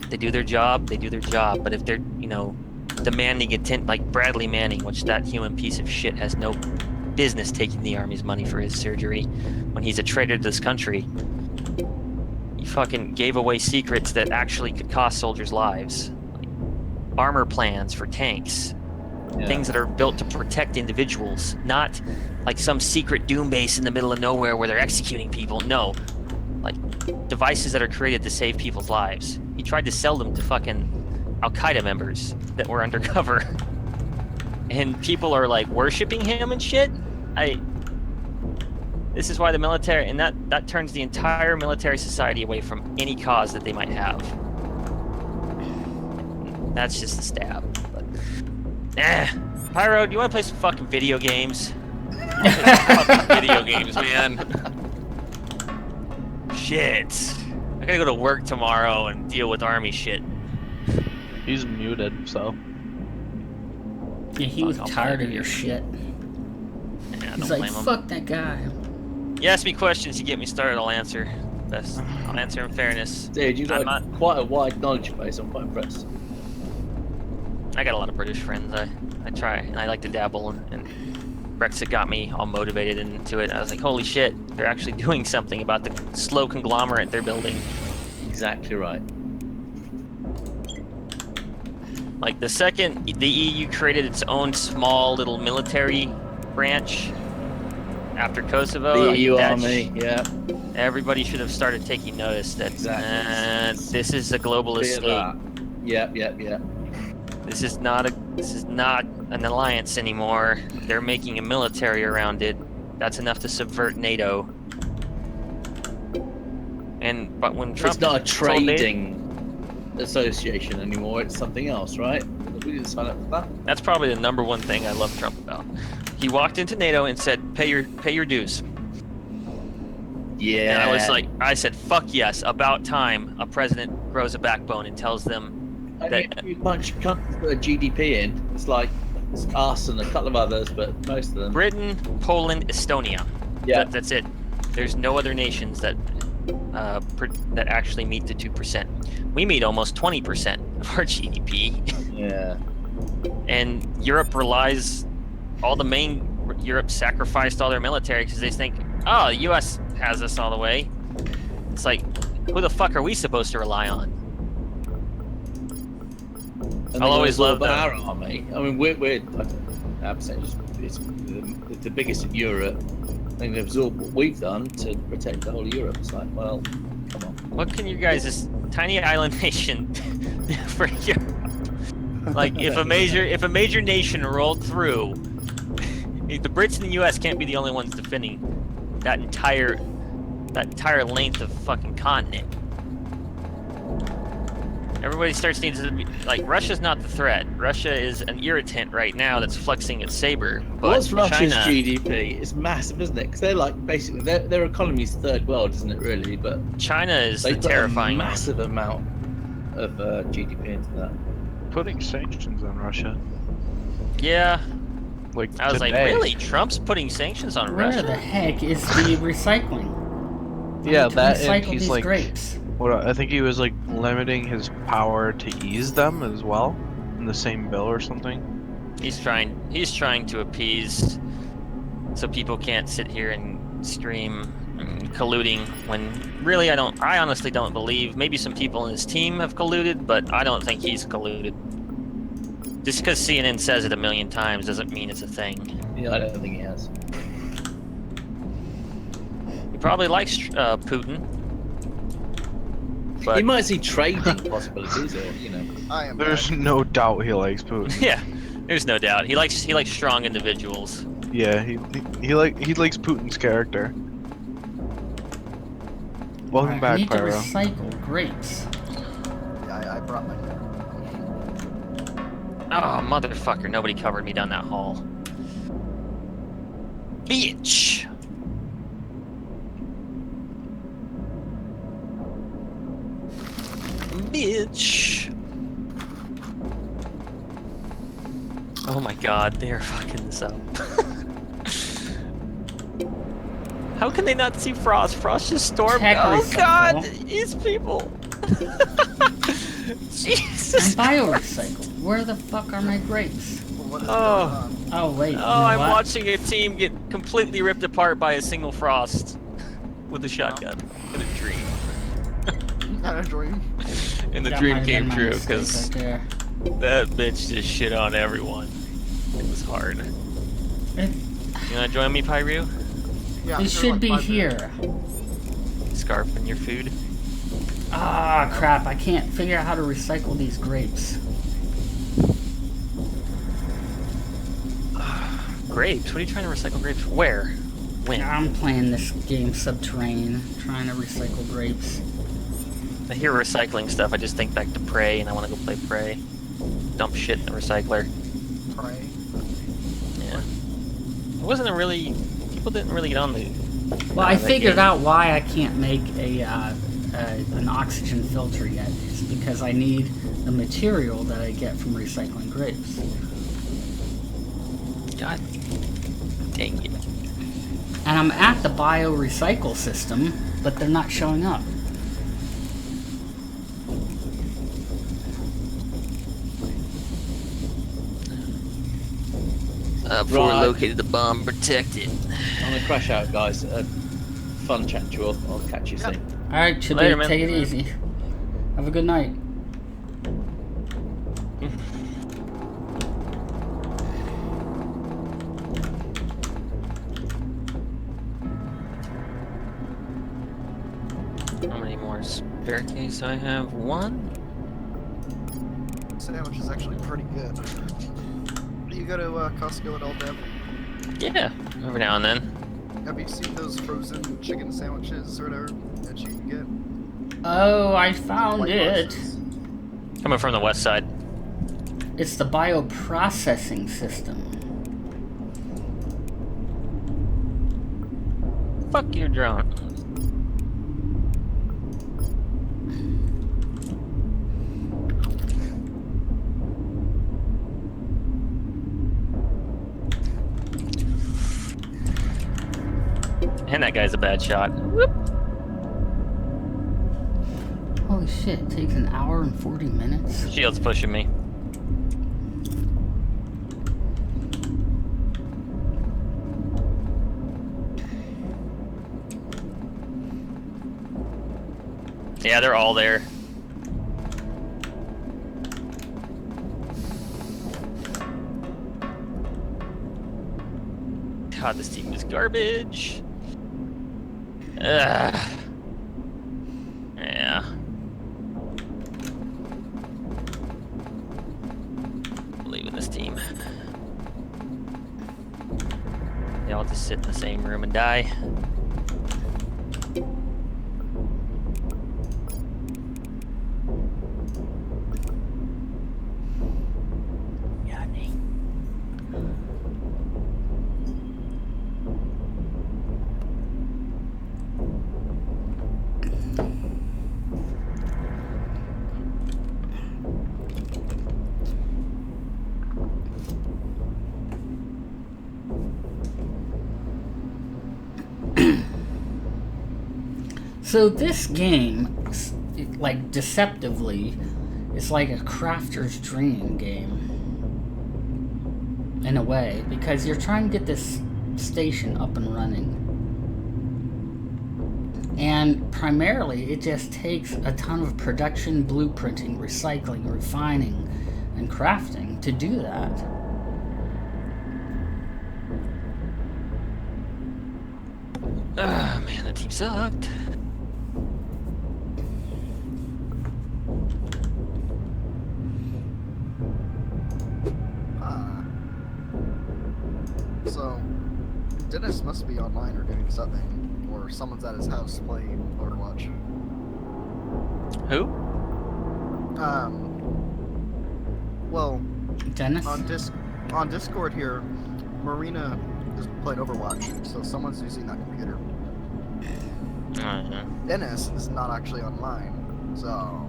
[SPEAKER 7] They do their job, but if they're, demanding intent, like Bradley Manning, which that human piece of shit has no business taking the Army's money for his surgery when he's a traitor to this country. He fucking gave away secrets that actually could cost soldiers lives. Like armor plans for tanks.
[SPEAKER 3] Yeah.
[SPEAKER 7] Things that are built to protect individuals, not like some secret doom base in the middle of nowhere where they're executing people. No, like devices that are created to save people's lives. He tried to sell them to fucking Al-Qaeda members that were undercover, and people are like worshiping him and shit. This is why the military, and that turns the entire military society away from any cause that they might have. That's just a stab. But, Pyro, do you want to play some fucking video games? Fucking video games, man. Shit. I gotta go to work tomorrow and deal with Army shit.
[SPEAKER 4] He's muted, so.
[SPEAKER 2] Yeah, he was tired of your shit.
[SPEAKER 7] Yeah,
[SPEAKER 2] He's
[SPEAKER 7] don't
[SPEAKER 2] like,
[SPEAKER 7] blame him.
[SPEAKER 2] fuck that guy.
[SPEAKER 7] You ask me questions, you get me started, I'll answer. I'll answer in fairness.
[SPEAKER 3] Dude, you've
[SPEAKER 7] I'm
[SPEAKER 3] got
[SPEAKER 7] not-
[SPEAKER 3] quite a wide knowledge base. I'm quite impressed.
[SPEAKER 7] I got a lot of British friends. I try, and I like to dabble, and Brexit got me all motivated into it. I was like, holy shit, they're actually doing something about the slow conglomerate they're building.
[SPEAKER 3] Exactly right.
[SPEAKER 7] Like, the second the EU created its own small little military branch after Kosovo,
[SPEAKER 3] The EU
[SPEAKER 7] that
[SPEAKER 3] army, yeah.
[SPEAKER 7] everybody should have started taking notice that
[SPEAKER 3] Exactly.
[SPEAKER 7] this is a globalist
[SPEAKER 3] Bit of
[SPEAKER 7] state.
[SPEAKER 3] that. Yep.
[SPEAKER 7] This is not an alliance anymore. They're making a military around it. That's enough to subvert NATO. But when Trump
[SPEAKER 3] It's not a
[SPEAKER 7] told NATO,
[SPEAKER 3] trading association anymore. It's something else, right? We didn't sign up for that.
[SPEAKER 7] that's probably the number one thing I love Trump about. He walked into NATO and said, "Pay your dues."
[SPEAKER 3] Yeah.
[SPEAKER 7] And I said, "Fuck yes! About time a president grows a backbone and tells them
[SPEAKER 3] I
[SPEAKER 7] that."
[SPEAKER 3] mean, you bunch of countries put a GDP in. It's like it's us and a couple of others, but most of them.
[SPEAKER 7] Britain, Poland, Estonia.
[SPEAKER 3] Yeah.
[SPEAKER 7] That's it. There's no other nations that that actually meet the 2%. We meet almost 20% of our GDP.
[SPEAKER 3] Yeah.
[SPEAKER 7] And Europe relies, Europe sacrificed all their military because they think, oh, the U.S. has us all the way. It's like, who the fuck are we supposed to rely on?
[SPEAKER 3] And
[SPEAKER 7] I'll always love
[SPEAKER 3] that.
[SPEAKER 7] that.
[SPEAKER 3] Our army. I mean, we're our percentage is the biggest in Europe. I think they've absorbed what we've done to protect the whole of Europe. It's like, well, come on.
[SPEAKER 7] What can you guys, this tiny island nation, for Europe? Like, if a major nation rolled through, the Brits and the U.S. can't be the only ones defending that entire that entire length of fucking continent. Everybody starts needs to be like Russia's not the threat. Russia is an irritant right now that's flexing its saber. But
[SPEAKER 3] What's Russia's
[SPEAKER 7] China,
[SPEAKER 3] GDP? It's massive, isn't it? Because they're like basically their economy's third world, isn't it? Really, but
[SPEAKER 7] China is
[SPEAKER 3] they
[SPEAKER 7] the
[SPEAKER 3] put a
[SPEAKER 7] terrifying one.
[SPEAKER 3] massive amount of GDP into that.
[SPEAKER 4] Putting sanctions on Russia.
[SPEAKER 7] Yeah,
[SPEAKER 4] Like
[SPEAKER 7] I was like,
[SPEAKER 4] today.
[SPEAKER 7] really? Trump's putting sanctions on
[SPEAKER 2] Where
[SPEAKER 7] Russia?
[SPEAKER 2] the heck is the recycling? I
[SPEAKER 4] Yeah,
[SPEAKER 2] need to
[SPEAKER 4] that and
[SPEAKER 2] recycle
[SPEAKER 4] he's
[SPEAKER 2] these
[SPEAKER 4] like,
[SPEAKER 2] grapes.
[SPEAKER 4] what I think he was like limiting his power to ease them as well in the same bill or something.
[SPEAKER 7] He's trying to appease so people can't sit here and scream colluding when really I honestly don't believe. Maybe some people in his team have colluded, but I don't think he's colluded. Just because CNN says it a million times doesn't mean it's a thing.
[SPEAKER 3] Yeah, I don't think he has.
[SPEAKER 7] He probably likes Putin. But
[SPEAKER 3] He might see trading possibilities, or you know.
[SPEAKER 5] I am.
[SPEAKER 4] There's
[SPEAKER 5] back.
[SPEAKER 4] no doubt he likes Putin.
[SPEAKER 7] yeah, there's no doubt. He likes strong individuals.
[SPEAKER 4] Yeah, he likes Putin's character. Welcome
[SPEAKER 2] I
[SPEAKER 4] back,
[SPEAKER 2] need to
[SPEAKER 4] Pyro.
[SPEAKER 2] recycle grapes.
[SPEAKER 5] Yeah, I brought my.
[SPEAKER 7] Oh, motherfucker, nobody covered me down that hall. Bitch! Bitch! Oh my god, they are fucking this up. How can they not see Frost? Frost just stormed.
[SPEAKER 2] Tech
[SPEAKER 7] Oh
[SPEAKER 2] recycle.
[SPEAKER 7] god, these people! Jesus!
[SPEAKER 2] And biorecycle. Where the fuck are my grapes?
[SPEAKER 5] What is
[SPEAKER 7] Oh.
[SPEAKER 5] going on?
[SPEAKER 2] Oh wait. you know
[SPEAKER 7] Oh, I'm
[SPEAKER 2] what?
[SPEAKER 7] watching a team get completely ripped apart by a single Frost with a shotgun in a dream.
[SPEAKER 5] Not a dream.
[SPEAKER 7] And the
[SPEAKER 2] That
[SPEAKER 7] dream
[SPEAKER 2] might have
[SPEAKER 7] came
[SPEAKER 2] been my
[SPEAKER 7] true
[SPEAKER 2] mistake
[SPEAKER 7] because
[SPEAKER 2] right there.
[SPEAKER 7] that bitch just shit on everyone. It was hard.
[SPEAKER 2] It,
[SPEAKER 7] You wanna join me, Pyru?
[SPEAKER 5] Yeah,
[SPEAKER 2] it
[SPEAKER 5] sure,
[SPEAKER 2] should
[SPEAKER 5] like
[SPEAKER 2] be
[SPEAKER 5] 5
[SPEAKER 2] here.
[SPEAKER 7] Scarf in your food.
[SPEAKER 2] Ah, crap! I can't figure out how to recycle these grapes.
[SPEAKER 7] Grapes? What are you trying to recycle grapes? Where? When?
[SPEAKER 2] I'm playing this game Subterrain, trying to recycle grapes.
[SPEAKER 7] I hear recycling stuff, I just think back to Prey, and I want to go play Prey. Dump shit in the recycler.
[SPEAKER 5] Pray.
[SPEAKER 7] Yeah. It wasn't a really... People didn't really get on the...
[SPEAKER 2] Well, I
[SPEAKER 7] that
[SPEAKER 2] figured
[SPEAKER 7] game.
[SPEAKER 2] out why I can't make an oxygen filter yet. It's because I need the material that I get from recycling grapes.
[SPEAKER 7] God dang it.
[SPEAKER 2] And I'm at the biorecycle system, but they're not showing up.
[SPEAKER 7] Before
[SPEAKER 3] Right.
[SPEAKER 7] located the bomb, protect it.
[SPEAKER 3] I'm gonna crash out, guys. Fun chat to you all. I'll catch you soon.
[SPEAKER 2] Alright, Chibi,
[SPEAKER 7] Later, man.
[SPEAKER 2] take it easy. Have a good night.
[SPEAKER 7] How many more spare case do I have? One?
[SPEAKER 5] Sandwich is actually pretty good. Do you go to Costco at all, Dev?
[SPEAKER 7] Yeah, every now and then.
[SPEAKER 5] Have you seen those frozen chicken sandwiches or whatever that you can get?
[SPEAKER 2] Oh, I found
[SPEAKER 5] White
[SPEAKER 2] it.
[SPEAKER 5] boxes?
[SPEAKER 7] Coming from the west side.
[SPEAKER 2] It's the bioprocessing system.
[SPEAKER 7] Fuck your drone. And that guy's a bad shot. Whoop.
[SPEAKER 2] Holy shit, it takes an hour and 40 minutes?
[SPEAKER 7] Shield's pushing me. Yeah, they're all there. God, this team is garbage. Ugh. Yeah. Believe in this team. They all just sit in the same room and die.
[SPEAKER 2] So this game, like deceptively, is like a crafter's dream game. In a way, because you're trying to get this station up and running. And primarily, it just takes a ton of production, blueprinting, recycling, refining, and crafting to do that.
[SPEAKER 7] Ah, man, that team sucked.
[SPEAKER 5] So, Dennis must be online or doing something, or someone's at his house playing Overwatch.
[SPEAKER 7] Who?
[SPEAKER 5] Well,
[SPEAKER 2] Dennis?
[SPEAKER 5] on Discord here, Marina is playing Overwatch, so someone's using that computer. Dennis is not actually online, so...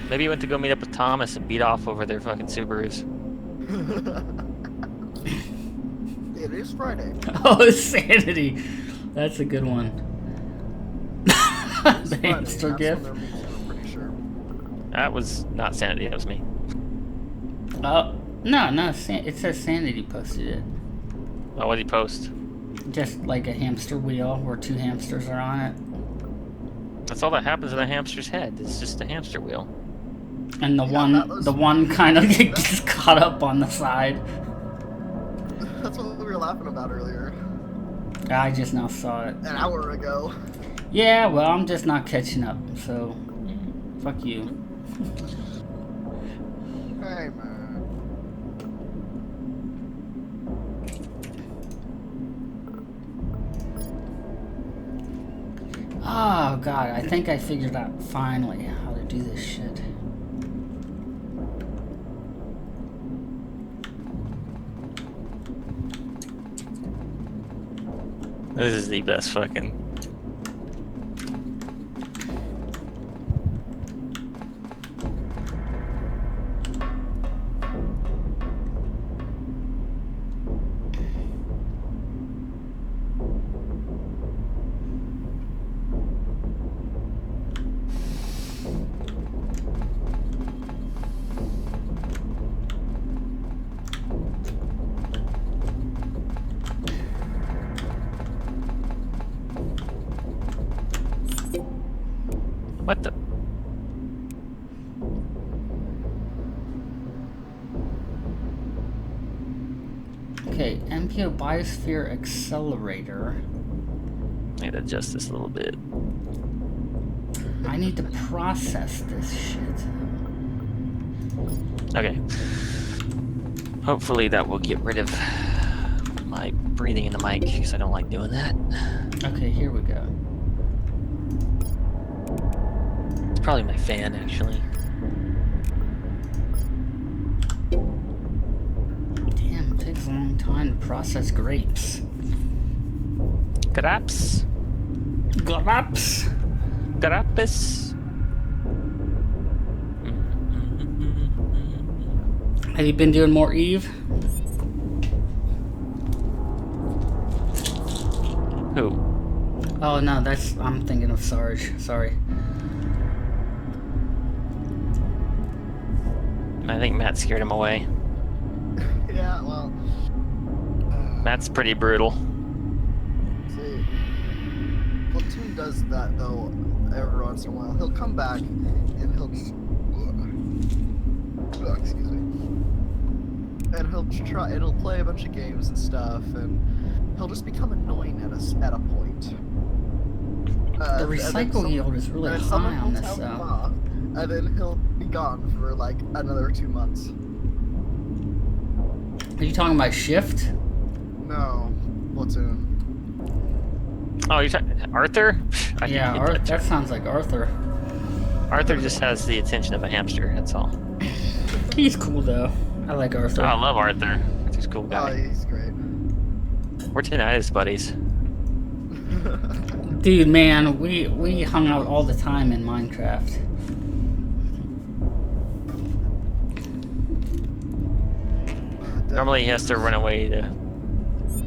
[SPEAKER 7] Maybe he went to go meet up with Thomas and beat off over their fucking Subarus.
[SPEAKER 5] It is Friday.
[SPEAKER 2] Oh, Sanity! That's a good one.
[SPEAKER 5] It's
[SPEAKER 2] The
[SPEAKER 5] Friday,
[SPEAKER 2] hamster
[SPEAKER 5] and that's
[SPEAKER 2] gift.
[SPEAKER 5] when they're meeting, I'm pretty sure.
[SPEAKER 7] That was not Sanity, that was me.
[SPEAKER 2] Oh, no, it says Sanity posted it.
[SPEAKER 7] Oh, what did he post?
[SPEAKER 2] Just like a hamster wheel where two hamsters are on it.
[SPEAKER 7] That's all that happens in a hamster's head. It's just a hamster wheel.
[SPEAKER 2] And the
[SPEAKER 5] that was-
[SPEAKER 2] one kind of gets caught up on the side.
[SPEAKER 5] That's what we were laughing about earlier,
[SPEAKER 2] I just now saw it.
[SPEAKER 5] an hour ago.
[SPEAKER 2] Yeah, well, I'm just not catching up, so fuck you.
[SPEAKER 5] Hey, man.
[SPEAKER 2] Oh god, I think I figured out finally how to do this shit.
[SPEAKER 7] This is the best fucking... What the?
[SPEAKER 2] Okay, MPO Biosphere Accelerator.
[SPEAKER 7] I need to adjust this a little bit.
[SPEAKER 2] I need to process this shit.
[SPEAKER 7] Okay. Hopefully that will get rid of my breathing in the mic, because I don't like doing that.
[SPEAKER 2] Okay, here we go.
[SPEAKER 7] It's probably my fan, actually.
[SPEAKER 2] Damn, it takes a long time to process grapes.
[SPEAKER 7] Grapes.
[SPEAKER 2] Grapes!
[SPEAKER 7] Grapes.
[SPEAKER 2] Have you been doing more Eve?
[SPEAKER 7] Who?
[SPEAKER 2] Oh no, I'm thinking of Sarge. Sorry.
[SPEAKER 7] I think Matt scared him away.
[SPEAKER 5] Yeah, well...
[SPEAKER 7] Matt's pretty brutal.
[SPEAKER 5] See, Platoon does that though every once in a while. He'll come back and he'll just, excuse me, and he'll try. He'll play a bunch of games and stuff, and he'll just become annoying at a point.
[SPEAKER 2] The recycle yield is really
[SPEAKER 5] and then
[SPEAKER 2] high
[SPEAKER 5] someone
[SPEAKER 2] on
[SPEAKER 5] will
[SPEAKER 2] this
[SPEAKER 5] tell him
[SPEAKER 2] though.
[SPEAKER 5] off, and then he'll be gone for like another 2 months.
[SPEAKER 2] Are you talking about Shift?
[SPEAKER 5] No, Platoon.
[SPEAKER 7] Oh, you're talking Arthur? I can
[SPEAKER 2] Yeah,
[SPEAKER 7] get
[SPEAKER 2] that sounds like Arthur.
[SPEAKER 7] Arthur just has the attention of a hamster, that's all.
[SPEAKER 2] He's cool though. I like Arthur.
[SPEAKER 7] Oh, I love Arthur. Arthur's a cool
[SPEAKER 5] Oh,
[SPEAKER 7] guy.
[SPEAKER 5] he's great.
[SPEAKER 7] We're tinnitus buddies.
[SPEAKER 2] Dude, man, we hung out all the time in Minecraft.
[SPEAKER 7] Normally he has to run away to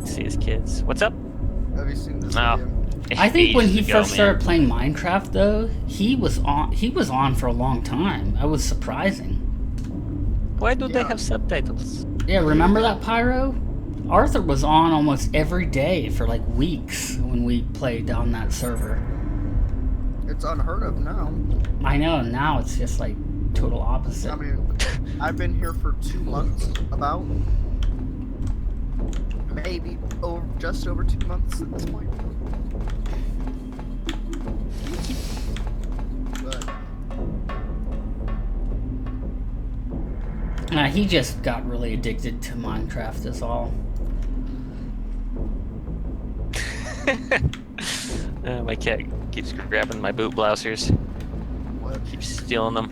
[SPEAKER 7] see his kids. What's up?
[SPEAKER 5] Have you seen this
[SPEAKER 7] No.
[SPEAKER 5] video?
[SPEAKER 2] I think when he
[SPEAKER 7] Ages ago,
[SPEAKER 2] first started playing Minecraft, though, he was on for a long time. That was surprising.
[SPEAKER 7] Why do they
[SPEAKER 5] Yeah.
[SPEAKER 7] have subtitles?
[SPEAKER 2] Yeah, remember that, Pyro? Arthur was on almost every day for like weeks when we played on that server.
[SPEAKER 5] It's unheard of now.
[SPEAKER 2] I know, now it's just like total opposite.
[SPEAKER 5] I mean, I've been here for 2 months, about. Maybe just over 2 months at this point. But
[SPEAKER 2] He just got really addicted to Minecraft is all.
[SPEAKER 7] My cat keeps grabbing my boot blousers.
[SPEAKER 5] what?
[SPEAKER 7] Keeps stealing them.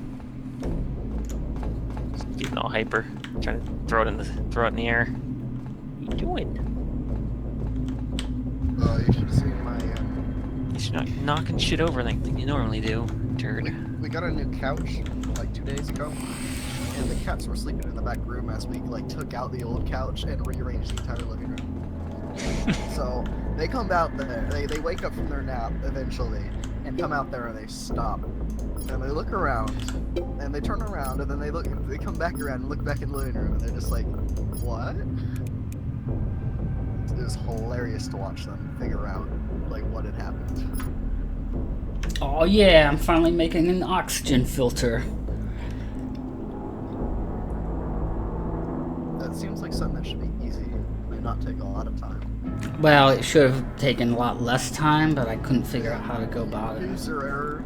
[SPEAKER 7] Just getting all hyper. Trying to throw it in the air. What are you doing?
[SPEAKER 5] Oh, you should have seen my.
[SPEAKER 7] You're not knocking shit over like you normally do, turd.
[SPEAKER 5] We got a new couch like 2 days ago, and the cats were sleeping in the back room as we like took out the old couch and rearranged the entire living room. So they come out there, they wake up from their nap eventually, and come out there and they stop, and they look around, and they turn around, and then they come back around and look back in the living room, and they're just like, what? It was hilarious to watch them figure out like what had happened.
[SPEAKER 2] Oh yeah, I'm finally making an oxygen filter.
[SPEAKER 5] That seems like something that should be easy, might not take a lot of time.
[SPEAKER 2] Well, it should have taken a lot less time, but I couldn't figure out how to go about it.
[SPEAKER 5] User error.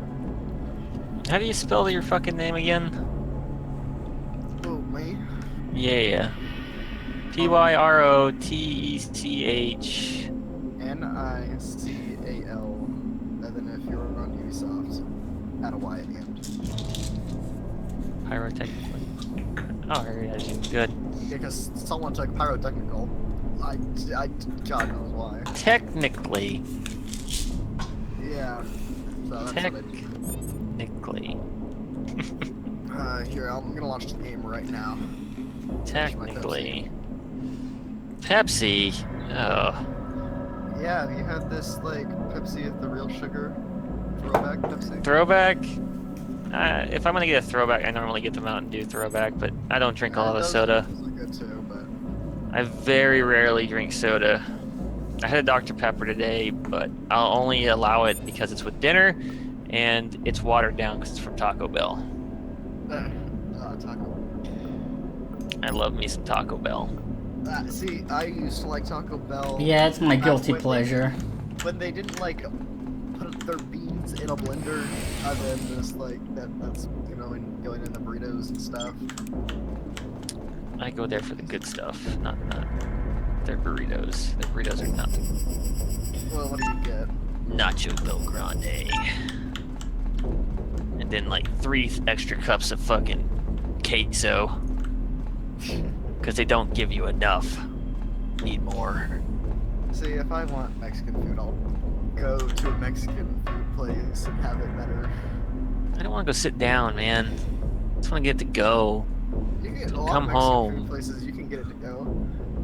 [SPEAKER 7] How do you spell your fucking name again?
[SPEAKER 5] Oh, me?
[SPEAKER 7] Yeah. Pyrotech.
[SPEAKER 5] Nical. And then if you're on Ubisoft, add a Y at the end.
[SPEAKER 7] Pyrotechnically. Oh, yeah, good.
[SPEAKER 5] Because someone took pyrotechnical. I God knows why.
[SPEAKER 7] Technically.
[SPEAKER 5] Yeah. So that's what I did.
[SPEAKER 7] Technically.
[SPEAKER 5] Here, I'm gonna launch the game right now.
[SPEAKER 7] Technically. Pepsi. Oh.
[SPEAKER 5] Yeah, you had this like Pepsi with the real sugar throwback Pepsi.
[SPEAKER 7] Throwback? If I'm gonna get a throwback, I normally get the Mountain Dew throwback, but I don't drink a lot of
[SPEAKER 5] Those
[SPEAKER 7] soda.
[SPEAKER 5] are good too, but
[SPEAKER 7] I very rarely drink soda. I had a Dr. Pepper today, but I'll only allow it because it's with dinner, and it's watered down because it's from Taco Bell.
[SPEAKER 5] Taco.
[SPEAKER 7] I love me some Taco Bell.
[SPEAKER 5] See, I used to like Taco Bell.
[SPEAKER 2] Yeah, it's my guilty
[SPEAKER 5] when
[SPEAKER 2] pleasure.
[SPEAKER 5] When they didn't like put their beans in a blender, and then just like that's and going in the burritos and stuff.
[SPEAKER 7] I go there for the good stuff, not their burritos. Their burritos are nothing.
[SPEAKER 5] Well, what do you get?
[SPEAKER 7] Nacho Bel Grande. And then like 3 extra cups of fucking queso. Because they don't give you enough. Need more.
[SPEAKER 5] See, if I want Mexican food, I'll go to a Mexican food place and have it better.
[SPEAKER 7] I don't want to go sit down, man. I just want to get to go.
[SPEAKER 5] You can get a lot
[SPEAKER 7] Come
[SPEAKER 5] of Mexican
[SPEAKER 7] home.
[SPEAKER 5] food places, you can get it to go.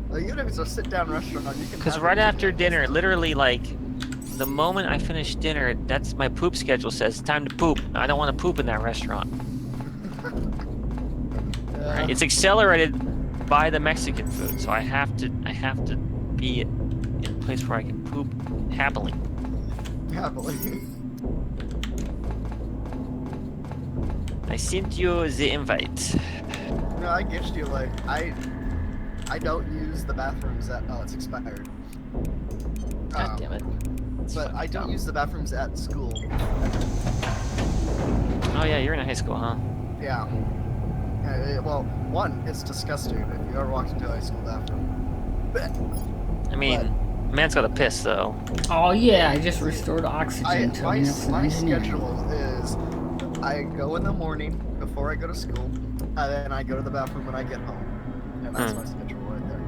[SPEAKER 5] Like, even if it's a sit-down restaurant, you can.
[SPEAKER 7] Because
[SPEAKER 5] have
[SPEAKER 7] right
[SPEAKER 5] it
[SPEAKER 7] after
[SPEAKER 5] to go.
[SPEAKER 7] dinner, literally like the moment I finish dinner, that's my poop schedule says it's time to poop. I don't want to poop in that restaurant.
[SPEAKER 5] Yeah.
[SPEAKER 7] Right? It's accelerated by the Mexican food, so I have to be in a place where I can poop happily.
[SPEAKER 5] Happily.
[SPEAKER 7] I sent you the invite.
[SPEAKER 5] No, I get you. Like, I don't use the bathrooms at. Oh, it's expired.
[SPEAKER 7] God damn it. It's
[SPEAKER 5] But
[SPEAKER 7] fucking
[SPEAKER 5] I don't
[SPEAKER 7] dumb.
[SPEAKER 5] use the bathrooms at school.
[SPEAKER 7] Oh yeah, you're in high school, huh?
[SPEAKER 5] Yeah. Well, one, it's disgusting if you ever walked into a high school bathroom.
[SPEAKER 7] I mean, man's got to piss though.
[SPEAKER 2] Oh yeah, I just restored oxygen to me. That's an
[SPEAKER 5] My
[SPEAKER 2] engineer.
[SPEAKER 5] schedule is I go in the morning before I go to school, and then I go to the bathroom when I get home. And that's my schedule right there.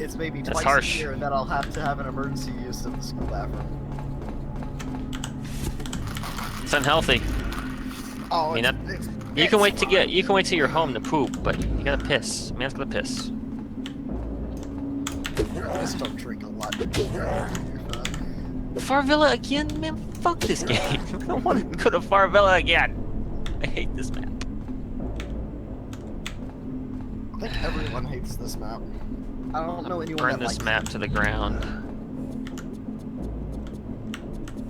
[SPEAKER 5] It's maybe
[SPEAKER 7] That's
[SPEAKER 5] twice
[SPEAKER 7] harsh.
[SPEAKER 5] a year that I'll have to have an emergency use of the school bathroom.
[SPEAKER 7] It's unhealthy.
[SPEAKER 5] Oh,
[SPEAKER 7] I mean, You can wait till you're home to poop, but you gotta piss. Man's gotta piss.
[SPEAKER 5] I just don't drink a lot. You're fine.
[SPEAKER 7] Farvilla again? Man, fuck this game. I don't want to go to Farvilla again. I hate this map.
[SPEAKER 5] I think everyone hates this map. I don't know anyone
[SPEAKER 7] Burn
[SPEAKER 5] that
[SPEAKER 7] this
[SPEAKER 5] likes
[SPEAKER 7] map to the ground.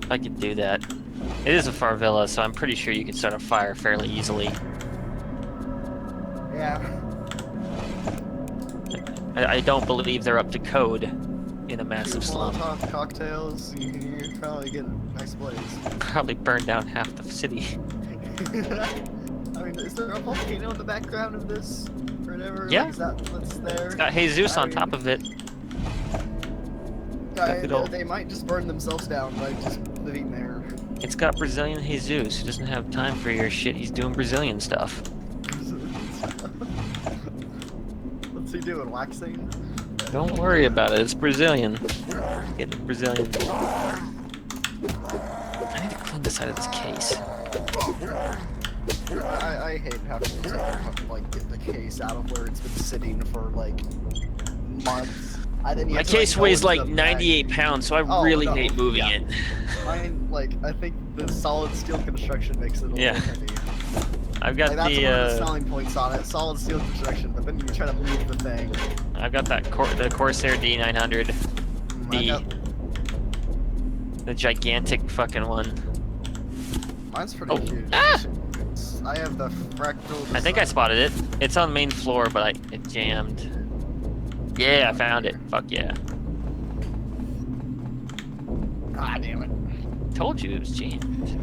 [SPEAKER 7] If I could do that. It is a Farvilla, so I'm pretty sure you could start a fire fairly easily.
[SPEAKER 5] it. Yeah.
[SPEAKER 7] I don't believe they're up to code in a massive slum.
[SPEAKER 5] Molotov cocktails, you probably get a nice blaze.
[SPEAKER 7] Probably burn down half the city.
[SPEAKER 5] I mean, is there a volcano in the background of this? Or whatever?
[SPEAKER 7] Yeah.
[SPEAKER 5] Like, is that what's there?
[SPEAKER 7] It's got Jesus on top of it.
[SPEAKER 5] They might just burn themselves down by just living there.
[SPEAKER 7] It's got Brazilian Jesus, who doesn't have time for your shit. He's doing Brazilian stuff.
[SPEAKER 5] What's he doing? Waxing?
[SPEAKER 7] Don't worry about it. It's Brazilian. Get it Brazilian. I need to clean the side of this case.
[SPEAKER 5] I hate having to like get the case out of where it's been sitting for like months.
[SPEAKER 7] My case weighs like 98 pounds, so I really hate moving it.
[SPEAKER 5] Mine, like, I think the solid steel construction makes it a little heavy.
[SPEAKER 7] I've got
[SPEAKER 5] Like, that's one of the
[SPEAKER 7] the
[SPEAKER 5] selling points on it, solid steel construction, but then you try to move the thing.
[SPEAKER 7] I've got that the Corsair D900, the gigantic fucking one.
[SPEAKER 5] Mine's pretty huge.
[SPEAKER 7] Ah!
[SPEAKER 5] I have the fractal.
[SPEAKER 7] I think I spotted it. It's on main floor, but it jammed. Yeah, I found it. Fuck yeah.
[SPEAKER 5] Ah, damn it.
[SPEAKER 7] Told you it was jammed.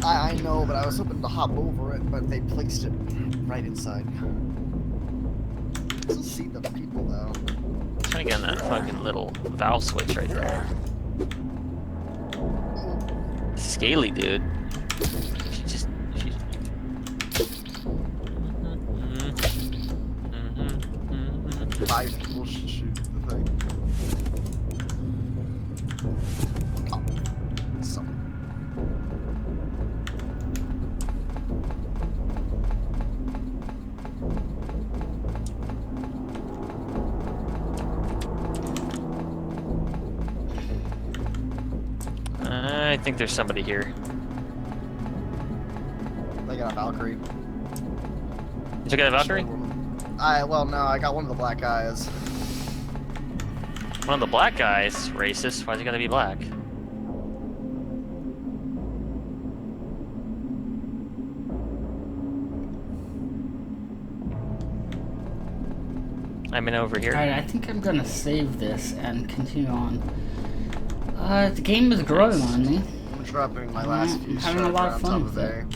[SPEAKER 5] I know, but I was hoping to hop over it, but they placed it right inside. I still see the people though.
[SPEAKER 7] I'm trying to get on that fucking little valve switch right there. Scaly, dude. She's
[SPEAKER 5] Five people should shoot the thing. Oh, some.
[SPEAKER 7] I think there's somebody here.
[SPEAKER 5] They got a Valkyrie.
[SPEAKER 7] You took out a Valkyrie?
[SPEAKER 5] Well, no, I got one of the black guys.
[SPEAKER 7] One of the black guys? Racist. Why's he gotta be black? I'm in over here.
[SPEAKER 2] Alright, I think I'm gonna save this and continue on. The game is growing on me.
[SPEAKER 5] I'm dropping my last few
[SPEAKER 2] having a lot of fun with
[SPEAKER 5] there.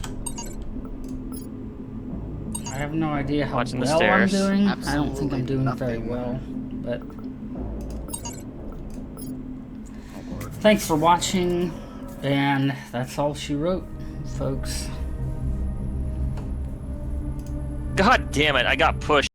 [SPEAKER 2] I have no idea how
[SPEAKER 7] Watching the
[SPEAKER 2] well I'm
[SPEAKER 7] stairs.
[SPEAKER 2] doing. I don't think I'm
[SPEAKER 5] Absolutely
[SPEAKER 2] doing very
[SPEAKER 5] nothing.
[SPEAKER 2] well, but thanks for watching, and that's all she wrote, folks.
[SPEAKER 7] God damn it, I got pushed.